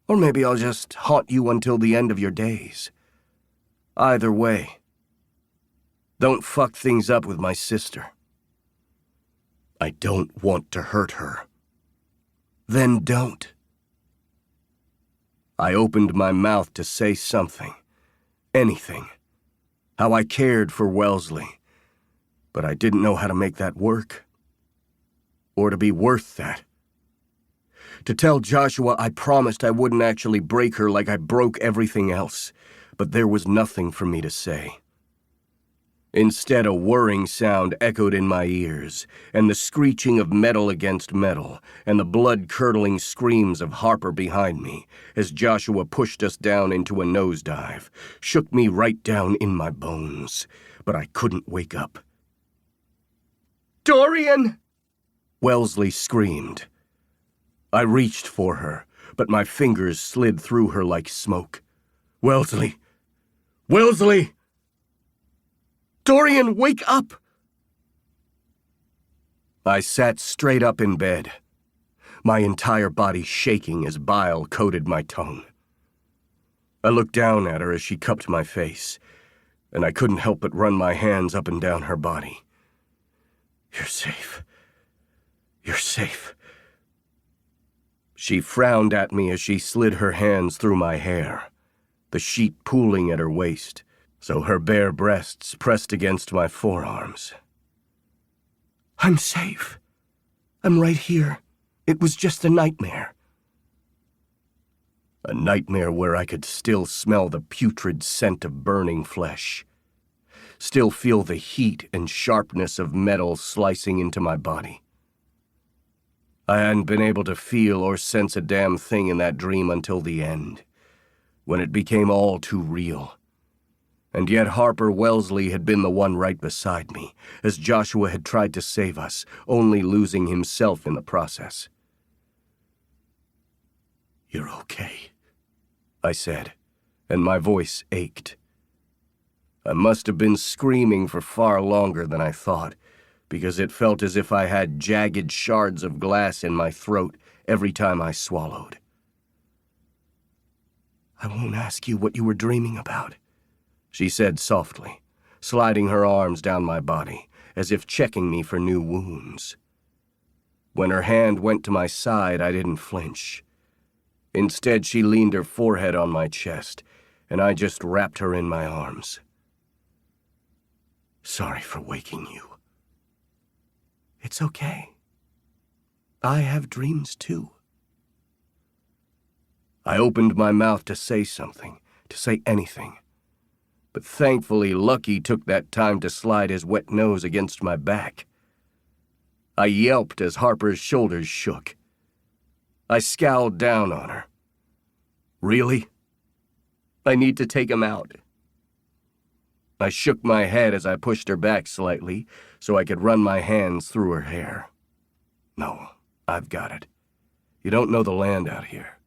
[SPEAKER 4] Or maybe I'll just haunt you until the end of your days. Either way, don't fuck things up with my sister. I don't want to hurt her. Then don't. I opened my mouth to say something. Anything. How I cared for Wellesley. But I didn't know how to make that work. Or to be worth that. To tell Joshua I promised I wouldn't actually break her like I broke everything else. But there was nothing for me to say. Instead, a whirring sound echoed in my ears, and the screeching of metal against metal, and the blood-curdling screams of Harper behind me, as Joshua pushed us down into a nosedive, shook me right down in my bones, but I couldn't wake up. "Dorian!" Wellesley screamed. I reached for her, but my fingers slid through her like smoke. "Wellesley! Wellesley! Dorian, wake up!" I sat straight up in bed, my entire body shaking as bile coated my tongue. I looked down at her as she cupped my face, and I couldn't help but run my hands up and down her body. "You're safe. You're safe." She frowned at me as she slid her hands through my hair, the sheet pooling at her waist, so her bare breasts pressed against my forearms. "I'm safe. I'm right here. It was just a nightmare." A nightmare where I could still smell the putrid scent of burning flesh, still feel the heat and sharpness of metal slicing into my body. I hadn't been able to feel or sense a damn thing in that dream until the end, when it became all too real. And yet Harper Wellesley had been the one right beside me, as Joshua had tried to save us, only losing himself in the process. "You're okay," I said, and my voice ached. I must have been screaming for far longer than I thought, because it felt as if I had jagged shards of glass in my throat every time I swallowed. "I won't ask you what you were dreaming about," she said softly, sliding her arms down my body, as if checking me for new wounds. When her hand went to my side, I didn't flinch. Instead, she leaned her forehead on my chest, and I just wrapped her in my arms. "Sorry for waking you." It's okay. I have dreams too.
[SPEAKER 3] I opened my mouth to say something, to say anything. But thankfully, Lucky took that time to slide his wet nose against my back. I yelped as Harper's shoulders shook. I scowled down on her. Really? I need to take him out. I shook my head as I pushed her back slightly so I could run my hands through her hair. No, I've got it. You don't know the land out here.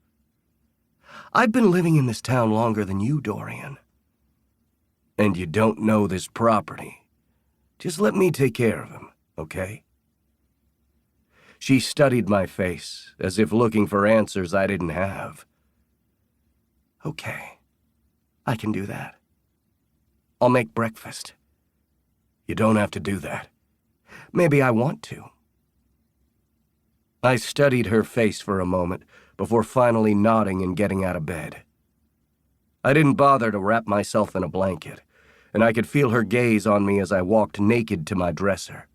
[SPEAKER 3] I've been living in this town longer than you, Dorian. And you don't know this property. Just let me take care of him, okay? She studied my face, as if looking for answers I didn't have.
[SPEAKER 4] Okay, I can do that. I'll make breakfast.
[SPEAKER 3] You don't have to do that.
[SPEAKER 4] Maybe I want to.
[SPEAKER 3] I studied her face for a moment before finally nodding and getting out of bed. I didn't bother to wrap myself in a blanket, and I could feel her gaze on me as I walked naked to my dresser.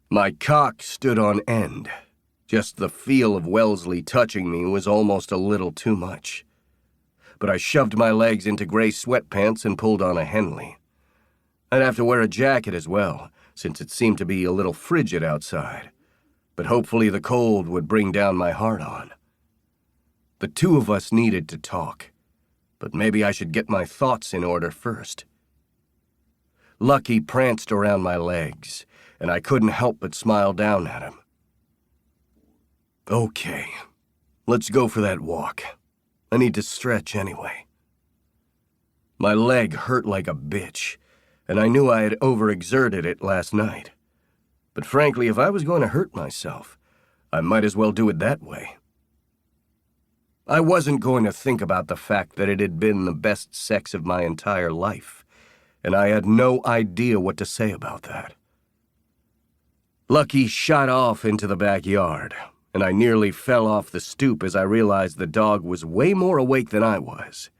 [SPEAKER 3] My cock stood on end. Just the feel of Wellesley touching me was almost a little too much. But I shoved my legs into gray sweatpants and pulled on a Henley. I'd have to wear a jacket as well, since it seemed to be a little frigid outside. But hopefully the cold would bring down my heart-on. The two of us needed to talk, but maybe I should get my thoughts in order first. Lucky pranced around my legs, and I couldn't help but smile down at him. Okay, let's go for that walk. I need to stretch anyway. My leg hurt like a bitch, and I knew I had overexerted it last night. But frankly, if I was going to hurt myself, I might as well do it that way. I wasn't going to think about the fact that it had been the best sex of my entire life, and I had no idea what to say about that. Lucky shot off into the backyard, and I nearly fell off the stoop as I realized the dog was way more awake than I was.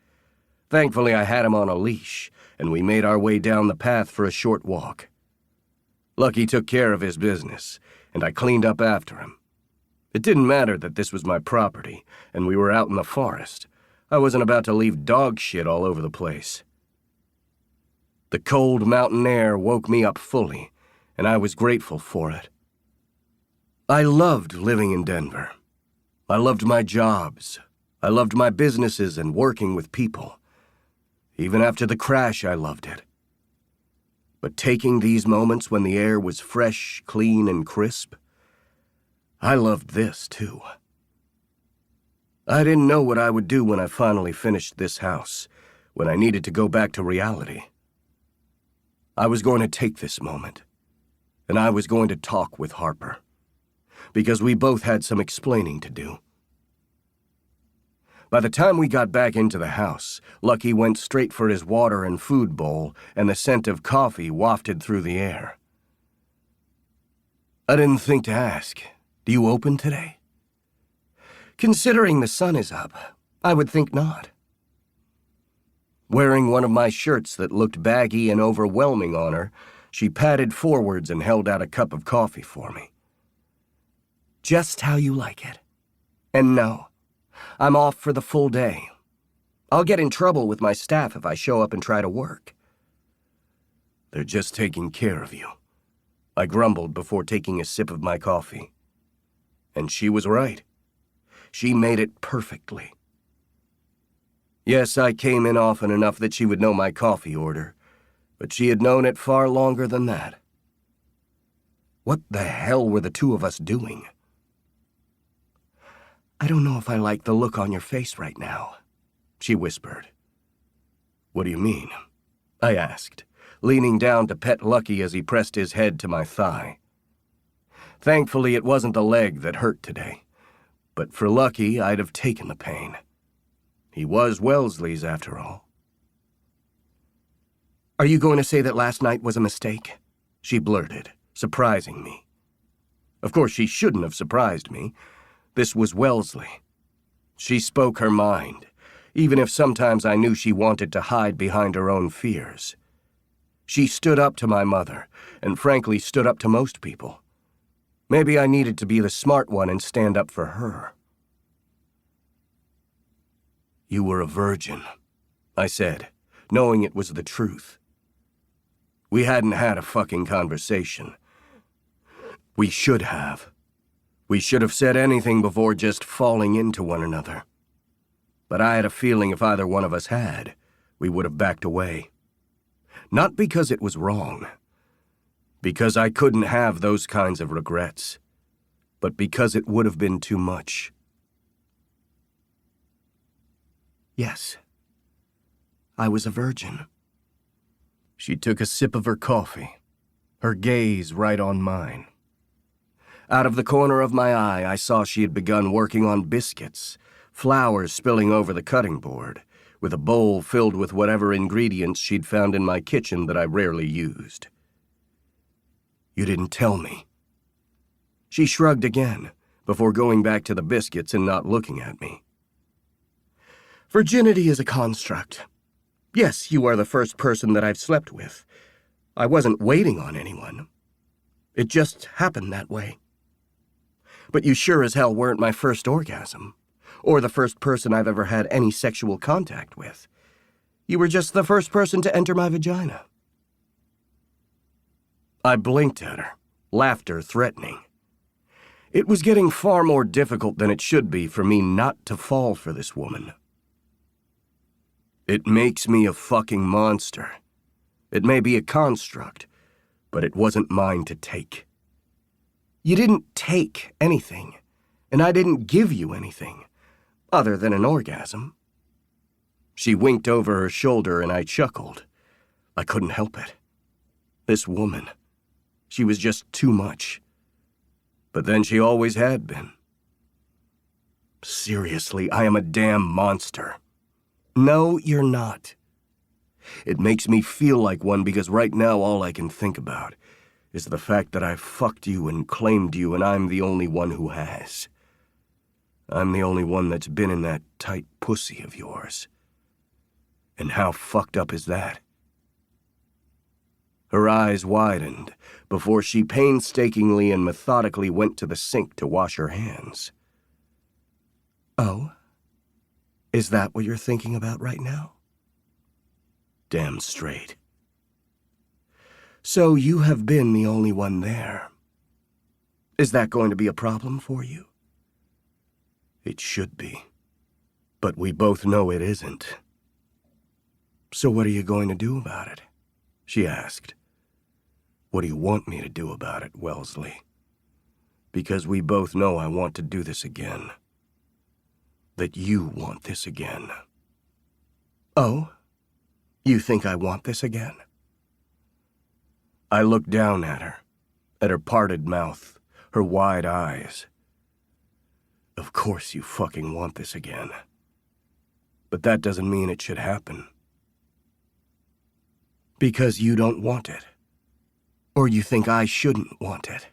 [SPEAKER 3] Thankfully, I had him on a leash, and we made our way down the path for a short walk. Lucky took care of his business, and I cleaned up after him. It didn't matter that this was my property, and we were out in the forest. I wasn't about to leave dog shit all over the place. The cold mountain air woke me up fully, and I was grateful for it. I loved living in Denver. I loved my jobs. I loved my businesses and working with people. Even after the crash, I loved it. But taking these moments when the air was fresh, clean, and crisp, I loved this too. I didn't know what I would do when I finally finished this house, when I needed to go back to reality. I was going to take this moment, and I was going to talk with Harper, because we both had some explaining to do. By the time we got back into the house, Lucky went straight for his water and food bowl, and the scent of coffee wafted through the air. I didn't think to ask, do you open today? Considering the sun is up, I would think not. Wearing one of my shirts that looked baggy and overwhelming on her, she padded forwards and held out a cup of coffee for me. Just how you like it. And no, I'm off for the full day. I'll get in trouble with my staff if I show up and try to work. They're just taking care of you, I grumbled before taking a sip of my coffee. And she was right. She made it perfectly. Yes, I came in often enough that she would know my coffee order, but she had known it far longer than that. What the hell were the two of us doing? I don't know if I like the look on your face right now, she whispered. What do you mean? I asked, leaning down to pet Lucky as he pressed his head to my thigh. Thankfully, it wasn't the leg that hurt today, but for Lucky, I'd have taken the pain. He was Wellesley's, after all. Are you going to say that last night was a mistake? She blurted, surprising me. Of course, she shouldn't have surprised me. This was Wellesley. She spoke her mind, even if sometimes I knew she wanted to hide behind her own fears. She stood up to my mother, and frankly stood up to most people.
[SPEAKER 4] Maybe I needed to be the smart one and stand up for her. You were a virgin, I said, knowing it was the truth. We hadn't had a fucking conversation. We should have. We should have said anything before just falling into one another. But I had a feeling if either one of us had, we would have backed away. Not because it was wrong, because I couldn't have those kinds of regrets, but because it would have been too much. Yes, I was a virgin. She took a sip of her coffee, her gaze right on mine. Out of the corner of my eye, I saw she had begun working on biscuits, flowers spilling over the cutting board, with a bowl filled with whatever ingredients she'd found in my kitchen that I rarely used. You didn't tell me. She shrugged again, before going back to the biscuits and not looking at me. Virginity is a construct. Yes, you are the first person that I've slept with. I wasn't waiting on anyone. It just happened that way. But you sure as hell weren't my first orgasm, or the first person I've ever had any sexual contact with. You were just the first person to enter my vagina. I blinked at her, laughter threatening. It was getting far more difficult than it should be for me not to fall for this woman. It makes me a fucking monster. It may be a construct, but it wasn't mine to take. You didn't take anything, and I didn't give you anything, other than an orgasm. She winked over her shoulder and I chuckled. I couldn't help it. This woman, she was just too much. But then she always had been. Seriously, I am a damn monster. No, you're not. It makes me feel like one because right now all I can think about is the fact that I've fucked you and claimed you and I'm the only one who has. I'm the only one that's been in that tight pussy of yours. And how fucked up is that? Her eyes widened before she painstakingly and methodically went to the sink to wash her hands. Oh? Is that what you're thinking about right now? Damn straight. So you have been the only one there. Is that going to be a problem for you? It should be. But we both know it isn't. So what are you going to do about it? She asked. What do you want me to do about it, Wellesley? Because we both know I want to do this again. That you want this again. Oh? You think I want this again? I looked down at her parted mouth, her wide eyes. Of course you fucking want this again. But that doesn't mean it should happen. Because you don't want it. Or you think I shouldn't want it.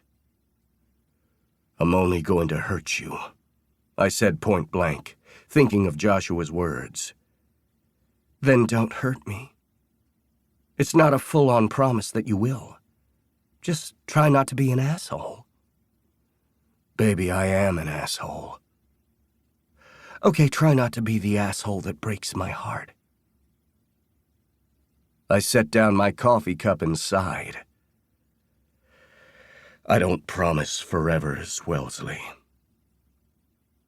[SPEAKER 4] I'm only going to hurt you, I said point blank, thinking of Joshua's words. Then don't hurt me. It's not a full-on promise that you will. Just try not to be an asshole. Baby, I am an asshole. Okay, try not to be the asshole that breaks my heart. I set down my coffee cup and sighed. I don't promise forevers, Wellesley.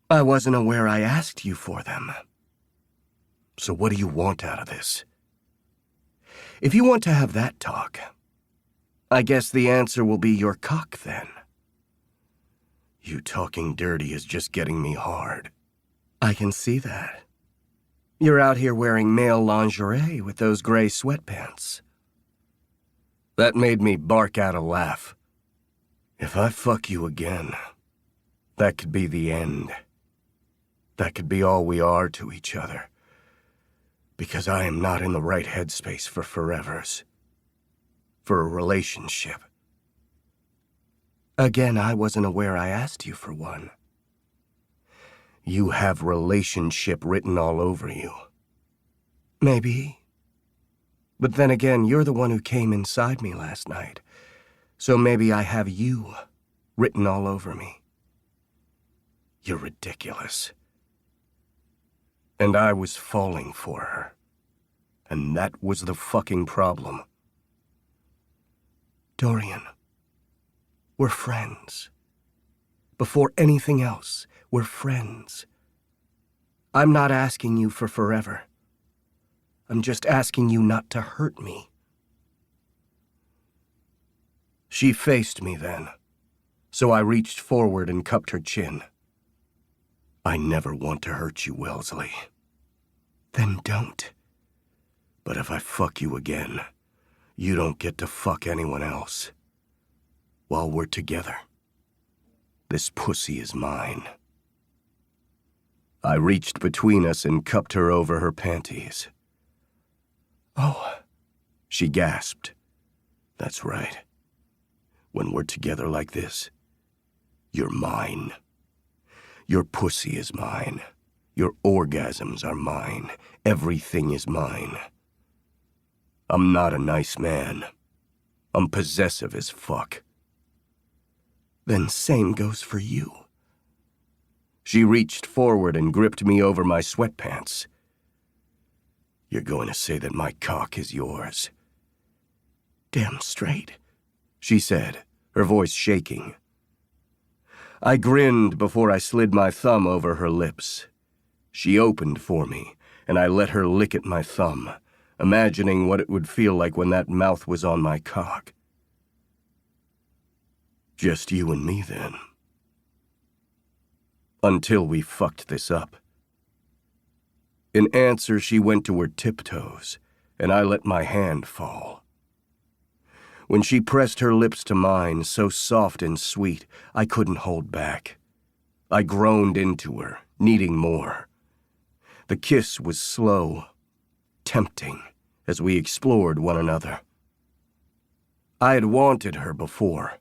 [SPEAKER 4] I wasn't aware I asked you for them. So what do you want out of this? If you want to have that talk, I guess the answer will be your cock then. You talking dirty is just getting me hard. I can see that. You're out here wearing male lingerie with those gray sweatpants. That made me bark out a laugh. If I fuck you again, that could be the end. That could be all we are to each other. Because I am not in the right headspace for forevers. For a relationship. Again, I wasn't aware I asked you for one. You have relationship written all over you. Maybe. But then again, you're the one who came inside me last night. So maybe I have you written all over me. You're ridiculous. And I was falling for her. And that was the fucking problem. Dorian, we're friends. Before anything else, we're friends. I'm not asking you for forever. I'm just asking you not to hurt me. She faced me then, so I reached forward and cupped her chin. I never want to hurt you, Wellesley. Then don't. But if I fuck you again, you don't get to fuck anyone else. While we're together, this pussy is mine. I reached between us and cupped her over her panties. Oh, she gasped. That's right. When we're together like this, you're mine. Your pussy is mine. Your orgasms are mine. Everything is mine. I'm not a nice man. I'm possessive as fuck. Then same goes for you. She reached forward and gripped me over my sweatpants. You're going to say that my cock is yours. Damn straight, she said, her voice shaking. I grinned before I slid my thumb over her lips. She opened for me, and I let her lick at my thumb, imagining what it would feel like when that mouth was on my cock. Just you and me, then. Until we fucked this up. In answer, she went to her tiptoes, and I let my hand fall. When she pressed her lips to mine, so soft and sweet, I couldn't hold back. I groaned into her, needing more. The kiss was slow, tempting, as we explored one another. I had wanted her before,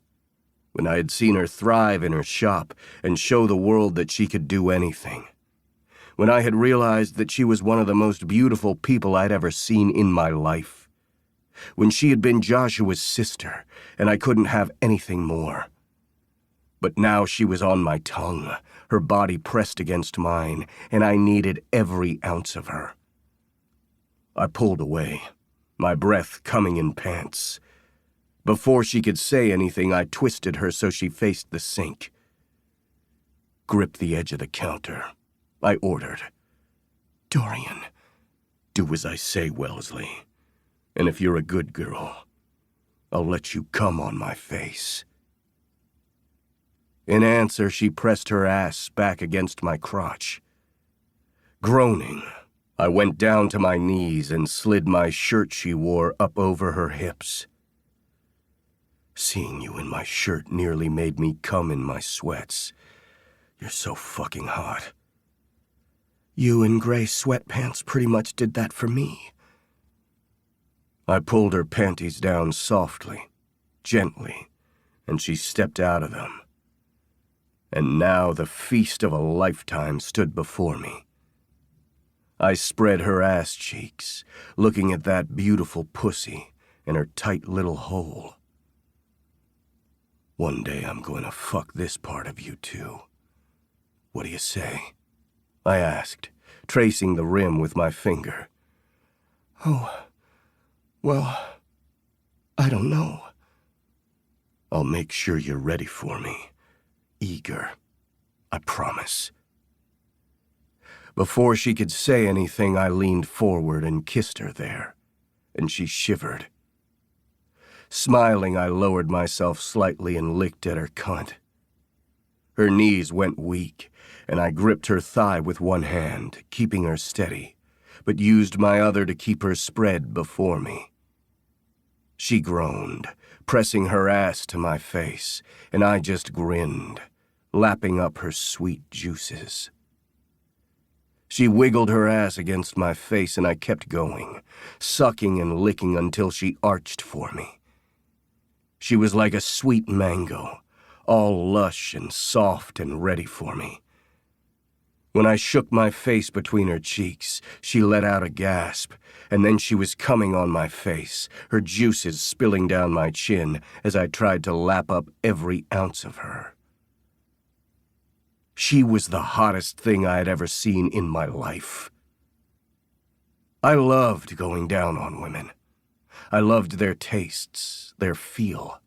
[SPEAKER 4] when I had seen her thrive in her shop and show the world that she could do anything. When I had realized that she was one of the most beautiful people I'd ever seen in my life. When she had been Joshua's sister, and I couldn't have anything more. But now she was on my tongue, her body pressed against mine, and I needed every ounce of her. I pulled away, my breath coming in pants. Before she could say anything, I twisted her so she faced the sink. Grip the edge of the counter, I ordered. Dorian, do as I say, Wellesley. And if you're a good girl, I'll let you come on my face. In answer, she pressed her ass back against my crotch. Groaning, I went down to my knees and slid my shirt she wore up over her hips. Seeing you in my shirt nearly made me come in my sweats. You're so fucking hot. You in gray sweatpants pretty much did that for me. I pulled her panties down softly, gently, and she stepped out of them. And now the feast of a lifetime stood before me. I spread her ass cheeks, looking at that beautiful pussy and her tight little hole. One day I'm going to fuck this part of you too. What do you say? I asked, tracing the rim with my finger. Oh, well, I don't know. I'll make sure you're ready for me. Eager. I promise. Before she could say anything, I leaned forward and kissed her there, and she shivered. Smiling, I lowered myself slightly and licked at her cunt. Her knees went weak, and I gripped her thigh with one hand, keeping her steady, but used my other to keep her spread before me. She groaned, pressing her ass to my face, and I just grinned, lapping up her sweet juices. She wiggled her ass against my face, and I kept going, sucking and licking until she arched for me. She was like a sweet mango, all lush and soft and ready for me.
[SPEAKER 3] When I shook my face between her cheeks, she let out a gasp, and then she was coming on my face, her juices spilling down my chin as I tried to lap up every ounce of her. She was the hottest thing I had ever seen in my life. I loved going down on women. I loved their tastes, their feel.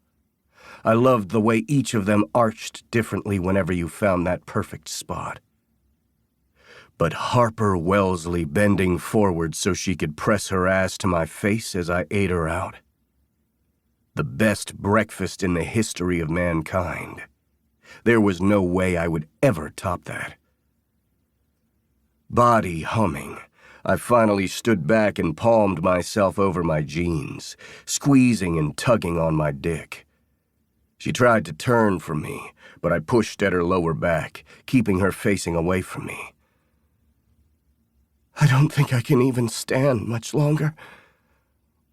[SPEAKER 3] I loved the way each of them arched differently whenever you found that perfect spot. But Harper Wellesley bending forward so she could press her ass to my face as I ate her out. The best breakfast in the history of mankind. There was no way I would ever top that. Body humming, I finally stood back and palmed myself over my jeans, squeezing and tugging on my dick. She tried to turn from me, but I pushed at her lower back, keeping her facing away from me. I don't think I can even stand much longer.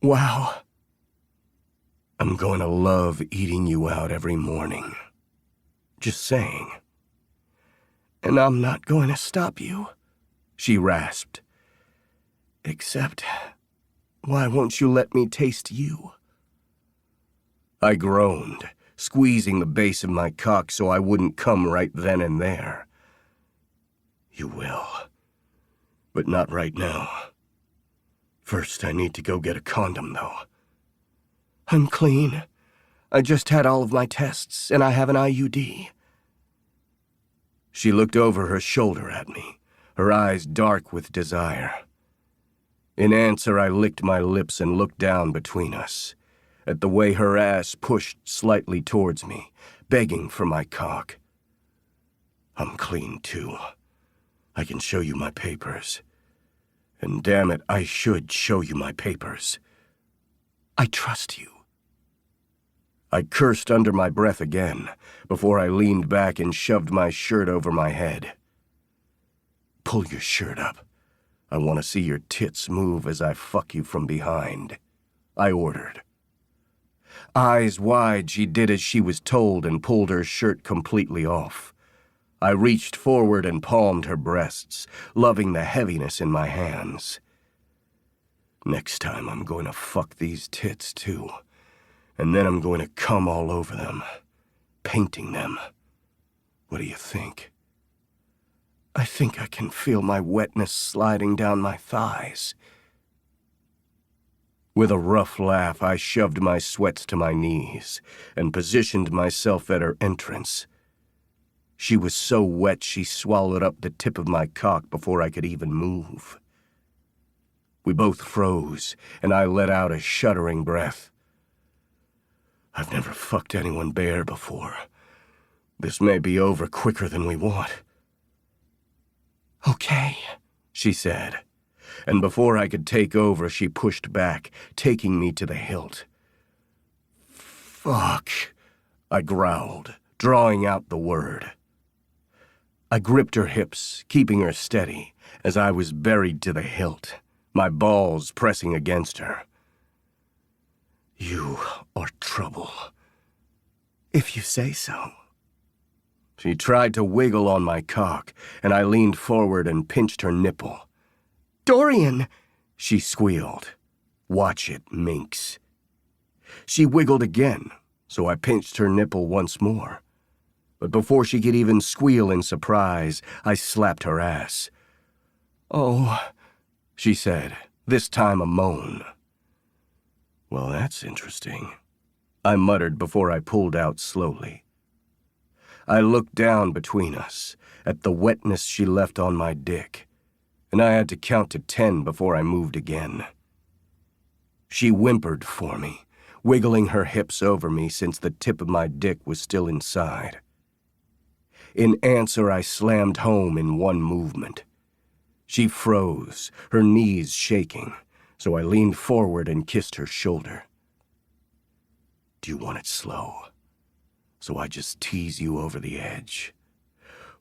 [SPEAKER 3] Wow. I'm going to love eating you out every morning. Just saying. And I'm not going to stop you, she rasped. Except, why won't you let me taste you? I groaned, squeezing the base of my cock so I wouldn't come right then and there. You will. But not right now. First, I need to go get a condom, though. I'm clean. I just had all of my tests, and I have an IUD. She looked over her shoulder at me, her eyes dark with desire. In answer, I licked my lips and looked down between us, at the way her ass pushed slightly towards me, begging for my cock. I'm clean, too. I can show you my papers. And damn it, I should show you my papers. I trust you. I cursed under my breath again, before I leaned back and shoved my shirt over my head. Pull your shirt up. I want to see your tits move as I fuck you from behind, I ordered. Eyes wide, she did as she was told and pulled her shirt completely off. I reached forward and palmed her breasts, loving the heaviness in my hands. Next time I'm going to fuck these tits, too. And then I'm going to cum all over them, painting them. What do you think? I think I can feel my wetness sliding down my thighs. With a rough laugh, I shoved my sweats to my knees and positioned myself at her entrance. She was so wet she swallowed up the tip of my cock before I could even move. We both froze, and I let out a shuddering breath. I've never fucked anyone bare before. This may be over quicker than we want. Okay, she said, and before I could take over, she pushed back, taking me to the hilt. Fuck, I growled, drawing out the word. I gripped her hips, keeping her steady, as I was buried to the hilt, my balls pressing against her. You are trouble. If you say so. She tried to wiggle on my cock, and I leaned forward and pinched her nipple. Dorian, she squealed. Watch it, minx. She wiggled again, so I pinched her nipple once more. But before she could even squeal in surprise, I slapped her ass. Oh, she said, this time a moan. Well, that's interesting, I muttered before I pulled out slowly. I looked down between us, at the wetness she left on my dick, and I had to count to 10 before I moved again. She whimpered for me, wiggling her hips over me since the tip of my dick was still inside. In answer, I slammed home in one movement. She froze, her knees shaking, so I leaned forward and kissed her shoulder. Do you want it slow? So I just tease you over the edge?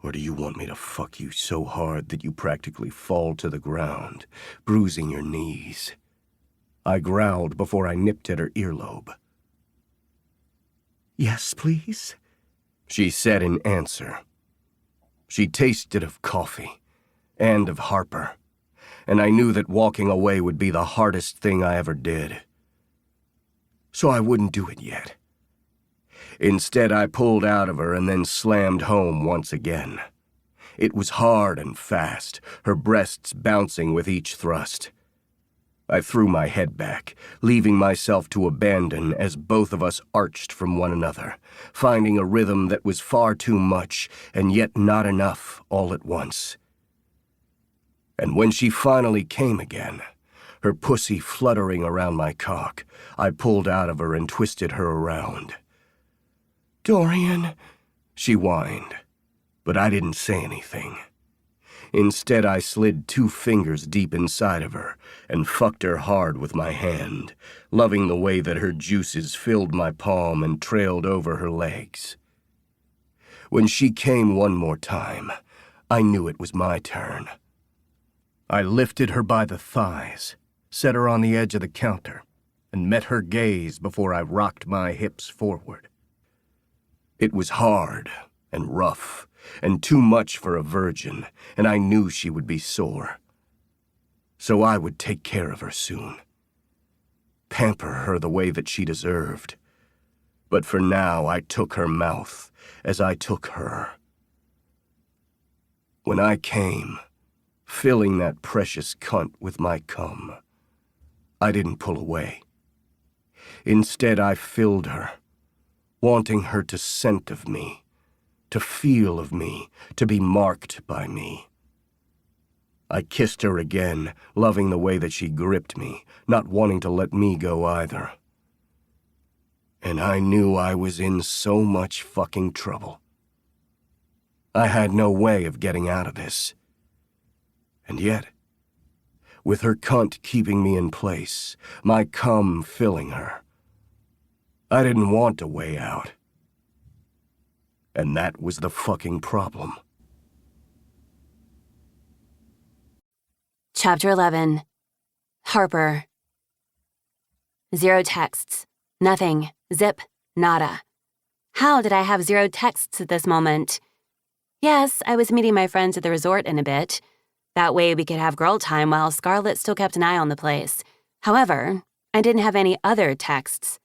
[SPEAKER 3] Or do you want me to fuck you so hard that you practically fall to the ground, bruising your knees? I growled before I nipped at her earlobe. Yes, please, she said in answer. She tasted of coffee and of Harper, and I knew that walking away would be the hardest thing I ever did. So I wouldn't do it yet. Instead, I pulled out of her and then slammed home once again. It was hard and fast, her breasts bouncing with each thrust. I threw my head back, leaving myself to abandon as both of us arched from one another, finding a rhythm that was far too much and yet not enough all at once. And when she finally came again, her pussy fluttering around my cock, I pulled out of her and twisted her around. "Dorian," she whined, but I didn't say anything. Instead, I slid 2 fingers deep inside of her and fucked her hard with my hand, loving the way that her juices filled my palm and trailed over her legs. When she came one more time, I knew it was my turn. I lifted her by the thighs, set her on the edge of the counter, and met her gaze before I rocked my hips forward. It was hard and rough, and too much for a virgin, and I knew she would be sore. So I would take care of her soon. Pamper her the way that she deserved. But for now, I took her mouth as I took her. When I came, filling that precious cunt with my cum, I didn't pull away. Instead, I filled her, wanting her to scent of me, to feel of me, to be marked by me. I kissed her again, loving the way that she gripped me, not wanting to let me go either. And I knew I was in so much fucking trouble. I had no way of getting out of this. And yet, with her cunt keeping me in place, my cum filling her, I didn't want a way out. And that was the fucking problem.
[SPEAKER 2] Chapter 11. Harper. 0 texts. Nothing. Zip. Nada. How did I have 0 texts at this moment? Yes, I was meeting my friends at the resort in a bit. That way we could have girl time while Scarlett still kept an eye on the place. However, I didn't have any other texts.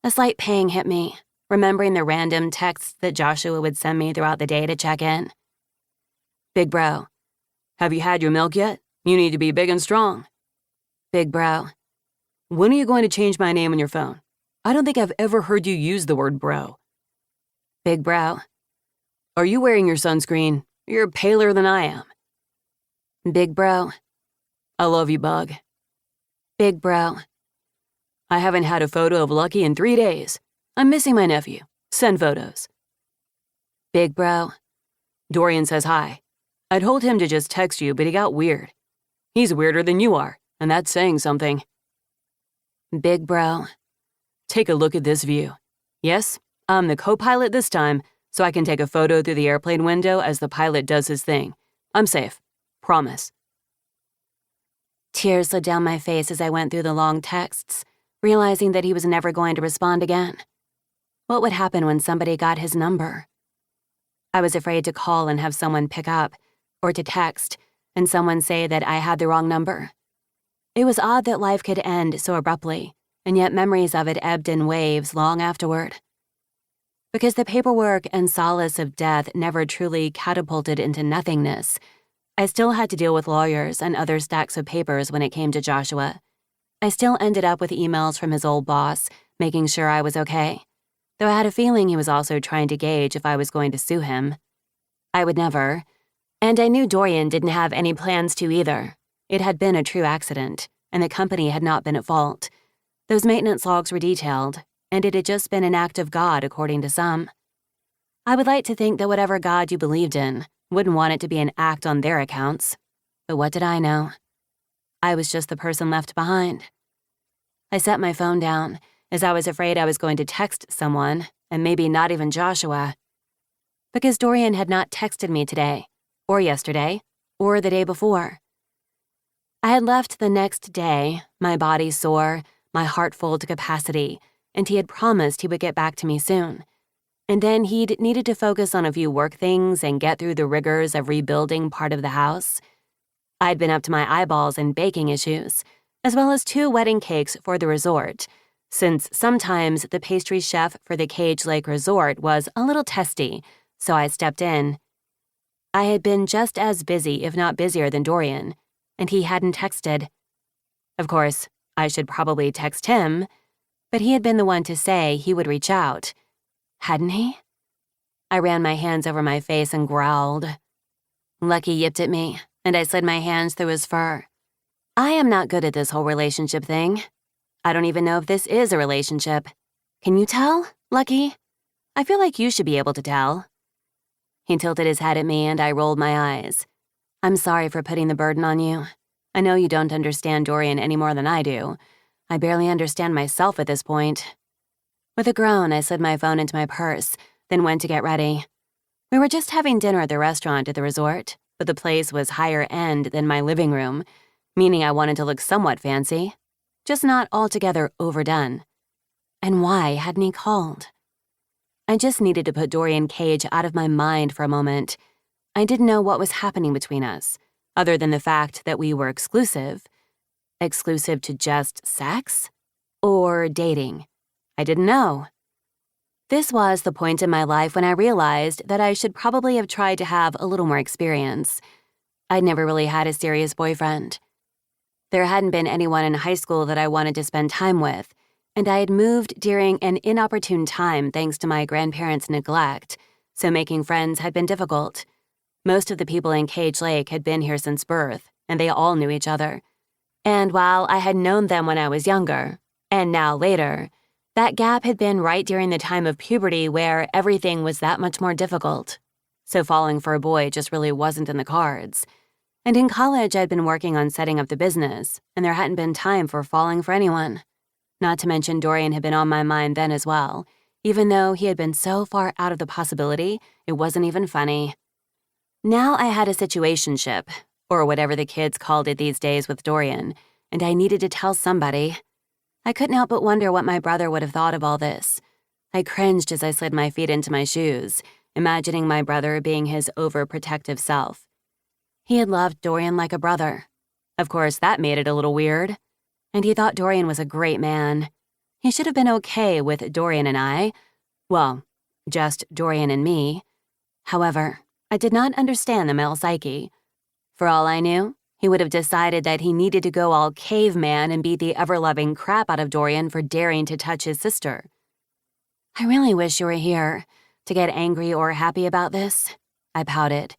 [SPEAKER 2] A slight pang hit me, remembering the random texts that Joshua would send me throughout the day to check in. Big bro. Have you had your milk yet? You need to be big and strong. Big bro. When are you going to change my name on your phone? I don't think I've ever heard you use the word bro. Big bro. Are you wearing your sunscreen? You're paler than I am. Big bro. I love you, bug. Big bro. I haven't had a photo of Lucky in 3 days. I'm missing my nephew. Send photos. Big bro. Dorian says hi. I told him to just text you, but he got weird. He's weirder than you are, and that's saying something. Big bro. Take a look at this view. Yes, I'm the co-pilot this time, so I can take a photo through the airplane window as the pilot does his thing. I'm safe. Promise. Tears slid down my face as I went through the long texts, realizing that he was never going to respond again. What would happen when somebody got his number? I was afraid to call and have someone pick up, or to text and someone say that I had the wrong number. It was odd that life could end so abruptly, and yet memories of it ebbed in waves long afterward. Because the paperwork and solace of death never truly catapulted into nothingness, I still had to deal with lawyers and other stacks of papers when it came to Joshua. I still ended up with emails from his old boss, making sure I was okay, though I had a feeling he was also trying to gauge if I was going to sue him. I would never, and I knew Dorian didn't have any plans to either. It had been a true accident, and the company had not been at fault. Those maintenance logs were detailed, and it had just been an act of God, according to some. I would like to think that whatever God you believed in wouldn't want it to be an act on their accounts. But what did I know? I was just the person left behind. I set my phone down, as I was afraid I was going to text someone, and maybe not even Joshua. Because Dorian had not texted me today, or yesterday, or the day before. I had left the next day, my body sore, my heart full to capacity, and he had promised he would get back to me soon. And then he'd needed to focus on a few work things and get through the rigors of rebuilding part of the house. I'd been up to my eyeballs in baking issues, as well as 2 wedding cakes for the resort, since sometimes the pastry chef for the Cage Lake Resort was a little testy, so I stepped in. I had been just as busy, if not busier, than Dorian, and he hadn't texted. Of course, I should probably text him, but he had been the one to say he would reach out. Hadn't he? I ran my hands over my face and growled. Lucky yipped at me, and I slid my hands through his fur. I am not good at this whole relationship thing. I don't even know if this is a relationship. Can you tell, Lucky? I feel like you should be able to tell. He tilted his head at me and I rolled my eyes. I'm sorry for putting the burden on you. I know you don't understand Dorian any more than I do. I barely understand myself at this point. With a groan, I slid my phone into my purse, then went to get ready. We were just having dinner at the restaurant at the resort, but the place was higher end than my living room, meaning I wanted to look somewhat fancy, just not altogether overdone. And why hadn't he called? I just needed to put Dorian Cage out of my mind for a moment. I didn't know what was happening between us, other than the fact that we were exclusive. Exclusive to just sex? Or dating? I didn't know. This was the point in my life when I realized that I should probably have tried to have a little more experience. I'd never really had a serious boyfriend. There hadn't been anyone in high school that I wanted to spend time with, and I had moved during an inopportune time thanks to my grandparents' neglect, so making friends had been difficult. Most of the people in Cage Lake had been here since birth, and they all knew each other. And while I had known them when I was younger, and now later, that gap had been right during the time of puberty where everything was that much more difficult. So falling for a boy just really wasn't in the cards. And in college, I'd been working on setting up the business, and there hadn't been time for falling for anyone. Not to mention Dorian had been on my mind then as well, even though he had been so far out of the possibility, it wasn't even funny. Now I had a situationship, or whatever the kids called it these days with Dorian, and I needed to tell somebody. I couldn't help but wonder what my brother would have thought of all this. I cringed as I slid my feet into my shoes, imagining my brother being his overprotective self. He had loved Dorian like a brother. Of course, that made it a little weird. And he thought Dorian was a great man. He should have been okay with Dorian and I. Well, just Dorian and me. However, I did not understand the male psyche. For all I knew, he would have decided that he needed to go all caveman and beat the ever-loving crap out of Dorian for daring to touch his sister. I really wish you were here to get angry or happy about this, I pouted.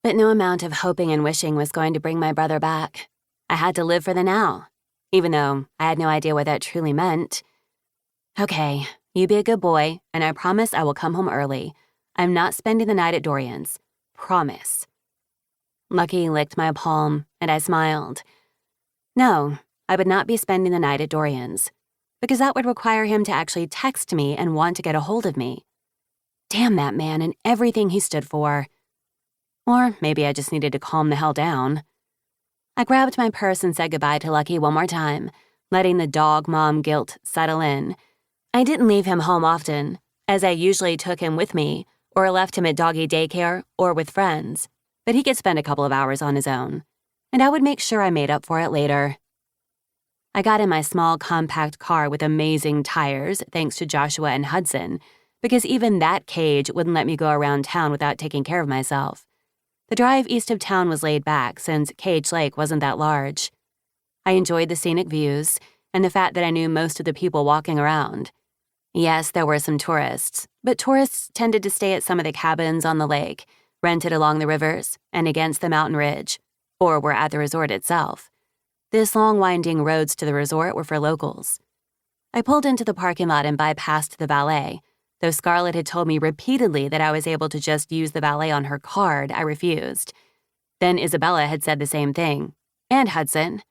[SPEAKER 2] But no amount of hoping and wishing was going to bring my brother back. I had to live for the now, even though I had no idea what that truly meant. Okay, you be a good boy, and I promise I will come home early. I'm not spending the night at Dorian's. Promise. Lucky licked my palm, and I smiled. No, I would not be spending the night at Dorian's, because that would require him to actually text me and want to get a hold of me. Damn that man and everything he stood for. Or maybe I just needed to calm the hell down. I grabbed my purse and said goodbye to Lucky one more time, letting the dog mom guilt settle in. I didn't leave him home often, as I usually took him with me or left him at doggy daycare or with friends, but he could spend a couple of hours on his own, and I would make sure I made up for it later. I got in my small, compact car with amazing tires, thanks to Joshua and Hudson, because even that cage wouldn't let me go around town without taking care of myself. The drive east of town was laid back since Cage Lake wasn't that large. I enjoyed the scenic views and the fact that I knew most of the people walking around. Yes, there were some tourists, but tourists tended to stay at some of the cabins on the lake, rented along the rivers and against the mountain ridge, or were at the resort itself. This long winding roads to the resort were for locals. I pulled into the parking lot and bypassed the valet. Though Scarlett had told me repeatedly that I was able to just use the valet on her card, I refused. Then Isabella had said the same thing, and Hudson.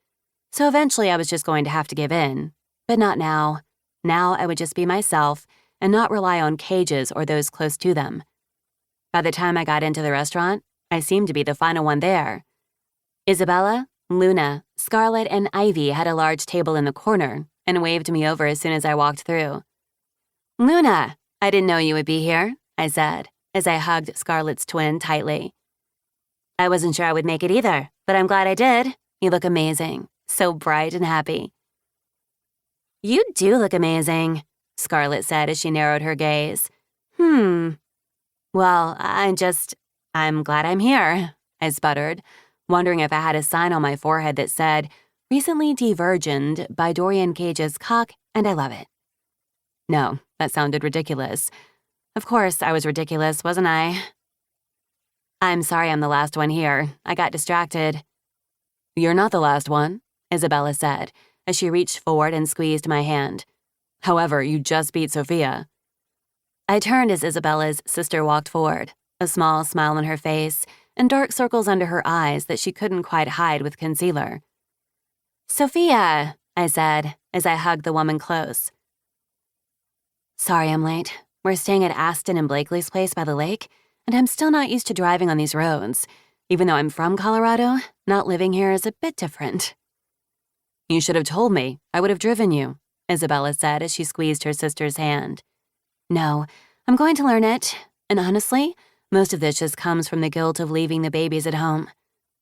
[SPEAKER 2] So eventually I was just going to have to give in. But not now. Now I would just be myself and not rely on cages or those close to them. By the time I got into the restaurant, I seemed to be the final one there. Isabella, Luna, Scarlett, and Ivy had a large table in the corner and waved me over as soon as I walked through. "Luna, I didn't know you would be here, I said, as I hugged Scarlett's twin tightly. I wasn't sure I would make it either, but I'm glad I did. You look amazing, so bright and happy. You do look amazing, Scarlett said as she narrowed her gaze. Well, I'm glad I'm here, I sputtered, wondering if I had a sign on my forehead that said, recently divergened by Dorian Cage's cock, and I love it. No, that sounded ridiculous. Of course I was ridiculous, wasn't I? I'm sorry I'm the last one here. I got distracted. You're not the last one, Isabella said, as she reached forward and squeezed my hand. However, you just beat Sophia. I turned as Isabella's sister walked forward, a small smile on her face and dark circles under her eyes that she couldn't quite hide with concealer. Sophia, I said, as I hugged the woman close. Sorry I'm late. We're staying at Aston and Blakely's place by the lake, and I'm still not used to driving on these roads. Even though I'm from Colorado, not living here is a bit different. You should have told me. I would have driven you, Isabella said as she squeezed her sister's hand. No, I'm going to learn it, and honestly, most of this just comes from the guilt of leaving the babies at home.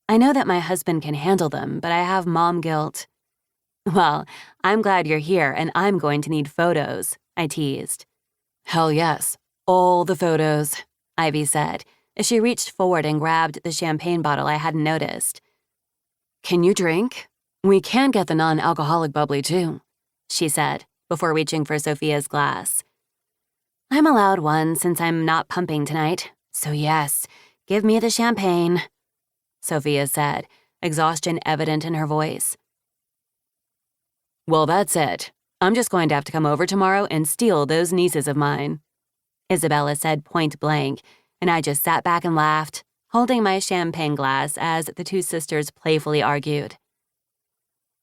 [SPEAKER 2] I know that my husband can handle them, but I have mom guilt. Well, I'm glad you're here, and I'm going to need photos, I teased. Hell yes, all the photos, Ivy said, as she reached forward and grabbed the champagne bottle I hadn't noticed. Can you drink? We can get the non-alcoholic bubbly too, she said, before reaching for Sophia's glass. I'm allowed one since I'm not pumping tonight, so yes, give me the champagne, Sophia said, exhaustion evident in her voice. Well, that's it. I'm just going to have to come over tomorrow and steal those nieces of mine, Isabella said point blank, and I just sat back and laughed, holding my champagne glass as the two sisters playfully argued.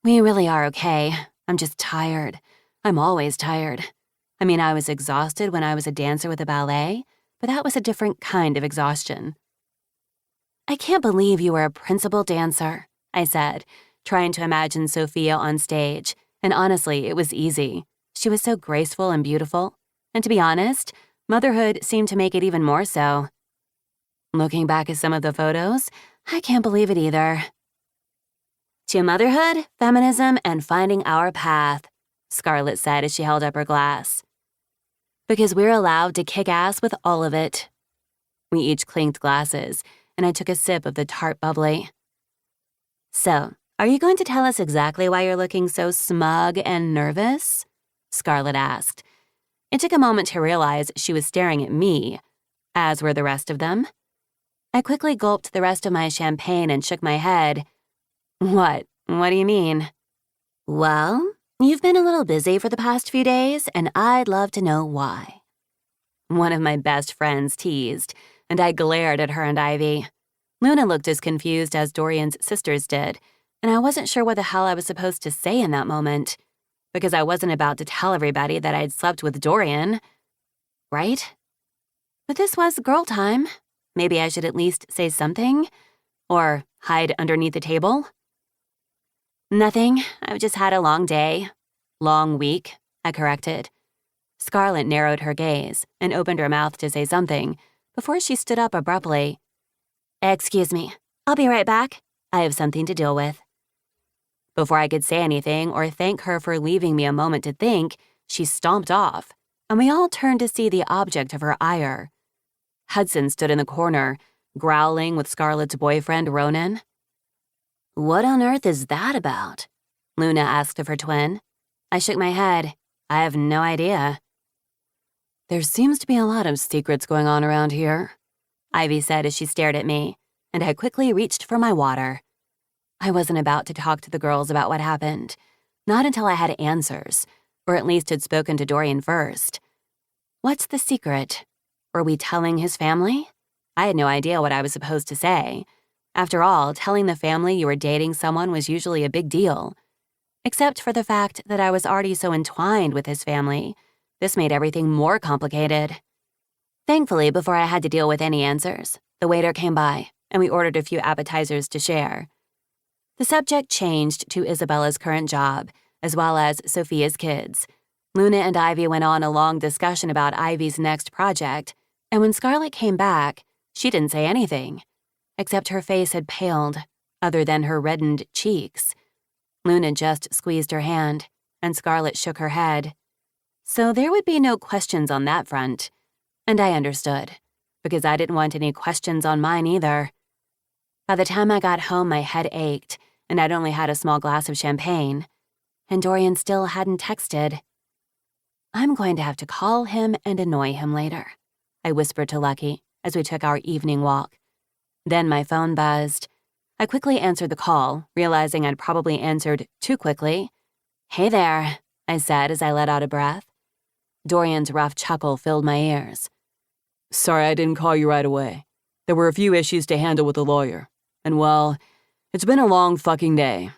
[SPEAKER 2] We really are okay. I'm just tired. I'm always tired. I mean, I was exhausted when I was a dancer with a ballet, but that was a different kind of exhaustion. I can't believe you were a principal dancer, I said, trying to imagine Sophia on stage, and honestly, it was easy. She was so graceful and beautiful, and to be honest, motherhood seemed to make it even more so. Looking back at some of the photos, I can't believe it either. To motherhood, feminism, and finding our path, Scarlett said as she held up her glass. Because we're allowed to kick ass with all of it. We each clinked glasses, and I took a sip of the tart bubbly. So, are you going to tell us exactly why you're looking so smug and nervous? Scarlett asked. It took a moment to realize she was staring at me, as were the rest of them. I quickly gulped the rest of my champagne and shook my head. What? What do you mean? Well, you've been a little busy for the past few days, and I'd love to know why. One of my best friends teased, and I glared at her and Ivy. Luna looked as confused as Dorian's sisters did, and I wasn't sure what the hell I was supposed to say in that moment, because I wasn't about to tell everybody that I'd slept with Dorian. Right? But this was girl time. Maybe I should at least say something? Or hide underneath the table? Nothing. I've just had a long day. Long week, I corrected. Scarlett narrowed her gaze and opened her mouth to say something before she stood up abruptly. Excuse me. I'll be right back. I have something to deal with. Before I could say anything or thank her for leaving me a moment to think, she stomped off, and we all turned to see the object of her ire. Hudson stood in the corner, growling with Scarlett's boyfriend, Ronan. What on earth is that about? Luna asked of her twin. I shook my head. I have no idea. There seems to be a lot of secrets going on around here, Ivy said as she stared at me, and I quickly reached for my water. I wasn't about to talk to the girls about what happened, not until I had answers, or at least had spoken to Dorian first. What's the secret? Were we telling his family? I had no idea what I was supposed to say. After all, telling the family you were dating someone was usually a big deal. Except for the fact that I was already so entwined with his family. This made everything more complicated. Thankfully, before I had to deal with any answers, the waiter came by, and we ordered a few appetizers to share. The subject changed to Isabella's current job, as well as Sophia's kids. Luna and Ivy went on a long discussion about Ivy's next project, and when Scarlett came back, she didn't say anything, except her face had paled, other than her reddened cheeks. Luna just squeezed her hand, and Scarlett shook her head. So there would be no questions on that front. And I understood, because I didn't want any questions on mine either. By the time I got home, my head ached, and I'd only had a small glass of champagne, and Dorian still hadn't texted. I'm going to have to call him and annoy him later, I whispered to Lucky as we took our evening walk. Then my phone buzzed. I quickly answered the call, realizing I'd probably answered too quickly. Hey there, I said as I let out a breath. Dorian's rough chuckle filled my ears.
[SPEAKER 5] Sorry I didn't call you right away. There were a few issues to handle with the lawyer. And well, it's been a long fucking day.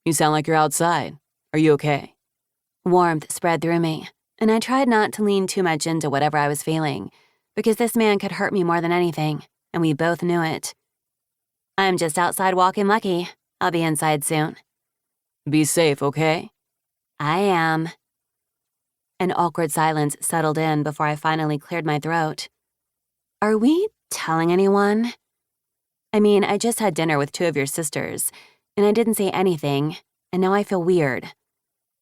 [SPEAKER 5] You sound like you're outside. Are you okay?
[SPEAKER 2] Warmth spread through me, and I tried not to lean too much into whatever I was feeling, because this man could hurt me more than anything, and we both knew it. I'm just outside walking Lucky. I'll be inside soon.
[SPEAKER 5] Be safe, okay?
[SPEAKER 2] I am. An awkward silence settled in before I finally cleared my throat. Are we telling anyone? I mean, I just had dinner with two of your sisters, and I didn't say anything, and now I feel weird.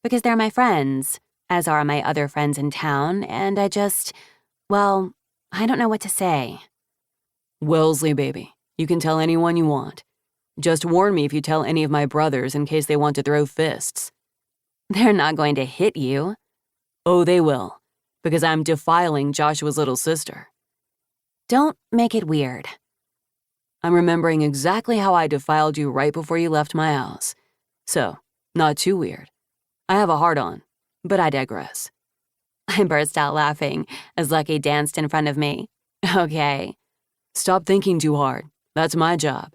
[SPEAKER 2] Because they're my friends, as are my other friends in town, and I don't know what to say.
[SPEAKER 5] Wellesley, baby, you can tell anyone you want. Just warn me if you tell any of my brothers in case they want to throw fists.
[SPEAKER 2] They're not going to hit you.
[SPEAKER 5] Oh, they will, because I'm defiling Joshua's little sister.
[SPEAKER 2] Don't make it weird.
[SPEAKER 5] I'm remembering exactly how I defiled you right before you left my house. So, not too weird. I have a heart-on, but I digress.
[SPEAKER 2] I burst out laughing as Lucky danced in front of me. Okay.
[SPEAKER 5] Stop thinking too hard. That's my job.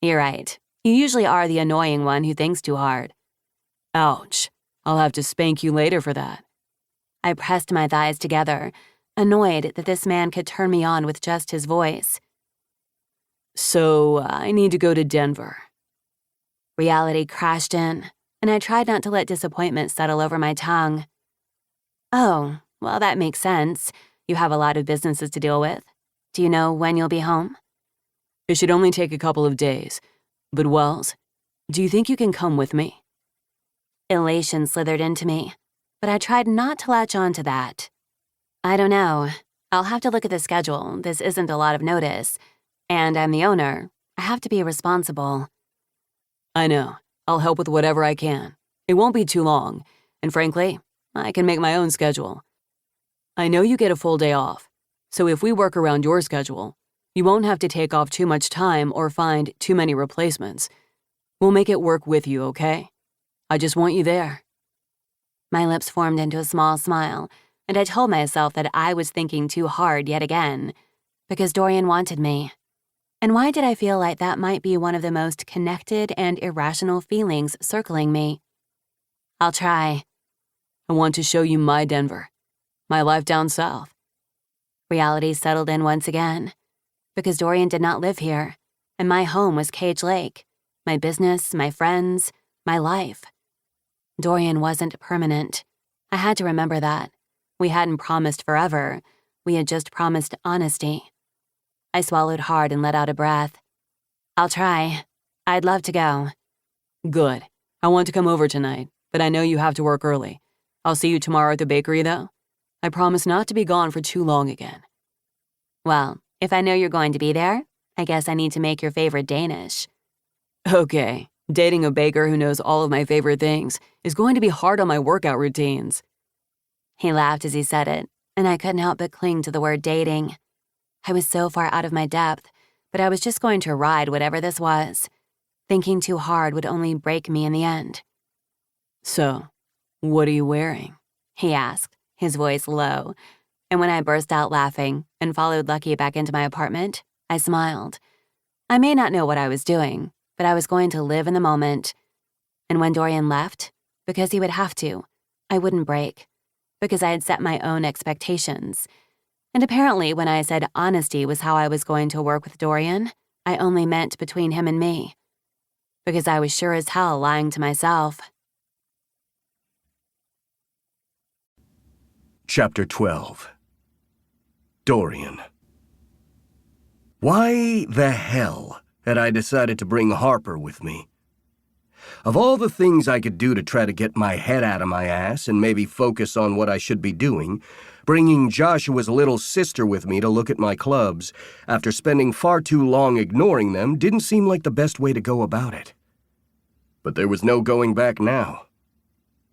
[SPEAKER 2] You're right. You usually are the annoying one who thinks too hard.
[SPEAKER 5] Ouch. I'll have to spank you later for that.
[SPEAKER 2] I pressed my thighs together, annoyed that this man could turn me on with just his voice.
[SPEAKER 5] So, I need to go to Denver.
[SPEAKER 2] Reality crashed in, and I tried not to let disappointment settle over my tongue. Oh, well, that makes sense. You have a lot of businesses to deal with. Do you know when you'll be home?
[SPEAKER 5] It should only take a couple of days. But Wells, do you think you can come with me?
[SPEAKER 2] Elation slithered into me, but I tried not to latch on to that. I don't know. I'll have to look at the schedule. This isn't a lot of notice. And I'm the owner. I have to be responsible.
[SPEAKER 5] I know. I'll help with whatever I can. It won't be too long. And frankly, I can make my own schedule. I know you get a full day off. So if we work around your schedule, you won't have to take off too much time or find too many replacements. We'll make it work with you, okay? I just want you there.
[SPEAKER 2] My lips formed into a small smile, and I told myself that I was thinking too hard yet again, because Dorian wanted me. And why did I feel like that might be one of the most connected and irrational feelings circling me? I'll try.
[SPEAKER 5] I want to show you my Denver, my life down south.
[SPEAKER 2] Reality settled in once again, because Dorian did not live here, and my home was Cage Lake, my business, my friends, my life. Dorian wasn't permanent. I had to remember that. We hadn't promised forever. We had just promised honesty. I swallowed hard and let out a breath. I'll try. I'd love to go.
[SPEAKER 5] Good. I want to come over tonight, but I know you have to work early. I'll see you tomorrow at the bakery, though. I promise not to be gone for too long again.
[SPEAKER 2] Well, if I know you're going to be there, I guess I need to make your favorite Danish.
[SPEAKER 5] Okay. Dating a baker who knows all of my favorite things is going to be hard on my workout routines.
[SPEAKER 2] He laughed as he said it, and I couldn't help but cling to the word dating. I was so far out of my depth, but I was just going to ride whatever this was. Thinking too hard would only break me in the end.
[SPEAKER 5] So, what are you wearing?
[SPEAKER 2] He asked, his voice low. And when I burst out laughing and followed Lucky back into my apartment, I smiled. I may not know what I was doing, but I was going to live in the moment. And when Dorian left, because he would have to, I wouldn't break, because I had set my own expectations. And apparently when I said honesty was how I was going to work with Dorian, I only meant between him and me. Because I was sure as hell lying to myself.
[SPEAKER 3] Chapter 12. Dorian. Why the hell had I decided to bring Harper with me? Of all the things I could do to try to get my head out of my ass and maybe focus on what I should be doing, bringing Joshua's little sister with me to look at my clubs after spending far too long ignoring them didn't seem like the best way to go about it. But there was no going back now.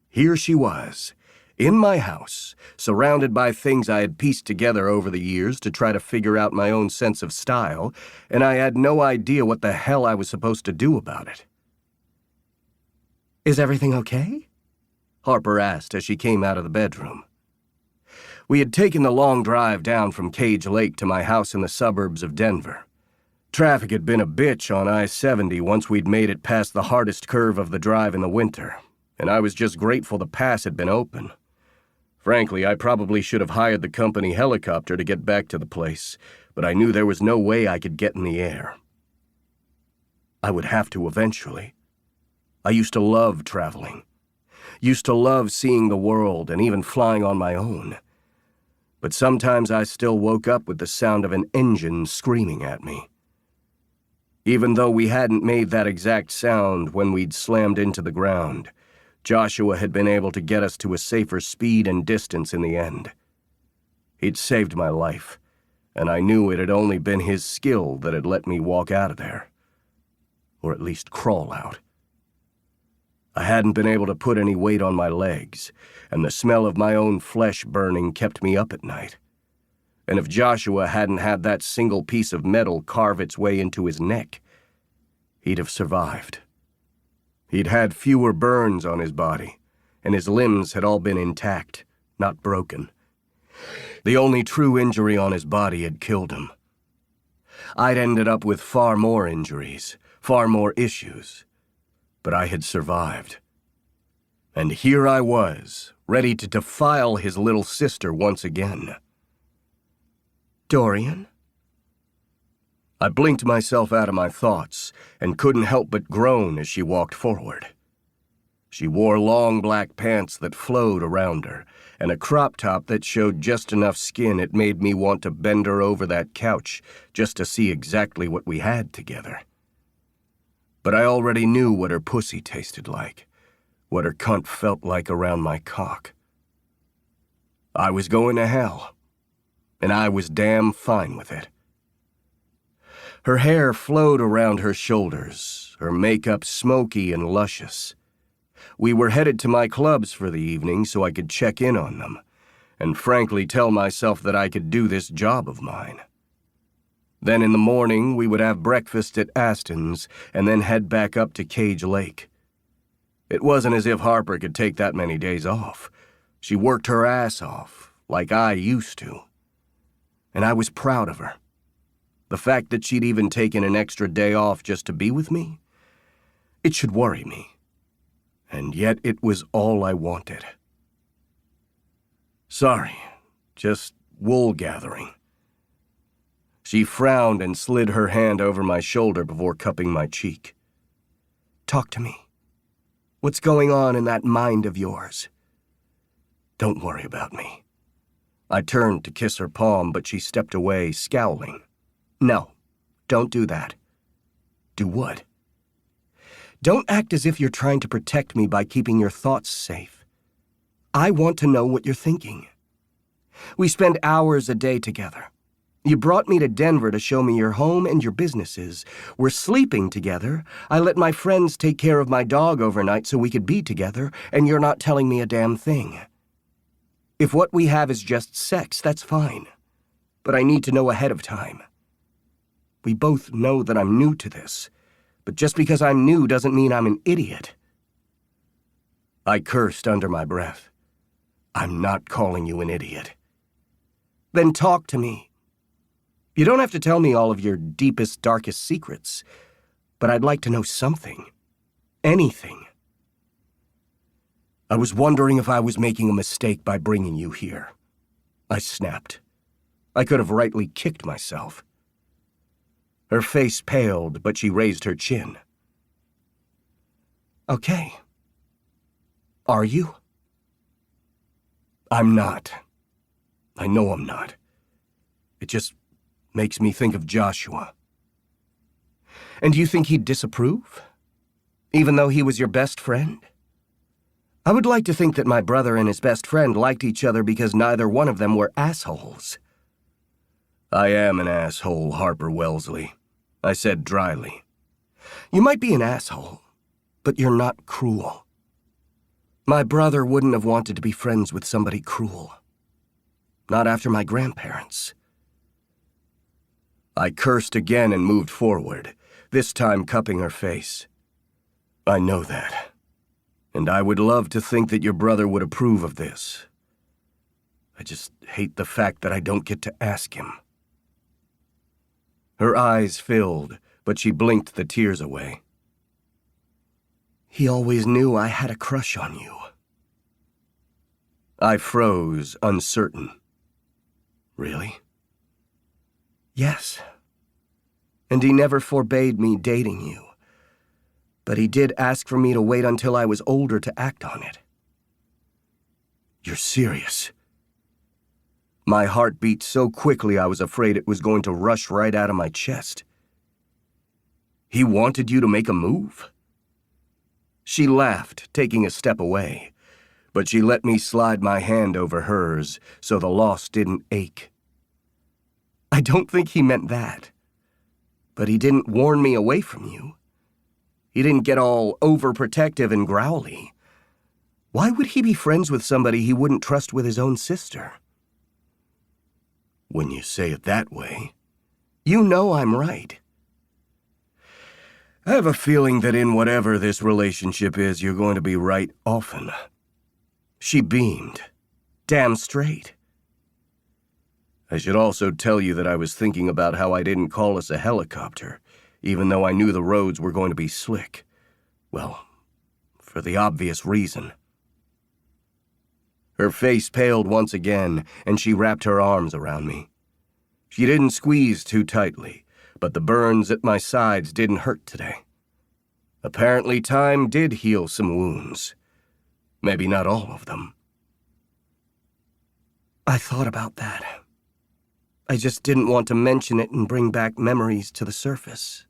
[SPEAKER 3] Here she was, in my house, surrounded by things I had pieced together over the years to try to figure out my own sense of style, and I had no idea what the hell I was supposed to do about it. "Is everything okay?" Harper asked as she came out of the bedroom. We had taken the long drive down from Cage Lake to my house in the suburbs of Denver. Traffic had been a bitch on I-70 once we'd made it past the hardest curve of the drive in the winter, and I was just grateful the pass had been open. Frankly, I probably should have hired the company helicopter to get back to the place, but I knew there was no way I could get in the air. I would have to eventually. I used to love traveling. Used to love seeing the world and even flying on my own. But sometimes I still woke up with the sound of an engine screaming at me. Even though we hadn't made that exact sound when we'd slammed into the ground, Joshua had been able to get us to a safer speed and distance in the end. He'd saved my life, and I knew it had only been his skill that had let me walk out of there. Or at least crawl out. I hadn't been able to put any weight on my legs, and the smell of my own flesh burning kept me up at night. And if Joshua hadn't had that single piece of metal carve its way into his neck, he'd have survived. He'd had fewer burns on his body, and his limbs had all been intact, not broken. The only true injury on his body had killed him. I'd ended up with far more injuries, far more issues, but I had survived. And here I was, ready to defile his little sister once again.
[SPEAKER 4] Dorian?
[SPEAKER 3] I blinked myself out of my thoughts and couldn't help but groan as she walked forward. She wore long black pants that flowed around her and a crop top that showed just enough skin it made me want to bend her over that couch just to see exactly what we had together. But I already knew what her pussy tasted like, what her cunt felt like around my cock. I was going to hell, and I was damn fine with it. Her hair flowed around her shoulders, her makeup smoky and luscious. We were headed to my clubs for the evening so I could check in on them, and frankly tell myself that I could do this job of mine. Then in the morning, we would have breakfast at Aston's and then head back up to Cage Lake. It wasn't as if Harper could take that many days off. She worked her ass off, like I used to. And I was proud of her. The fact that she'd even taken an extra day off just to be with me, it should worry me. And yet it was all I wanted. Sorry, just wool gathering. She frowned and slid her hand over my shoulder before cupping my cheek.
[SPEAKER 4] Talk to me. What's going on in that mind of yours?
[SPEAKER 3] Don't worry about me. I turned to kiss her palm, but she stepped away, scowling.
[SPEAKER 4] No, don't do that.
[SPEAKER 3] Do what?
[SPEAKER 4] Don't act as if you're trying to protect me by keeping your thoughts safe. I want to know what you're thinking. We spend hours a day together. You brought me to Denver to show me your home and your businesses. We're sleeping together. I let my friends take care of my dog overnight so we could be together, and you're not telling me a damn thing. If what we have is just sex, that's fine. But I need to know ahead of time. We both know that I'm new to this, but just because I'm new doesn't mean I'm an idiot.
[SPEAKER 3] I cursed under my breath. I'm not calling you an idiot.
[SPEAKER 4] Then talk to me. You don't have to tell me all of your deepest, darkest secrets, but I'd like to know something. Anything.
[SPEAKER 3] I was wondering if I was making a mistake by bringing you here. I snapped. I could have rightly kicked myself. Her face paled, but she raised her chin.
[SPEAKER 4] Okay. Are you?
[SPEAKER 3] I'm not. I know I'm not. It just makes me think of Joshua.
[SPEAKER 4] And you think he'd disapprove? Even though he was your best friend? I would like to think that my brother and his best friend liked each other because neither one of them were assholes.
[SPEAKER 3] I am an asshole, Harper Wellesley, I said dryly.
[SPEAKER 4] You might be an asshole, but you're not cruel. My brother wouldn't have wanted to be friends with somebody cruel. Not after my grandparents.
[SPEAKER 3] I cursed again and moved forward, this time cupping her face. I know that. And I would love to think that your brother would approve of this. I just hate the fact that I don't get to ask him. Her eyes filled, but she blinked the tears away.
[SPEAKER 4] He always knew I had a crush on you.
[SPEAKER 3] I froze, uncertain. Really?
[SPEAKER 4] Yes. And he never forbade me dating you. But he did ask for me to wait until I was older to act on it.
[SPEAKER 3] You're serious? My heart beat so quickly I was afraid it was going to rush right out of my chest. He wanted you to make a move? She laughed, taking a step away, but she let me slide my hand over hers so the loss didn't ache.
[SPEAKER 4] I don't think he meant that. But he didn't warn me away from you. He didn't get all overprotective and growly. Why would he be friends with somebody he wouldn't trust with his own sister?
[SPEAKER 3] When you say it that way,
[SPEAKER 4] you know I'm right.
[SPEAKER 3] I have a feeling that in whatever this relationship is, you're going to be right often. She beamed.
[SPEAKER 4] Damn straight.
[SPEAKER 3] I should also tell you that I was thinking about how I didn't call us a helicopter, even though I knew the roads were going to be slick. Well, for the obvious reason. Her face paled once again, and she wrapped her arms around me. She didn't squeeze too tightly, but the burns at my sides didn't hurt today. Apparently, time did heal some wounds. Maybe not all of them.
[SPEAKER 4] I thought about that. I just didn't want to mention it and bring back memories to the surface.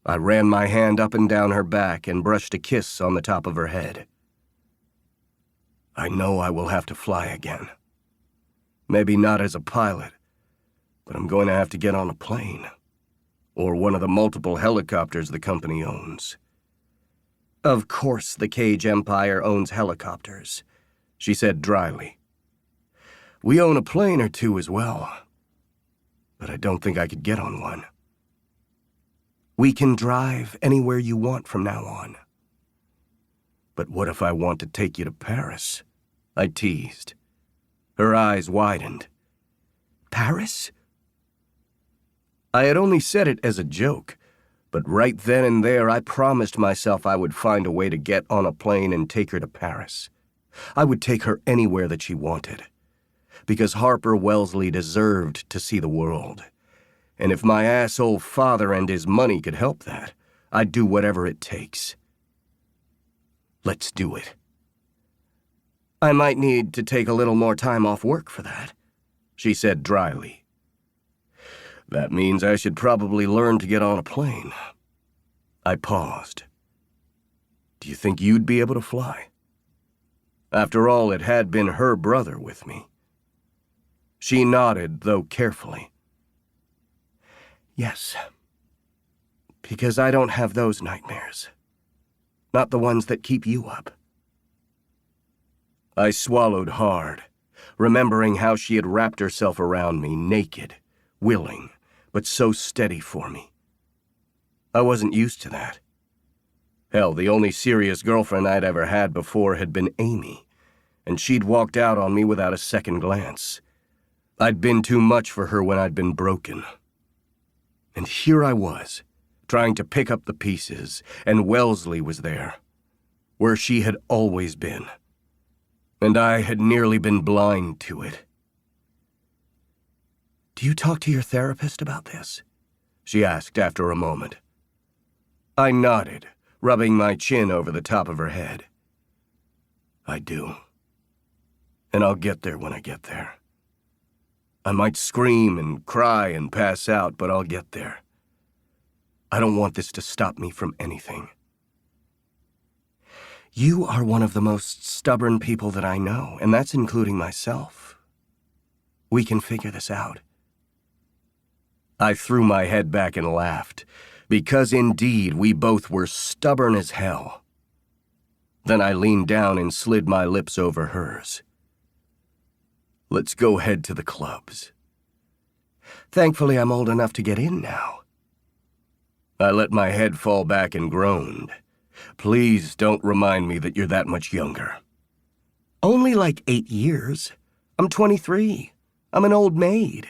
[SPEAKER 3] I ran my hand up and down her back and brushed a kiss on the top of her head. I know I will have to fly again. Maybe not as a pilot, but I'm going to have to get on a plane. Or one of the multiple helicopters the company owns.
[SPEAKER 4] Of course the Cage Empire owns helicopters, she said dryly.
[SPEAKER 3] We own a plane or two as well, but I don't think I could get on one.
[SPEAKER 4] We can drive anywhere you want from now on.
[SPEAKER 3] But what if I want to take you to Paris? I teased. Her eyes widened.
[SPEAKER 4] Paris?
[SPEAKER 3] I had only said it as a joke, but right then and there I promised myself I would find a way to get on a plane and take her to Paris. I would take her anywhere that she wanted. Because Harper Wellesley deserved to see the world. And if my asshole father and his money could help that, I'd do whatever it takes. Let's do it.
[SPEAKER 4] I might need to take a little more time off work for that, she said dryly.
[SPEAKER 3] That means I should probably learn to get on a plane. I paused. Do you think you'd be able to fly? After all, it had been her brother with me. She nodded, though carefully.
[SPEAKER 4] Yes. Because I don't have those nightmares. Not the ones that keep you up.
[SPEAKER 3] I swallowed hard, remembering how she had wrapped herself around me, naked, willing, but so steady for me. I wasn't used to that. Hell, the only serious girlfriend I'd ever had before had been Amy, and she'd walked out on me without a second glance. I'd been too much for her when I'd been broken. And here I was, trying to pick up the pieces, and Wellesley was there, where she had always been. And I had nearly been blind to it.
[SPEAKER 4] Do you talk to your therapist about this?
[SPEAKER 3] She asked after a moment. I nodded, rubbing my chin over the top of her head. I do. And I'll get there when I get there. I might scream and cry and pass out, but I'll get there. I don't want this to stop me from anything.
[SPEAKER 4] You are one of the most stubborn people that I know, and that's including myself. We can figure this out.
[SPEAKER 3] I threw my head back and laughed, because indeed we both were stubborn as hell. Then I leaned down and slid my lips over hers. Let's go head to the clubs.
[SPEAKER 4] Thankfully, I'm old enough to get in now.
[SPEAKER 3] I let my head fall back and groaned. Please don't remind me that you're that much younger.
[SPEAKER 4] Only like 8 years. I'm 23. I'm an old maid.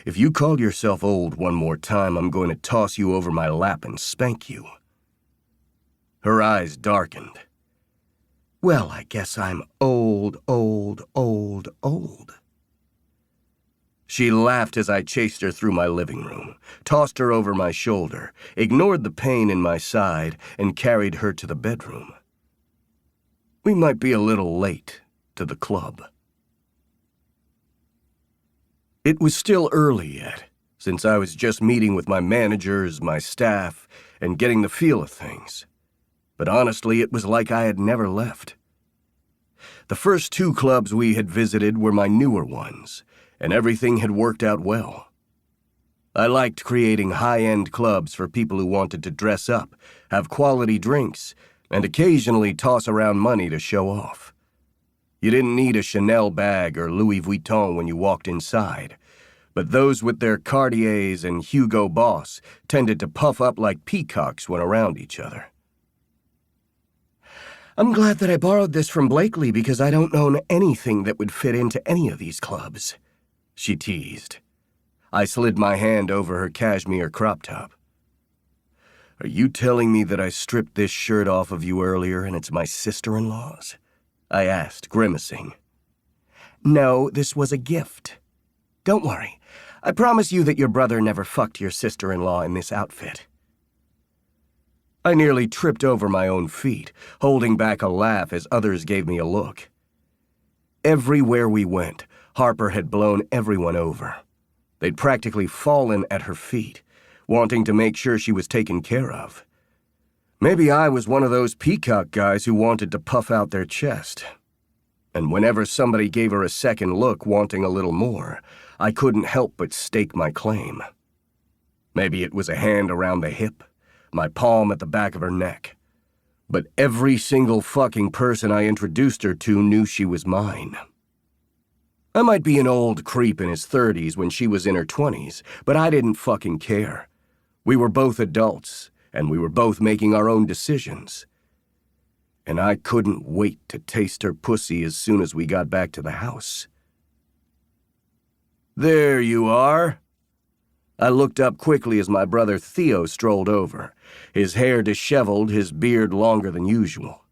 [SPEAKER 3] If you call yourself old one more time, I'm going to toss you over my lap and spank you. Her eyes darkened.
[SPEAKER 4] Well, I guess I'm old.
[SPEAKER 3] She laughed as I chased her through my living room, tossed her over my shoulder, ignored the pain in my side, and carried her to the bedroom. We might be a little late to the club. It was still early yet, since I was just meeting with my managers, my staff, and getting the feel of things. But honestly, it was like I had never left. The first 2 clubs we had visited were my newer ones, and everything had worked out well. I liked creating high-end clubs for people who wanted to dress up, have quality drinks, and occasionally toss around money to show off. You didn't need a Chanel bag or Louis Vuitton when you walked inside, but those with their Cartiers and Hugo Boss tended to puff up like peacocks when around each other.
[SPEAKER 4] I'm glad that I borrowed this from Blakely because I don't own anything that would fit into any of these clubs,
[SPEAKER 3] she teased. I slid my hand over her cashmere crop top. Are you telling me that I stripped this shirt off of you earlier and it's my sister-in-law's? I asked, grimacing.
[SPEAKER 4] No, this was a gift. Don't worry. I promise you that your brother never fucked your sister-in-law in this outfit.
[SPEAKER 3] I nearly tripped over my own feet, holding back a laugh as others gave me a look. Everywhere we went, Harper had blown everyone over. They'd practically fallen at her feet, wanting to make sure she was taken care of. Maybe I was one of those peacock guys who wanted to puff out their chest. And whenever somebody gave her a second look wanting a little more, I couldn't help but stake my claim. Maybe it was a hand around the hip, my palm at the back of her neck. But every single fucking person I introduced her to knew she was mine. I might be an old creep in his 30s when she was in her 20s, but I didn't fucking care. We were both adults, and we were both making our own decisions. And I couldn't wait to taste her pussy as soon as we got back to the house. There you are. I looked up quickly as my brother Theo strolled over, his hair disheveled, his beard longer than usual.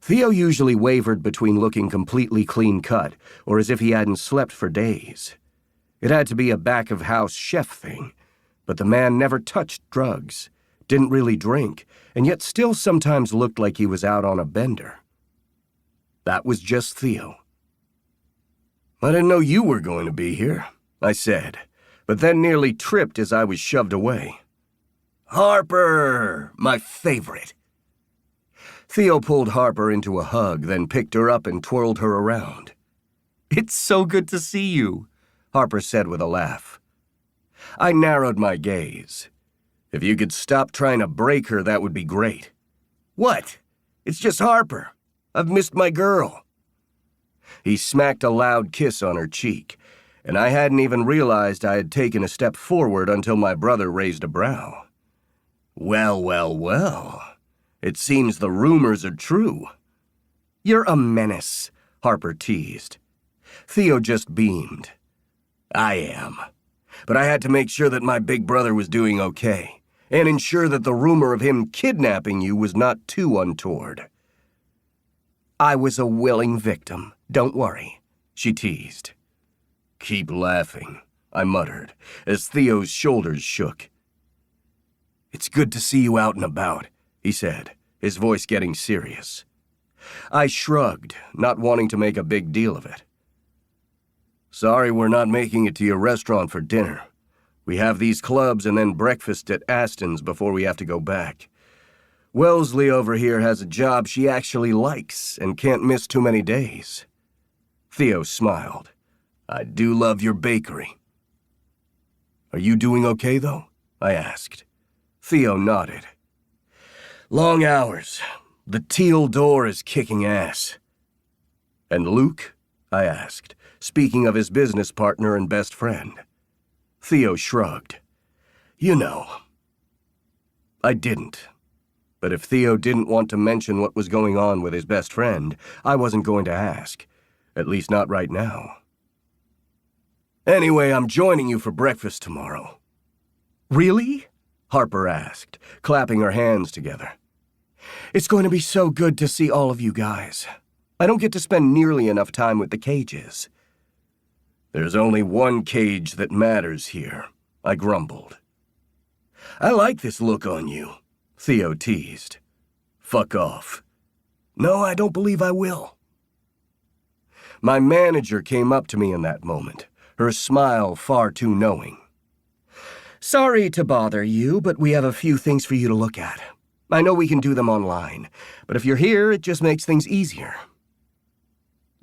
[SPEAKER 3] Theo usually wavered between looking completely clean-cut or as if he hadn't slept for days. It had to be a back-of-house chef thing, but the man never touched drugs, didn't really drink, and yet still sometimes looked like he was out on a bender. That was just Theo. I didn't know you were going to be here, I said, but then nearly tripped as I was shoved away. Harper, my favorite. Theo pulled Harper into a hug, then picked her up and twirled her around. It's so good to see you, Harper said with a laugh. I narrowed my gaze. If you could stop trying to break her, that would be great. What? It's just Harper. I've missed my girl. He smacked a loud kiss on her cheek, and I hadn't even realized I had taken a step forward until my brother raised a brow. Well. It seems the rumors are true. You're a menace, Harper teased. Theo just beamed. I am. But I had to make sure that my big brother was doing okay, and ensure that the rumor of him kidnapping you was not too untoward. I was a willing victim, don't worry, she teased. Keep laughing, I muttered, as Theo's shoulders shook. It's good to see you out and about, he said, his voice getting serious. I shrugged, not wanting to make a big deal of it. Sorry we're not making it to your restaurant for dinner. We have these clubs and then breakfast at Aston's before we have to go back. Wellesley over here has a job she actually likes and can't miss too many days. Theo smiled. I do love your bakery. Are you doing okay, though? I asked. Theo nodded. Long hours. The teal door is kicking ass. And Luke? I asked, speaking of his business partner and best friend. Theo shrugged. You know. I didn't. But if Theo didn't want to mention what was going on with his best friend, I wasn't going to ask. At least not right now. Anyway, I'm joining you for breakfast tomorrow. Really? Harper asked, clapping her hands together. It's going to be so good to see all of you guys. I don't get to spend nearly enough time with the cages. There's only one cage that matters here, I grumbled. I like this look on you, Theo teased. Fuck off. No, I don't believe I will. My manager came up to me in that moment, her smile far too knowing. Sorry to bother you, but we have a few things for you to look at. I know we can do them online, but if you're here, it just makes things easier.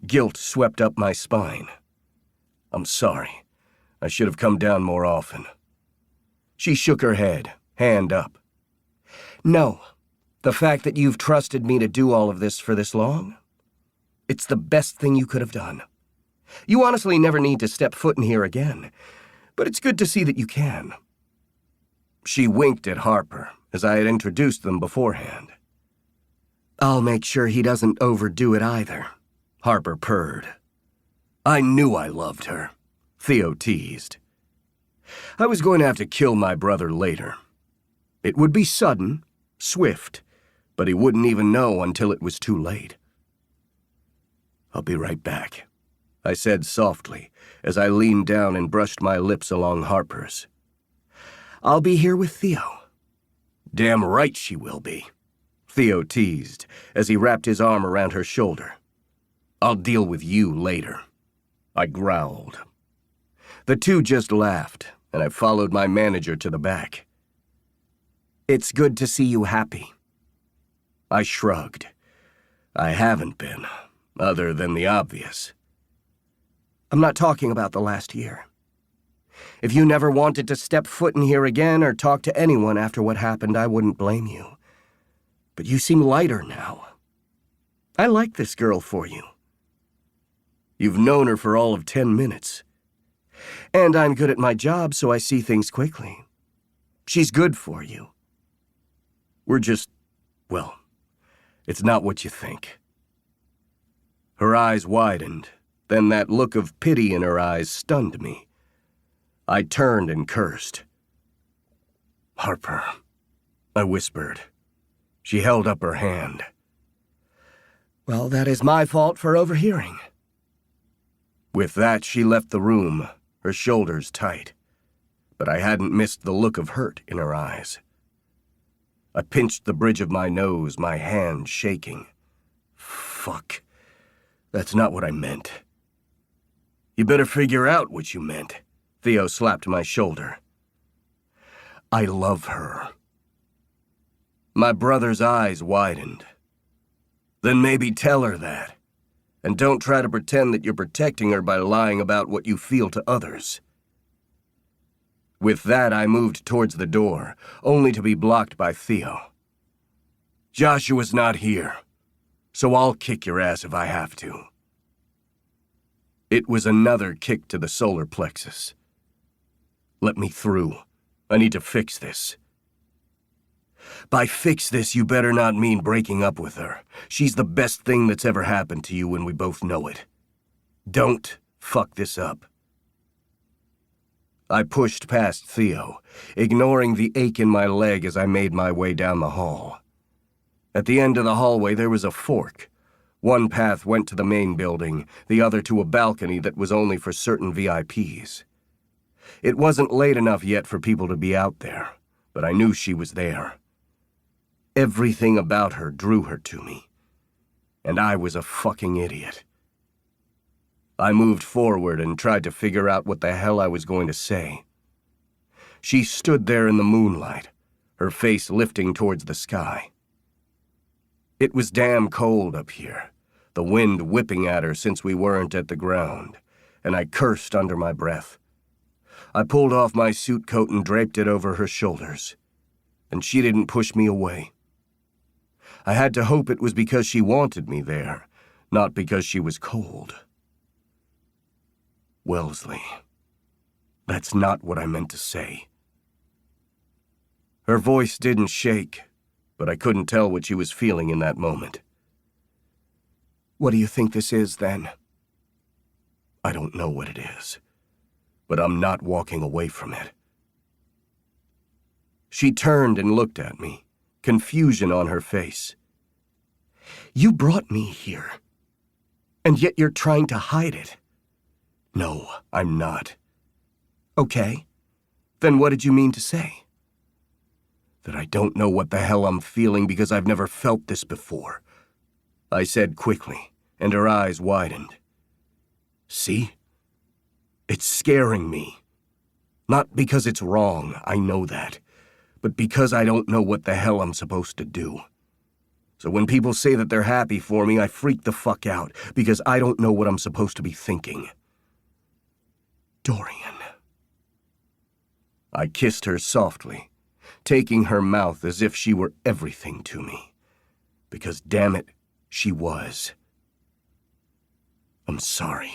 [SPEAKER 3] Guilt swept up my spine. I'm sorry. I should have come down more often. She shook her head, hand up. No, the fact that you've trusted me to do all of this for this long, it's the best thing you could have done. You honestly never need to step foot in here again, but it's good to see that you can. She winked at Harper, as I had introduced them beforehand. I'll make sure he doesn't overdo it either, Harper purred. I knew I loved her, Theo teased. I was going to have to kill my brother later. It would be sudden, swift, but he wouldn't even know until it was too late. I'll be right back, I said softly, as I leaned down and brushed my lips along Harper's. I'll be here with Theo. Damn right she will be, Theo teased, as he wrapped his arm around her shoulder. I'll deal with you later, I growled. The two just laughed, and I followed my manager to the back. It's good to see you happy. I shrugged. I haven't been, other than the obvious. I'm not talking about the last year. If you never wanted to step foot in here again or talk to anyone after what happened, I wouldn't blame you. But you seem lighter now. I like this girl for you. You've known her for all of 10 minutes. And I'm good at my job, so I see things quickly. She's good for you. We're just, well, it's not what you think. Her eyes widened, then that look of pity in her eyes stunned me. I turned and cursed. Harper, I whispered. She held up her hand. Well, that is my fault for overhearing. With that, she left the room, her shoulders tight. But I hadn't missed the look of hurt in her eyes. I pinched the bridge of my nose, my hand shaking. Fuck. That's not what I meant. You better figure out what you meant. Theo slapped my shoulder. I love her. My brother's eyes widened. Then maybe tell her that. And don't try to pretend that you're protecting her by lying about what you feel to others. With that, I moved towards the door, only to be blocked by Theo. Joshua's not here, so I'll kick your ass if I have to. It was another kick to the solar plexus. Let me through. I need to fix this. By fix this, you better not mean breaking up with her. She's the best thing that's ever happened to you, and we both know it. Don't fuck this up. I pushed past Theo, ignoring the ache in my leg as I made my way down the hall. At the end of the hallway, there was a fork. One path went to the main building, the other to a balcony that was only for certain VIPs. It wasn't late enough yet for people to be out there, but I knew she was there. Everything about her drew her to me. and I was a fucking idiot. I moved forward and tried to figure out what the hell I was going to say. She stood there in the moonlight, her face lifting towards the sky. It was damn cold up here, the wind whipping at her since we weren't at the ground, and I cursed under my breath. I pulled off my suit coat and draped it over her shoulders, and she didn't push me away. I had to hope it was because she wanted me there, not because she was cold. Wellesley, that's not what I meant to say. Her voice didn't shake, but I couldn't tell what she was feeling in that moment.
[SPEAKER 4] What do you think this is, then?
[SPEAKER 3] I don't know what it is, but I'm not walking away from it. She turned and looked at me, confusion on her face.
[SPEAKER 4] You brought me here, and yet you're trying to hide it.
[SPEAKER 3] No, I'm not.
[SPEAKER 4] Okay, then what did you mean to say?
[SPEAKER 3] That I don't know what the hell I'm feeling because I've never felt this before, I said quickly, and her eyes widened. See? It's scaring me. Not because it's wrong, I know that, but because I don't know what the hell I'm supposed to do. So when people say that they're happy for me, I freak the fuck out because I don't know what I'm supposed to be thinking.
[SPEAKER 4] Dorian.
[SPEAKER 3] I kissed her softly, taking her mouth as if she were everything to me. Because damn it, she was. I'm sorry.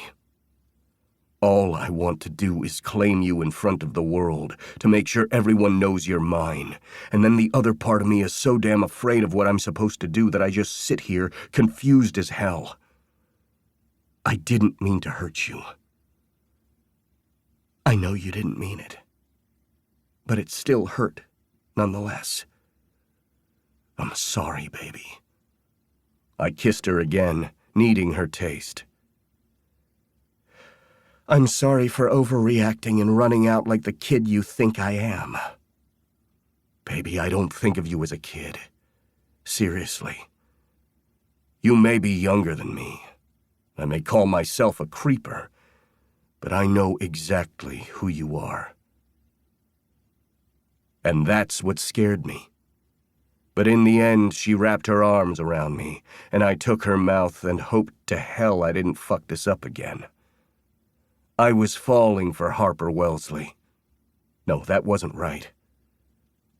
[SPEAKER 3] All I want to do is claim you in front of the world, to make sure everyone knows you're mine. And then the other part of me is so damn afraid of what I'm supposed to do that I just sit here, confused as hell. I didn't mean to hurt you.
[SPEAKER 4] I know you didn't mean it, but it still hurt, nonetheless.
[SPEAKER 3] I'm sorry, baby. I kissed her again, needing her taste.
[SPEAKER 4] I'm sorry for overreacting and running out like the kid you think I am.
[SPEAKER 3] Baby, I don't think of you as a kid. Seriously. You may be younger than me. I may call myself a creeper, but I know exactly who you are. And that's what scared me. But in the end, she wrapped her arms around me, and I took her mouth and hoped to hell I didn't fuck this up again. I was falling for Harper Wellesley. No, that wasn't right.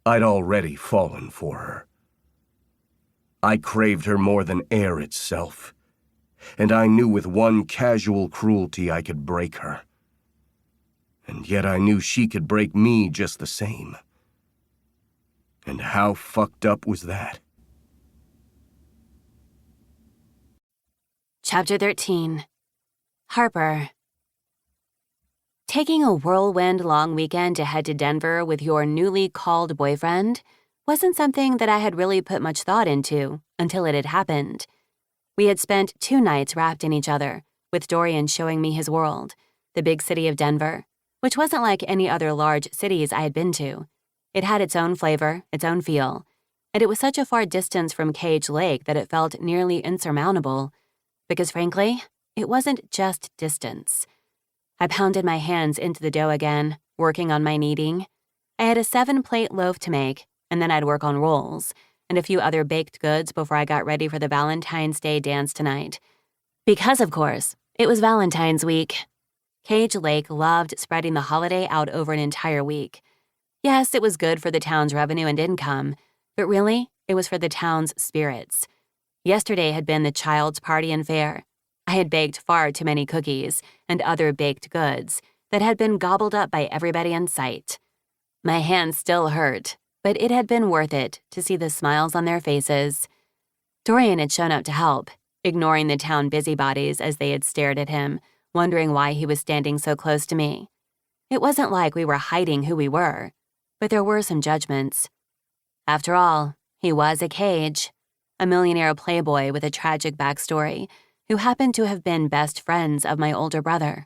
[SPEAKER 3] I'd already fallen for her. I craved her more than air itself, and I knew with one casual cruelty I could break her. And yet I knew she could break me just the same. And how fucked up was that?
[SPEAKER 2] Chapter 13. Harper. Taking a whirlwind long weekend to head to Denver with your newly called boyfriend wasn't something that I had really put much thought into until it had happened. We had spent 2 nights wrapped in each other, with Dorian showing me his world, the big city of Denver, which wasn't like any other large cities I had been to. It had its own flavor, its own feel, and it was such a far distance from Cage Lake that it felt nearly insurmountable, because frankly, it wasn't just distance. I pounded my hands into the dough again, working on my kneading. I had a 7-plate loaf to make, and then I'd work on rolls, and a few other baked goods before I got ready for the Valentine's Day dance tonight. Because, of course, it was Valentine's week. Cage Lake loved spreading the holiday out over an entire week. Yes, it was good for the town's revenue and income, but really, it was for the town's spirits. Yesterday had been the child's party and fair. I had baked far too many cookies and other baked goods that had been gobbled up by everybody in sight. My hands still hurt, but it had been worth it to see the smiles on their faces. Dorian had shown up to help, ignoring the town busybodies as they had stared at him, wondering why he was standing so close to me. It wasn't like we were hiding who we were, but there were some judgments. After all, he was a Cage, a millionaire playboy with a tragic backstory, who happened to have been best friends of my older brother.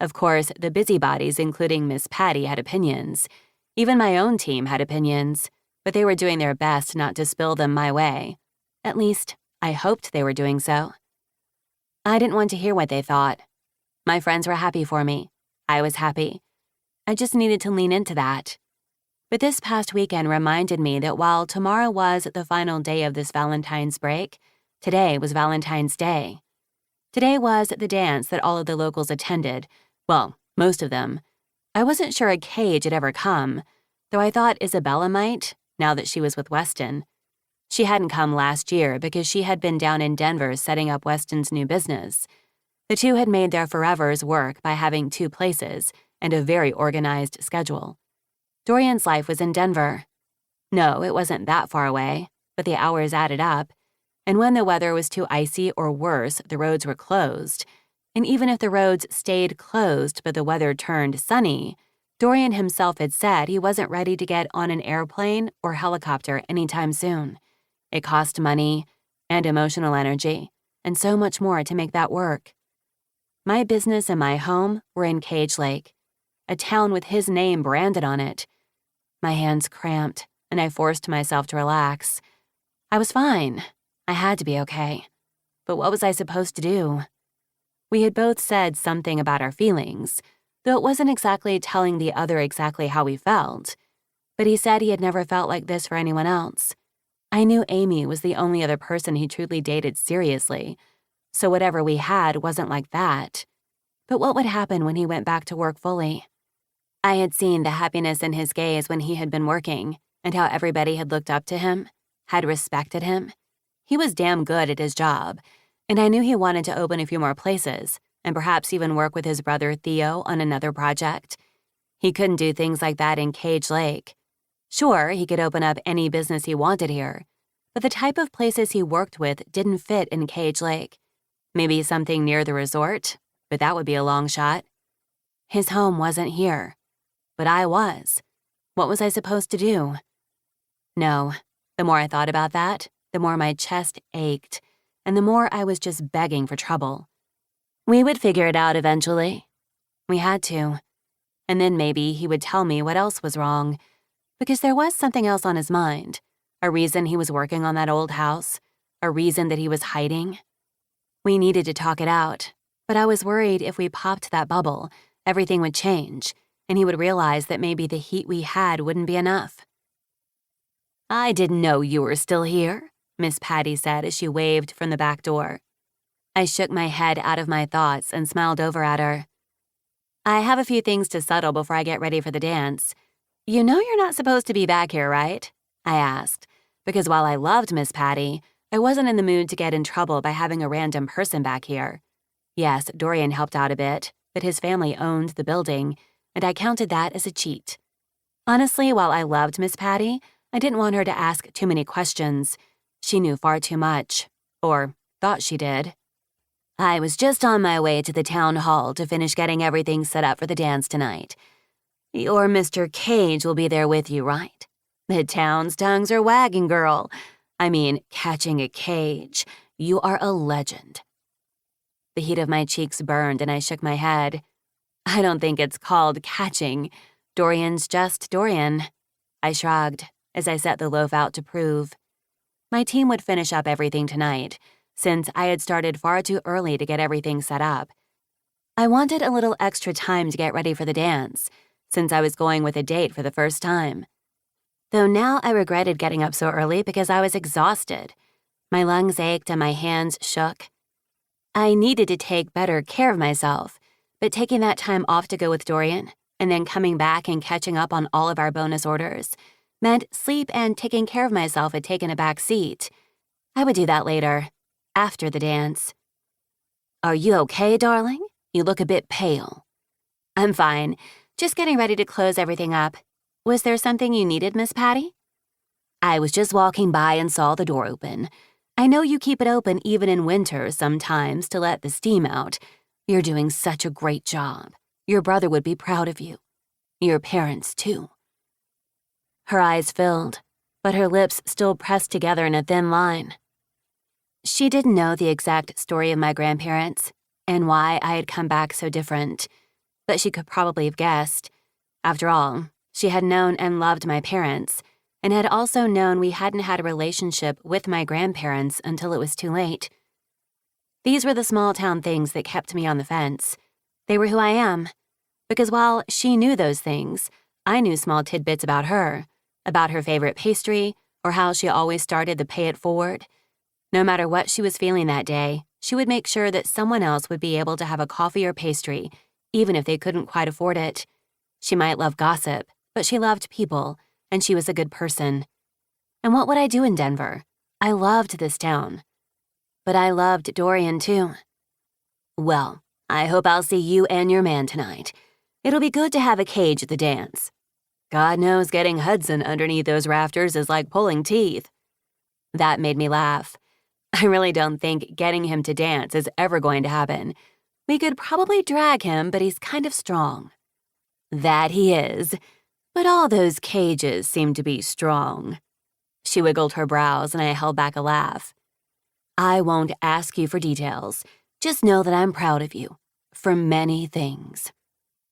[SPEAKER 2] Of course, the busybodies, including Miss Patty, had opinions. Even my own team had opinions, but they were doing their best not to spill them my way. At least,
[SPEAKER 1] I hoped they were doing so. I didn't want to hear what they thought. My friends were happy for me. I was happy. I just needed to lean into that. But this past weekend reminded me that while tomorrow was the final day of this Valentine's break, today was Valentine's Day. Today was the dance that all of the locals attended. Well, most of them. I wasn't sure a Cage had ever come, though I thought Isabella might, now that she was with Weston. She hadn't come last year because she had been down in Denver setting up Weston's new business. The two had made their forevers work by having two places and a very organized schedule. Dorian's life was in Denver. No, it wasn't that far away, but the hours added up, and when the weather was too icy or worse, the roads were closed. And even if the roads stayed closed but the weather turned sunny, Dorian himself had said he wasn't ready to get on an airplane or helicopter anytime soon. It cost money and emotional energy and so much more to make that work. My business and my home were in Cage Lake, a town with his name branded on it. My hands cramped, and I forced myself to relax. I was fine. I had to be okay. But what was I supposed to do? We had both said something about our feelings, though it wasn't exactly telling the other exactly how we felt. But he said he had never felt like this for anyone else. I knew Amy was the only other person he truly dated seriously, so whatever we had wasn't like that. But what would happen when he went back to work fully? I had seen the happiness in his gaze when he had been working, and how everybody had looked up to him, had respected him. He was damn good at his job, and I knew he wanted to open a few more places, and perhaps even work with his brother Theo on another project. He couldn't do things like that in Cage Lake. Sure, he could open up any business he wanted here, but the type of places he worked with didn't fit in Cage Lake. Maybe something near the resort, but that would be a long shot. His home wasn't here, but I was. What was I supposed to do? No, the more I thought about that, the more my chest ached, and the more I was just begging for trouble. We would figure it out eventually. We had to. And then maybe he would tell me what else was wrong, because there was something else on his mind, a reason he was working on that old house, a reason that he was hiding. We needed to talk it out, but I was worried if we popped that bubble, everything would change, and he would realize that maybe the heat we had wouldn't be enough. "I didn't know you were still here," Miss Patty said as she waved from the back door. I shook my head out of my thoughts and smiled over at her. "I have a few things to settle before I get ready for the dance. You know you're not supposed to be back here, right?" I asked, because while I loved Miss Patty, I wasn't in the mood to get in trouble by having a random person back here. Yes, Dorian helped out a bit, but his family owned the building, and I counted that as a cheat. Honestly, while I loved Miss Patty, I didn't want her to ask too many questions. She knew far too much, or thought she did. "I was just on my way to the town hall to finish getting everything set up for the dance tonight. Your Mr. Cage will be there with you, right? The town's tongues are wagging, girl. I mean, catching a Cage. You are a legend." The heat of my cheeks burned and I shook my head. "I don't think it's called catching. Dorian's just Dorian." I shrugged as I set the loaf out to prove. My team would finish up everything tonight, since I had started far too early to get everything set up. I wanted a little extra time to get ready for the dance, since I was going with a date for the first time. Though now I regretted getting up so early because I was exhausted. My lungs ached and my hands shook. I needed to take better care of myself, but taking that time off to go with Dorian, and then coming back and catching up on all of our bonus orders, meant sleep and taking care of myself had taken a back seat. I would do that later, after the dance. "Are you okay, darling? You look a bit pale." "I'm fine. Just getting ready to close everything up. Was there something you needed, Miss Patty?" "I was just walking by and saw the door open. I know you keep it open even in winter sometimes to let the steam out. You're doing such a great job. Your brother would be proud of you. Your parents, too." Her eyes filled, but her lips still pressed together in a thin line. She didn't know the exact story of my grandparents and why I had come back so different, but she could probably have guessed. After all, she had known and loved my parents,
[SPEAKER 2] and had also known we hadn't had a relationship with my grandparents until it was too late. These were the small-town things that kept me on the fence. They were who I am. Because while she knew those things, I knew small tidbits about her favorite pastry, or how she always started the pay it forward. No matter what she was feeling that day, she would make sure that someone else would be able to have a coffee or pastry, even if they couldn't quite afford it. She might love gossip, but she loved people, and she was a good person. And what would I do in Denver? I loved this town. But I loved Dorian, too. Well, I hope I'll see you and your man tonight. It'll be good to have a cage at the dance. God knows getting Hudson underneath those rafters is like pulling teeth. That made me laugh. I really don't think getting him to dance is ever going to happen. We could probably drag him, but he's kind of strong. That he is. But all those cages seem to be strong. She wiggled her brows, and I held back a laugh. I won't ask you for details. Just know that I'm proud of you. For many things.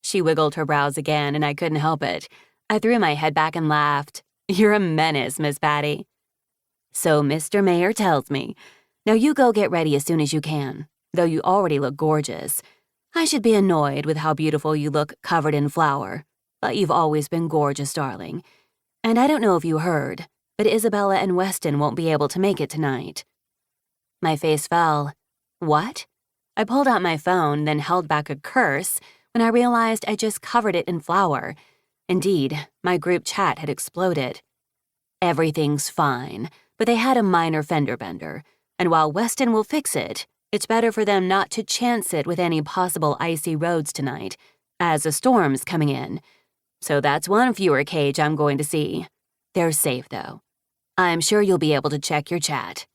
[SPEAKER 2] She wiggled her brows again, and I couldn't help it. I threw my head back and laughed. You're a menace, Miss Patty. So Mr. Mayor tells me. Now you go get ready as soon as you can, though you already look gorgeous. I should be annoyed with how beautiful you look covered in flour, but you've always been gorgeous, darling. And I don't know if you heard, but Isabella and Weston won't be able to make it tonight. My face fell. What? I pulled out my phone, then held back a curse when I realized I just covered it in flour. Indeed, my group chat had exploded. Everything's fine, but they had a minor fender bender, and while Weston will fix it, it's better for them not to chance it with any possible icy roads tonight, as a storm's coming in. So that's one fewer cage I'm going to see. They're safe, though. I'm sure you'll be able to check your chat.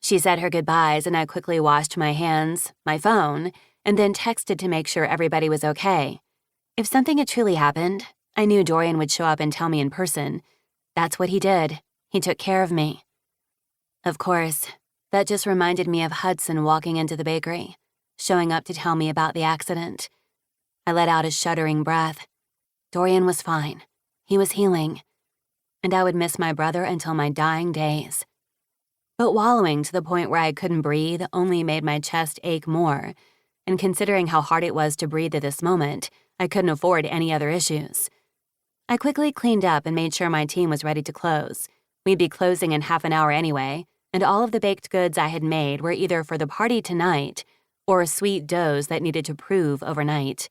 [SPEAKER 2] She said her goodbyes, and I quickly washed my hands, my phone, and then texted to make sure everybody was okay. If something had truly happened, I knew Dorian would show up and tell me in person. That's what he did. He took care of me. Of course, that just reminded me of Hudson walking into the bakery, showing up to tell me about the accident. I let out a shuddering breath. Dorian was fine. He was healing. And I would miss my brother until my dying days. But wallowing to the point where I couldn't breathe only made my chest ache more, and considering how hard it was to breathe at this moment, I couldn't afford any other issues. I quickly cleaned up and made sure my team was ready to close. We'd be closing in half an hour anyway, and all of the baked goods I had made were either for the party tonight or sweet doughs that needed to prove overnight.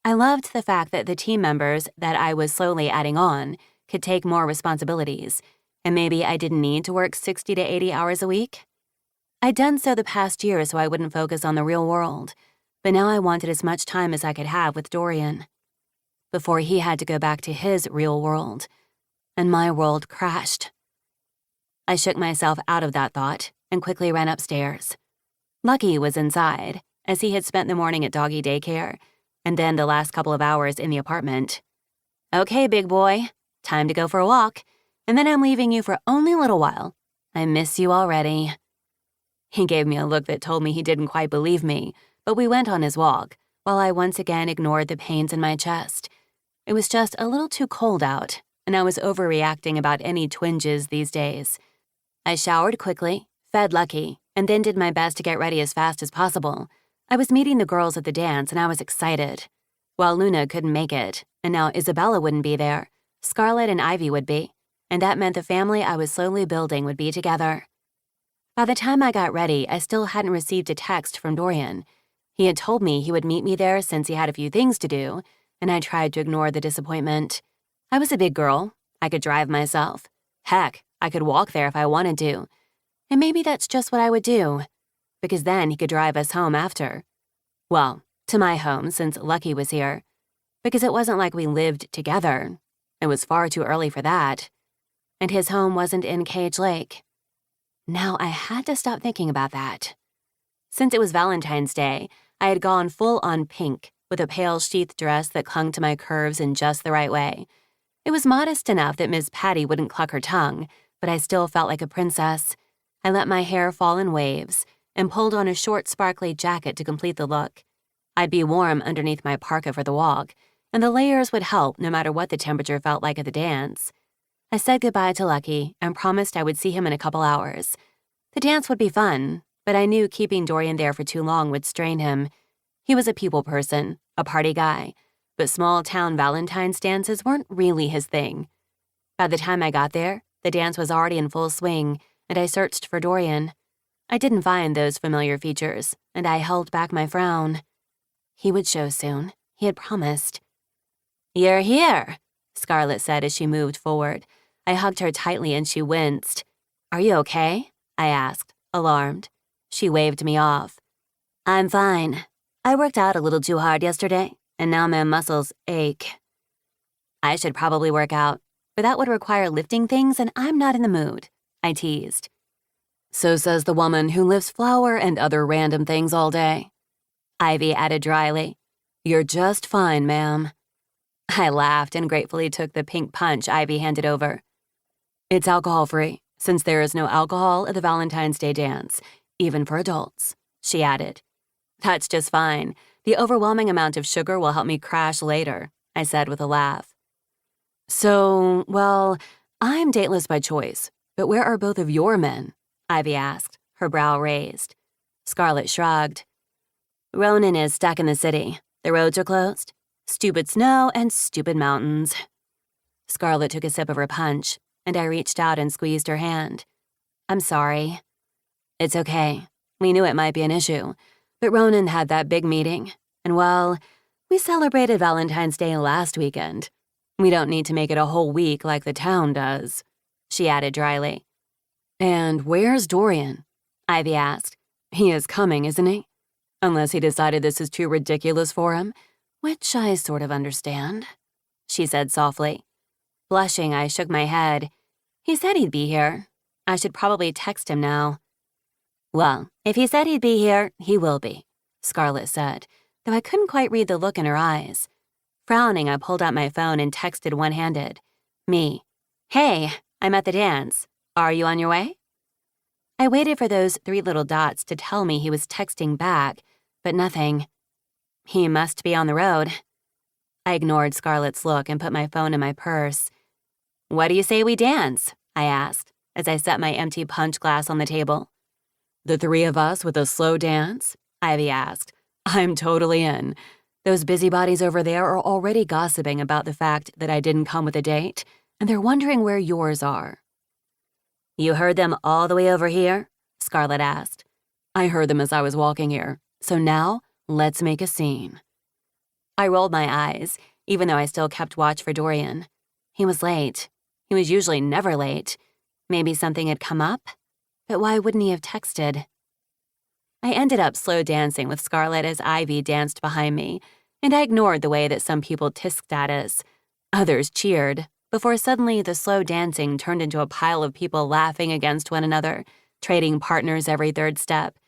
[SPEAKER 2] I loved the fact that the team members that I was slowly adding on could take more responsibilities, and maybe I didn't need to work 60 to 80 hours a week. I'd done so the past year so I wouldn't focus on the real world, but now I wanted as much time as I could have with Dorian before he had to go back to his real world, and my world crashed. I shook myself out of that thought and quickly ran upstairs. Lucky was inside, as he had spent the morning at doggy daycare, and then the last couple of hours in the apartment. Okay, big boy, time to go for a walk, and then I'm leaving you for only a little while. I miss you already. He gave me a look that told me he didn't quite believe me, but we went on his walk, while I once again ignored the pains in my chest. It was just a little too cold out, and I was overreacting about any twinges these days. I showered quickly, fed Lucky, and then did my best to get ready as fast as possible. I was meeting the girls at the dance, and I was excited. While Luna couldn't make it, and now Isabella wouldn't be there, Scarlett and Ivy would be, and that meant the family I was slowly building would be together. By the time I got ready, I still hadn't received a text from Dorian. He had told me he would meet me there since he had a few things to do, and I tried to ignore the disappointment. I was a big girl. I could drive myself. Heck, I could walk there if I wanted to. And maybe that's just what I would do, because then he could drive us home after. Well, to my home since Lucky was here, because it wasn't like we lived together. It was far too early for that. And his home wasn't in Cage Lake. Now I had to stop thinking about that. Since it was Valentine's Day, I had gone full on pink with a pale sheath dress that clung to my curves in just the right way. It was modest enough that Miss Patty wouldn't cluck her tongue, but I still felt like a princess. I let my hair fall in waves and pulled on a short, sparkly jacket to complete the look. I'd be warm underneath my parka for the walk, and the layers would help no matter what the temperature felt like at the dance. I said goodbye to Lucky and promised I would see him in a couple hours. The dance would be fun, but I knew keeping Dorian there for too long would strain him. He was a people person, a party guy, but small-town Valentine's dances weren't really his thing. By the time I got there, the dance was already in full swing, and I searched for Dorian. I didn't find those familiar features, and I held back my frown. He would show soon. He had promised. "You're here," Scarlett said as she moved forward. I hugged her tightly and she winced. "Are you okay?" I asked, alarmed. She waved me off. "I'm fine. I worked out a little too hard yesterday, and now my muscles ache." "I should probably work out, but that would require lifting things and I'm not in the mood," I teased.
[SPEAKER 5] So says the woman who lifts flour and other random things all day.
[SPEAKER 2] Ivy added dryly.
[SPEAKER 5] "You're just fine, ma'am."
[SPEAKER 2] I laughed and gratefully took the pink punch Ivy handed over.
[SPEAKER 5] "It's alcohol-free, since there is no alcohol at the Valentine's Day dance, even for adults," she added.
[SPEAKER 2] "That's just fine. The overwhelming amount of sugar will help me crash later," I said with a laugh.
[SPEAKER 5] "So, well, I'm dateless by choice, but where are both of your men?"
[SPEAKER 2] Ivy asked, her brow raised. Scarlett shrugged. "Ronan is stuck in the city. The roads are closed. Stupid snow and stupid mountains." Scarlett took a sip of her punch, and I reached out and squeezed her hand. "I'm sorry."
[SPEAKER 5] "It's okay. We knew it might be an issue, but Ronan had that big meeting, and well, we celebrated Valentine's Day last weekend. We don't need to make it a whole week like the town does," she added dryly. "And where's Dorian?" Ivy asked. "He is coming, isn't he? Unless he decided this is too ridiculous for him, which I sort of understand," she said softly.
[SPEAKER 2] Blushing, I shook my head. "He said he'd be here. I should probably text him now." "Well, if he said he'd be here, he will be," Scarlett said, though I couldn't quite read the look in her eyes. Frowning, I pulled out my phone and texted one-handed. Me. "Hey, I'm at the dance. Are you on your way?" I waited for those 3 little dots to tell me he was texting back, but nothing. He must be on the road. I ignored Scarlett's look and put my phone in my purse. "What do you say we dance?" I asked, as I set my empty punch glass on the table.
[SPEAKER 5] "The 3 of us with a slow dance?" Ivy asked. "I'm totally in. Those busybodies over there are already gossiping about the fact that I didn't come with a date, and they're wondering where yours are."
[SPEAKER 2] "You heard them all the way over here?" Scarlett asked.
[SPEAKER 5] "I heard them as I was walking here, so now let's make a scene."
[SPEAKER 2] I rolled my eyes, even though I still kept watch for Dorian. He was late. He was usually never late. Maybe something had come up? But why wouldn't he have texted? I ended up slow dancing with Scarlett as Ivy danced behind me, and I ignored the way that some people tisked at us. Others cheered, before suddenly the slow dancing turned into a pile of people laughing against one another, trading partners every third step.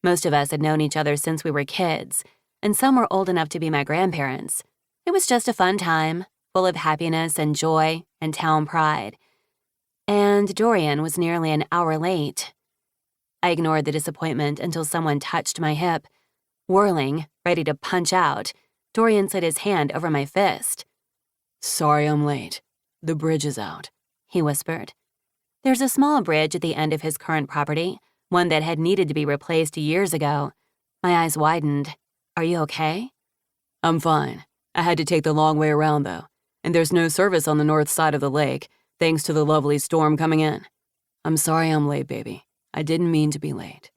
[SPEAKER 2] Most of us had known each other since we were kids, and some were old enough to be my grandparents. It was just a fun time, full of happiness and joy and town pride. And Dorian was nearly an hour late. I ignored the disappointment until someone touched my hip. Whirling, ready to punch out, Dorian slid his hand over my fist.
[SPEAKER 5] "Sorry I'm late. The bridge is out,"
[SPEAKER 2] he whispered. There's a small bridge at the end of his current property, one that had needed to be replaced years ago. My eyes widened. "Are you okay?"
[SPEAKER 5] "I'm fine. I had to take the long way around, though, and there's no service on the north side of the lake, thanks to the lovely storm coming in. I'm sorry I'm late, baby. I didn't mean to be late."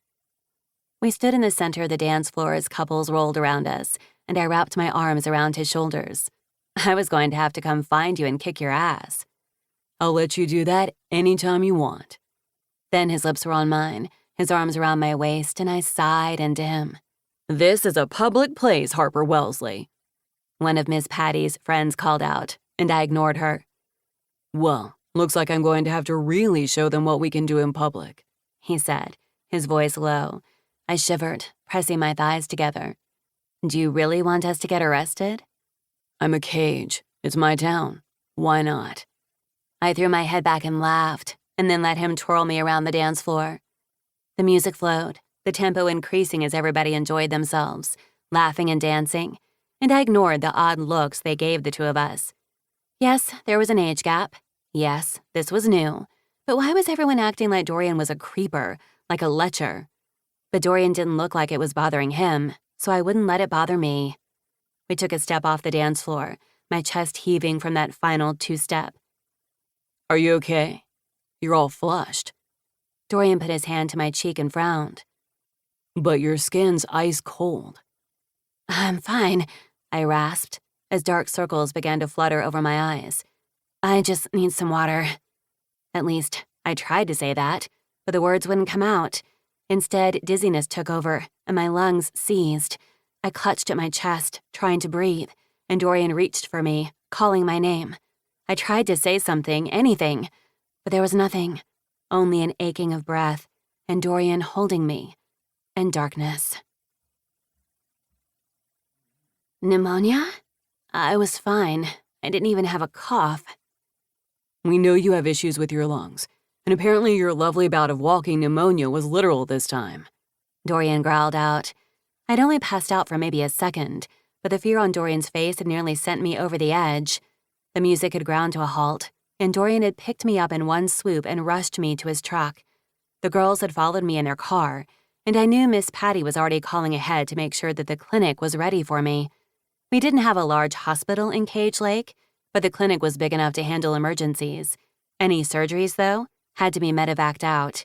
[SPEAKER 2] We stood in the center of the dance floor as couples rolled around us, and I wrapped my arms around his shoulders. I was going to have to come find you and kick your ass.
[SPEAKER 5] "I'll let you do that anytime you want."
[SPEAKER 2] Then his lips were on mine, his arms around my waist, and I sighed into him.
[SPEAKER 5] "This is a public place, Harper Wellesley,"
[SPEAKER 2] one of Miss Patty's friends called out, and I ignored her.
[SPEAKER 5] "Well, looks like I'm going to have to really show them what we can do in public,"
[SPEAKER 2] he said, his voice low. I shivered, pressing my thighs together. "Do you really want us to get arrested?"
[SPEAKER 5] "I'm a cage. It's my town. Why not?"
[SPEAKER 2] I threw my head back and laughed, and then let him twirl me around the dance floor. The music flowed, the tempo increasing as everybody enjoyed themselves, laughing and dancing, and I ignored the odd looks they gave the 2 of us. Yes, there was an age gap. Yes, this was new. But why was everyone acting like Dorian was a creeper, like a lecher? But Dorian didn't look like it was bothering him, so I wouldn't let it bother me. We took a step off the dance floor, my chest heaving from that final two-step.
[SPEAKER 5] Are you okay? You're all flushed.
[SPEAKER 2] Dorian put his hand to my cheek and frowned.
[SPEAKER 5] But your skin's ice cold.
[SPEAKER 2] I'm fine, I rasped, as dark circles began to flutter over my eyes. I just need some water. At least, I tried to say that, but the words wouldn't come out. Instead, dizziness took over, and my lungs seized. I clutched at my chest, trying to breathe, and Dorian reached for me, calling my name. I tried to say something, anything, but there was nothing, only an aching of breath, and Dorian holding me, and darkness. Pneumonia? I was fine. I didn't even have a cough.
[SPEAKER 5] We know you have issues with your lungs, and apparently your lovely bout of walking pneumonia was literal this time.
[SPEAKER 2] Dorian growled out. I'd only passed out for maybe a second, but the fear on Dorian's face had nearly sent me over the edge. The music had ground to a halt, and Dorian had picked me up in one swoop and rushed me to his truck. The girls had followed me in their car, and I knew Miss Patty was already calling ahead to make sure that the clinic was ready for me. We didn't have a large hospital in Cage Lake, but the clinic was big enough to handle emergencies. Any surgeries, though, had to be medevaced out.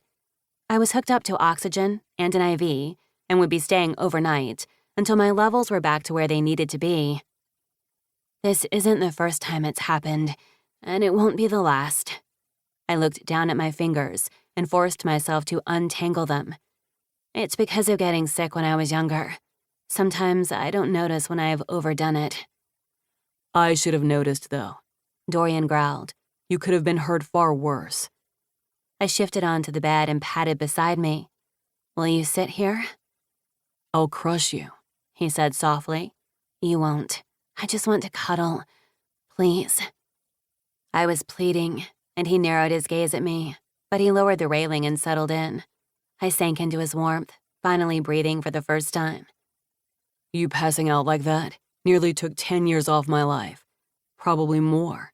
[SPEAKER 2] I was hooked up to oxygen and an IV and would be staying overnight until my levels were back to where they needed to be. This isn't the first time it's happened, and it won't be the last. I looked down at my fingers and forced myself to untangle them. It's because of getting sick when I was younger. Sometimes I don't notice when I've overdone it.
[SPEAKER 5] I should have noticed, though.
[SPEAKER 2] Dorian growled.
[SPEAKER 5] You could have been hurt far worse.
[SPEAKER 2] I shifted onto the bed and patted beside me. Will you sit here?
[SPEAKER 5] I'll crush you,
[SPEAKER 2] he said softly. You won't. I just want to cuddle. Please. I was pleading, and he narrowed his gaze at me, but he lowered the railing and settled in. I sank into his warmth, finally breathing for the first time.
[SPEAKER 5] You passing out like that nearly took 10 years off my life. Probably more.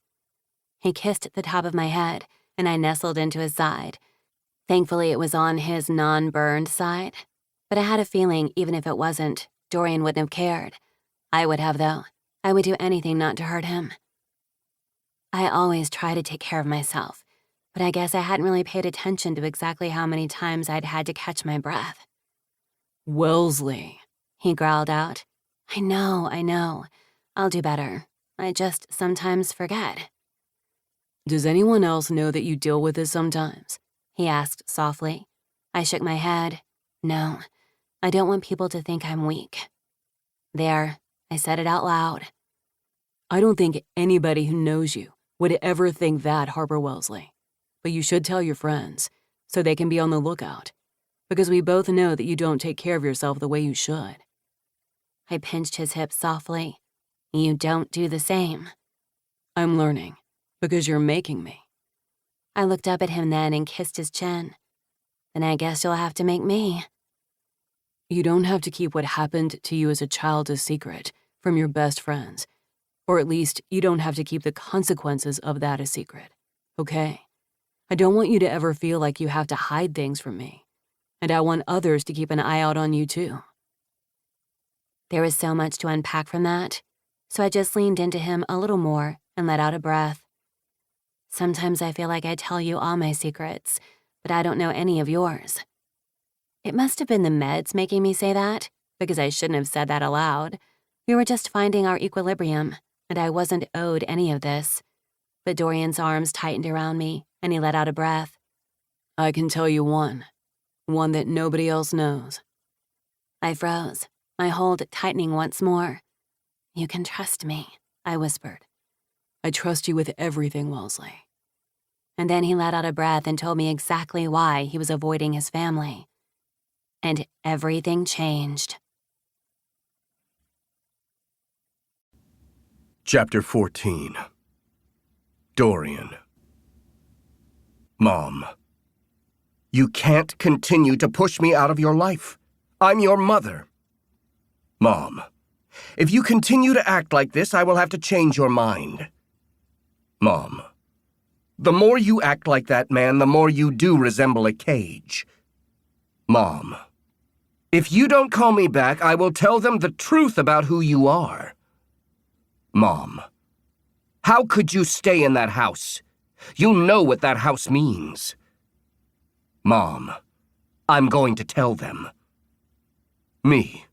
[SPEAKER 2] He kissed the top of my head, and I nestled into his side. Thankfully, it was on his non-burned side. But I had a feeling even if it wasn't, Dorian wouldn't have cared. I would have, though. I would do anything not to hurt him. I always try to take care of myself, but I guess I hadn't really paid attention to exactly how many times I'd had to catch my breath.
[SPEAKER 5] Wellesley,
[SPEAKER 2] he growled out. I know. I'll do better. I just sometimes forget.
[SPEAKER 5] Does anyone else know that you deal with this sometimes?
[SPEAKER 2] He asked softly. I shook my head. No, I don't want people to think I'm weak. There, I said it out loud.
[SPEAKER 5] I don't think anybody who knows you would ever think that, Harper Wellesley. But you should tell your friends, so they can be on the lookout. Because we both know that you don't take care of yourself the way you should.
[SPEAKER 2] I pinched his hip softly. You don't do the same.
[SPEAKER 5] I'm learning, because you're making me.
[SPEAKER 2] I looked up at him then and kissed his chin. Then I guess you'll have to make me.
[SPEAKER 5] You don't have to keep what happened to you as a child a secret from your best friends. Or at least, you don't have to keep the consequences of that a secret, okay? I don't want you to ever feel like you have to hide things from me. And I want others to keep an eye out on you, too.
[SPEAKER 2] There was so much to unpack from that, so I just leaned into him a little more and let out a breath. Sometimes I feel like I tell you all my secrets, but I don't know any of yours. It must have been the meds making me say that, because I shouldn't have said that aloud. We were just finding our equilibrium, and I wasn't owed any of this. But Dorian's arms tightened around me, and he let out a breath.
[SPEAKER 5] I can tell you one that nobody else knows.
[SPEAKER 2] I froze, my hold tightening once more. You can trust me, I whispered.
[SPEAKER 5] I trust you with everything, Wellesley.
[SPEAKER 2] And then he let out a breath and told me exactly why he was avoiding his family. And everything changed.
[SPEAKER 3] Chapter 14. Dorian. Mom. You can't continue to push me out of your life. I'm your mother. Mom. If you continue to act like this, I will have to change your mind. Mom.
[SPEAKER 4] The more you act like that man, the more you do resemble a cage. Mom, if you don't call me back, I will tell them the truth about who you are. Mom, how could you stay in that house? You know what that house means. Mom, I'm going to tell them. Me.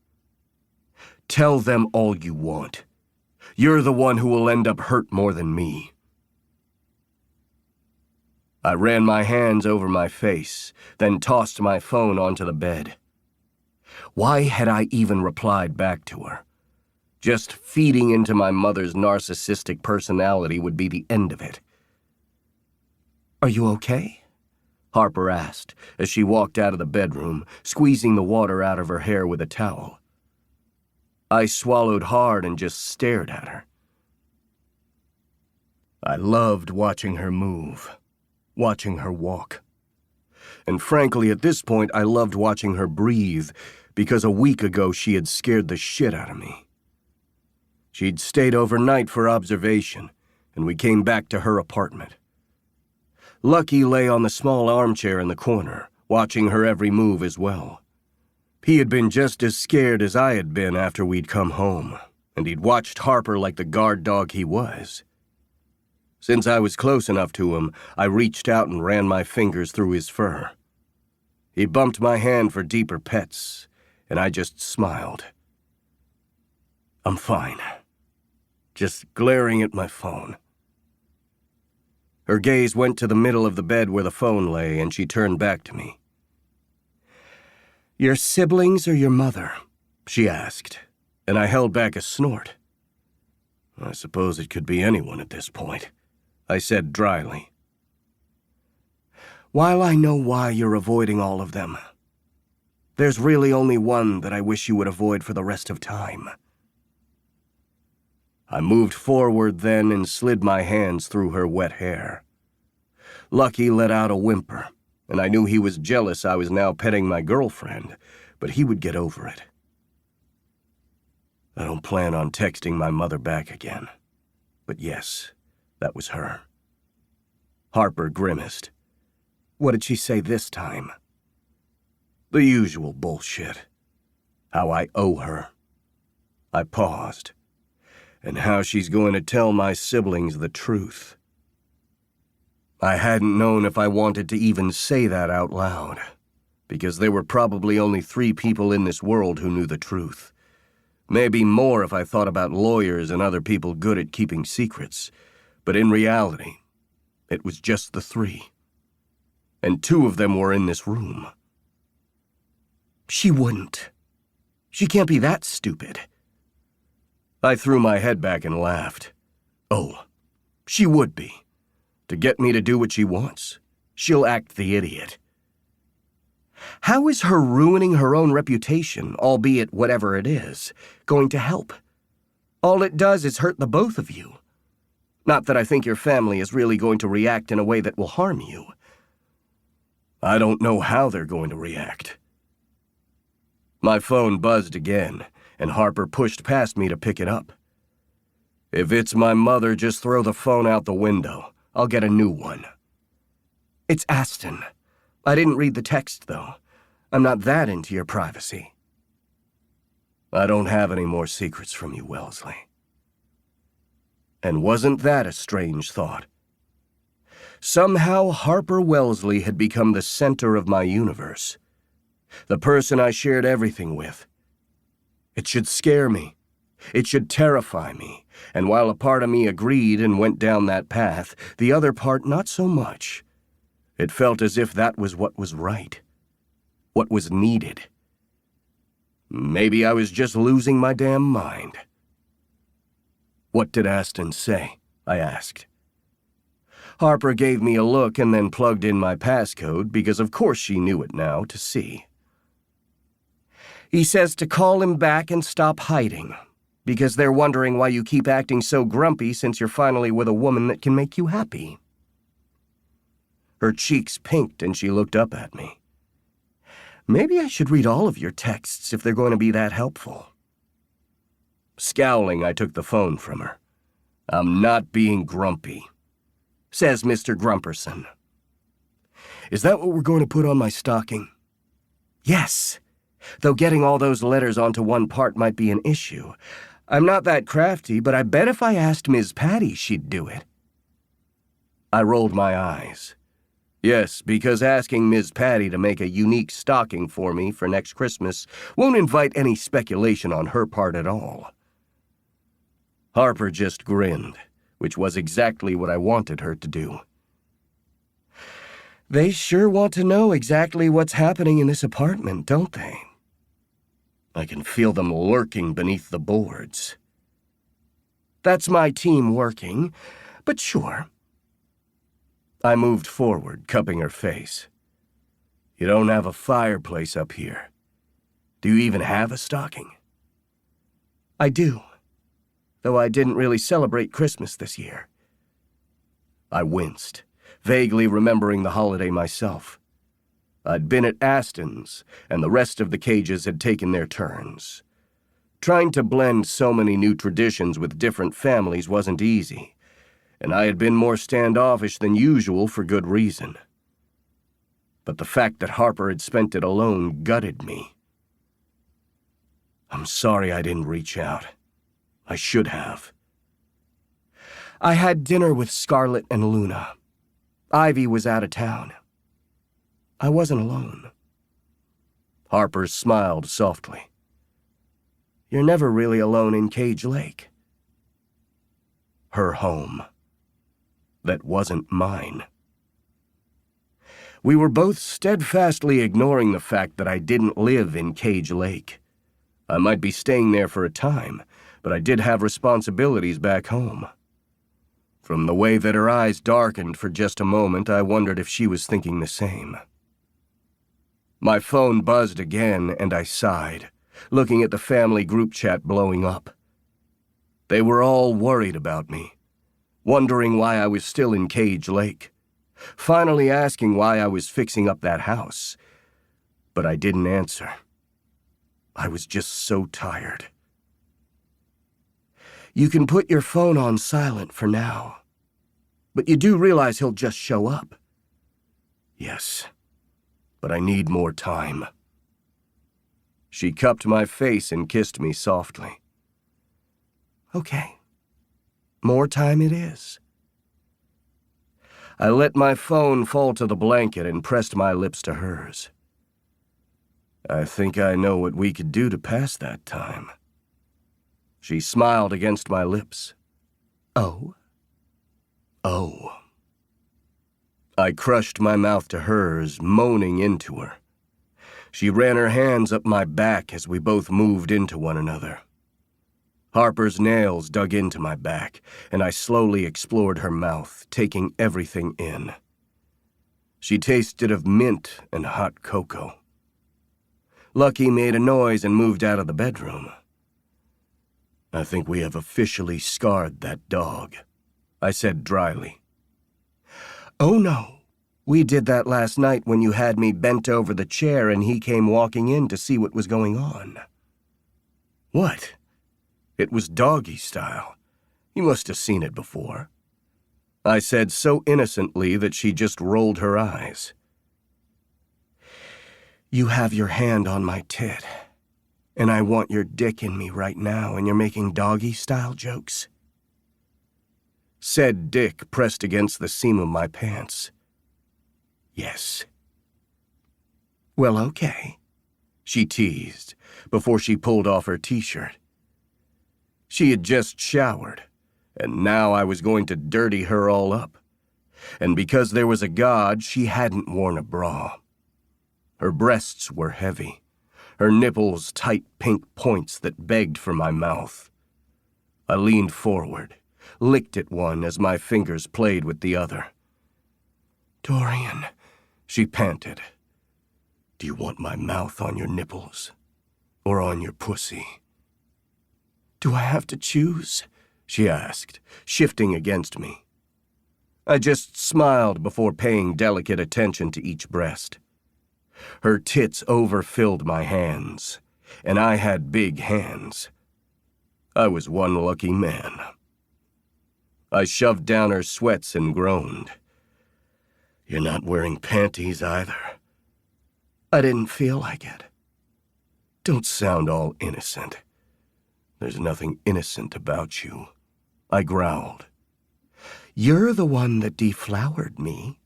[SPEAKER 4] Tell them all you want. You're the one who will end up hurt more than me. I ran my hands over my face, then tossed my phone onto the bed. Why had I even replied back to her? Just feeding into my mother's narcissistic personality would be the end of it. Are you okay? Harper asked as she walked out of the bedroom, squeezing the water out of her hair with a towel. I swallowed hard and just stared at her. I loved watching her move, watching her walk. And frankly, at this point, I loved watching her breathe, because a week ago she had scared the shit out of me. She'd stayed overnight for observation, and we came back to her apartment. Lucky lay on the small armchair in the corner, watching her every move as well. He had been just as scared as I had been after we'd come home, and he'd watched Harper like the guard dog he was. Since I was close enough to him, I reached out and ran my fingers through his fur. He bumped my hand for deeper pets, and I just smiled. I'm fine. Just glaring at my phone. Her gaze went to the middle of the bed where the phone lay, and she turned back to me. Your siblings or your mother? She asked, and I held back a snort. I suppose it could be anyone at this point, I said dryly. While I know why you're avoiding all of them, there's really only one that I wish you would avoid for the rest of time. I moved forward then and slid my hands through her wet hair. Lucky let out a whimper, and I knew he was jealous I was now petting my girlfriend, but he would get over it. I don't plan on texting my mother back again. But yes, that was her. Harper grimaced. What did she say this time? The usual bullshit. How I owe her. I paused. And how she's going to tell my siblings the truth. I hadn't known if I wanted to even say that out loud, because there were probably only 3 people in this world who knew the truth. Maybe more if I thought about lawyers and other people good at keeping secrets, but in reality, it was just the 3. And 2 of them were in this room. She wouldn't. She can't be that stupid. I threw my head back and laughed. Oh, she would be. To get me to do what she wants, she'll act the idiot. How is her ruining her own reputation, albeit whatever it is, going to help? All it does is hurt the both of you. Not that I think your family is really going to react in a way that will harm you. I don't know how they're going to react. My phone buzzed again, and Harper pushed past me to pick it up. If it's my mother, just throw the phone out the window. I'll get a new one. It's Aston. I didn't read the text, though. I'm not that into your privacy. I don't have any more secrets from you, Wellesley. And wasn't that a strange thought? Somehow Harper Wellesley had become the center of my universe. The person I shared everything with. It should scare me. It should terrify me. And while a part of me agreed and went down that path, the other part not so much. It felt as if that was what was right. What was needed. Maybe I was just losing my damn mind. What did Aston say? I asked. Harper gave me a look and then plugged in my passcode because of course she knew it now to see. He says to call him back and stop hiding. Because they're wondering why you keep acting so grumpy since you're finally with a woman that can make you happy. Her cheeks pinked and she looked up at me. Maybe I should read all of your texts if they're going to be that helpful. Scowling, I took the phone from her. I'm not being grumpy. says Mr. Grumperson.
[SPEAKER 3] Is that what we're going to put on my stocking?
[SPEAKER 4] Yes, though getting all those letters onto one part might be an issue. I'm not that crafty, but I bet if I asked Ms. Patty, she'd do it. I rolled my eyes. Yes, because asking Ms. Patty to make a unique stocking for me for next Christmas won't invite any speculation on her part at all. Harper just grinned, which was exactly what I wanted her to do. They sure want to know exactly what's happening in this apartment, don't they? I can feel them lurking beneath the boards. That's my team working, but sure. I moved forward, cupping her face. You don't have a fireplace up here. Do you even have a stocking? I do, though I didn't really celebrate Christmas this year. I winced, vaguely remembering the holiday myself. I'd been at Aston's, and the rest of the cages had taken their turns. Trying to blend so many new traditions with different families wasn't easy, and I had been more standoffish than usual for good reason. But the fact that Harper had spent it alone gutted me. I'm sorry I didn't reach out. I should have. I had dinner with Scarlett and Luna. Ivy was out of town. I wasn't alone. Harper smiled softly. You're never really alone in Cage Lake. Her home. That wasn't mine. We were both steadfastly ignoring the fact that I didn't live in Cage Lake. I might be staying there for a time, but I did have responsibilities back home. From the way that her eyes darkened for just a moment, I wondered if she was thinking the same. My phone buzzed again, and I sighed, looking at the family group chat blowing up. They were all worried about me, wondering why I was still in Cage Lake, finally asking why I was fixing up that house. But I didn't answer. I was just so tired. You can put your phone on silent for now, but you do realize he'll just show up. Yes, but I need more time. She cupped my face and kissed me softly. Okay. More time it is. I let my phone fall to the blanket and pressed my lips to hers. I think I know what we could do to pass that time. She smiled against my lips. Oh? Oh. I crushed my mouth to hers, moaning into her. She ran her hands up my back as we both moved into one another. Harper's nails dug into my back, and I slowly explored her mouth, taking everything in. She tasted of mint and hot cocoa. Lucky made a noise and moved out of the bedroom. I think we have officially scarred that dog, I said dryly. Oh no, we did that last night when you had me bent over the chair and he came walking in to see what was going on. What? It was doggy style. You must have seen it before. I said so innocently that she just rolled her eyes. You have your hand on my tit, and I want your dick in me right now, and you're making doggy style jokes? Said dick pressed against the seam of my pants. Yes. Well, okay, she teased before she pulled off her t-shirt. She had just showered, and now I was going to dirty her all up. And because there was a God, she hadn't worn a bra. Her breasts were heavy, her nipples tight pink points that begged for my mouth. I leaned forward, licked at one as my fingers played with the other. Dorian, she panted. Do you want my mouth on your nipples or on your pussy? Do I have to choose? She asked, shifting against me. I just smiled before paying delicate attention to each breast. Her tits overfilled my hands, and I had big hands. I was one lucky man.
[SPEAKER 3] I shoved down her sweats and groaned. "You're not wearing panties either."
[SPEAKER 4] I didn't feel like it.
[SPEAKER 3] "Don't sound all innocent. There's nothing innocent about you," I growled.
[SPEAKER 4] "You're the one that deflowered me,"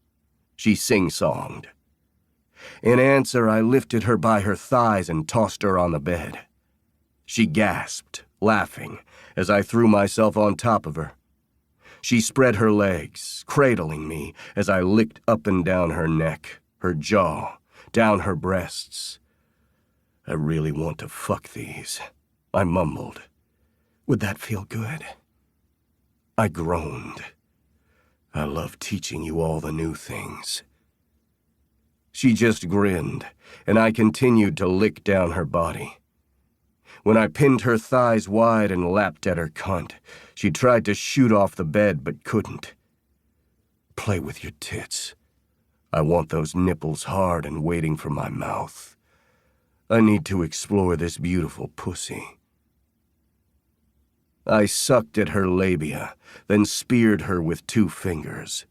[SPEAKER 4] she sing-songed.
[SPEAKER 3] In answer, I lifted her by her thighs and tossed her on the bed. She gasped, laughing, as I threw myself on top of her. She spread her legs, cradling me as I licked up and down her neck, her jaw, down her breasts. "I really want to fuck these," I mumbled.
[SPEAKER 4] "Would that feel good?"
[SPEAKER 3] I groaned. "I love teaching you all the new things." She just grinned, and I continued to lick down her body. When I pinned her thighs wide and lapped at her cunt, she tried to shoot off the bed but couldn't. "Play with your tits. I want those nipples hard and waiting for my mouth. I need to explore this beautiful pussy." I sucked at her labia, then speared her with 2 fingers.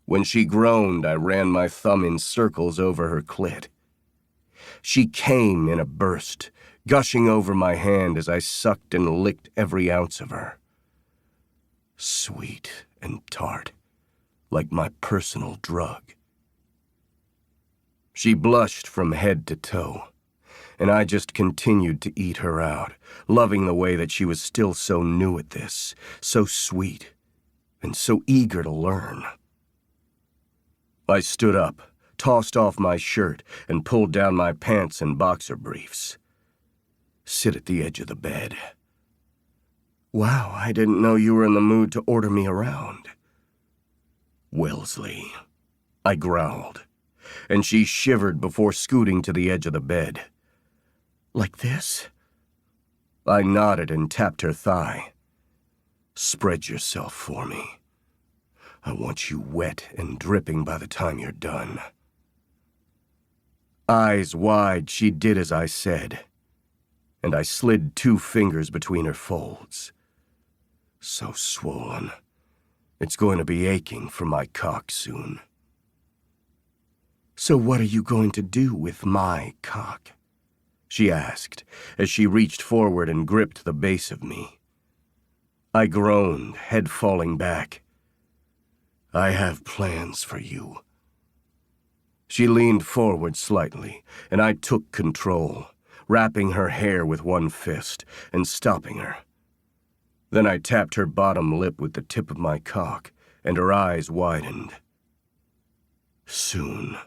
[SPEAKER 3] When she groaned, I ran my thumb in circles over her clit. She came in a burst, gushing over my hand as I sucked and licked every ounce of her. Sweet and tart, like my personal drug. She blushed from head to toe, and I just continued to eat her out, loving the way that she was still so new at this, so sweet, and so eager to learn. I stood up, tossed off my shirt, and pulled down my pants and boxer briefs. "Sit at the edge of the bed."
[SPEAKER 4] "Wow, I didn't know you were in the mood to order me around."
[SPEAKER 3] "Wellesley," I growled, and she shivered before scooting to the edge of the bed.
[SPEAKER 4] "Like this?"
[SPEAKER 3] I nodded and tapped her thigh. "Spread yourself for me. I want you wet and dripping by the time you're done." Eyes wide, she did as I said, and I slid 2 fingers between her folds. So swollen. It's going to be aching for my cock soon.
[SPEAKER 4] "So what are you going to do with my cock?"
[SPEAKER 3] she asked, as she reached forward and gripped the base of me. I groaned, head falling back. "I have plans for you." She leaned forward slightly, and I took control, wrapping her hair with 1 fist and stopping her. Then I tapped her bottom lip with the tip of my cock, and her eyes widened. "Soon.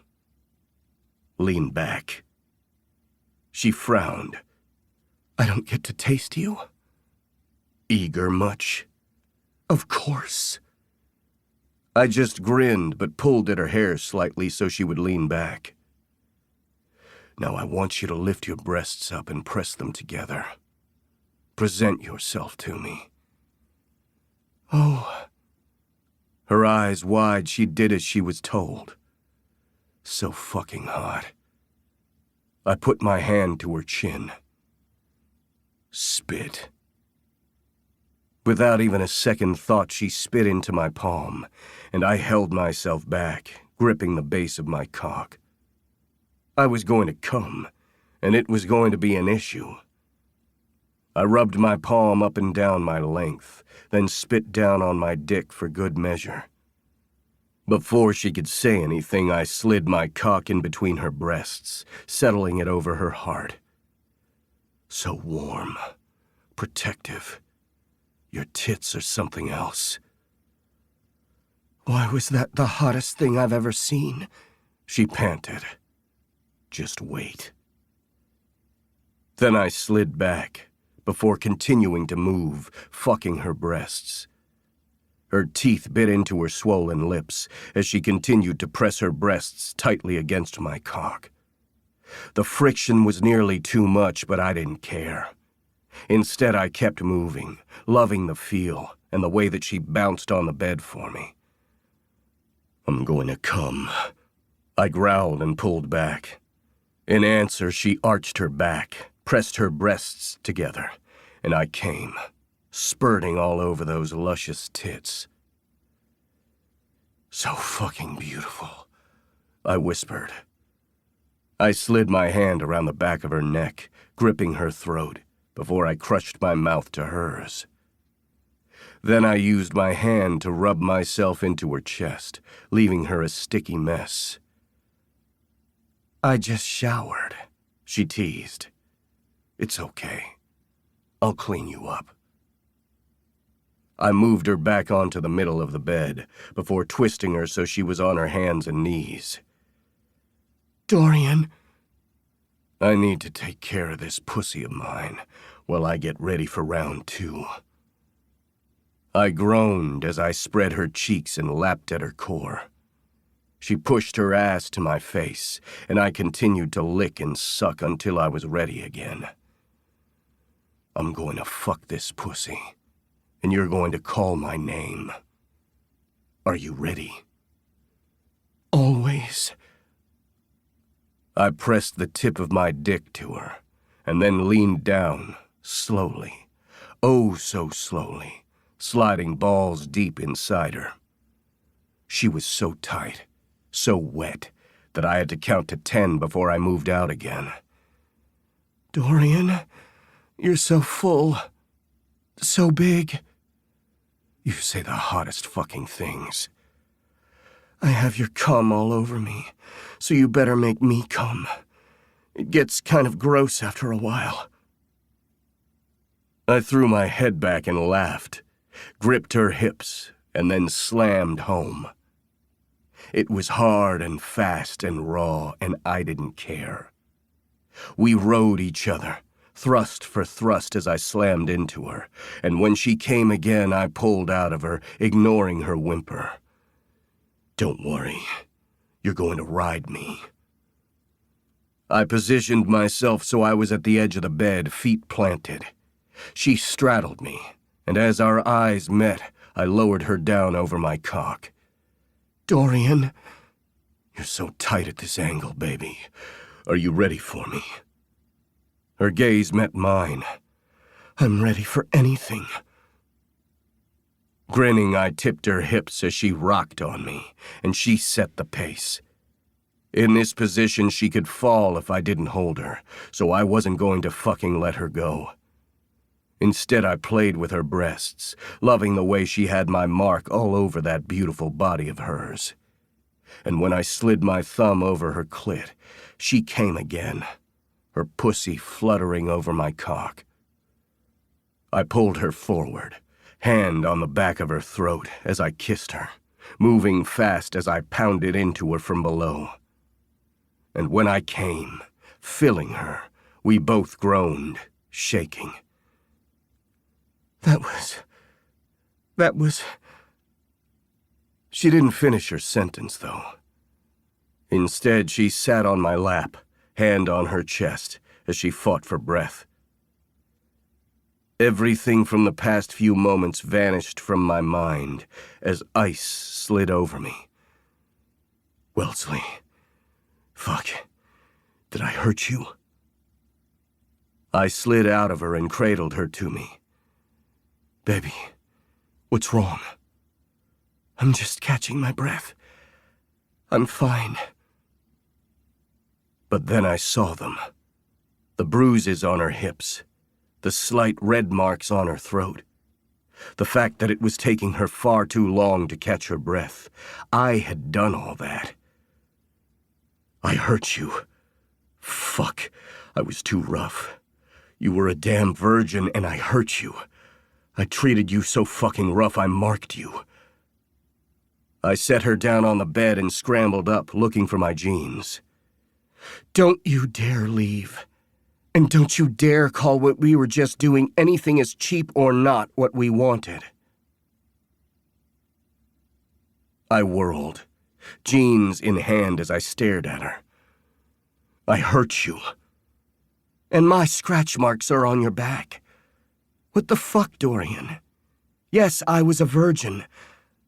[SPEAKER 3] Lean back." She frowned.
[SPEAKER 4] "I don't get to taste you?"
[SPEAKER 3] "Eager much?"
[SPEAKER 4] "Of course."
[SPEAKER 3] I just grinned but pulled at her hair slightly so she would lean back. "Now I want you to lift your breasts up and press them together. Present yourself to me."
[SPEAKER 4] "Oh."
[SPEAKER 3] Her eyes wide, she did as she was told. So fucking hot. I put my hand to her chin. "Spit." Without even a second thought, she spit into my palm, and I held myself back, gripping the base of my cock. I was going to come, and it was going to be an issue. I rubbed my palm up and down my length, then spit down on my dick for good measure. Before she could say anything, I slid my cock in between her breasts, settling it over her heart. So warm, protective. Your tits are something else.
[SPEAKER 4] "Why was that the hottest thing I've ever seen?"
[SPEAKER 3] she panted. "Just wait." Then I slid back, before continuing to move, fucking her breasts. Her teeth bit into her swollen lips as she continued to press her breasts tightly against my cock. The friction was nearly too much, but I didn't care. Instead, I kept moving, loving the feel and the way that she bounced on the bed for me. "I'm going to come," I growled and pulled back. In answer, she arched her back, pressed her breasts together, and I came, spurting all over those luscious tits. "So fucking beautiful," I whispered. I slid my hand around the back of her neck, gripping her throat, before I crushed my mouth to hers. Then I used my hand to rub myself into her chest, leaving her a sticky mess. "I just showered," she teased. "It's okay. I'll clean you up." I moved her back onto the middle of the bed before twisting her so she was on her hands and knees.
[SPEAKER 4] "Dorian."
[SPEAKER 3] "I need to take care of this pussy of mine while I get ready for round 2. I groaned as I spread her cheeks and lapped at her core. She pushed her ass to my face, and I continued to lick and suck until I was ready again. "I'm going to fuck this pussy, and you're going to call my name. Are you ready?"
[SPEAKER 4] "Always."
[SPEAKER 3] I pressed the tip of my dick to her, and then leaned down, slowly, oh so slowly, sliding balls deep inside her. She was so tight, so wet, that I had to count to 10 before I moved out again.
[SPEAKER 4] "Dorian, you're so full. So big."
[SPEAKER 3] You say the hottest fucking things.
[SPEAKER 4] "I have your cum all over me, so you better make me cum. It gets kind of gross after a while."
[SPEAKER 3] I threw my head back and laughed, gripped her hips, and then slammed home. It was hard and fast and raw, and I didn't care. We rode each other, thrust for thrust as I slammed into her, and when she came again, I pulled out of her, ignoring her whimper. "Don't worry, you're going to ride me." I positioned myself so I was at the edge of the bed, feet planted. She straddled me, and as our eyes met, I lowered her down over my cock.
[SPEAKER 4] "Dorian."
[SPEAKER 3] "You're so tight at this angle, baby. Are you ready for me?" Her gaze met mine.
[SPEAKER 4] "I'm ready for anything."
[SPEAKER 3] Grinning, I tipped her hips as she rocked on me, and she set the pace. In this position, she could fall if I didn't hold her, so I wasn't going to fucking let her go. Instead, I played with her breasts, loving the way she had my mark all over that beautiful body of hers. And when I slid my thumb over her clit, she came again, her pussy fluttering over my cock. I pulled her forward, hand on the back of her throat as I kissed her, moving fast as I pounded into her from below. And when I came, filling her, we both groaned, shaking.
[SPEAKER 4] That was...
[SPEAKER 3] She didn't finish her sentence, though. Instead, she sat on my lap, hand on her chest, as she fought for breath. Everything from the past few moments vanished from my mind as ice slid over me. "Wellesley, fuck, did I hurt you?" I slid out of her and cradled her to me. "Baby, what's wrong?"
[SPEAKER 4] "I'm just catching my breath. I'm fine."
[SPEAKER 3] But then I saw them. The bruises on her hips, the slight red marks on her throat, the fact that it was taking her far too long to catch her breath. I had done all that. "I hurt you. Fuck, I was too rough. You were a damn virgin and I hurt you. I treated you so fucking rough I marked you." I set her down on the bed and scrambled up, looking for my jeans.
[SPEAKER 4] "Don't you dare leave. And don't you dare call what we were just doing anything as cheap or not what we wanted."
[SPEAKER 3] I whirled, jeans in hand as I stared at her. "I hurt you."
[SPEAKER 4] "And my scratch marks are on your back. What the fuck, Dorian? Yes, I was a virgin,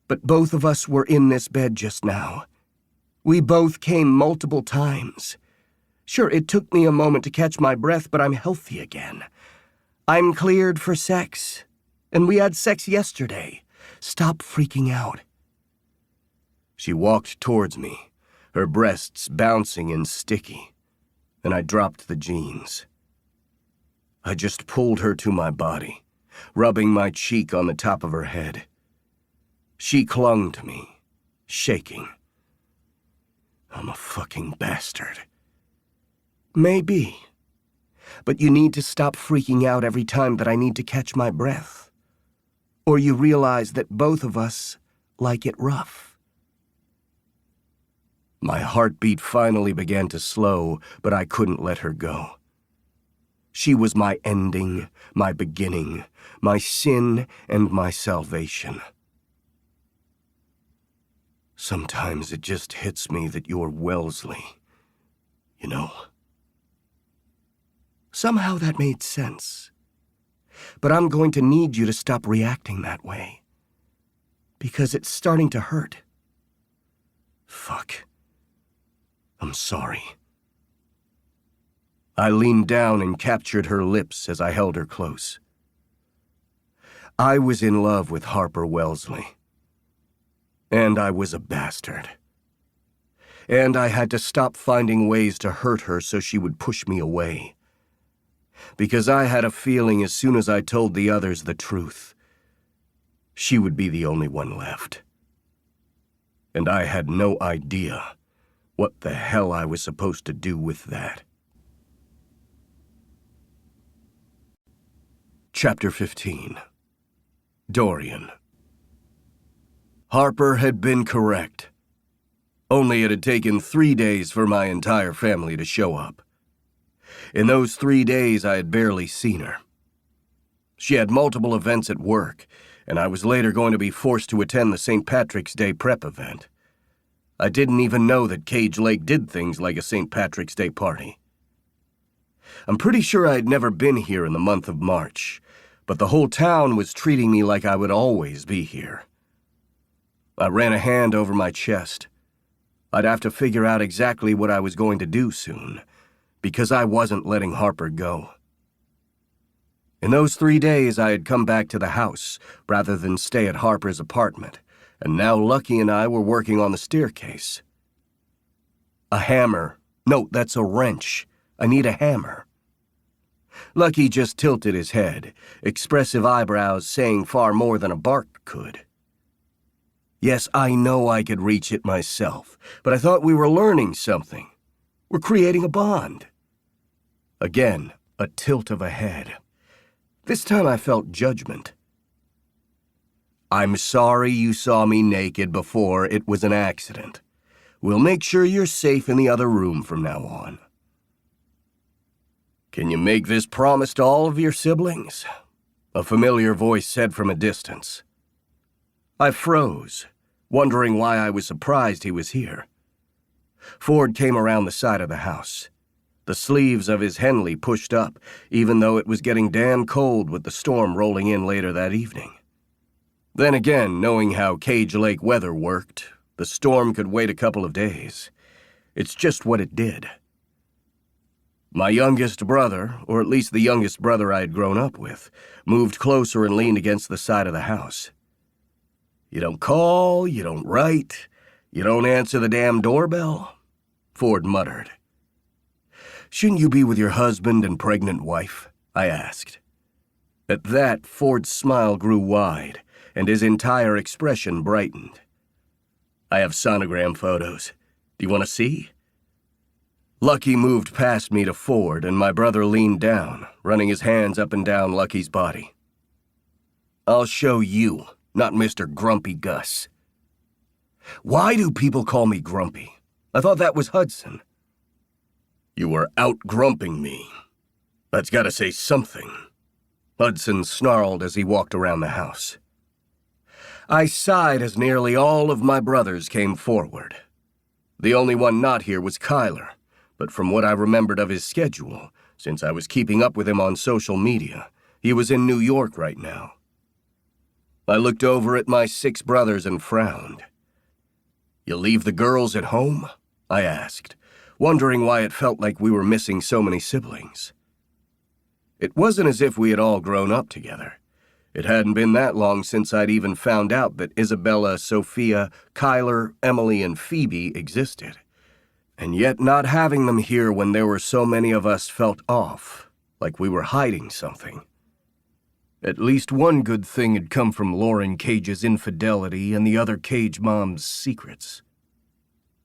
[SPEAKER 4] but both of us were in this bed just now. We both came multiple times. Sure, it took me a moment to catch my breath, but I'm healthy again. I'm cleared for sex, And we had sex yesterday. Stop freaking out.
[SPEAKER 3] She walked towards me, her breasts bouncing and sticky, and I dropped the jeans. I just pulled her to my body, rubbing my cheek on the top of her head. She clung to me, shaking. I'm a fucking bastard.
[SPEAKER 4] Maybe. But you need to stop freaking out every time that I need to catch my breath. Or you realize that both of us like it rough.
[SPEAKER 3] My heartbeat finally began to slow, but I couldn't let her go. She was my ending, my beginning, my sin, and my salvation. Sometimes it just hits me that you're Wellesley, you know?
[SPEAKER 4] Somehow that made sense. But I'm going to need you to stop reacting that way. Because it's starting to hurt.
[SPEAKER 3] Fuck. I'm sorry. I leaned down and captured her lips as I held her close. I was in love with Harper Wellesley. And I was a bastard. And I had to stop finding ways to hurt her so she would push me away. Because I had a feeling as soon as I told the others the truth, she would be the only one left. And I had no idea what the hell I was supposed to do with that. Chapter 15. Dorian. Harper had been correct. Only it had taken 3 days for my entire family to show up. In those 3 days, I had barely seen her. She had multiple events at work, and I was later going to be forced to attend the St. Patrick's Day prep event. I didn't even know that Cage Lake did things like a St. Patrick's Day party. I'm pretty sure I had never been here in the month of March, but the whole town was treating me like I would always be here. I ran a hand over my chest. I'd have to figure out exactly what I was going to do soon, because I wasn't letting Harper go. In those 3 days, I had come back to the house rather than stay at Harper's apartment, and now Lucky and I were working on the staircase. A hammer. No, that's a wrench. I need a hammer. Lucky just tilted his head, expressive eyebrows saying far more than a bark could. Yes, I know I could reach it myself, but I thought we were learning something. We're creating a bond. Again, a tilt of a head. This time I felt judgment. I'm sorry you saw me naked before. It was an accident. We'll make sure you're safe in the other room from now on. Can you make this promise to all of your siblings? A familiar voice said from a distance. I froze, wondering why I was surprised he was here. Ford came around the side of the house. The sleeves of his Henley pushed up, even though it was getting damn cold with the storm rolling in later that evening. Then again, knowing how Cage Lake weather worked, the storm could wait a couple of days. It's just what it did. My youngest brother, or at least the youngest brother I had grown up with, moved closer and leaned against the side of the house. You don't call, you don't write, you don't answer the damn doorbell, Ford muttered. Shouldn't you be with your husband and pregnant wife? I asked. At that, Ford's smile grew wide, and his entire expression brightened. I have sonogram photos. Do you want to see? Lucky moved past me to Ford, and my brother leaned down, running his hands up and down Lucky's body. I'll show you, not Mr. Grumpy Gus. Why do people call me Grumpy? I thought that was Hudson. You were out-grumping me. That's gotta say something. Hudson snarled as he walked around the house. I sighed as nearly all of my brothers came forward. The only one not here was Kyler, but from what I remembered of his schedule, since I was keeping up with him on social media, he was in New York right now. I looked over at my 6 brothers and frowned. You leave the girls at home? I asked, wondering why it felt like we were missing so many siblings. It wasn't as if we had all grown up together. It hadn't been that long since I'd even found out that Isabella, Sophia, Kyler, Emily, and Phoebe existed. And yet not having them here when there were so many of us felt off, like we were hiding something. At least one good thing had come from Lauren Cage's infidelity and the other Cage mom's secrets.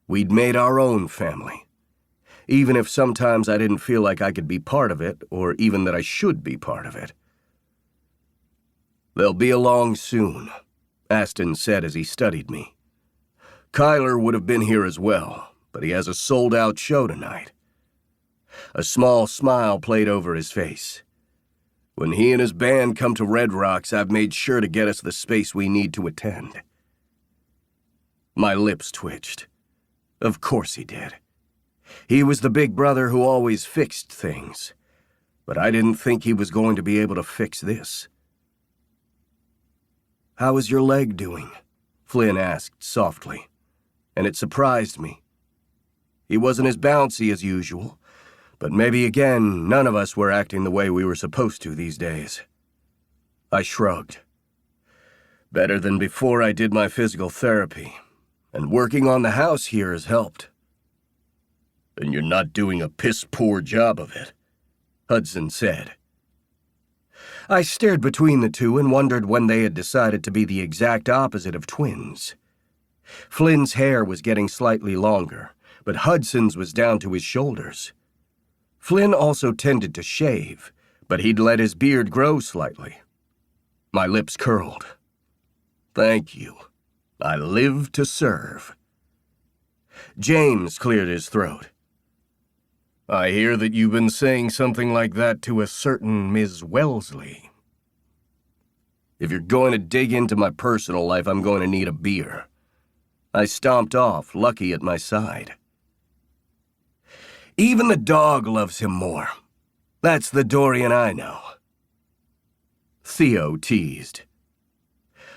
[SPEAKER 3] We'd made our own family, even if sometimes I didn't feel like I could be part of it, or even that I should be part of it. "They'll be along soon," Aston said as he studied me. "Kyler would have been here as well, but he has a sold-out show tonight." A small smile played over his face. "When he and his band come to Red Rocks, I've made sure to get us the space we need to attend." My lips twitched. Of course he did. He was the big brother who always fixed things, but I didn't think he was going to be able to fix this. "How is your leg doing?" Flynn asked softly, and it surprised me. He wasn't as bouncy as usual, but maybe again none of us were acting the way we were supposed to these days. I shrugged. "Better than before I did my physical therapy, and working on the house here has helped." "And you're not doing a piss-poor job of it," Hudson said. I stared between the two and wondered when they had decided to be the exact opposite of twins. Flynn's hair was getting slightly longer, but Hudson's was down to his shoulders. Flynn also tended to shave, but he'd let his beard grow slightly. My lips curled. "Thank you. I live to serve." James cleared his throat. "I hear that you've been saying something like that to a certain Ms. Wellesley." "If you're going to dig into my personal life, I'm going to need a beer." I stomped off, Lucky at my side. "Even the dog loves him more. That's the Dorian I know." Theo teased.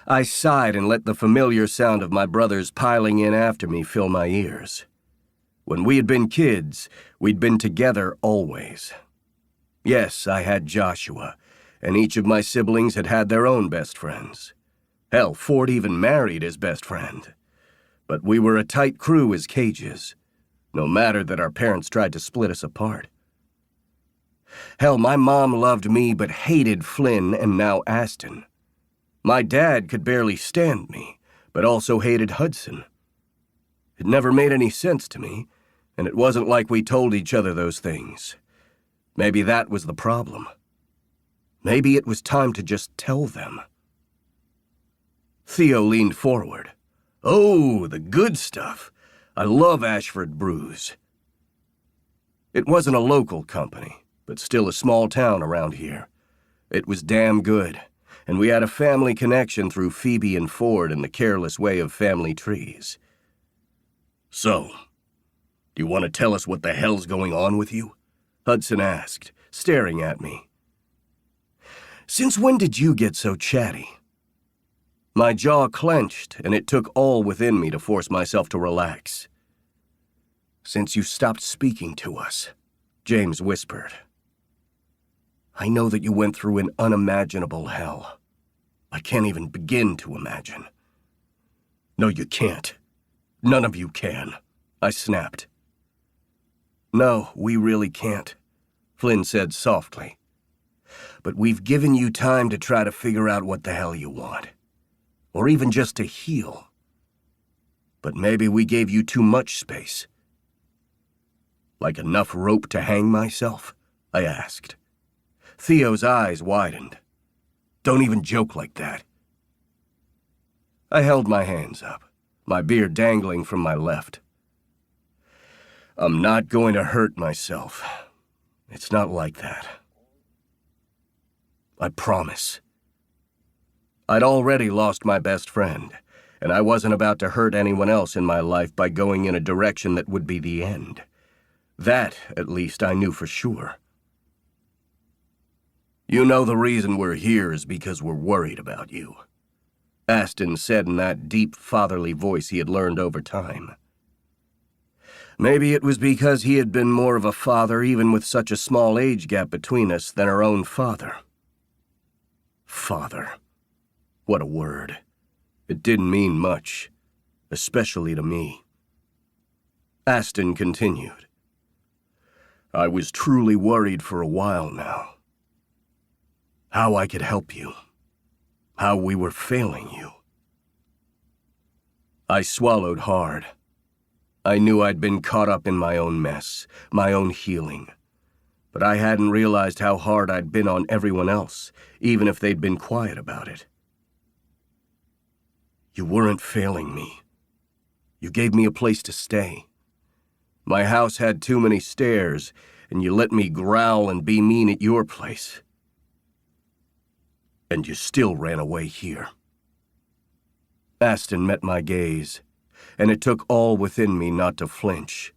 [SPEAKER 3] I sighed and let the familiar sound of my brothers piling in after me fill my ears. When we had been kids, we'd been together always. Yes, I had Joshua, and each of my siblings had had their own best friends. Hell, Ford even married his best friend. But we were a tight crew as Cages, no matter that our parents tried to split us apart. Hell, my mom loved me but hated Flynn and now Aston. My dad could barely stand me, but also hated Hudson. It never made any sense to me, and it wasn't like we told each other those things. Maybe that was the problem. Maybe it was time to just tell them. Theo leaned forward. "Oh, the good stuff. I love Ashford brews." It wasn't a local company, but still a small town around here. It was damn good, and we had a family connection through Phoebe and Ford and the careless way of family trees. "So, do you want to tell us what the hell's going on with you?" Hudson asked, staring at me. "Since when did you get so chatty?" My jaw clenched, and it took all within me to force myself to relax. "Since you stopped speaking to us," James whispered. "I know that you went through an unimaginable hell. I can't even begin to imagine." "No, you can't. None of you can," I snapped. "No, we really can't," Flynn said softly. "But we've given you time to try to figure out what the hell you want. Or even just to heal. But maybe we gave you too much space." "Like enough rope to hang myself?" I asked. Theo's eyes widened. "Don't even joke like that." I held my hands up, my beard dangling from my left. "I'm not going to hurt myself. It's not like that. I promise." I'd already lost my best friend, and I wasn't about to hurt anyone else in my life by going in a direction that would be the end. That, at least, I knew for sure. "You know the reason we're here is because we're worried about you," Aston said in that deep, fatherly voice he had learned over time. Maybe it was because he had been more of a father even with such a small age gap between us than our own father. Father. What a word. It didn't mean much, especially to me. Aston continued. I was truly worried for a while now. How I could help you. How we were failing you. I swallowed hard. I knew I'd been caught up in my own mess, my own healing. But I hadn't realized how hard I'd been on everyone else, even if they'd been quiet about it. You weren't failing me. You gave me a place to stay. My house had too many stairs, and you let me growl and be mean at your place. And you still ran away here. Aston met my gaze, and it took all within me not to flinch.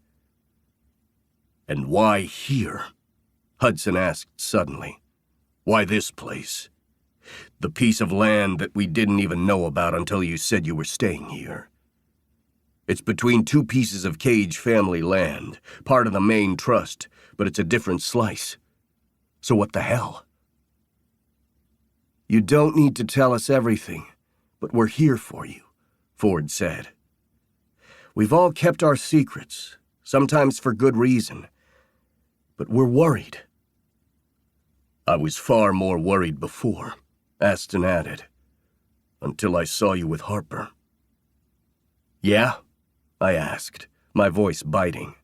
[SPEAKER 3] And why here? Hudson asked suddenly. Why this place? The piece of land that we didn't even know about until you said you were staying here. It's between two pieces of Cage family land, part of the main trust, but it's a different slice. So what the hell? You don't need to tell us everything, but we're here for you, Ford said. We've all kept our secrets, sometimes for good reason, but we're worried. I was far more worried before, Aston added, until I saw you with Harper. Yeah? I asked, my voice biting.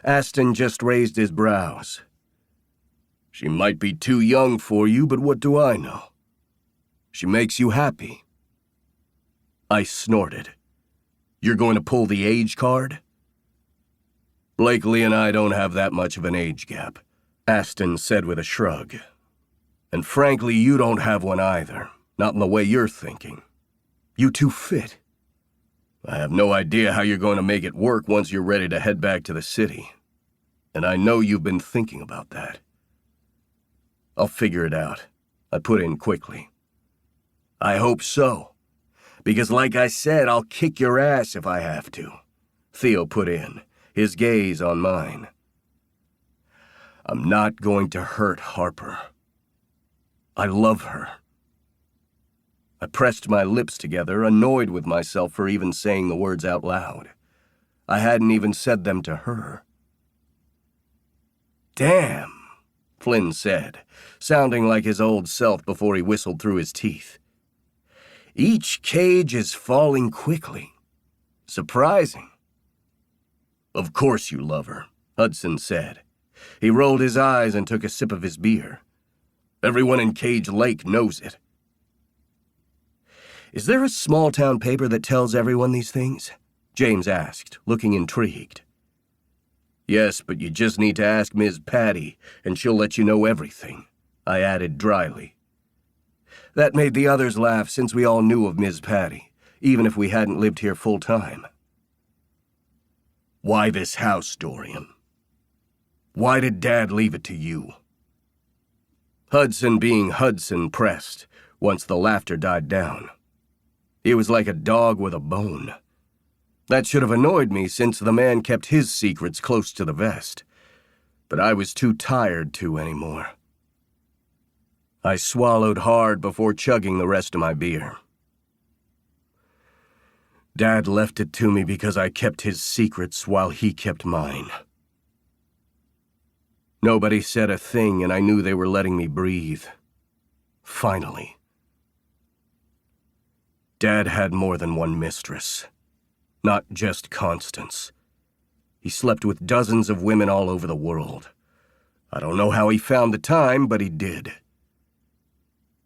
[SPEAKER 3] Aston just raised his brows. She might be too young for you, but what do I know? She makes you happy. I snorted. You're going to pull the age card? Blakely and I don't have that much of an age gap, Aston said with a shrug. And frankly, you don't have one either, not in the way you're thinking. You two fit. I have no idea how you're going to make it work once you're ready to head back to the city. And I know you've been thinking about that. I'll figure it out, I put in quickly. I hope so. Because like I said, I'll kick your ass if I have to, Theo put in, his gaze on mine. I'm not going to hurt Harper. I love her. I pressed my lips together, annoyed with myself for even saying the words out loud. I hadn't even said them to her. Damn, Flynn said, sounding like his old self before he whistled through his teeth. Each cage is falling quickly. Surprising. Of course you love her, Hudson said. He rolled his eyes and took a sip of his beer. Everyone in Cage Lake knows it. Is there a small-town paper that tells everyone these things? James asked, looking intrigued. Yes, but you just need to ask Ms. Patty, and she'll let you know everything, I added dryly. That made the others laugh since we all knew of Ms. Patty, even if we hadn't lived here full-time. Why this house, Dorian? Why did Dad leave it to you? Hudson being Hudson pressed, once the laughter died down. He was like a dog with a bone. That should have annoyed me since the man kept his secrets close to the vest. But I was too tired to anymore. I swallowed hard before chugging the rest of my beer. Dad left it to me because I kept his secrets while he kept mine. Nobody said a thing, and I knew they were letting me breathe. Finally. Dad had more than one mistress. Not just Constance. He slept with dozens of women all over the world. I don't know how he found the time, but he did.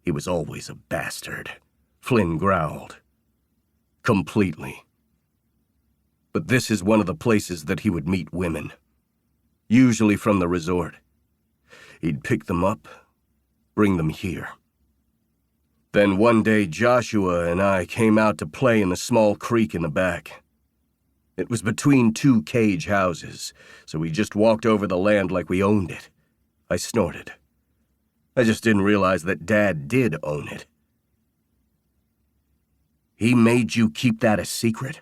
[SPEAKER 3] He was always a bastard, Flynn growled. Completely. But this is one of the places that he would meet women. Usually from the resort. He'd pick them up, bring them here. Then one day Joshua and I came out to play in the small creek in the back. It was between two cage houses, so we just walked over the land like we owned it. I snorted. I just didn't realize that Dad did own it. He made you keep that a secret?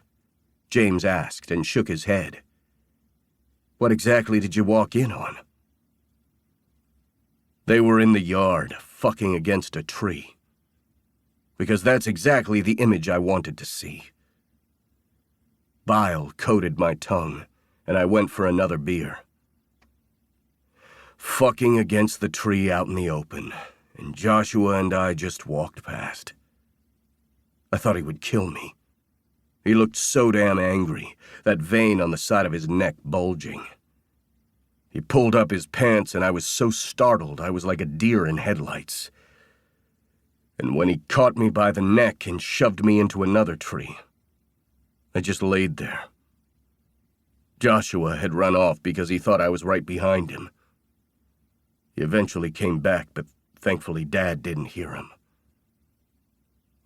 [SPEAKER 3] James asked and shook his head. What exactly did you walk in on? They were in the yard, fucking against a tree. because that's exactly the image I wanted to see. Bile coated my tongue, and I went for another beer. Fucking against the tree out in the open, and Joshua and I just walked past. I thought he would kill me. He looked so damn angry, that vein on the side of his neck bulging. He pulled up his pants, and I was so startled I was like a deer in headlights. And when he caught me by the neck and shoved me into another tree, I just laid there. Joshua had run off because he thought I was right behind him. He eventually came back, but thankfully Dad didn't hear him.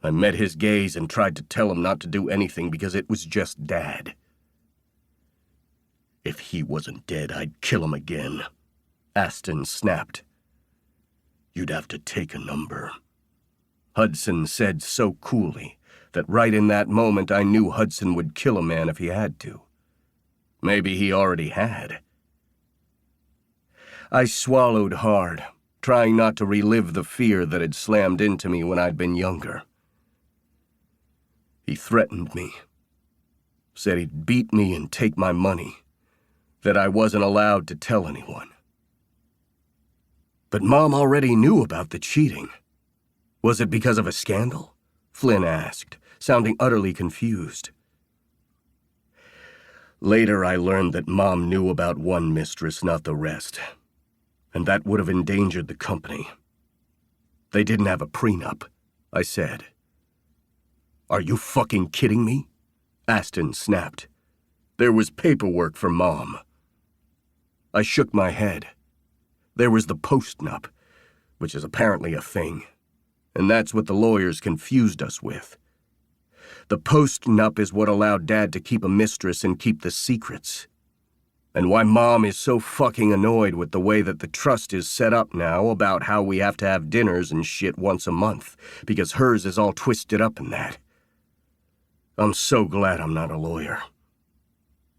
[SPEAKER 3] I met his gaze and tried to tell him not to do anything because it was just Dad. If he wasn't dead, I'd kill him again, Aston snapped. You'd have to take a number. Hudson said so coolly that right in that moment I knew Hudson would kill a man if he had to. Maybe he already had. I swallowed hard, trying not to relive the fear that had slammed into me when I'd been younger. He threatened me, said he'd beat me and take my money, that I wasn't allowed to tell anyone. But Mom already knew about the cheating. Was it because of a scandal? Flynn asked, sounding utterly confused. Later I learned that Mom knew about one mistress, not the rest, and that would have endangered the company. They didn't have a prenup, I said. Are you fucking kidding me? Aston snapped. There was paperwork for Mom. I shook my head. There was the postnup, which is apparently a thing, and that's what the lawyers confused us with. The postnup is what allowed Dad to keep a mistress and keep the secrets. And why Mom is so fucking annoyed with the way that the trust is set up now about how we have to have dinners and shit once a month, because hers is all twisted up in that. I'm so glad I'm not a lawyer.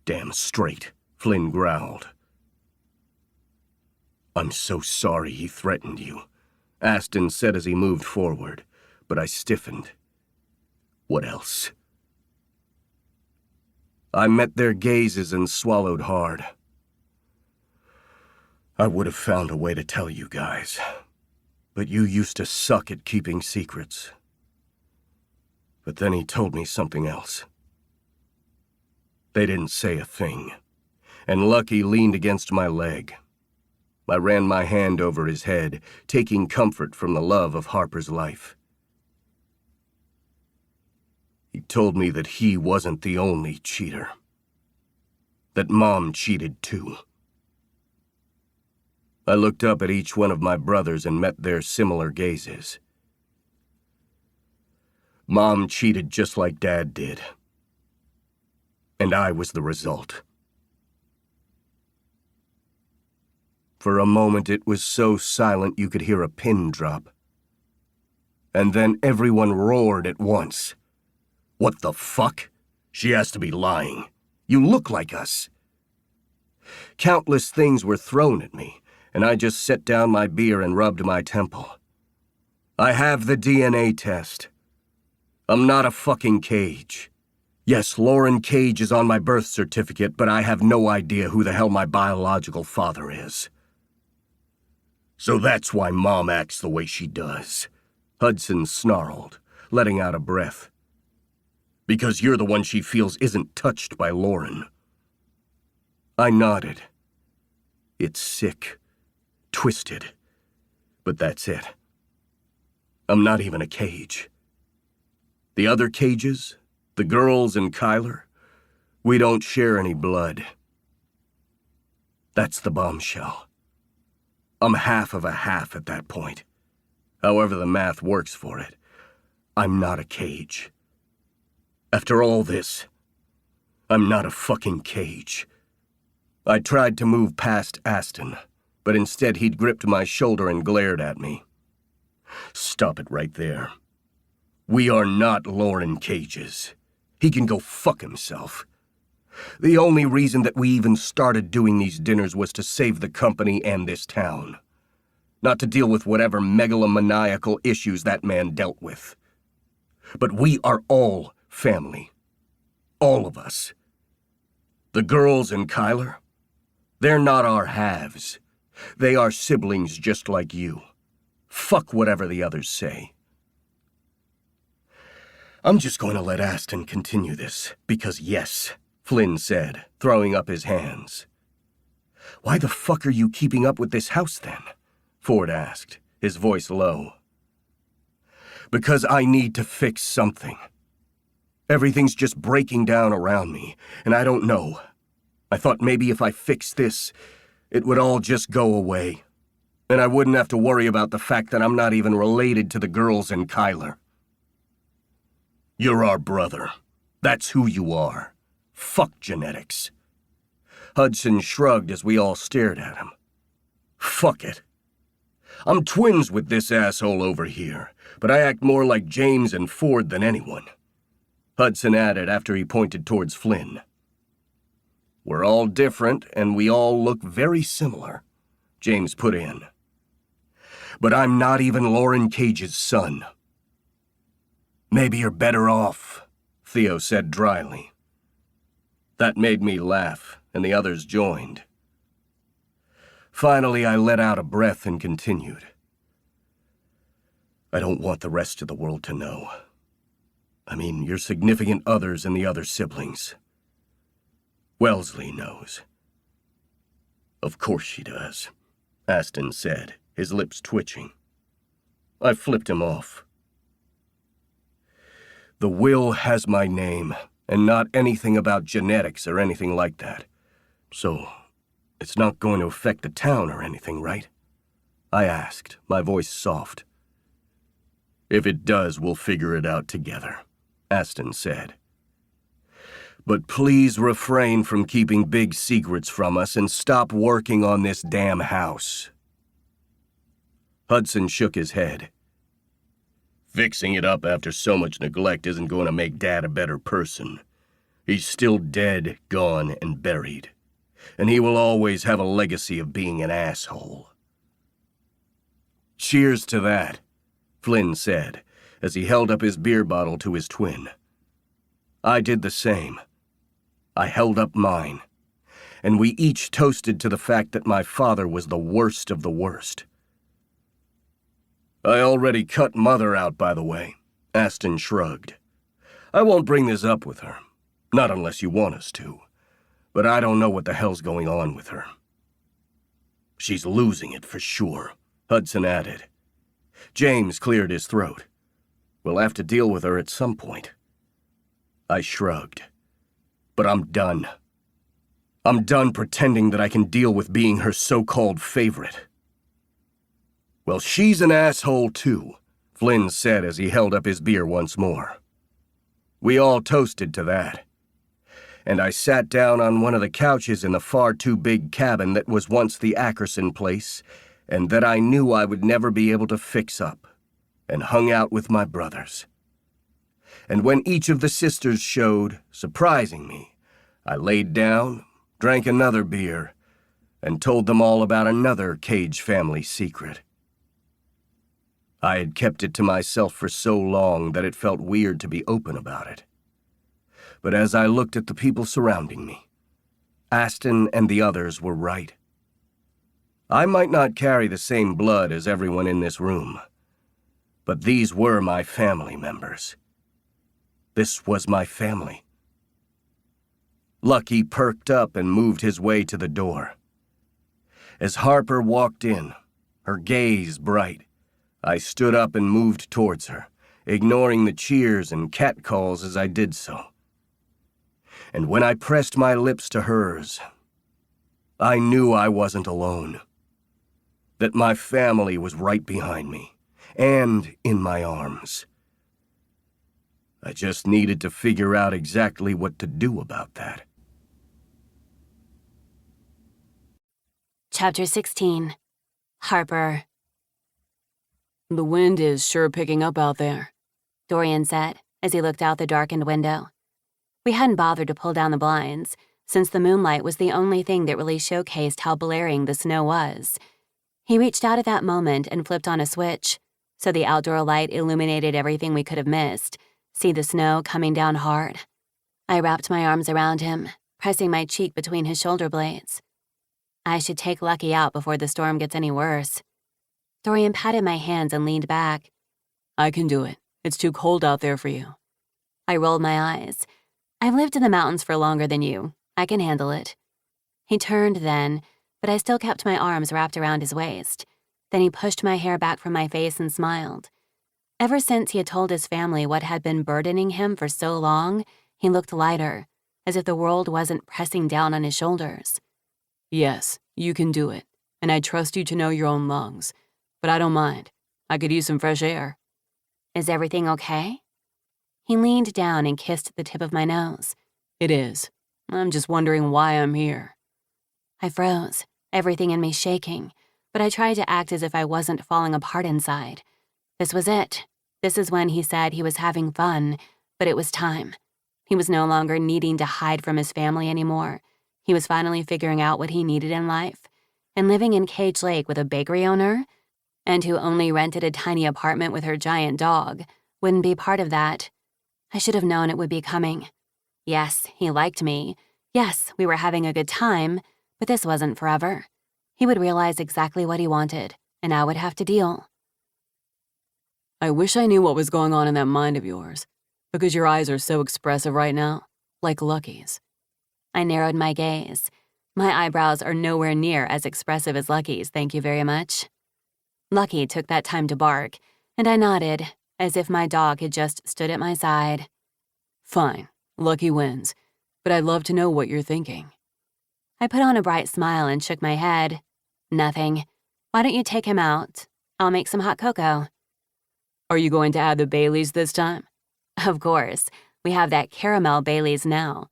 [SPEAKER 3] Damn straight, Flynn growled. I'm so sorry he threatened you, Aston said as he moved forward, but I stiffened. What else? I met their gazes and swallowed hard. I would have found a way to tell you guys, but you used to suck at keeping secrets. But then he told me something else. They didn't say a thing, and Lucky leaned against my leg. I ran my hand over his head, taking comfort from the love of Harper's life. He told me that he wasn't the only cheater. That Mom cheated too. I looked up at each one of my brothers and met their similar gazes. Mom cheated just like Dad did. And I was the result. For a moment it was so silent you could hear a pin drop. And then everyone roared at once. What the fuck? She has to be lying. You look like us. Countless things were thrown at me, and I just set down my beer and rubbed my temple. I have the DNA test. I'm not a fucking Cage. Yes, Lauren Cage is on my birth certificate, but I have no idea who the hell my biological father is. So that's why Mom acts the way she does, Hudson snarled, letting out a breath. Because you're the one she feels isn't touched by Lauren. I nodded. It's sick, twisted, but that's it. I'm not even a Cage. The other Cages, the girls and Kyler, we don't share any blood. That's the bombshell. I'm half of a half at that point. However the math works for it, I'm not a Cage. After all this, I'm not a fucking Cage. I tried to move past Aston, but instead he'd gripped my shoulder and glared at me. Stop it right there. We are not Lauren Cages. He can go fuck himself. The only reason that we even started doing these dinners was to save the company and this town. Not to deal with whatever megalomaniacal issues that man dealt with. But we are all family. All of us. The girls and Kyler, they're not our halves. They are siblings just like you. Fuck whatever the others say. I'm just going to let Aston continue this, because yes, Flynn said, throwing up his hands. Why the fuck are you keeping up with this house then? Ford asked, his voice low. Because I need to fix something. Everything's just breaking down around me, and I don't know. I thought maybe if I fixed this, it would all just go away, and I wouldn't have to worry about the fact that I'm not even related to the girls and Kyler. You're our brother. That's who you are. Fuck genetics. Hudson shrugged as we all stared at him. Fuck it. I'm twins with this asshole over here, but I act more like James and Ford than anyone. Hudson added after he pointed towards Flynn. We're all different, and we all look very similar, James put in. But I'm not even Lauren Cage's son. Maybe you're better off, Theo said dryly. That made me laugh, and the others joined. Finally, I let out a breath and continued. I don't want the rest of the world to know. I mean, your significant others and the other siblings. Wellesley knows. Of course she does, Aston said, his lips twitching. I flipped him off. The will has my name, and not anything about genetics or anything like that. So, it's not going to affect the town or anything, right? I asked, my voice soft. If it does, we'll figure it out together, Aston said. But please refrain from keeping big secrets from us and stop working on this damn house. Hudson shook his head. Fixing it up after so much neglect isn't going to make Dad a better person. He's still dead, gone, and buried. And he will always have a legacy of being an asshole. Cheers to that, Flynn said, as he held up his beer bottle to his twin. I did the same. I held up mine, and we each toasted to the fact that my father was the worst of the worst. I already cut Mother out, by the way, Aston shrugged. I won't bring this up with her, not unless you want us to, but I don't know what the hell's going on with her. She's losing it for sure, Hudson added. James cleared his throat. We'll have to deal with her at some point. I shrugged. But I'm done. I'm done pretending that I can deal with being her so-called favorite. Well, she's an asshole too, Flynn said as he held up his beer once more. We all toasted to that. And I sat down on one of the couches in the far too big cabin that was once the Ackerson place, and that I knew I would never be able to fix up, and hung out with my brothers. And when each of the sisters showed, surprising me, I laid down, drank another beer, and told them all about another Cage family secret. I had kept it to myself for so long that it felt weird to be open about it. But as I looked at the people surrounding me, Aston and the others were right. I might not carry the same blood as everyone in this room, but these were my family members. This was my family. Lucky perked up and moved his way to the door. As Harper walked in, her gaze bright, I stood up and moved towards her, ignoring the cheers and catcalls as I did so. And when I pressed my lips to hers, I knew I wasn't alone. That my family was right behind me, and in my arms. I just needed to figure out exactly what to do about that.
[SPEAKER 2] Chapter 16. Harper.
[SPEAKER 5] The wind is sure picking up out there,
[SPEAKER 2] Dorian said as he looked out the darkened window. We hadn't bothered to pull down the blinds, since the moonlight was the only thing that really showcased how blaring the snow was. He reached out at that moment and flipped on a switch, so the outdoor light illuminated everything we could have missed, see the snow coming down hard. I wrapped my arms around him, pressing my cheek between his shoulder blades. I should take Lucky out before the storm gets any worse. Dorian patted my hands and leaned back.
[SPEAKER 5] I can do it. It's too cold out there for you.
[SPEAKER 2] I rolled my eyes. I've lived in the mountains for longer than you. I can handle it. He turned then, but I still kept my arms wrapped around his waist. Then he pushed my hair back from my face and smiled. Ever since he had told his family what had been burdening him for so long, he looked lighter, as if the world wasn't pressing down on his shoulders.
[SPEAKER 5] Yes, you can do it, and I trust you to know your own lungs. But I don't mind. I could use some fresh air.
[SPEAKER 2] Is everything okay? He leaned down and kissed the tip of my nose.
[SPEAKER 5] It is. I'm just wondering why I'm here.
[SPEAKER 2] I froze, everything in me shaking, but I tried to act as if I wasn't falling apart inside. This was it. This is when he said he was having fun, but it was time. He was no longer needing to hide from his family anymore. He was finally figuring out what he needed in life, and living in Cage Lake with a bakery owner, and who only rented a tiny apartment with her giant dog, wouldn't be part of that. I should have known it would be coming. Yes, he liked me. Yes, we were having a good time, but this wasn't forever. He would realize exactly what he wanted, and I would have to deal.
[SPEAKER 5] I wish I knew what was going on in that mind of yours, because your eyes are so expressive right now, like Lucky's.
[SPEAKER 2] I narrowed my gaze. My eyebrows are nowhere near as expressive as Lucky's, thank you very much. Lucky took that time to bark, and I nodded, as if my dog had just stood at my side.
[SPEAKER 5] Fine, Lucky wins, but I'd love to know what you're thinking.
[SPEAKER 2] I put on a bright smile and shook my head. Nothing. Why don't you take him out? I'll make some hot cocoa.
[SPEAKER 5] Are you going to add the Baileys this time?
[SPEAKER 2] Of course. We have that caramel Baileys now.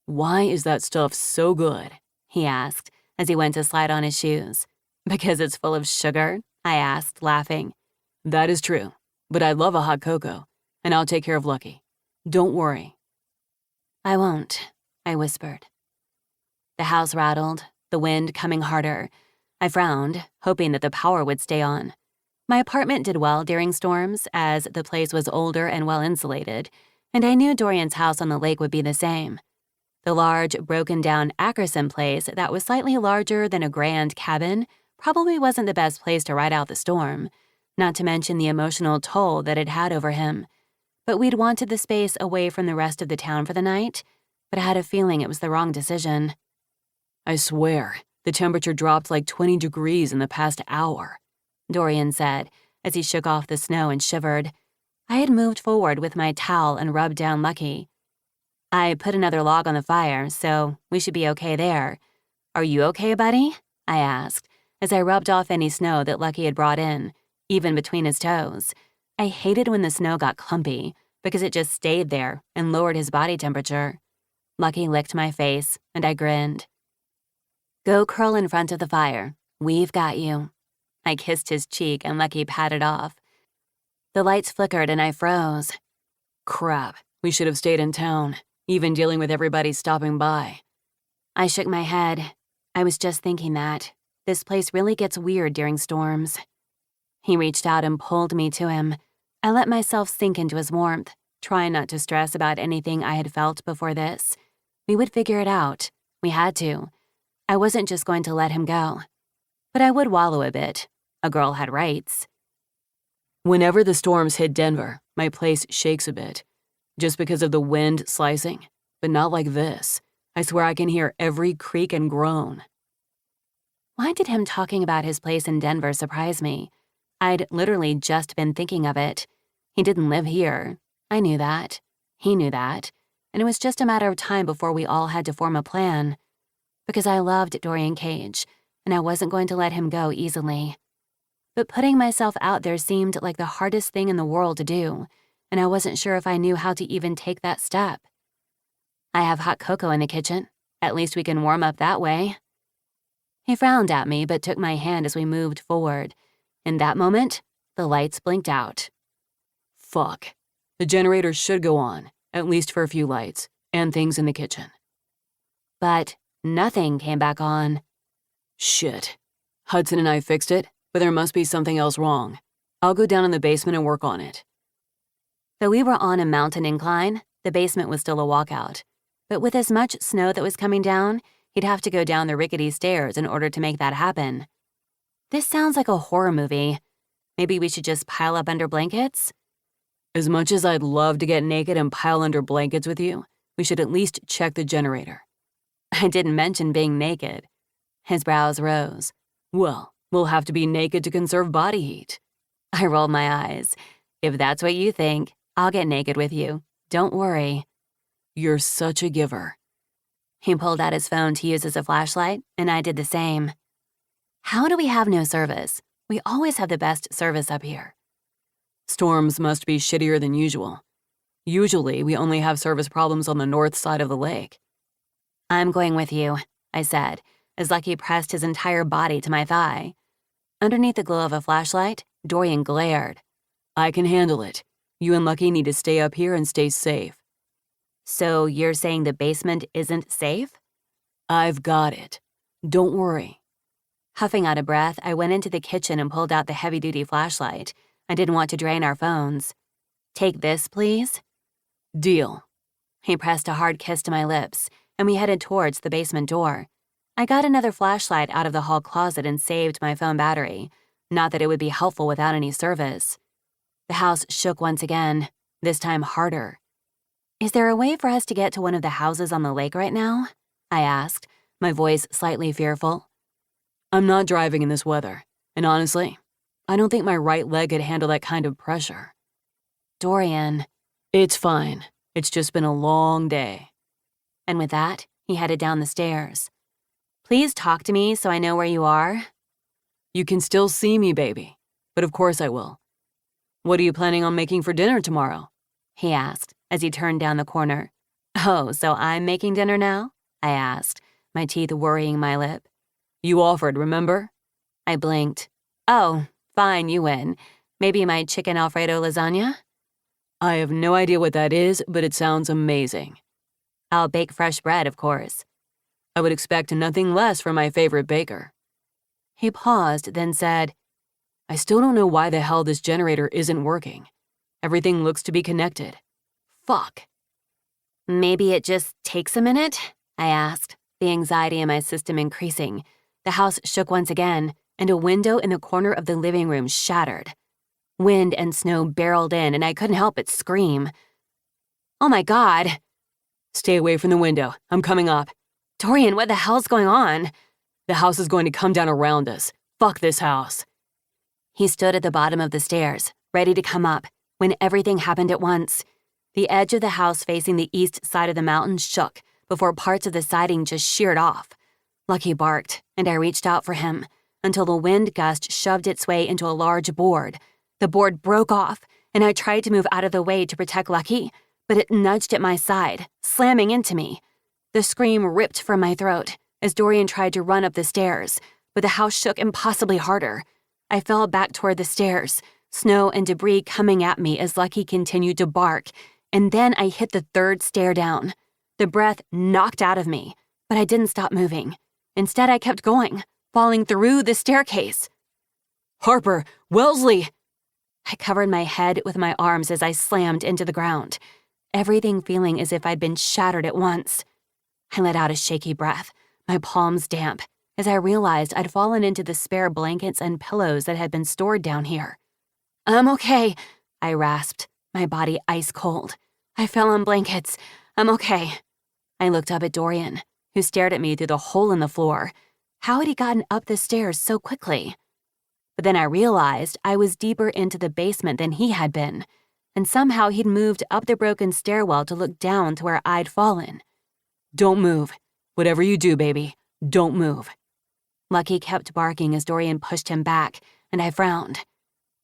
[SPEAKER 5] Why is that stuff so good?
[SPEAKER 2] He asked as he went to slide on his shoes. Because it's full of sugar? I asked, laughing.
[SPEAKER 5] That is true, but I love a hot cocoa, and I'll take care of Lucky. Don't worry.
[SPEAKER 2] I won't, I whispered. The house rattled, the wind coming harder. I frowned, hoping that the power would stay on. My apartment did well during storms, as the place was older and well-insulated, and I knew Dorian's house on the lake would be the same. The large, broken-down Ackerson place that was slightly larger than a grand cabin probably wasn't the best place to ride out the storm, not to mention the emotional toll that it had over him. But we'd wanted the space away from the rest of the town for the night, but I had a feeling it was the wrong decision.
[SPEAKER 5] I swear, the temperature dropped like 20 degrees in the past hour,
[SPEAKER 2] Dorian said as he shook off the snow and shivered. I had moved forward with my towel and rubbed down Lucky. I put another log on the fire, so we should be okay there. Are you okay, buddy? I asked as I rubbed off any snow that Lucky had brought in, even between his toes. I hated when the snow got clumpy because it just stayed there and lowered his body temperature. Lucky licked my face, and I grinned. Go curl in front of the fire. We've got you. I kissed his cheek and Lucky patted off. The lights flickered and I froze.
[SPEAKER 5] Crap, we should have stayed in town, even dealing with everybody stopping by.
[SPEAKER 2] I shook my head. I was just thinking that. This place really gets weird during storms. He reached out and pulled me to him. I let myself sink into his warmth, trying not to stress about anything I had felt before this. We would figure it out. We had to. I wasn't just going to let him go. But I would wallow a bit. A girl had rights.
[SPEAKER 5] Whenever the storms hit Denver, my place shakes a bit, just because of the wind slicing, but not like this. I swear I can hear every creak and groan.
[SPEAKER 2] Why did him talking about his place in Denver surprise me? I'd literally just been thinking of it. He didn't live here. I knew that. He knew that. And it was just a matter of time before we all had to form a plan. Because I loved Dorian Cage, and I wasn't going to let him go easily. But putting myself out there seemed like the hardest thing in the world to do, and I wasn't sure if I knew how to even take that step. I have hot cocoa in the kitchen. At least we can warm up that way. He frowned at me but took my hand as we moved forward. In that moment, the lights blinked out.
[SPEAKER 5] Fuck. The generator should go on, at least for a few lights, and things in the kitchen.
[SPEAKER 2] But nothing came back on.
[SPEAKER 5] Shit. Hudson and I fixed it, but there must be something else wrong. I'll go down in the basement and work on it.
[SPEAKER 1] Though we were on a mountain incline, the basement was still a walkout. But with as much snow that was coming down, he'd have to go down the rickety stairs in order to make that happen. This sounds like a horror movie. Maybe we should just pile up under blankets?
[SPEAKER 5] As much as I'd love to get naked and pile under blankets with you, we should at least check the generator.
[SPEAKER 1] I didn't mention being naked. His brows rose.
[SPEAKER 5] Well, we'll have to be naked to conserve body heat.
[SPEAKER 1] I rolled my eyes. If that's what you think, I'll get naked with you. Don't worry.
[SPEAKER 5] You're such a giver.
[SPEAKER 1] He pulled out his phone to use as a flashlight, and I did the same. How do we have no service? We always have the best service up here.
[SPEAKER 5] Storms must be shittier than usual. Usually, we only have service problems on the north side of the lake.
[SPEAKER 1] I'm going with you, I said, as Lucky pressed his entire body to my thigh. Underneath the glow of a flashlight, Dorian glared.
[SPEAKER 5] I can handle it. You and Lucky need to stay up here and stay safe.
[SPEAKER 1] So you're saying the basement isn't safe?
[SPEAKER 5] I've got it. Don't worry.
[SPEAKER 1] Huffing out of breath, I went into the kitchen and pulled out the heavy-duty flashlight. I didn't want to drain our phones. Take this, please.
[SPEAKER 5] Deal.
[SPEAKER 1] He pressed a hard kiss to my lips, and we headed towards the basement door. I got another flashlight out of the hall closet and saved my phone battery. Not that it would be helpful without any service. The house shook once again, this time harder. Is there a way for us to get to one of the houses on the lake right now? I asked, my voice slightly fearful.
[SPEAKER 5] I'm not driving in this weather, and honestly, I don't think my right leg could handle that kind of pressure.
[SPEAKER 1] Dorian.
[SPEAKER 5] It's fine. It's just been a long day.
[SPEAKER 1] And with that, he headed down the stairs. Please talk to me so I know where you are.
[SPEAKER 5] You can still see me, baby, but of course I will. What are you planning on making for dinner tomorrow?
[SPEAKER 1] He asked as he turned down the corner. Oh, so I'm making dinner now? I asked, my teeth worrying my lip.
[SPEAKER 5] You offered, remember?
[SPEAKER 1] I blinked. Oh, fine, you win. Maybe my chicken Alfredo lasagna?
[SPEAKER 5] I have no idea what that is, but it sounds amazing.
[SPEAKER 1] I'll bake fresh bread, of course.
[SPEAKER 5] I would expect nothing less from my favorite baker.
[SPEAKER 1] He paused, then said,
[SPEAKER 5] I still don't know why the hell this generator isn't working. Everything looks to be connected. Fuck.
[SPEAKER 1] Maybe it just takes a minute? I asked, the anxiety in my system increasing. The house shook once again, and a window in the corner of the living room shattered. Wind and snow barreled in, and I couldn't help but scream. Oh my God.
[SPEAKER 5] Stay away from the window. I'm coming up.
[SPEAKER 1] Dorian, what the hell's going on?
[SPEAKER 5] The house is going to come down around us. Fuck this house.
[SPEAKER 1] He stood at the bottom of the stairs, ready to come up, when everything happened at once. The edge of the house facing the east side of the mountain shook before parts of the siding just sheared off. Lucky barked, and I reached out for him until the wind gust shoved its way into a large board. The board broke off, and I tried to move out of the way to protect Lucky, but it nudged at my side, slamming into me. The scream ripped from my throat as Dorian tried to run up the stairs, but the house shook impossibly harder. I fell back toward the stairs, snow and debris coming at me as Lucky continued to bark, and then I hit the third stair down. The breath knocked out of me, but I didn't stop moving. Instead, I kept going, falling through the staircase.
[SPEAKER 5] Harper! Wellesley!
[SPEAKER 1] I covered my head with my arms as I slammed into the ground, everything feeling as if I'd been shattered at once. I let out a shaky breath, my palms damp, as I realized I'd fallen into the spare blankets and pillows that had been stored down here. I'm okay, I rasped, my body ice cold. I fell on blankets. I'm okay. I looked up at Dorian, who stared at me through the hole in the floor. How had he gotten up the stairs so quickly? But then I realized I was deeper into the basement than he had been, and somehow he'd moved up the broken stairwell to look down to where I'd fallen.
[SPEAKER 5] Don't move. Whatever you do, baby, don't move.
[SPEAKER 1] Lucky kept barking as Dorian pushed him back, and I frowned.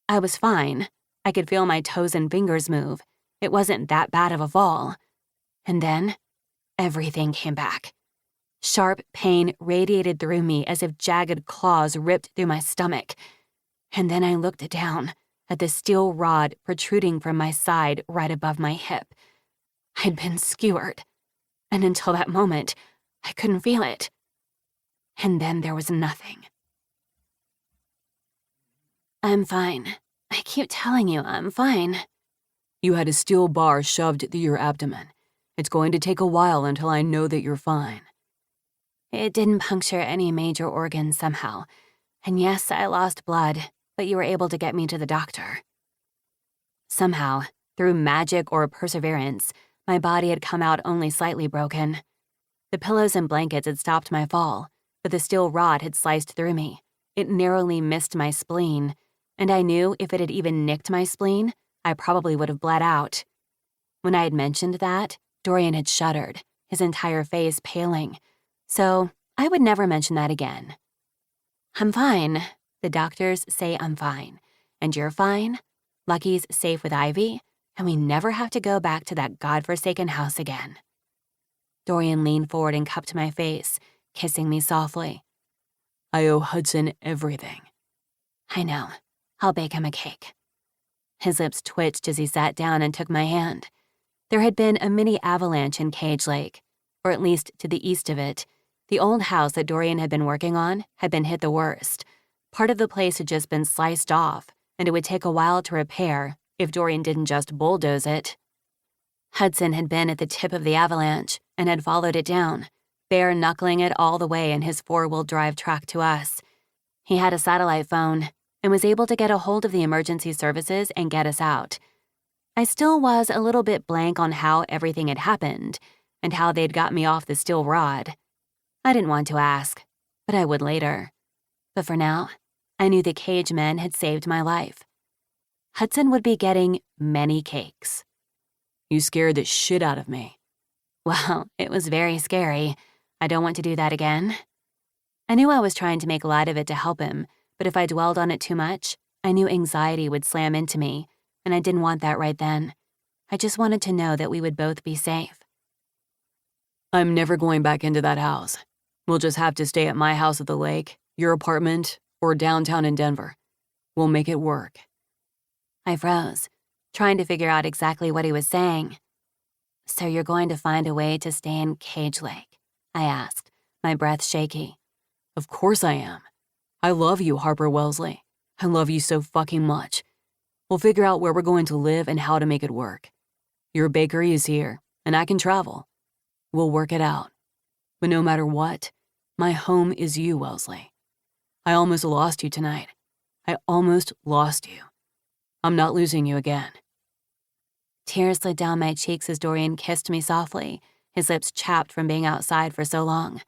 [SPEAKER 1] I was fine. I could feel my toes and fingers move. It wasn't that bad of a fall. And then, everything came back. Sharp pain radiated through me as if jagged claws ripped through my stomach. And then I looked down at the steel rod protruding from my side right above my hip. I'd been skewered, and until that moment, I couldn't feel it. And then there was nothing. I'm fine. I keep telling you I'm fine.
[SPEAKER 5] You had a steel bar shoved through your abdomen. It's going to take a while until I know that you're fine.
[SPEAKER 2] It didn't puncture any major organs somehow. And yes, I lost blood, but you were able to get me to the doctor. Somehow, through magic or perseverance, my body had come out only slightly broken. The pillows and blankets had stopped my fall, but the steel rod had sliced through me. It narrowly missed my spleen, and I knew if it had even nicked my spleen, I probably would have bled out. When I had mentioned that, Dorian had shuddered, his entire face paling. So I would never mention that again. I'm fine. The doctors say I'm fine. And you're fine. Lucky's safe with Ivy, and we never have to go back to that godforsaken house again. Dorian leaned forward and cupped my face, kissing me softly.
[SPEAKER 5] I owe Hudson everything.
[SPEAKER 2] I know. I'll bake him a cake. His lips twitched as he sat down and took my hand. There had been a mini avalanche in Cage Lake, or at least to the east of it. The old house that Dorian had been working on had been hit the worst. Part of the place had just been sliced off, and it would take a while to repair if Dorian didn't just bulldoze it. Hudson had been at the tip of the avalanche and had followed it down, bare-knuckling it all the way in his four-wheel drive truck to us. He had a satellite phone and was able to get a hold of the emergency services and get us out. I still was a little bit blank on how everything had happened and how they'd got me off the steel rod. I didn't want to ask, but I would later. But for now, I knew the Cage men had saved my life. Hudson would be getting many cakes.
[SPEAKER 5] You scared the shit out of me.
[SPEAKER 2] Well, it was very scary. I don't want to do that again. I knew I was trying to make light of it to help him, but if I dwelled on it too much, I knew anxiety would slam into me, and I didn't want that right then. I just wanted to know that we would both be safe.
[SPEAKER 5] I'm never going back into that house. We'll just have to stay at my house at the lake, your apartment, or downtown in Denver. We'll make it work.
[SPEAKER 2] I froze, trying to figure out exactly what he was saying. So you're going to find a way to stay in Cage Lake? I asked, my breath shaky.
[SPEAKER 5] Of course I am. I love you, Harper Wellesley. I love you so fucking much. We'll figure out where we're going to live and how to make it work. Your bakery is here, and I can travel. We'll work it out. But no matter what, my home is you, Wellesley. I almost lost you tonight. I almost lost you. I'm not losing you again.
[SPEAKER 2] Tears slid down my cheeks as Dorian kissed me softly, his lips chapped from being outside for so long.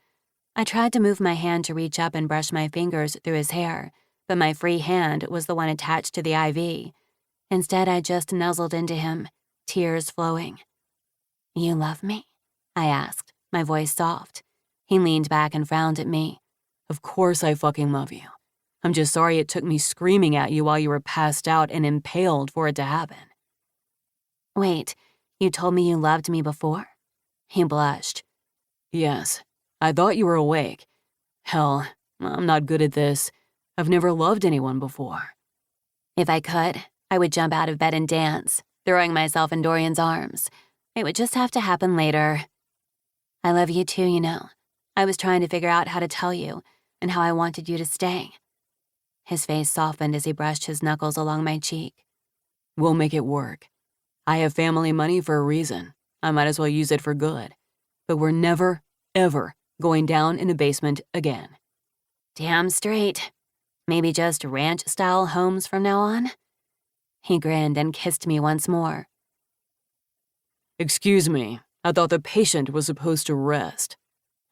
[SPEAKER 2] I tried to move my hand to reach up and brush my fingers through his hair, but my free hand was the one attached to the IV. Instead, I just nuzzled into him, tears flowing. You love me? I asked, my voice soft. He leaned back and frowned at me.
[SPEAKER 5] Of course I fucking love you. I'm just sorry it took me screaming at you while you were passed out and impaled for it to happen.
[SPEAKER 2] Wait, you told me you loved me before? He blushed.
[SPEAKER 5] Yes, I thought you were awake. Hell, I'm not good at this. I've never loved anyone before.
[SPEAKER 2] If I could, I would jump out of bed and dance, throwing myself in Dorian's arms. It would just have to happen later. I love you too, you know. I was trying to figure out how to tell you and how I wanted you to stay. His face softened as he brushed his knuckles along my cheek.
[SPEAKER 5] We'll make it work. I have family money for a reason. I might as well use it for good. But we're never, ever going down in a basement again.
[SPEAKER 2] Damn straight. Maybe just ranch-style homes from now on? He grinned and kissed me once more.
[SPEAKER 5] Excuse me, I thought the patient was supposed to rest.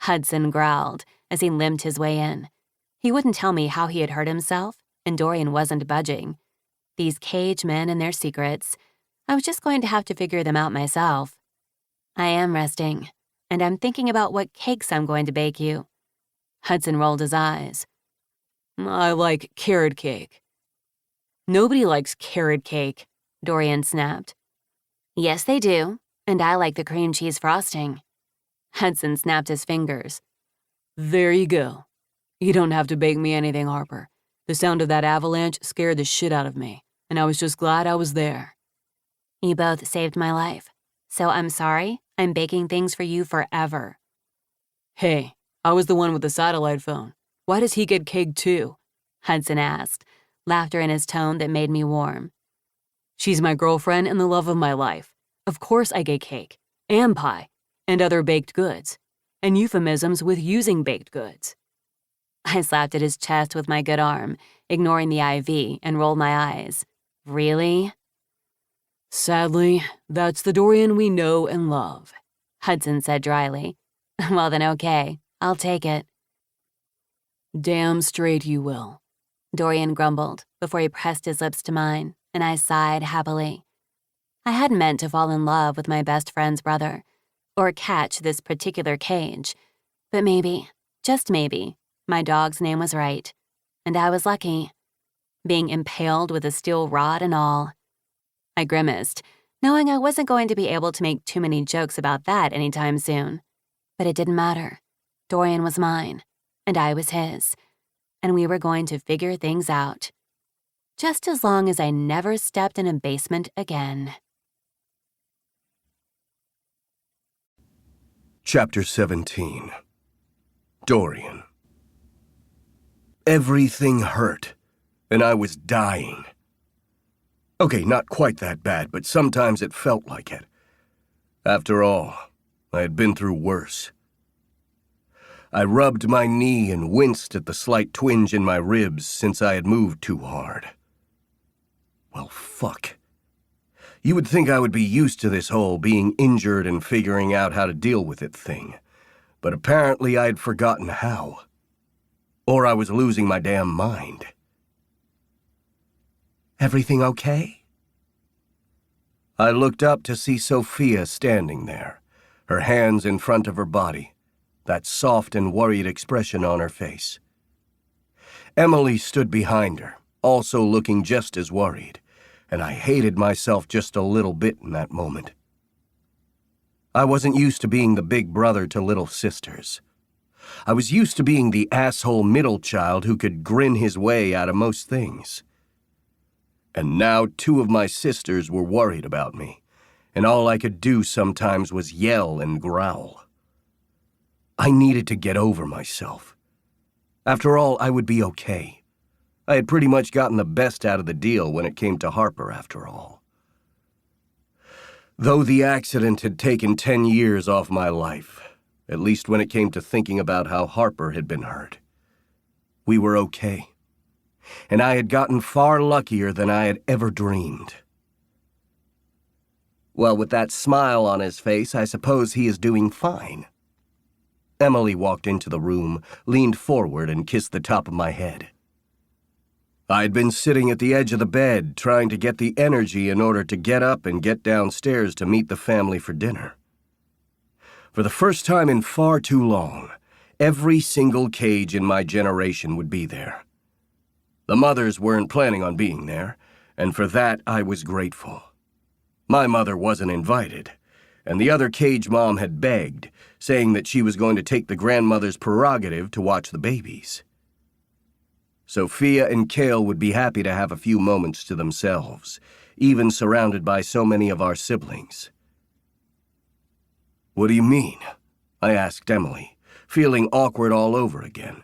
[SPEAKER 2] Hudson growled as he limped his way in. He wouldn't tell me how he had hurt himself, and Dorian wasn't budging. These Cage men and their secrets, I was just going to have to figure them out myself. I am resting, and I'm thinking about what cakes I'm going to bake you. Hudson rolled his eyes.
[SPEAKER 5] I like carrot cake.
[SPEAKER 2] Nobody likes carrot cake, Dorian snapped. Yes, they do, and I like the cream cheese frosting. Hudson snapped his fingers.
[SPEAKER 5] There you go. You don't have to bake me anything, Harper. The sound of that avalanche scared the shit out of me, and I was just glad I was there.
[SPEAKER 2] You both saved my life, so I'm sorry I'm baking things for you forever.
[SPEAKER 5] Hey, I was the one with the satellite phone. Why does he get cake too?
[SPEAKER 2] Hudson asked, laughter in his tone that made me warm.
[SPEAKER 5] She's my girlfriend and the love of my life. Of course I get cake, and pie, and other baked goods, and euphemisms with using baked goods.
[SPEAKER 1] I slapped at his chest with my good arm, ignoring the IV, and rolled my eyes. Really?
[SPEAKER 5] Sadly, that's the Dorian we know and love,
[SPEAKER 1] Hudson said dryly. Well then okay, I'll take it.
[SPEAKER 5] Damn straight you will,
[SPEAKER 1] Dorian grumbled before he pressed his lips to mine, and I sighed happily. I hadn't meant to fall in love with my best friend's brother, or catch this particular cage, but maybe, just maybe, my dog's name was right, and I was lucky. Being impaled with a steel rod and all. I grimaced, knowing I wasn't going to be able to make too many jokes about that anytime soon. But it didn't matter. Dorian was mine, and I was his, and we were going to figure things out. Just as long as I never stepped in a basement again.
[SPEAKER 3] Chapter 17. Dorian. Everything hurt, and I was dying. Okay, not quite that bad, but sometimes it felt like it. After all, I had been through worse. I rubbed my knee and winced at the slight twinge in my ribs since I had moved too hard. Well, fuck. You would think I would be used to this whole being injured and figuring out how to deal with it thing, but apparently I had forgotten how. Or I was losing my damn mind. Everything okay? I looked up to see Sophia standing there, her hands in front of her body, that soft and worried expression on her face. Emily stood behind her, also looking just as worried, and I hated myself just a little bit in that moment. I wasn't used to being the big brother to little sisters. I was used to being the asshole middle child who could grin his way out of most things. And now 2 of my sisters were worried about me, and all I could do sometimes was yell and growl. I needed to get over myself. After all, I would be okay. I had pretty much gotten the best out of the deal when it came to Harper, after all. Though the accident had taken 10 years off my life, at least when it came to thinking about how Harper had been hurt, we were okay. And I had gotten far luckier than I had ever dreamed. Well, with that smile on his face, I suppose he is doing fine. Emily walked into the room, leaned forward, and kissed the top of my head. I'd been sitting at the edge of the bed, trying to get the energy in order to get up and get downstairs to meet the family for dinner. For the first time in far too long, every single cage in my generation would be there. The mothers weren't planning on being there, and for that I was grateful. My mother wasn't invited, and the other cage mom had begged, saying that she was going to take the grandmother's prerogative to watch the babies. Sophia and Cale would be happy to have a few moments to themselves, even surrounded by so many of our siblings. "What do you mean?" I asked Emily, feeling awkward all over again.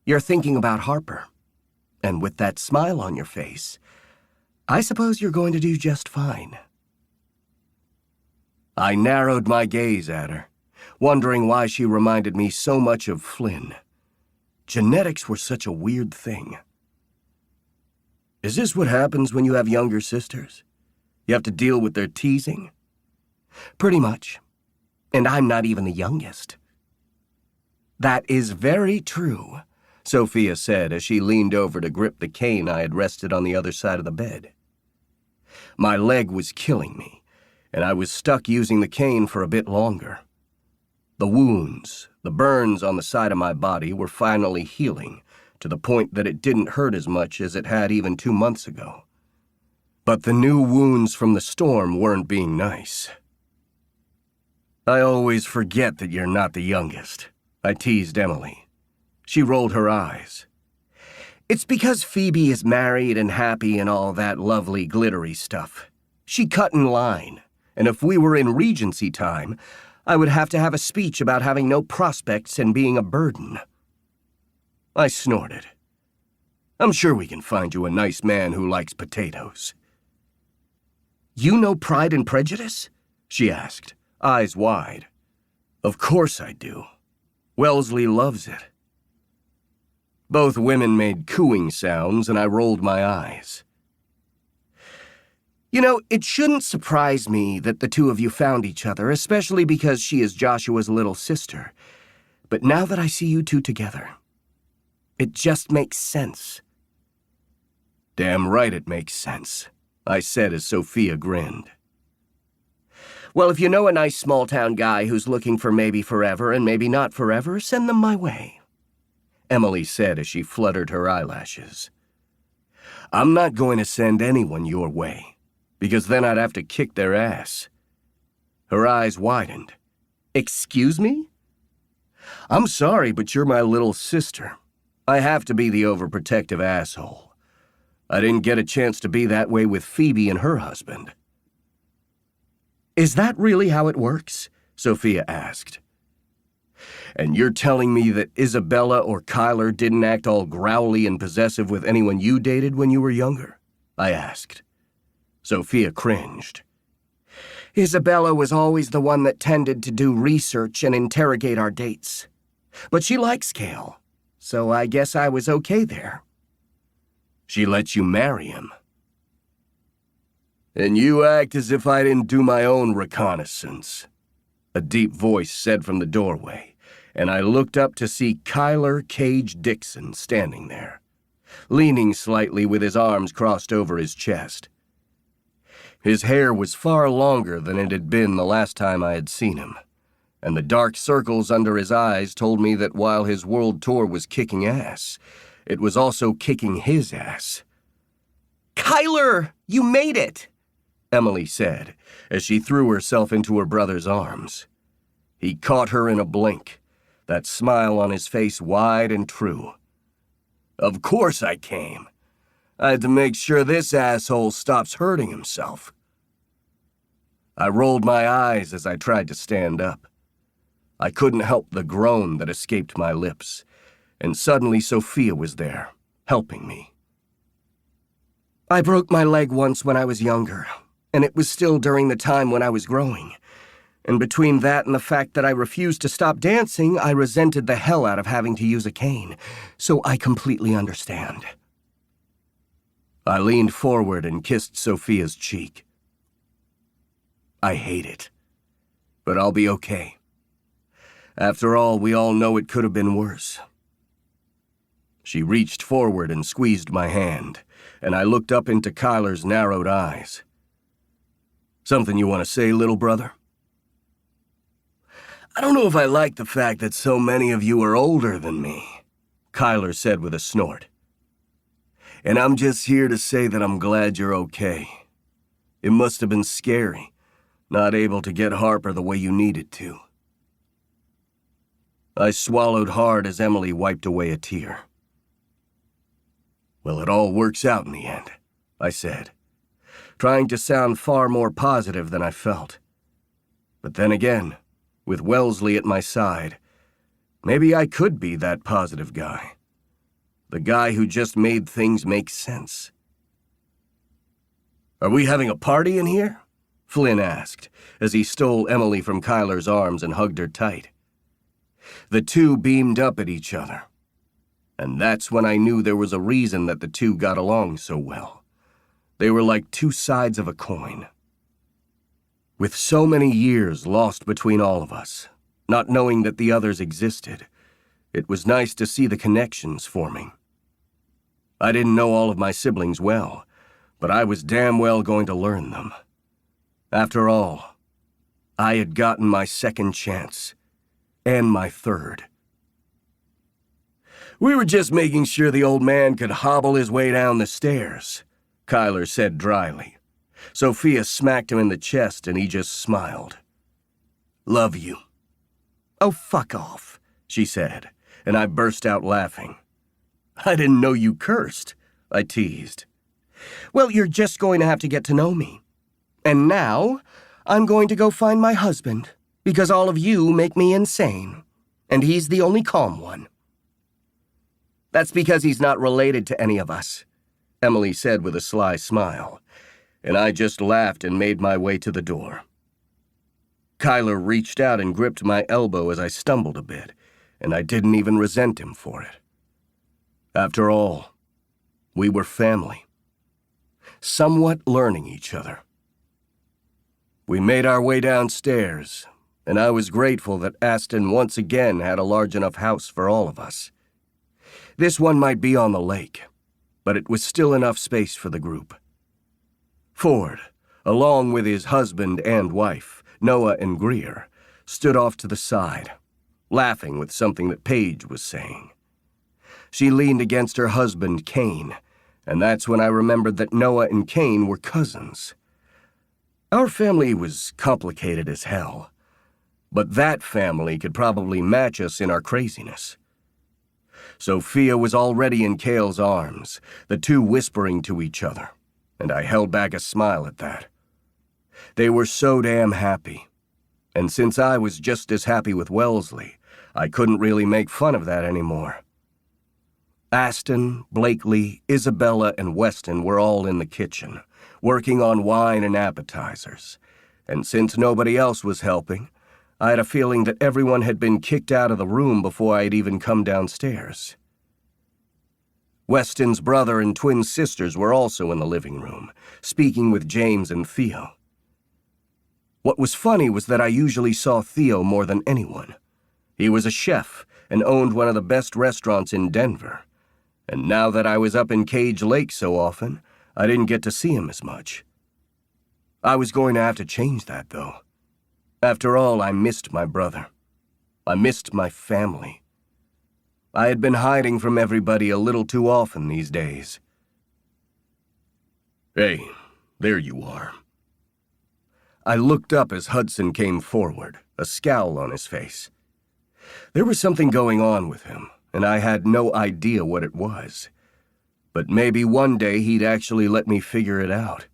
[SPEAKER 3] "You're thinking about Harper, and with that smile on your face, I suppose you're going to do just fine." I narrowed my gaze at her, wondering why she reminded me so much of Flynn. Genetics were such a weird thing. "Is this what happens when you have younger sisters? You have to deal with their teasing?" "Pretty much. And I'm not even the youngest." "That is very true," Sophia said as she leaned over to grip the cane I had rested on the other side of the bed. My leg was killing me, and I was stuck using the cane for a bit longer. The wounds, the burns on the side of my body were finally healing, to the point that it didn't hurt as much as it had even 2 months ago. But the new wounds from the storm weren't being nice. "I always forget that you're not the youngest," I teased Emily. She rolled her eyes. "It's because Phoebe is married and happy and all that lovely glittery stuff. She cut in line, and if we were in Regency time, I would have to have a speech about having no prospects and being a burden." I snorted. "I'm sure we can find you a nice man who likes potatoes."
[SPEAKER 4] You know Pride and Prejudice? She asked, eyes wide. Of course I do. Wellesley loves it. Both women made cooing sounds, and I rolled my eyes. You know, it shouldn't surprise me that the two of you found each other, especially because she is Joshua's little sister. But now that I see you two together, it just makes sense. Damn right it makes sense, I said as Sophia grinned. Well, if you know a nice small-town guy who's looking for maybe forever and maybe not forever, send them my way, Emily said as she fluttered her eyelashes. I'm not going to send anyone your way, because then I'd have to kick their ass. Her eyes widened. Excuse me? I'm sorry, but you're my little sister. I have to be the overprotective asshole. I didn't get a chance to be that way with Phoebe and her husband. Is that really how it works? Sophia asked. And you're telling me that Isabella or Kyler didn't act all growly and possessive with anyone you dated when you were younger? I asked. Sophia cringed. Isabella was always the one that tended to do research and interrogate our dates. But she likes Cale, so I guess I was okay there. She let you marry him. And you act as if I didn't do my own reconnaissance, a deep voice said from the doorway, and I looked up to see Kyler Cage Dixon standing there, leaning slightly with his arms crossed over his chest. His hair was far longer than it had been the last time I had seen him, and the dark circles under his eyes told me that while his world tour was kicking ass, it was also kicking his ass. Kyler, you made it! Emily said, as she threw herself into her brother's arms. He caught her in a blink, that smile on his face wide and true. Of course I came. I had to make sure this asshole stops hurting himself. I rolled my eyes as I tried to stand up. I couldn't help the groan that escaped my lips, and suddenly Sophia was there, helping me. I broke my leg once when I was younger, and it was still during the time when I was growing. And between that and the fact that I refused to stop dancing, I resented the hell out of having to use a cane, so I completely understand. I leaned forward and kissed Sophia's cheek. I hate it, but I'll be okay. After all, we all know it could have been worse. She reached forward and squeezed my hand, and I looked up into Kyler's narrowed eyes. Something you want to say, little brother? I don't know if I like the fact that so many of you are older than me, Kyler said with a snort. And I'm just here to say that I'm glad you're okay. It must have been scary, not able to get Harper the way you needed to. I swallowed hard as Emily wiped away a tear. Well, it all works out in the end, I said, trying to sound far more positive than I felt. But then again, with Wellesley at my side, maybe I could be that positive guy. The guy who just made things make sense. Are we having a party in here? Flynn asked, as he stole Emily from Kyler's arms and hugged her tight. The two beamed up at each other. And that's when I knew there was a reason that the two got along so well. They were like two sides of a coin. With so many years lost between all of us, not knowing that the others existed, it was nice to see the connections forming. I didn't know all of my siblings well, but I was damn well going to learn them. After all, I had gotten my second chance, and my third. We were just making sure the old man could hobble his way down the stairs, Kyler said dryly. Sophia smacked him in the chest and he just smiled. Love you. Oh, fuck off, she said, and I burst out laughing. I didn't know you cursed, I teased. Well, you're just going to have to get to know me. And now, I'm going to go find my husband, because all of you make me insane, and he's the only calm one. That's because he's not related to any of us, Emily said with a sly smile, and I just laughed and made my way to the door. Kyler reached out and gripped my elbow as I stumbled a bit, and I didn't even resent him for it. After all, we were family, somewhat learning each other. We made our way downstairs, and I was grateful that Aston once again had a large enough house for all of us. This one might be on the lake, but it was still enough space for the group. Ford, along with his husband and wife, Noah and Greer, stood off to the side, laughing with something that Paige was saying. She leaned against her husband, Kane, and that's when I remembered that Noah and Kane were cousins. Our family was complicated as hell, but that family could probably match us in our craziness. Sophia was already in Cale's arms, the two whispering to each other, and I held back a smile at that. They were so damn happy, and since I was just as happy with Wellesley, I couldn't really make fun of that anymore. Aston, Blakely, Isabella, and Weston were all in the kitchen, working on wine and appetizers, and since nobody else was helping, I had a feeling that everyone had been kicked out of the room before I had even come downstairs. Weston's brother and twin sisters were also in the living room, speaking with James and Theo. What was funny was that I usually saw Theo more than anyone. He was a chef and owned one of the best restaurants in Denver, and now that I was up in Cage Lake so often, I didn't get to see him as much. I was going to have to change that, though. After all, I missed my brother. I missed my family. I had been hiding from everybody a little too often these days. Hey, there you are. I looked up as Hudson came forward, a scowl on his face. There was something going on with him, and I had no idea what it was. But maybe one day he'd actually let me figure it out.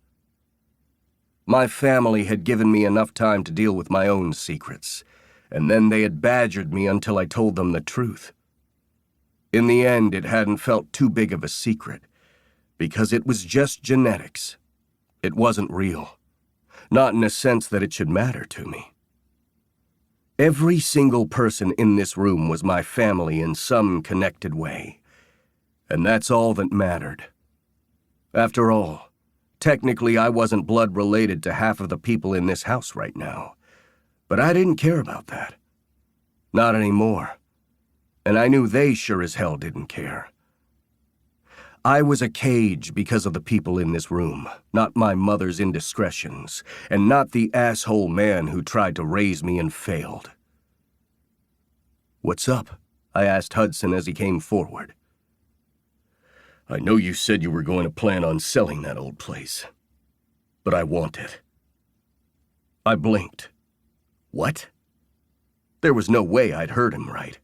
[SPEAKER 4] My family had given me enough time to deal with my own secrets, and then they had badgered me until I told them the truth. In the end, it hadn't felt too big of a secret, because it was just genetics. It wasn't real, not in a sense that it should matter to me. Every single person in this room was my family in some connected way, and that's all that mattered. After all, technically, I wasn't blood related to half of the people in this house right now, but I didn't care about that. Not anymore. And I knew they sure as hell didn't care. I was a cage because of the people in this room, not my mother's indiscretions, and not the asshole man who tried to raise me and failed. "What's up?" I asked Hudson as he came forward. "I know you said you were going to plan on selling that old place, but I want it." I blinked. What? There was no way I'd heard him right.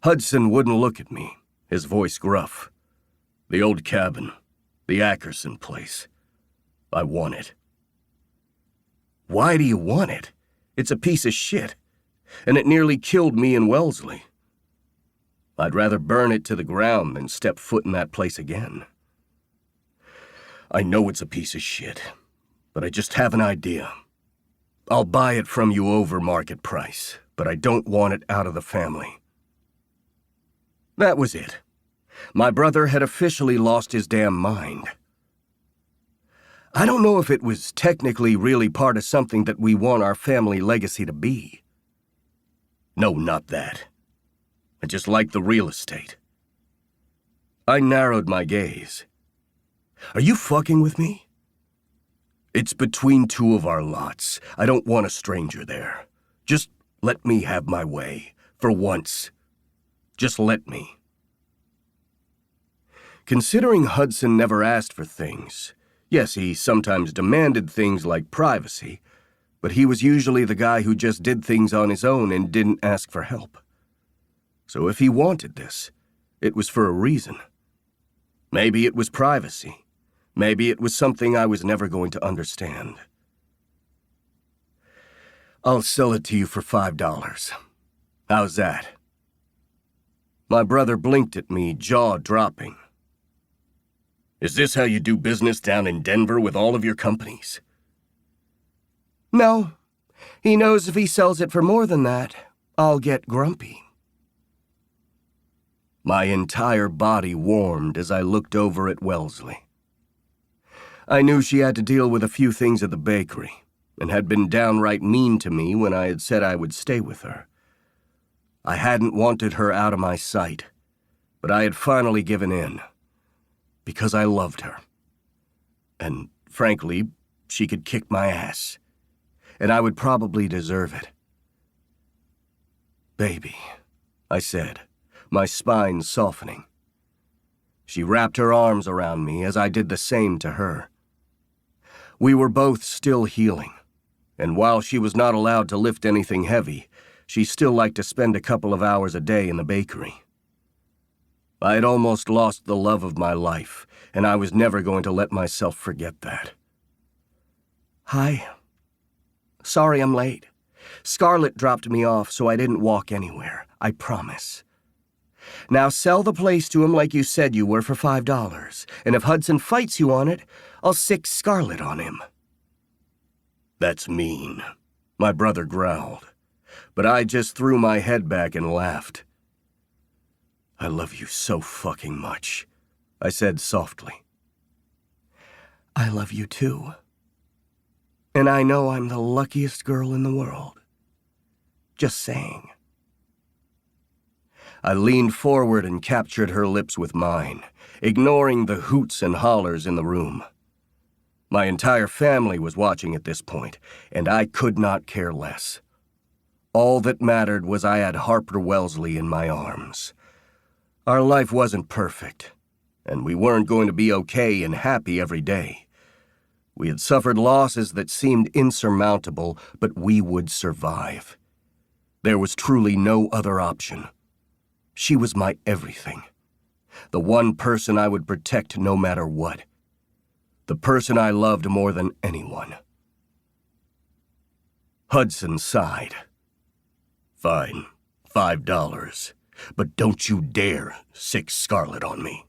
[SPEAKER 4] Hudson wouldn't look at me, his voice gruff. "The old cabin, the Ackerson place. I want it." "Why do you want it? It's a piece of shit, and it nearly killed me and Wellesley. I'd rather burn it to the ground than step foot in that place again." "I know it's a piece of shit, but I just have an idea. I'll buy it from you over market price, but I don't want it out of the family." That was it. My brother had officially lost his damn mind. I don't know if it was technically really part of something that we want our family legacy to be. No, not that. I just like the real estate. I narrowed my gaze. "Are you fucking with me?" "It's between two of our lots. I don't want a stranger there. Just let me have my way, for once. Just let me." Considering Hudson never asked for things, yes, he sometimes demanded things like privacy, but he was usually the guy who just did things on his own and didn't ask for help. So if he wanted this, it was for a reason. Maybe it was privacy. Maybe it was something I was never going to understand. "I'll sell it to you for $5. How's that?" My brother blinked at me, jaw dropping.
[SPEAKER 3] Is this how you do business down in Denver with all of your companies?
[SPEAKER 4] No. He knows if he sells it for more than that, I'll get grumpy.
[SPEAKER 3] My entire body warmed as I looked over at Wellesley. I knew she had to deal with a few things at the bakery, and had been downright mean to me when I had said I would stay with her. I hadn't wanted her out of my sight, but I had finally given in, because I loved her. And, frankly, she could kick my ass, and I would probably deserve it. "Baby," I said, my spine softening. She wrapped her arms around me as I did the same to her. We were both still healing, and while she was not allowed to lift anything heavy, she still liked to spend a couple of hours a day in the bakery. I had almost lost the love of my life, and I was never going to let myself forget that.
[SPEAKER 4] "Hi. Sorry I'm late. Scarlett dropped me off, so I didn't walk anywhere. I promise. Now sell the place to him like you said you were for $5, and if Hudson fights you on it, I'll sick Scarlett on him."
[SPEAKER 3] "That's mean," my brother growled, but I just threw my head back and laughed. "I love you so fucking much," I said softly.
[SPEAKER 4] "I love you too. And I know I'm the luckiest girl in the world. Just saying."
[SPEAKER 3] I leaned forward and captured her lips with mine, ignoring the hoots and hollers in the room. My entire family was watching at this point, and I could not care less. All that mattered was I had Harper Wellesley in my arms. Our life wasn't perfect, and we weren't going to be okay and happy every day. We had suffered losses that seemed insurmountable, but we would survive. There was truly no other option. She was my everything. The one person I would protect no matter what. The person I loved more than anyone. Hudson sighed. "Fine, $5, but don't you dare sick Scarlett on me."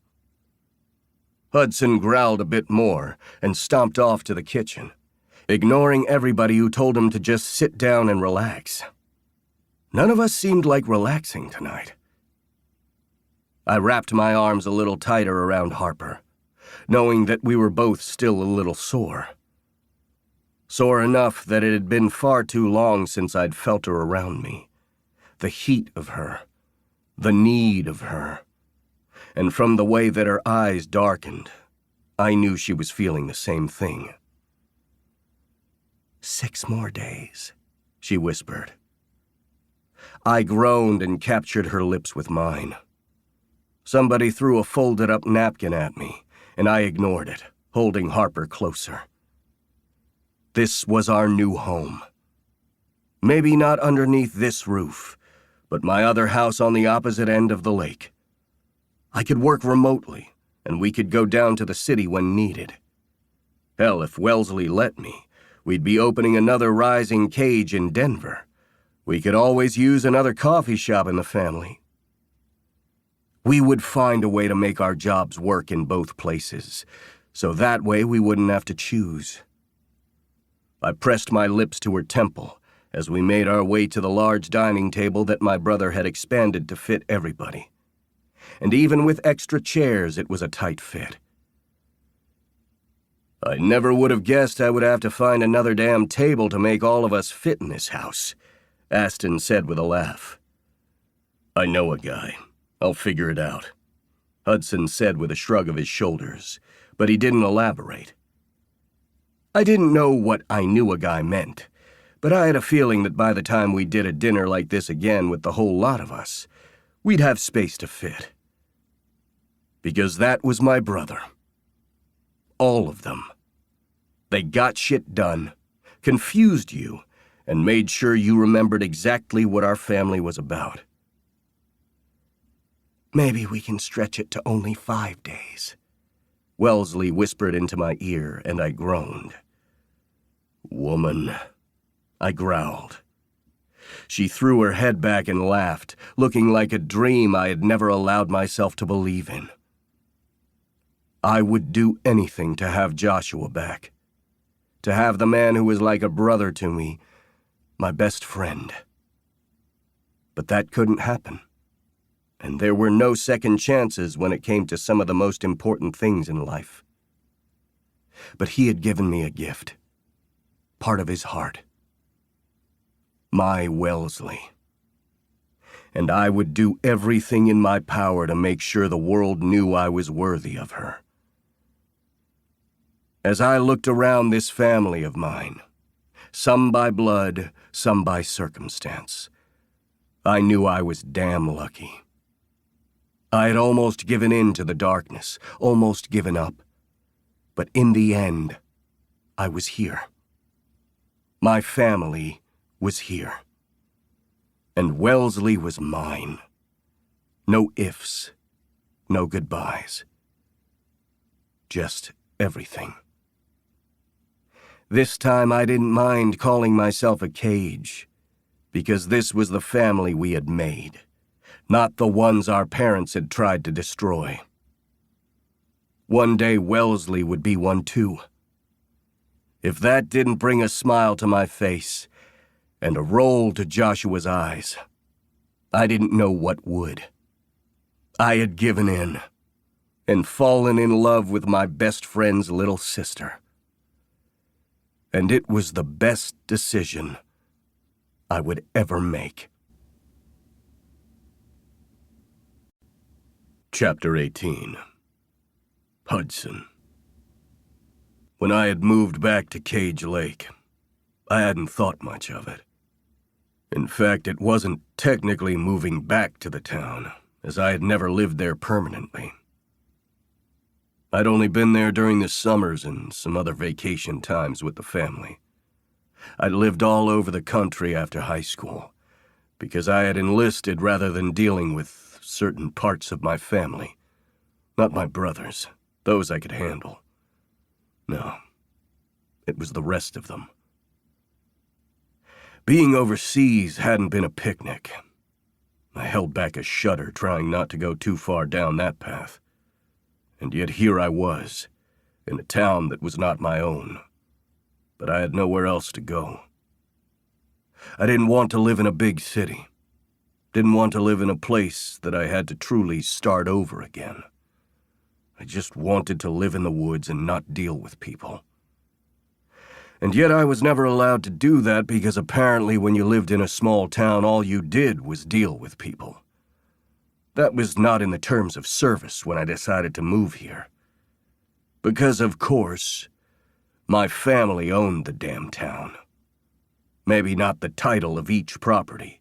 [SPEAKER 3] Hudson growled a bit more and stomped off to the kitchen, ignoring everybody who told him to just sit down and relax. None of us seemed like relaxing tonight. I wrapped my arms a little tighter around Harper, knowing that we were both still a little sore. Sore enough that it had been far too long since I'd felt her around me. The heat of her, the need of her. And from the way that her eyes darkened, I knew she was feeling the same thing.
[SPEAKER 4] 6 more days,
[SPEAKER 3] she whispered. I groaned and captured her lips with mine. Somebody threw a folded-up napkin at me, and I ignored it, holding Harper closer. This was our new home. Maybe not underneath this roof, but my other house on the opposite end of the lake. I could work remotely, and we could go down to the city when needed. Hell, if Wellesley let me, we'd be opening another rising cage in Denver. We could always use another coffee shop in the family. We would find a way to make our jobs work in both places, so that way we wouldn't have to choose. I pressed my lips to her temple as we made our way to the large dining table that my brother had expanded to fit everybody. And even with extra chairs, it was a tight fit. I never would have guessed I would have to find another damn table to make all of us fit in this house, Aston said with a laugh. I know a guy. I'll figure it out, Hudson said with a shrug of his shoulders, but he didn't elaborate. I didn't know what I knew a guy meant, but I had a feeling that by the time we did a dinner like this again with the whole lot of us, we'd have space to fit. Because that was my brother. All of them. They got shit done, confused you, and made sure you remembered exactly what our family was about.
[SPEAKER 4] Maybe we can stretch it to only 5 days,
[SPEAKER 3] Wellesley whispered into my ear, and I groaned. Woman, I growled. She threw her head back and laughed, looking like a dream I had never allowed myself to believe in. I would do anything to have Joshua back. To have the man who was like a brother to me, my best friend. But that couldn't happen. And there were no second chances when it came to some of the most important things in life. But he had given me a gift. Part of his heart. My Wellesley. And I would do everything in my power to make sure the world knew I was worthy of her. As I looked around this family of mine, some by blood, some by circumstance, I knew I was damn lucky. I had almost given in to the darkness, almost given up. But in the end, I was here. My family was here. And Wellesley was mine. No ifs, no goodbyes. Just everything. This time I didn't mind calling myself a Cage, because this was the family we had made, not the ones our parents had tried to destroy. One day Wellesley would be one too. If that didn't bring a smile to my face and a roll to Joshua's eyes, I didn't know what would. I had given in and fallen in love with my best friend's little sister. And it was the best decision I would ever make. Chapter 18. Hudson. When I had moved back to Cage Lake, I hadn't thought much of it. In fact, it wasn't technically moving back to the town, as I had never lived there permanently. I'd only been there during the summers and some other vacation times with the family. I'd lived all over the country after high school, because I had enlisted rather than dealing with certain parts of my family. Not my brothers. Those I could handle. No, it was the rest of them. Being overseas hadn't been a picnic. I held back a shudder, trying not to go too far down that path. And yet here I was, in a town that was not my own. But I had nowhere else to go. I didn't want to live in a big city. Didn't want to live in a place that I had to truly start over again. I just wanted to live in the woods and not deal with people. And yet I was never allowed to do that because apparently when you lived in a small town, all you did was deal with people. That was not in the terms of service when I decided to move here. Because, of course, my family owned the damn town. Maybe not the title of each property,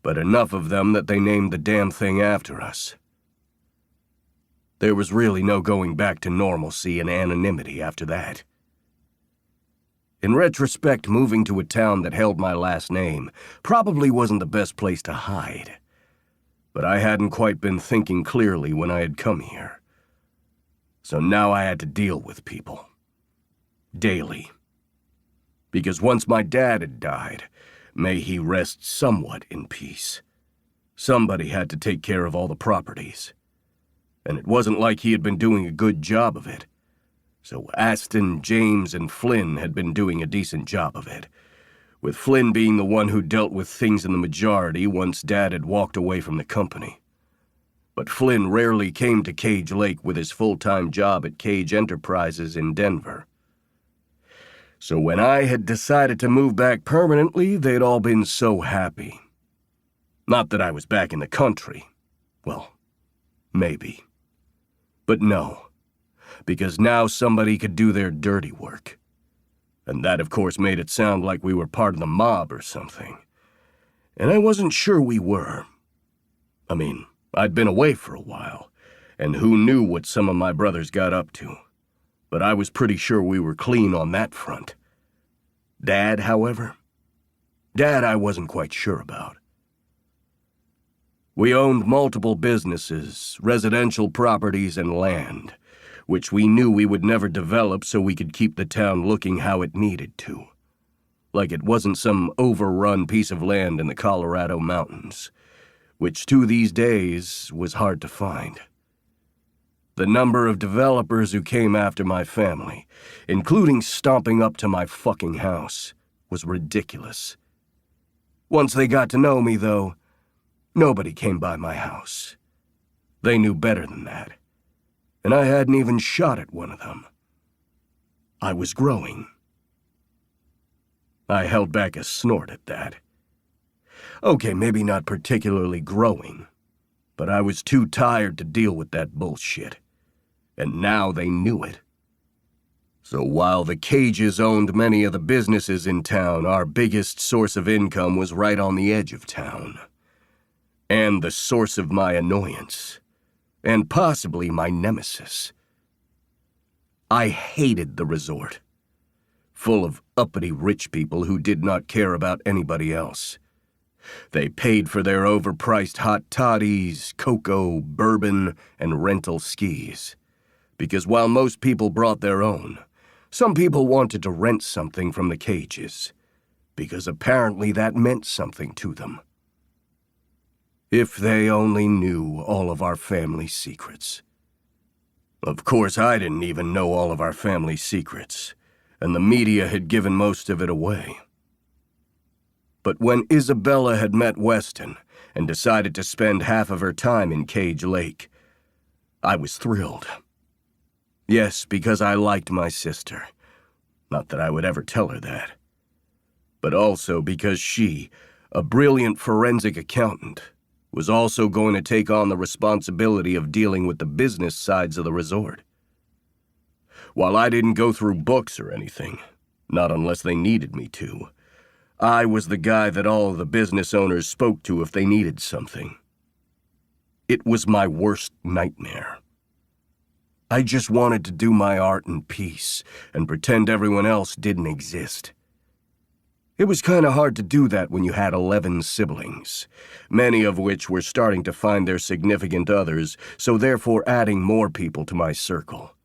[SPEAKER 3] but enough of them that they named the damn thing after us. There was really no going back to normalcy and anonymity after that. In retrospect, moving to a town that held my last name probably wasn't the best place to hide. But I hadn't quite been thinking clearly when I had come here. So now I had to deal with people. Daily. Because once my dad had died, may he rest somewhat in peace, somebody had to take care of all the properties. And it wasn't like he had been doing a good job of it. So Aston, James, and Flynn had been doing a decent job of it, with Flynn being the one who dealt with things in the majority once Dad had walked away from the company. But Flynn rarely came to Cage Lake with his full-time job at Cage Enterprises in Denver. So when I had decided to move back permanently, they'd all been so happy. Not that I was back in the country. Well, maybe. But no, because now somebody could do their dirty work. And that, of course, made it sound like we were part of the mob or something. And I wasn't sure we were. I mean, I'd been away for a while, and who knew what some of my brothers got up to. But I was pretty sure we were clean on that front. Dad, however? Dad I wasn't quite sure about. We owned multiple businesses, residential properties, and land, which we knew we would never develop so we could keep the town looking how it needed to. Like it wasn't some overrun piece of land in the Colorado mountains, which to these days was hard to find. The number of developers who came after my family, including stomping up to my fucking house, was ridiculous. Once they got to know me, though, nobody came by my house. They knew better than that, and I hadn't even shot at one of them. I was growing. I held back a snort at that. Okay, maybe not particularly growing, but I was too tired to deal with that bullshit. And now they knew it. So while the Cages owned many of the businesses in town, our biggest source of income was right on the edge of town. And the source of my annoyance. And possibly my nemesis. I hated the resort. Full of uppity rich people who did not care about anybody else. They paid for their overpriced hot toddies, cocoa, bourbon, and rental skis. Because while most people brought their own, some people wanted to rent something from the Cages, because apparently that meant something to them. If they only knew all of our family secrets. Of course, I didn't even know all of our family secrets, and the media had given most of it away. But when Isabella had met Weston and decided to spend half of her time in Cage Lake, I was thrilled. Yes, because I liked my sister. Not that I would ever tell her that. But also because she, a brilliant forensic accountant, was also going to take on the responsibility of dealing with the business sides of the resort. While I didn't go through books or anything, not unless they needed me to, I was the guy that all of the business owners spoke to if they needed something. It was my worst nightmare. I just wanted to do my art in peace and pretend everyone else didn't exist. It was kind of hard to do that when you had 11 siblings, many of which were starting to find their significant others, so therefore adding more people to my circle.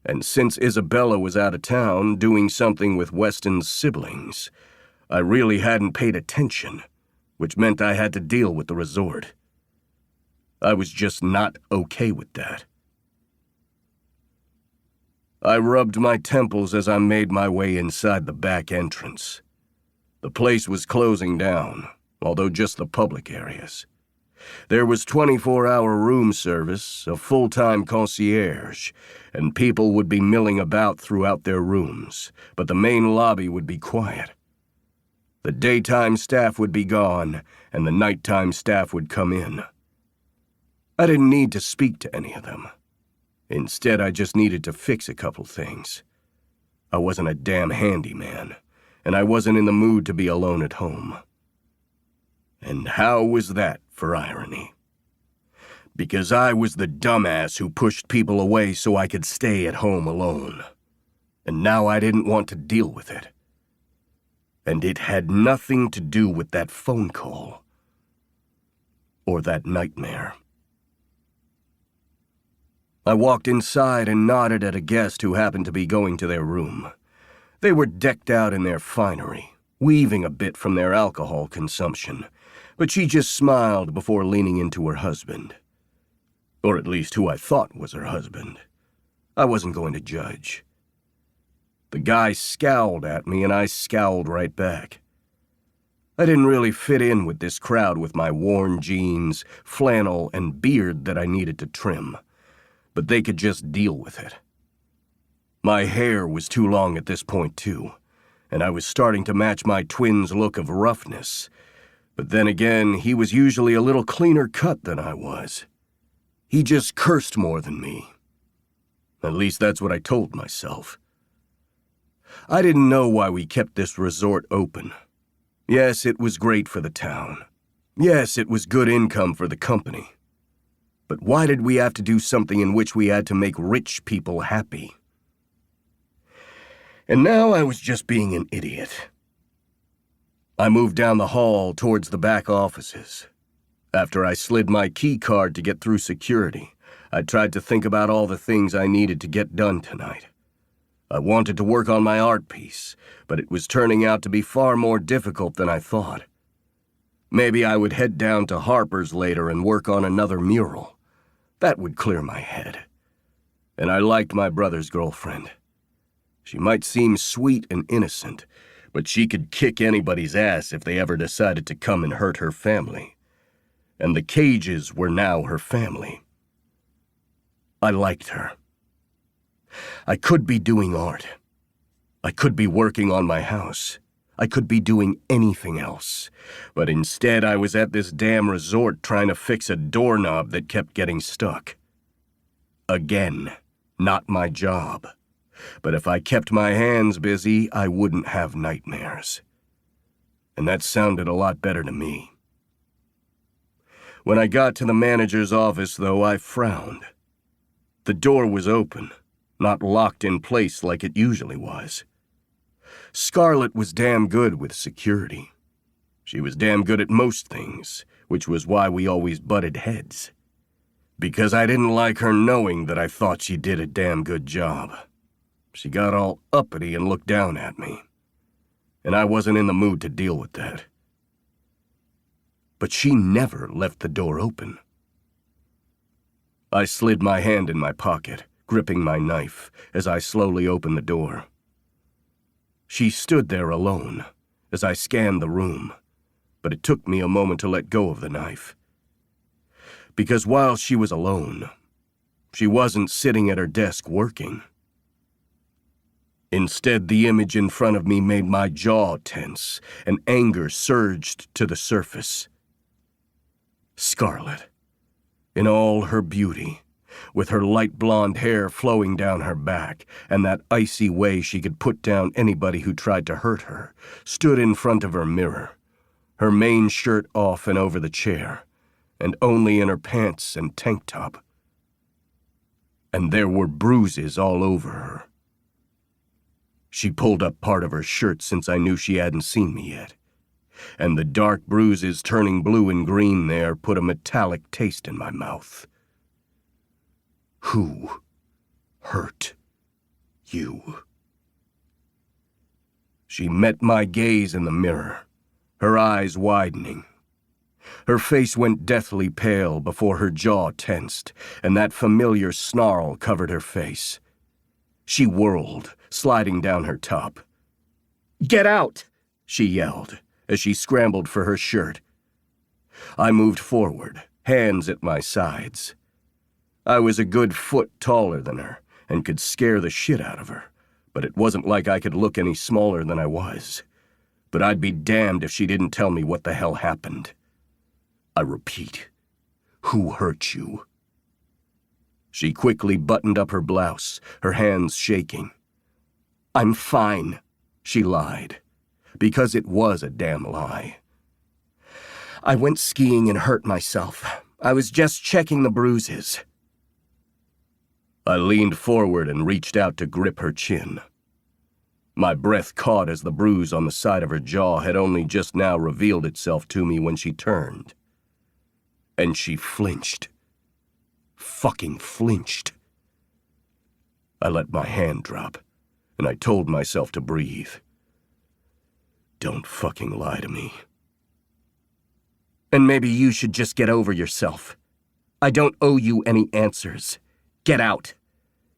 [SPEAKER 3] And since Isabella was out of town doing something with Weston's siblings, I really hadn't paid attention, which meant I had to deal with the resort. I was just not okay with that. I rubbed my temples as I made my way inside the back entrance. The place was closing down, although just the public areas. There was 24-hour room service, a full-time concierge, and people would be milling about throughout their rooms, but the main lobby would be quiet. The daytime staff would be gone, and the nighttime staff would come in. I didn't need to speak to any of them. Instead, I just needed to fix a couple things. I wasn't a damn handyman, and I wasn't in the mood to be alone at home. And how was that for irony? Because I was the dumbass who pushed people away so I could stay at home alone. And now I didn't want to deal with it. And it had nothing to do with that phone call. Or that nightmare. I walked inside and nodded at a guest who happened to be going to their room. They were decked out in their finery, weaving a bit from their alcohol consumption, but she just smiled before leaning into her husband. Or at least who I thought was her husband. I wasn't going to judge. The guy scowled at me and I scowled right back. I didn't really fit in with this crowd with my worn jeans, flannel, and beard that I needed to trim. But they could just deal with it. My hair was too long at this point, too, and I was starting to match my twin's look of roughness. But then again, he was usually a little cleaner cut than I was. He just cursed more than me. At least that's what I told myself. I didn't know why we kept this resort open. Yes, it was great for the town. Yes, it was good income for the company. But why did we have to do something in which we had to make rich people happy? And now I was just being an idiot. I moved down the hall towards the back offices. After I slid my key card to get through security, I tried to think about all the things I needed to get done tonight. I wanted to work on my art piece, but it was turning out to be far more difficult than I thought. Maybe I would head down to Harper's later and work on another mural. That would clear my head, And I liked my brother's girlfriend. She might seem sweet and innocent, but she could kick anybody's ass if they ever decided to come and hurt her family. And the Cages were now her family. I liked her. I could be doing art. I could be working on my house. I could be doing anything else. But instead, I was at this damn resort trying to fix a doorknob that kept getting stuck. Again, not my job. But if I kept my hands busy, I wouldn't have nightmares. And that sounded a lot better to me. When I got to the manager's office, though, I frowned. The door was open, not locked in place like it usually was. Scarlett was damn good with security. She was damn good at most things, which was why we always butted heads. Because I didn't like her knowing that I thought she did a damn good job. She got all uppity and looked down at me. And I wasn't in the mood to deal with that. But she never left the door open. I slid my hand in my pocket, gripping my knife, as I slowly opened the door. She stood there alone, as I scanned the room, but it took me a moment to let go of the knife. Because while she was alone, she wasn't sitting at her desk working. Instead, the image in front of me made my jaw tense, and anger surged to the surface. Scarlett, in all her beauty, with her light blonde hair flowing down her back and that icy way she could put down anybody who tried to hurt her, stood in front of her mirror, her main shirt off and over the chair, and only in her pants and tank top. And there were bruises all over her. She pulled up part of her shirt since I knew she hadn't seen me yet, and the dark bruises turning blue and green there put a metallic taste in my mouth. Who hurt you? She met my gaze in the mirror, her eyes widening. Her face went deathly pale before her jaw tensed, and that familiar snarl covered her face. She whirled, sliding down her top. "Get out!" she yelled, as she scrambled for her shirt. I moved forward, hands at my sides. I was a good foot taller than her, and could scare the shit out of her, but it wasn't like I could look any smaller than I was. But I'd be damned if she didn't tell me what the hell happened. I repeat, who hurt you? She quickly buttoned up her blouse, her hands shaking. "I'm fine," she lied, because it was a damn lie. "I went skiing and hurt myself. I was just checking the bruises." I leaned forward and reached out to grip her chin. My breath caught as the bruise on the side of her jaw had only just now revealed itself to me when she turned. And she flinched. Fucking flinched. I let my hand drop, and I told myself to breathe. Don't fucking lie to me. "And maybe you should just get over yourself. I don't owe you any answers. Get out.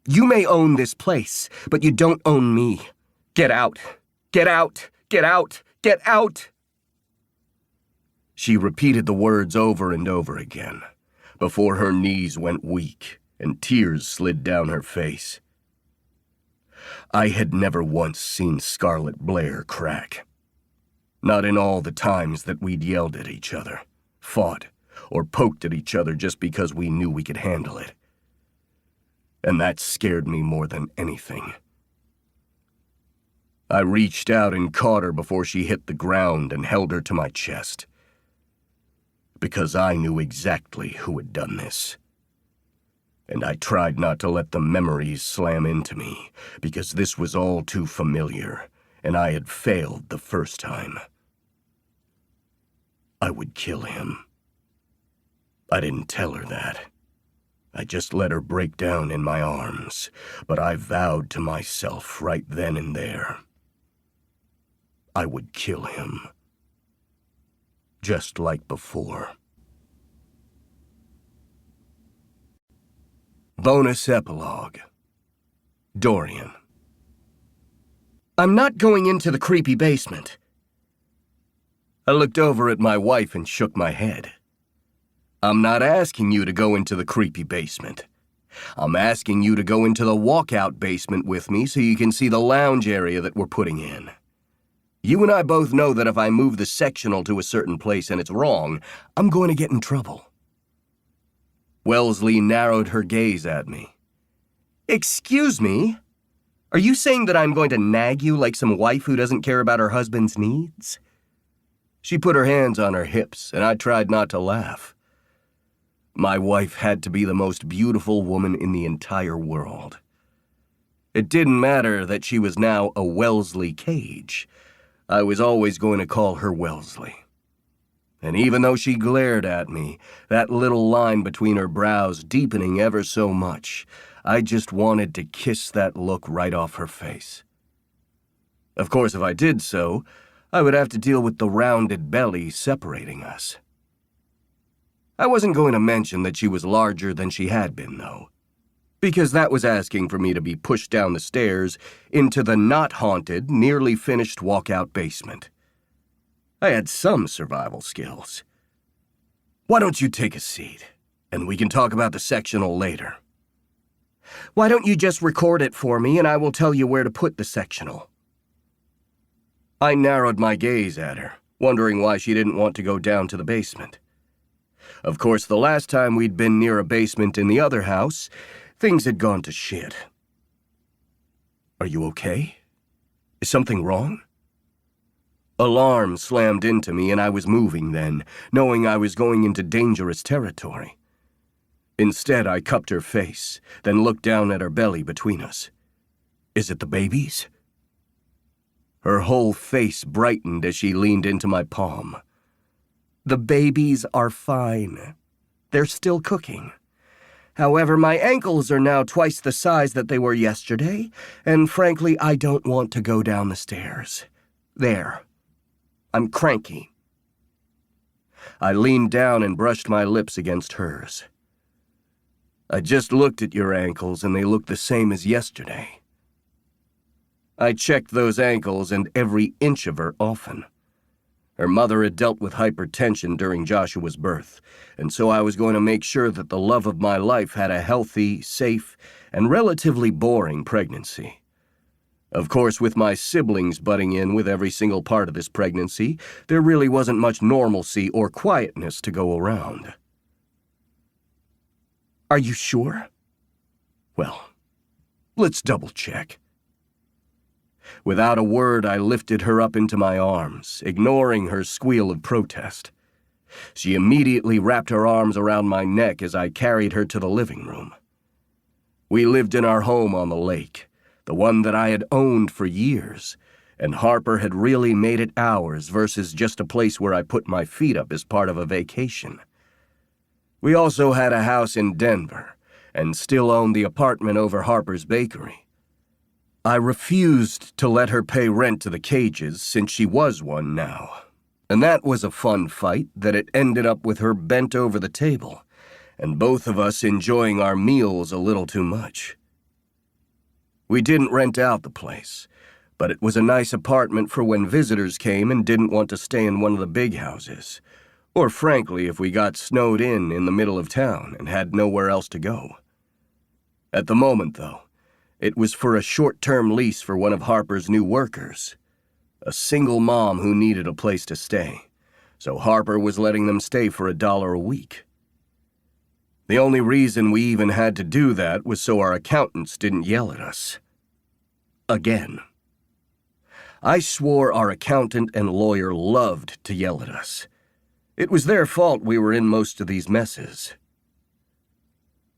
[SPEAKER 3] You may own this place, but you don't own me. Get out. Get out. Get out. Get out." She repeated the words over and over again, before her knees went weak and tears slid down her face. I had never once seen Scarlett Blair crack. Not in all the times that we'd yelled at each other, fought, or poked at each other just because we knew we could handle it. And that scared me more than anything. I reached out and caught her before she hit the ground and held her to my chest. Because I knew exactly who had done this. And I tried not to let the memories slam into me, because this was all too familiar, and I had failed the first time. I would kill him. I didn't tell her that. I just let her break down in my arms, but I vowed to myself right then and there. I would kill him. Just like before. Bonus epilogue. Dorian.
[SPEAKER 4] I'm not going into the creepy basement.
[SPEAKER 3] I looked over at my wife and shook my head. I'm not asking you to go into the creepy basement. I'm asking you to go into the walkout basement with me so you can see the lounge area that we're putting in. You and I both know that if I move the sectional to a certain place and it's wrong, I'm going to get in trouble. Wellesley narrowed her gaze at me.
[SPEAKER 4] Excuse me? Are you saying that I'm going to nag you like some wife who doesn't care about her husband's needs?
[SPEAKER 3] She put her hands on her hips, and I tried not to laugh. My wife had to be the most beautiful woman in the entire world. It didn't matter that she was now a Wellesley Cage. I was always going to call her Wellesley. And even though she glared at me, that little line between her brows deepening ever so much, I just wanted to kiss that look right off her face. Of course, if I did so, I would have to deal with the rounded belly separating us. I wasn't going to mention that she was larger than she had been, though, because that was asking for me to be pushed down the stairs into the not-haunted, nearly finished walkout basement. I had some survival skills. Why don't you take a seat, and we can talk about the sectional later.
[SPEAKER 4] Why don't you just record it for me and I will tell you where to put the sectional?
[SPEAKER 3] I narrowed my gaze at her, wondering why she didn't want to go down to the basement. Of course, the last time we'd been near a basement in the other house, things had gone to shit. Are you okay? Is something wrong? Alarm slammed into me and I was moving then, knowing I was going into dangerous territory. Instead, I cupped her face, then looked down at her belly between us. Is it the babies? Her whole face brightened as she leaned into my palm.
[SPEAKER 4] The babies are fine. They're still cooking. However, my ankles are now twice the size that they were yesterday, and frankly, I don't want to go down the stairs. There. I'm cranky. I leaned down and brushed my lips against hers. I just looked at your ankles and they looked the same as yesterday. I checked those ankles and every inch of her often. Her mother had dealt with hypertension during Joshua's birth, and so I was going to make sure that the love of my life had a healthy, safe, and relatively boring pregnancy. Of course, with my siblings butting in with every single part of this pregnancy, there really wasn't much normalcy or quietness to go around. Are you sure?
[SPEAKER 3] Well, let's double-check. Without a word, I lifted her up into my arms, ignoring her squeal of protest. She immediately wrapped her arms around my neck as I carried her to the living room. We lived in our home on the lake, the one that I had owned for years, and Harper had really made it ours versus just a place where I put my feet up as part of a vacation. We also had a house in Denver, and still owned the apartment over Harper's bakery. I refused to let her pay rent to the Cages since she was one now, and that was a fun fight that it ended up with her bent over the table, and both of us enjoying our meals a little too much. We didn't rent out the place, but it was a nice apartment for when visitors came and didn't want to stay in one of the big houses, or frankly, if we got snowed in the middle of town and had nowhere else to go. At the moment, though, it was for a short-term lease for one of Harper's new workers, a single mom who needed a place to stay, so Harper was letting them stay for $1 a week. The only reason we even had to do that was so our accountants didn't yell at us. Again. I swore our accountant and lawyer loved to yell at us. It was their fault we were in most of these messes.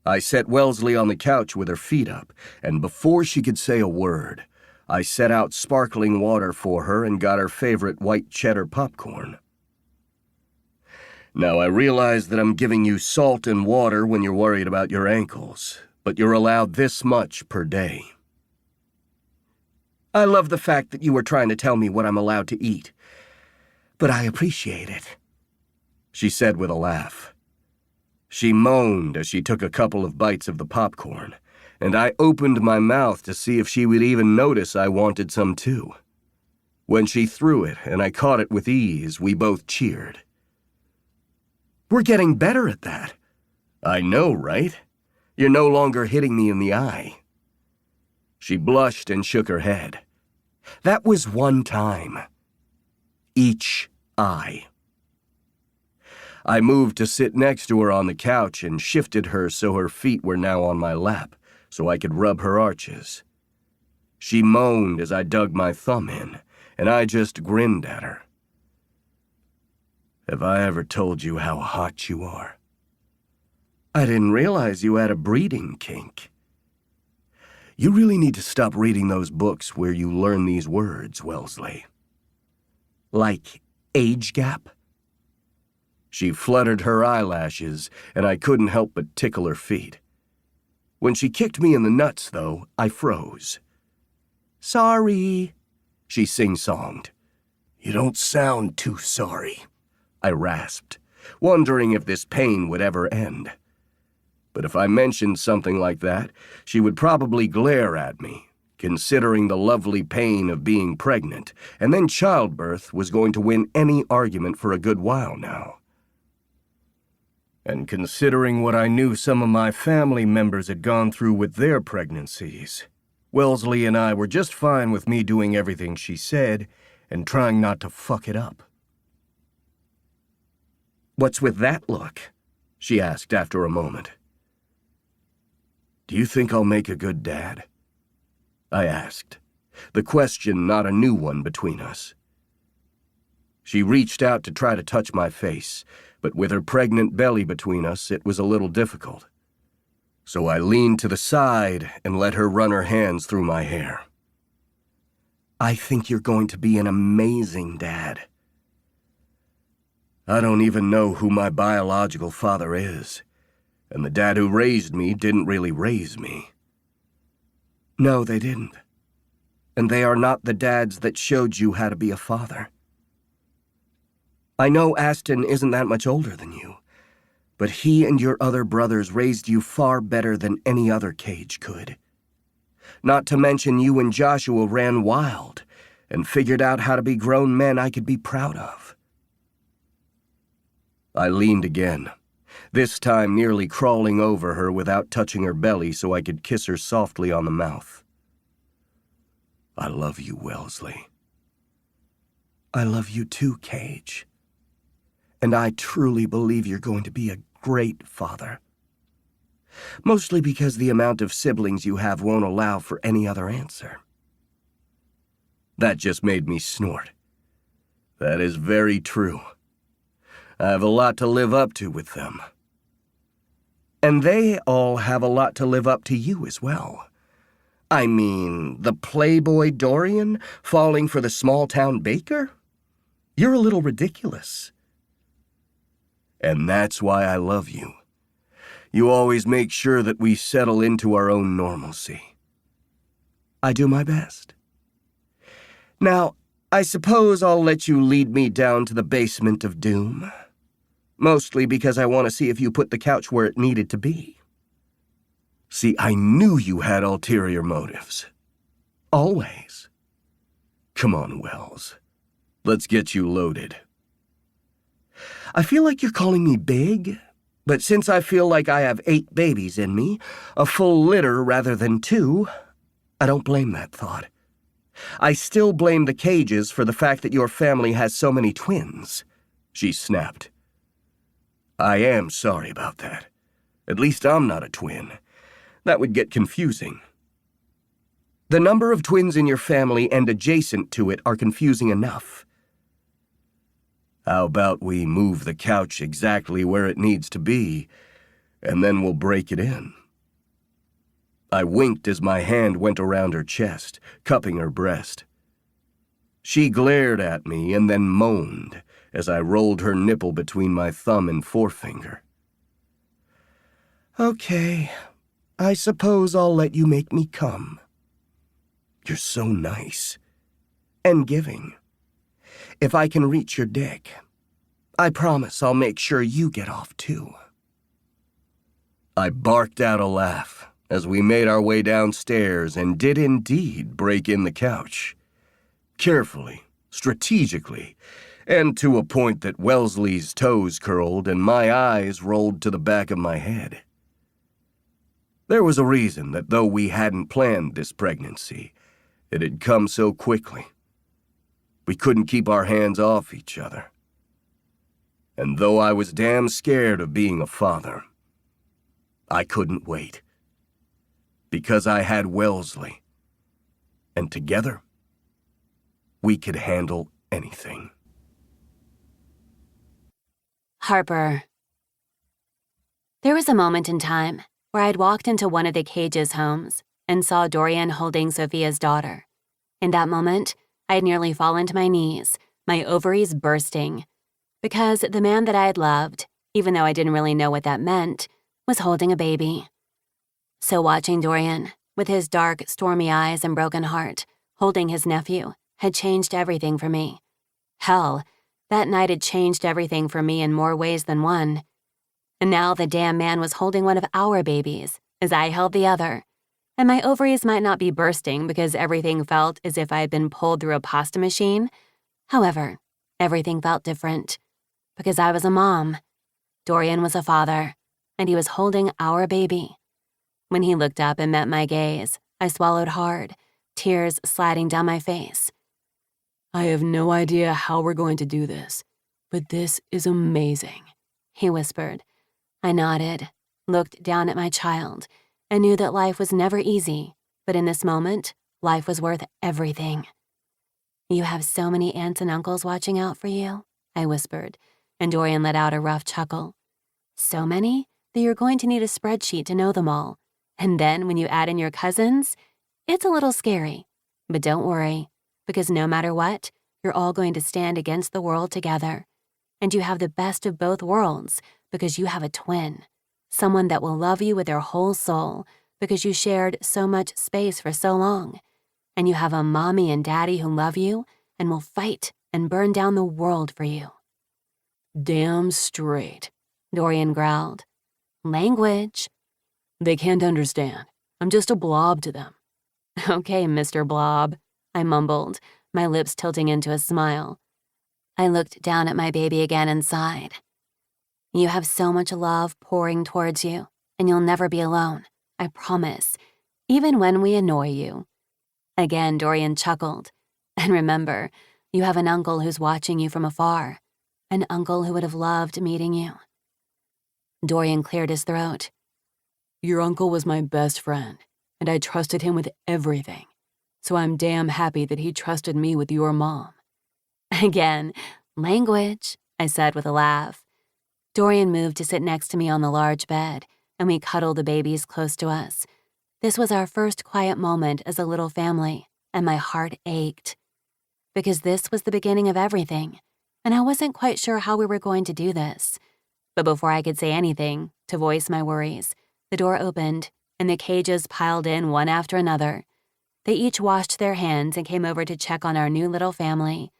[SPEAKER 3] I set Wellesley on the couch with her feet up, and before she could say a word, I set out sparkling water for her and got her favorite white cheddar popcorn. Now, I realize that I'm giving you salt and water when you're worried about your ankles, but you're allowed this much per day.
[SPEAKER 4] I love the fact that you were trying to tell me what I'm allowed to eat, but I appreciate it,
[SPEAKER 3] she said with a laugh. She moaned as she took a couple of bites of the popcorn, and I opened my mouth to see if she would even notice I wanted some too. When she threw it and I caught it with ease, we both cheered.
[SPEAKER 4] We're getting better at that.
[SPEAKER 3] I know, right? You're no longer hitting me in the eye. She blushed and shook her head.
[SPEAKER 4] That was one time. Each eye.
[SPEAKER 3] I moved to sit next to her on the couch and shifted her so her feet were now on my lap, so I could rub her arches. She moaned as I dug my thumb in, and I just grinned at her. Have I ever told you how hot you are?
[SPEAKER 4] I didn't realize you had a breeding kink.
[SPEAKER 3] You really need to stop reading those books where you learn these words, Wellesley.
[SPEAKER 4] Like age gap?
[SPEAKER 3] She fluttered her eyelashes, and I couldn't help but tickle her feet. When she kicked me in the nuts, though, I froze.
[SPEAKER 4] Sorry,
[SPEAKER 3] she sing-songed.
[SPEAKER 4] You don't sound too sorry,
[SPEAKER 3] I rasped, wondering if this pain would ever end. But if I mentioned something like that, she would probably glare at me, considering the lovely pain of being pregnant, and then childbirth was going to win any argument for a good while now. And considering what I knew some of my family members had gone through with their pregnancies, Wellesley and I were just fine with me doing everything she said and trying not to fuck it up.
[SPEAKER 4] What's with that look?
[SPEAKER 3] She asked after a moment. Do you think I'll make a good dad? I asked, the question not a new one between us. She reached out to try to touch my face, but with her pregnant belly between us, it was a little difficult. So I leaned to the side and let her run her hands through my hair.
[SPEAKER 4] I think you're going to be an amazing dad.
[SPEAKER 3] I don't even know who my biological father is, and the dad who raised me didn't really raise me.
[SPEAKER 4] No, they didn't. And they are not the dads that showed you how to be a father. I know Aston isn't that much older than you, but he and your other brothers raised you far better than any other Cage could. Not to mention you and Joshua ran wild and figured out how to be grown men I could be proud of.
[SPEAKER 3] I leaned again, this time nearly crawling over her without touching her belly so I could kiss her softly on the mouth. I love you, Wellesley.
[SPEAKER 4] I love you too, Cage. And I truly believe you're going to be a great father. Mostly because the amount of siblings you have won't allow for any other answer.
[SPEAKER 3] That just made me snort. That is very true. I have a lot to live up to with them.
[SPEAKER 4] And they all have a lot to live up to you as well. I mean, the playboy Dorian falling for the small-town baker? You're a little ridiculous.
[SPEAKER 3] And that's why I love you. You always make sure that we settle into our own normalcy.
[SPEAKER 4] I do my best. Now, I suppose I'll let you lead me down to the basement of doom. Mostly because I want to see if you put the couch where it needed to be.
[SPEAKER 3] See, I knew you had ulterior motives.
[SPEAKER 4] Always.
[SPEAKER 3] Come on, Wells. Let's get you loaded.
[SPEAKER 4] I feel like you're calling me big, but since I feel like I have 8 babies in me, a full litter rather than 2, I don't blame that thought. I still blame the Cages for the fact that your family has so many twins,
[SPEAKER 3] she snapped. I am sorry about that. At least I'm not a twin. That would get confusing.
[SPEAKER 4] The number of twins in your family and adjacent to it are confusing enough.
[SPEAKER 3] How about we move the couch exactly where it needs to be, and then we'll break it in? I winked as my hand went around her chest, cupping her breast. She glared at me and then moaned as I rolled her nipple between my thumb and forefinger.
[SPEAKER 4] Okay, I suppose I'll let you make me come.
[SPEAKER 3] You're so nice.
[SPEAKER 4] And giving. If I can reach your dick, I promise I'll make sure you get off too.
[SPEAKER 3] I barked out a laugh as we made our way downstairs and did indeed break in the couch. Carefully, strategically, and to a point that Wellesley's toes curled and my eyes rolled to the back of my head. There was a reason that though we hadn't planned this pregnancy, it had come so quickly. We couldn't keep our hands off each other. And though I was damn scared of being a father, I couldn't wait. Because I had Wellesley. And together, we could handle anything.
[SPEAKER 2] Harper. There was a moment in time where I'd walked into one of the Cage's homes and saw Dorian holding Sophia's daughter. In that moment, I had nearly fallen to my knees, my ovaries bursting, because the man that I had loved, even though I didn't really know what that meant, was holding a baby. So watching Dorian, with his dark, stormy eyes and broken heart, holding his nephew, had changed everything for me. Hell, that night had changed everything for me in more ways than one. And now the damn man was holding one of our babies, as I held the other. And my ovaries might not be bursting because everything felt as if I had been pulled through a pasta machine. However, everything felt different. Because I was a mom. Dorian was a father. And he was holding our baby. When he looked up and met my gaze, I swallowed hard, tears sliding down my face.
[SPEAKER 5] I have no idea how we're going to do this, but this is amazing,
[SPEAKER 2] he whispered. I nodded, looked down at my child, and knew that life was never easy, but in this moment, life was worth everything. You have so many aunts and uncles watching out for you, I whispered, and Dorian let out a rough chuckle. So many that you're going to need a spreadsheet to know them all. And then when you add in your cousins, it's a little scary. But don't worry, because no matter what, you're all going to stand against the world together. And you have the best of both worlds because you have a twin, someone that will love you with their whole soul because you shared so much space for so long. And you have a mommy and daddy who love you and will fight and burn down the world for you.
[SPEAKER 5] Damn straight,
[SPEAKER 2] Dorian growled. Language.
[SPEAKER 5] They can't understand. I'm just a blob to them.
[SPEAKER 2] Okay, Mr. Blob, I mumbled, my lips tilting into a smile. I looked down at my baby again and sighed. You have so much love pouring towards you, and you'll never be alone, I promise, even when we annoy you. Again, Dorian chuckled. And remember, you have an uncle who's watching you from afar, an uncle who would have loved meeting you. Dorian cleared his throat.
[SPEAKER 5] Your uncle was my best friend, and I trusted him with everything. So I'm damn happy that he trusted me with your mom.
[SPEAKER 2] Again, language, I said with a laugh. Dorian moved to sit next to me on the large bed, and we cuddled the babies close to us. This was our first quiet moment as a little family, and my heart ached. Because this was the beginning of everything, and I wasn't quite sure how we were going to do this. But before I could say anything, to voice my worries, the door opened, and the Cages piled in one after another. They each washed their hands and came over to check on our new little family.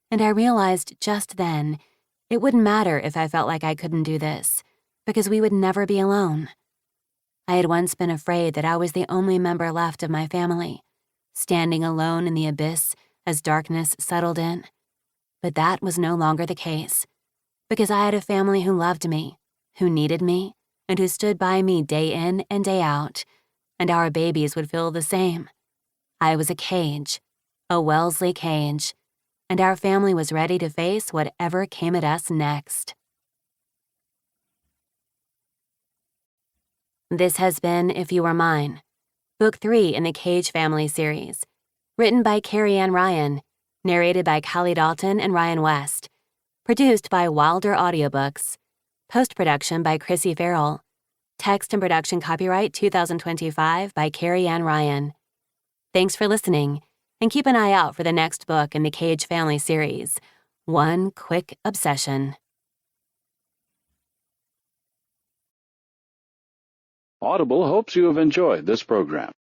[SPEAKER 2] And I realized just then, it wouldn't matter if I felt like I couldn't do this, because we would never be alone. I had once been afraid that I was the only member left of my family, standing alone in the abyss as darkness settled in. But that was no longer the case, because I had a family who loved me, who needed me, and who stood by me day in and day out, and our babies would feel the same. I was a cage, a Wellesley cage, and our family was ready to face whatever came at us next. This has been If You Were Mine, Book 3 in the Cage Family series, written by Carrie and Ryan, narrated by Callie Dalton and Ryan West, produced by Wilder Audiobooks, post-production by Chrissy Farrell, text and production copyright 2025 by Carrie and Ryan. Thanks for listening, and keep an eye out for the next book in the Cage Family series, One Quick Obsession.
[SPEAKER 6] Audible hopes you have enjoyed this program.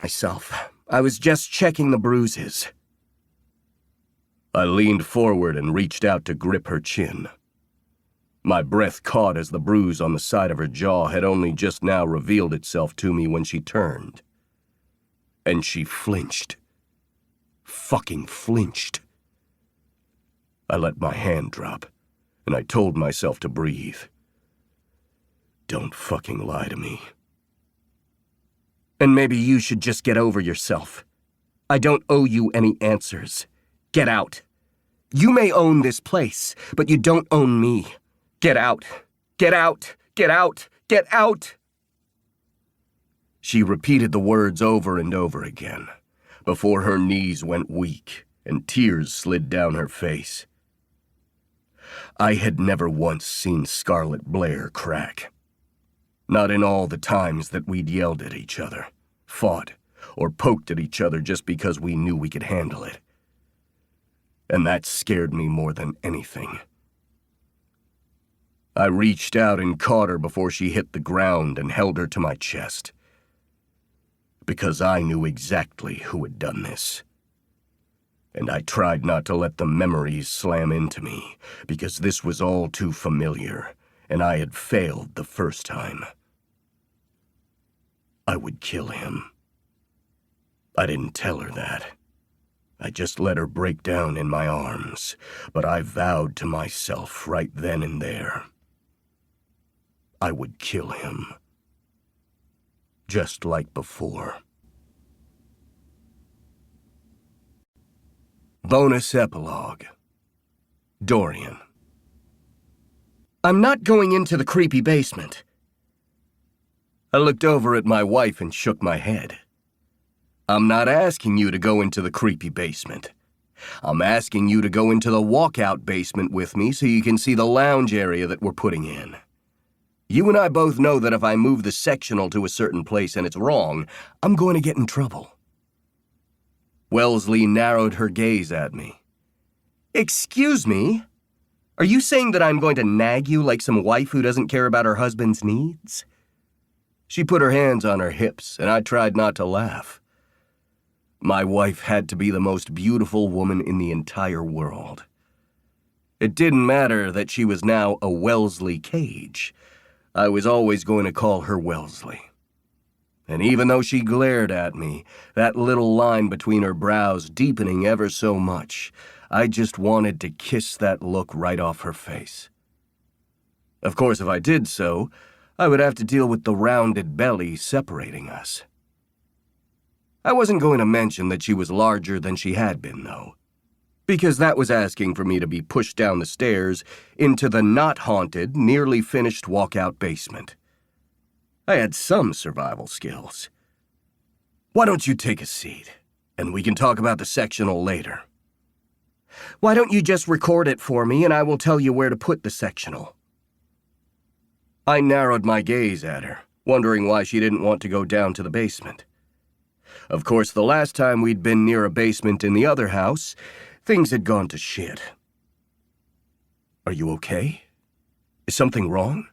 [SPEAKER 4] myself. I was just checking the bruises.
[SPEAKER 3] I leaned forward and reached out to grip her chin. My breath caught as the bruise on the side of her jaw had only just now revealed itself to me when she turned. And she flinched. Fucking flinched. I let my hand drop, and I told myself to breathe. Don't fucking lie to me.
[SPEAKER 4] And maybe you should just get over yourself. I don't owe you any answers. Get out. You may own this place, but you don't own me. Get out. Get out. Get out. Get out.
[SPEAKER 3] She repeated the words over and over again, before her knees went weak and tears slid down her face. I had never once seen Scarlet Blair crack. Not in all the times that we'd yelled at each other, fought, or poked at each other just because we knew we could handle it. And that scared me more than anything. I reached out and caught her before she hit the ground and held her to my chest. Because I knew exactly who had done this. And I tried not to let the memories slam into me, because this was all too familiar, and I had failed the first time. I would kill him. I didn't tell her that. I just let her break down in my arms, but I vowed to myself right then and there. I would kill him. Just like before. Bonus epilogue. Dorian.
[SPEAKER 4] I'm not going into the creepy basement.
[SPEAKER 3] I looked over at my wife and shook my head. I'm not asking you to go into the creepy basement. I'm asking you to go into the walkout basement with me so you can see the lounge area that we're putting in. You and I both know that if I move the sectional to a certain place and it's wrong, I'm going to get in trouble. Wellesley narrowed her gaze at me.
[SPEAKER 4] Excuse me? Are you saying that I'm going to nag you like some wife who doesn't care about her husband's needs?
[SPEAKER 3] She put her hands on her hips, and I tried not to laugh. My wife had to be the most beautiful woman in the entire world. It didn't matter that she was now a Wellesley Cage. I was always going to call her Wellesley. And even though she glared at me, that little line between her brows deepening ever so much, I just wanted to kiss that look right off her face. Of course, if I did so, I would have to deal with the rounded belly separating us. I wasn't going to mention that she was larger than she had been, though, because that was asking for me to be pushed down the stairs into the not-haunted, nearly finished walkout basement. I had some survival skills. Why don't you take a seat, and we can talk about the sectional later.
[SPEAKER 4] Why don't you just record it for me, and I will tell you where to put the sectional?
[SPEAKER 3] I narrowed my gaze at her, wondering why she didn't want to go down to the basement. Of course, the last time we'd been near a basement in the other house, things had gone to shit. Are you okay? Is something wrong?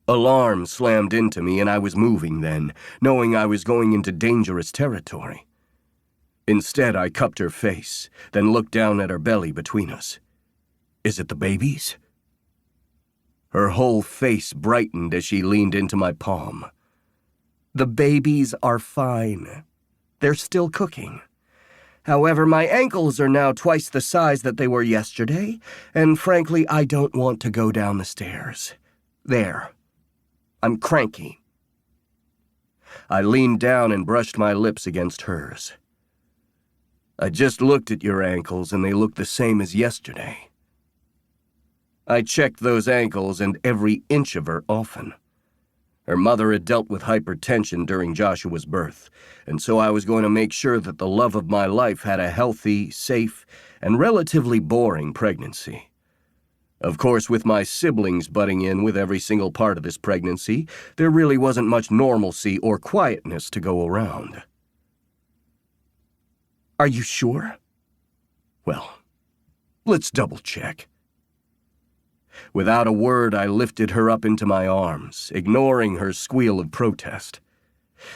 [SPEAKER 3] Alarm slammed into me, and I was moving then, knowing I was going into dangerous territory. Instead, I cupped her face, then looked down at her belly between us. Is it the babies? Her whole face brightened as she leaned into my palm.
[SPEAKER 4] The babies are fine. They're still cooking. However, my ankles are now twice the size that they were yesterday, and frankly, I don't want to go down the stairs. There. I'm cranky. I leaned down and brushed my lips against hers. I just looked at your ankles, and they looked the same as yesterday. I checked those ankles and every inch of her often. Her mother had dealt with hypertension during Joshua's birth, and so I was going to make sure that the love of my life had a healthy, safe, and relatively boring pregnancy. Of course, with my siblings butting in with every single part of this pregnancy, there really wasn't much normalcy or quietness to go around. Are you sure?
[SPEAKER 3] Well, let's double-check. Without a word, I lifted her up into my arms, ignoring her squeal of protest.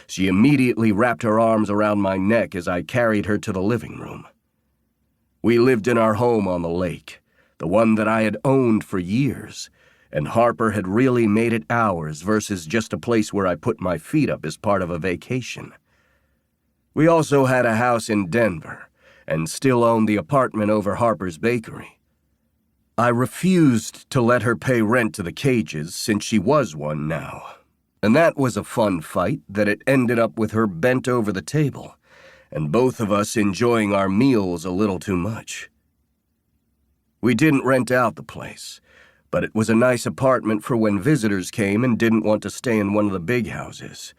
[SPEAKER 3] She immediately wrapped her arms around my neck as I carried her to the living room. We lived in our home on the lake, the one that I had owned for years, and Harper had really made it ours versus just a place where I put my feet up as part of a vacation. We also had a house in Denver, and still owned the apartment over Harper's bakery. I refused to let her pay rent to the Cages since she was one now, and that was a fun fight that it ended up with her bent over the table, and both of us enjoying our meals a little too much. We didn't rent out the place, but it was a nice apartment for when visitors came and didn't want to stay in one of the big houses,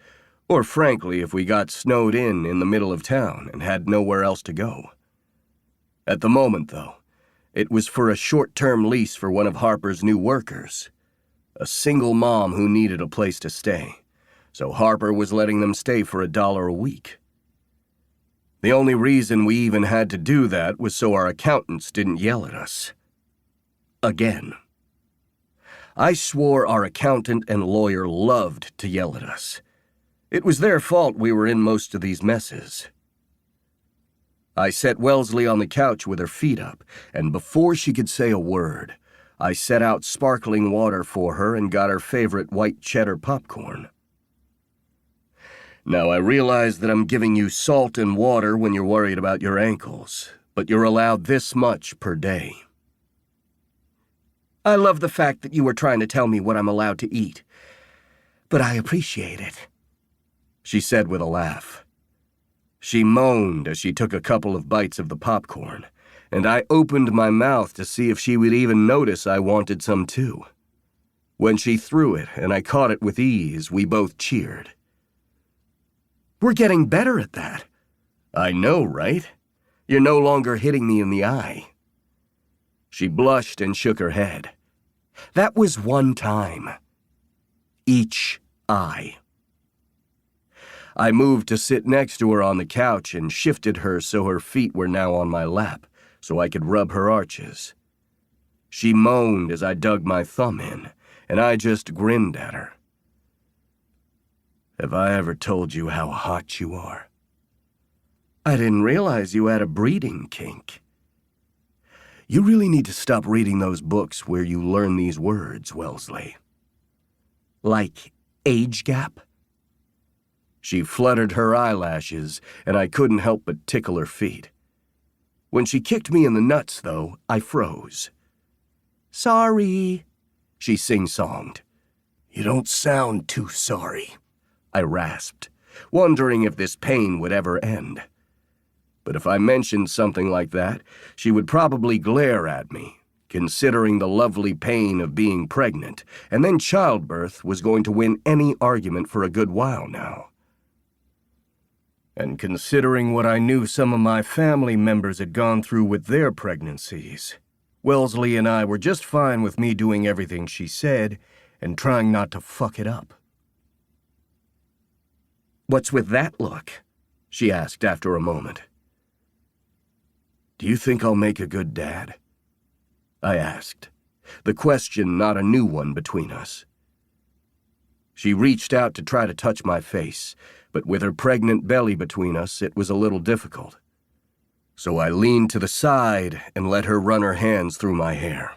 [SPEAKER 3] or frankly if we got snowed in the middle of town and had nowhere else to go. At the moment, though, it was for a short-term lease for one of Harper's new workers, a single mom who needed a place to stay, so Harper was letting them stay for $1 a week. The only reason we even had to do that was so our accountants didn't yell at us. Again. I swore our accountant and lawyer loved to yell at us. It was their fault we were in most of these messes. I set Wellesley on the couch with her feet up, and before she could say a word, I set out sparkling water for her and got her favorite white cheddar popcorn. Now, I realize that I'm giving you salt and water when you're worried about your ankles, but you're allowed this much per day.
[SPEAKER 4] I love the fact that you were trying to tell me what I'm allowed to eat, but I appreciate it,
[SPEAKER 3] she said with a laugh. She moaned as she took a couple of bites of the popcorn, and I opened my mouth to see if she would even notice I wanted some too. When she threw it and I caught it with ease, we both cheered.
[SPEAKER 4] We're getting better at that.
[SPEAKER 3] I know, right? You're no longer hitting me in the eye. She blushed and shook her head.
[SPEAKER 4] That was one time.
[SPEAKER 3] Each eye. I moved to sit next to her on the couch and shifted her so her feet were now on my lap, so I could rub her arches. She moaned as I dug my thumb in, and I just grinned at her. Have I ever told you how hot you are?
[SPEAKER 4] I didn't realize you had a breeding kink.
[SPEAKER 3] You really need to stop reading those books where you learn these words, Wellesley.
[SPEAKER 4] Like age gap?
[SPEAKER 3] She fluttered her eyelashes, and I couldn't help but tickle her feet. When she kicked me in the nuts, though, I froze.
[SPEAKER 4] Sorry,
[SPEAKER 3] she sing-songed.
[SPEAKER 4] You don't sound too sorry,
[SPEAKER 3] I rasped, wondering if this pain would ever end. But if I mentioned something like that, she would probably glare at me, considering the lovely pain of being pregnant, and then childbirth was going to win any argument for a good while now. And considering what I knew some of my family members had gone through with their pregnancies, Wellesley and I were just fine with me doing everything she said and trying not to fuck it up.
[SPEAKER 4] What's with that look?
[SPEAKER 3] She asked after a moment. Do you think I'll make a good dad? I asked, the question not a new one between us. She reached out to try to touch my face, but with her pregnant belly between us, it was a little difficult. So I leaned to the side and let her run her hands through my hair.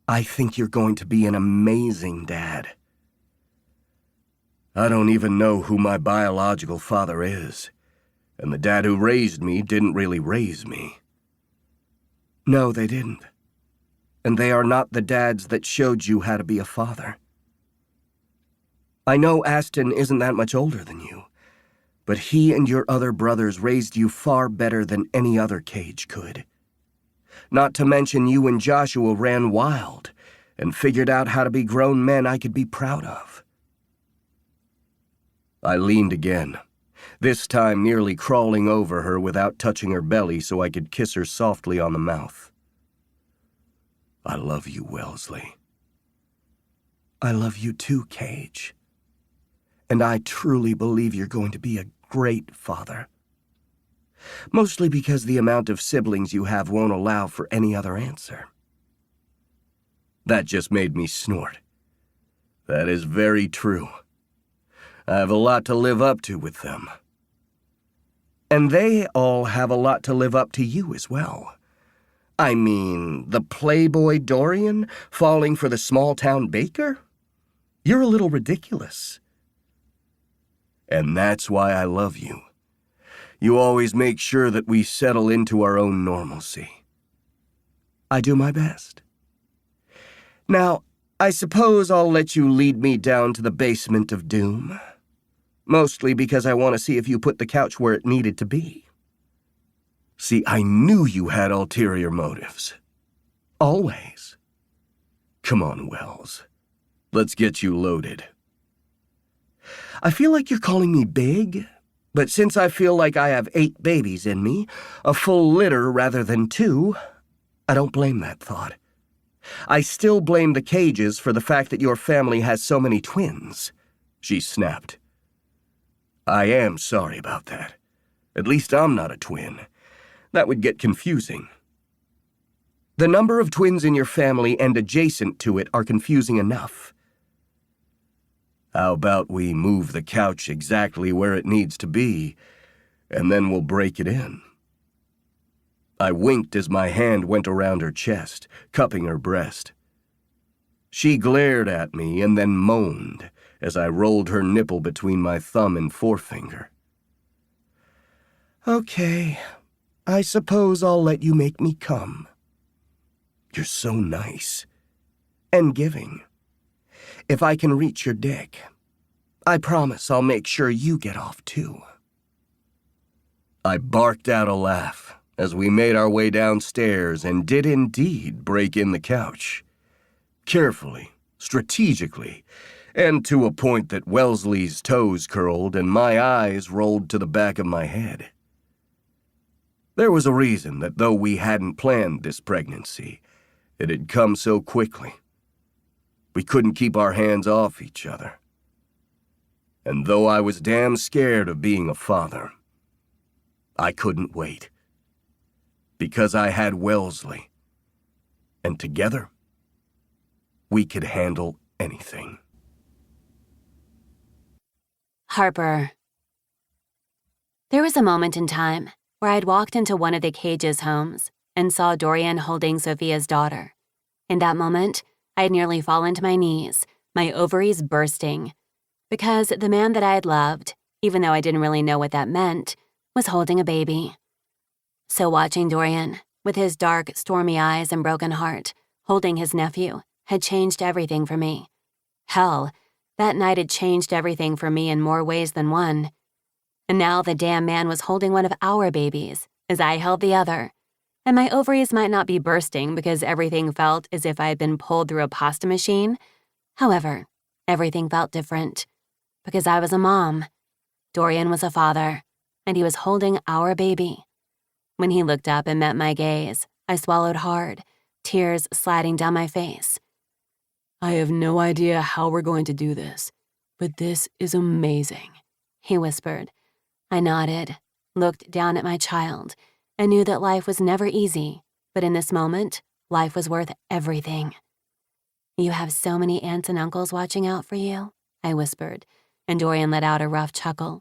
[SPEAKER 4] I think you're going to be an amazing dad.
[SPEAKER 3] I don't even know who my biological father is, and the dad who raised me didn't really raise me.
[SPEAKER 4] No, they didn't. And they are not the dads that showed you how to be a father. I know Aston isn't that much older than you, but he and your other brothers raised you far better than any other Cage could. Not to mention you and Joshua ran wild and figured out how to be grown men I could be proud of.
[SPEAKER 3] I leaned again, this time nearly crawling over her without touching her belly so I could kiss her softly on the mouth. I love you, Wellesley.
[SPEAKER 4] I love you too, Cage. And I truly believe you're going to be a great father. Mostly because the amount of siblings you have won't allow for any other answer.
[SPEAKER 3] That just made me snort. That is very true. I have a lot to live up to with them.
[SPEAKER 4] And they all have a lot to live up to you as well. I mean, the playboy Dorian falling for the small-town baker? You're a little ridiculous.
[SPEAKER 3] And that's why I love you. You always make sure that we settle into our own normalcy.
[SPEAKER 4] I do my best. Now, I suppose I'll let you lead me down to the basement of doom. Mostly because I want to see if you put the couch where it needed to be.
[SPEAKER 3] See, I knew you had ulterior motives.
[SPEAKER 4] Always.
[SPEAKER 3] Come on, Wells. Let's get you loaded.
[SPEAKER 4] I feel like you're calling me big, but since I feel like I have 8 babies in me, a full litter rather than 2, I don't blame that thought. I still blame the Cages for the fact that your family has so many twins.
[SPEAKER 3] She snapped. I am sorry about that. At least I'm not a twin. That would get confusing.
[SPEAKER 4] The number of twins in your family and adjacent to it are confusing enough.
[SPEAKER 3] How about we move the couch exactly where it needs to be, and then we'll break it in? I winked as my hand went around her chest, cupping her breast. She glared at me and then moaned as I rolled her nipple between my thumb and forefinger.
[SPEAKER 4] Okay, I suppose I'll let you make me come.
[SPEAKER 3] You're so nice.
[SPEAKER 4] And giving. If I can reach your dick, I promise I'll make sure you get off too.
[SPEAKER 3] I barked out a laugh as we made our way downstairs and did indeed break in the couch. Carefully, strategically, and to a point that Wellesley's toes curled and my eyes rolled to the back of my head. There was a reason that though we hadn't planned this pregnancy, it had come so quickly. We couldn't keep our hands off each other. And though I was damn scared of being a father, I couldn't wait. Because I had Wellesley. And together, we could handle anything.
[SPEAKER 2] Harper. There was a moment in time where I'd walked into one of the Cages' homes and saw Dorian holding Sophia's daughter. In that moment, I had nearly fallen to my knees, my ovaries bursting, because the man that I had loved, even though I didn't really know what that meant, was holding a baby. So watching Dorian, with his dark, stormy eyes and broken heart, holding his nephew, had changed everything for me. Hell, that night had changed everything for me in more ways than one. And now the damn man was holding one of our babies, as I held the other. And my ovaries might not be bursting because everything felt as if I had been pulled through a pasta machine. However, everything felt different. Because I was a mom. Dorian was a father. And he was holding our baby. When he looked up and met my gaze, I swallowed hard, tears sliding down my face.
[SPEAKER 5] I have no idea how we're going to do this, but this is amazing,
[SPEAKER 2] he whispered. I nodded, looked down at my child, and knew that life was never easy, but in this moment, life was worth everything. You have so many aunts and uncles watching out for you, I whispered, and Dorian let out a rough chuckle.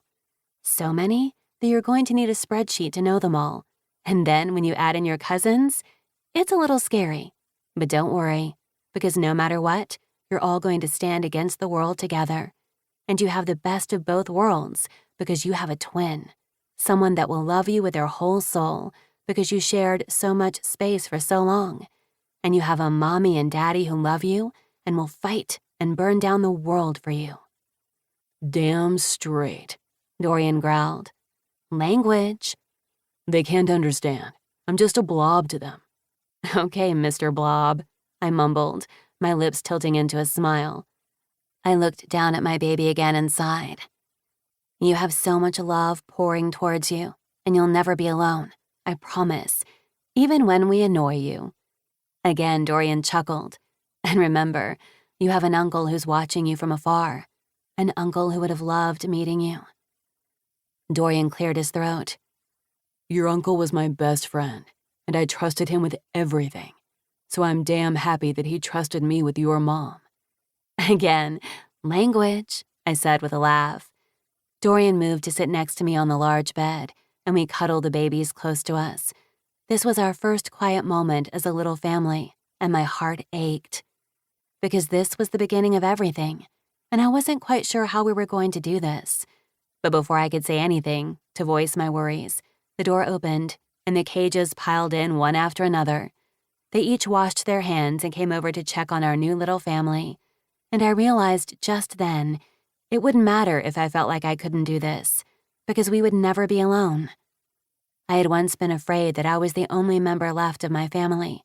[SPEAKER 2] So many that you're going to need a spreadsheet to know them all. And then when you add in your cousins, it's a little scary. But don't worry, because no matter what, you're all going to stand against the world together. And you have the best of both worlds because you have a twin, someone that will love you with their whole soul because you shared so much space for so long. And you have a mommy and daddy who love you and will fight and burn down the world for you.
[SPEAKER 5] Damn straight,
[SPEAKER 2] Dorian growled. Language.
[SPEAKER 5] They can't understand. I'm just a blob to them.
[SPEAKER 2] Okay, Mr. Blob, I mumbled, my lips tilting into a smile. I looked down at my baby again and sighed. You have so much love pouring towards you, and you'll never be alone, I promise, even when we annoy you. Again, Dorian chuckled. And remember, you have an uncle who's watching you from afar, an uncle who would have loved meeting you. Dorian cleared his throat.
[SPEAKER 5] Your uncle was my best friend, and I trusted him with everything. So I'm damn happy that he trusted me with your mom.
[SPEAKER 2] Again, language, I said with a laugh. Dorian moved to sit next to me on the large bed, and we cuddled the babies close to us. This was our first quiet moment as a little family, and my heart ached. Because this was the beginning of everything, and I wasn't quite sure how we were going to do this. But before I could say anything, to voice my worries, the door opened, and the cages piled in one after another. They each washed their hands and came over to check on our new little family. And I realized just then, it wouldn't matter if I felt like I couldn't do this, because we would never be alone. I had once been afraid that I was the only member left of my family,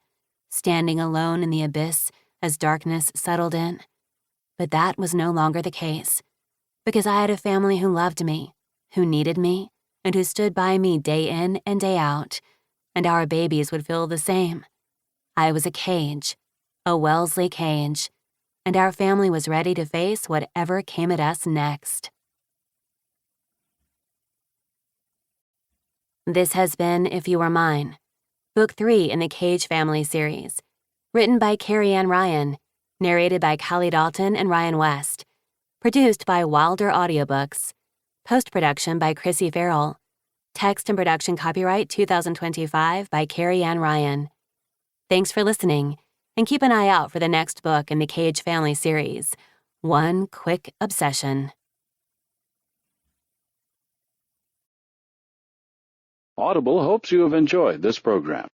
[SPEAKER 2] standing alone in the abyss as darkness settled in. But that was no longer the case, because I had a family who loved me, who needed me, and who stood by me day in and day out, and our babies would feel the same. I was a cage, a Wellesley cage, and our family was ready to face whatever came at us next. This has been If You Were Mine, Book 3 in the Cage Family series, written by Carrie and Ryan, narrated by Callie Dalton and Ryan West, produced by Wilder Audiobooks, post-production by Chrissy Farrell, text and production copyright 2025 by Carrie and Ryan. Thanks for listening, and keep an eye out for the next book in the Cage Family series, One Quick Obsession.
[SPEAKER 6] Audible hopes you have enjoyed this program.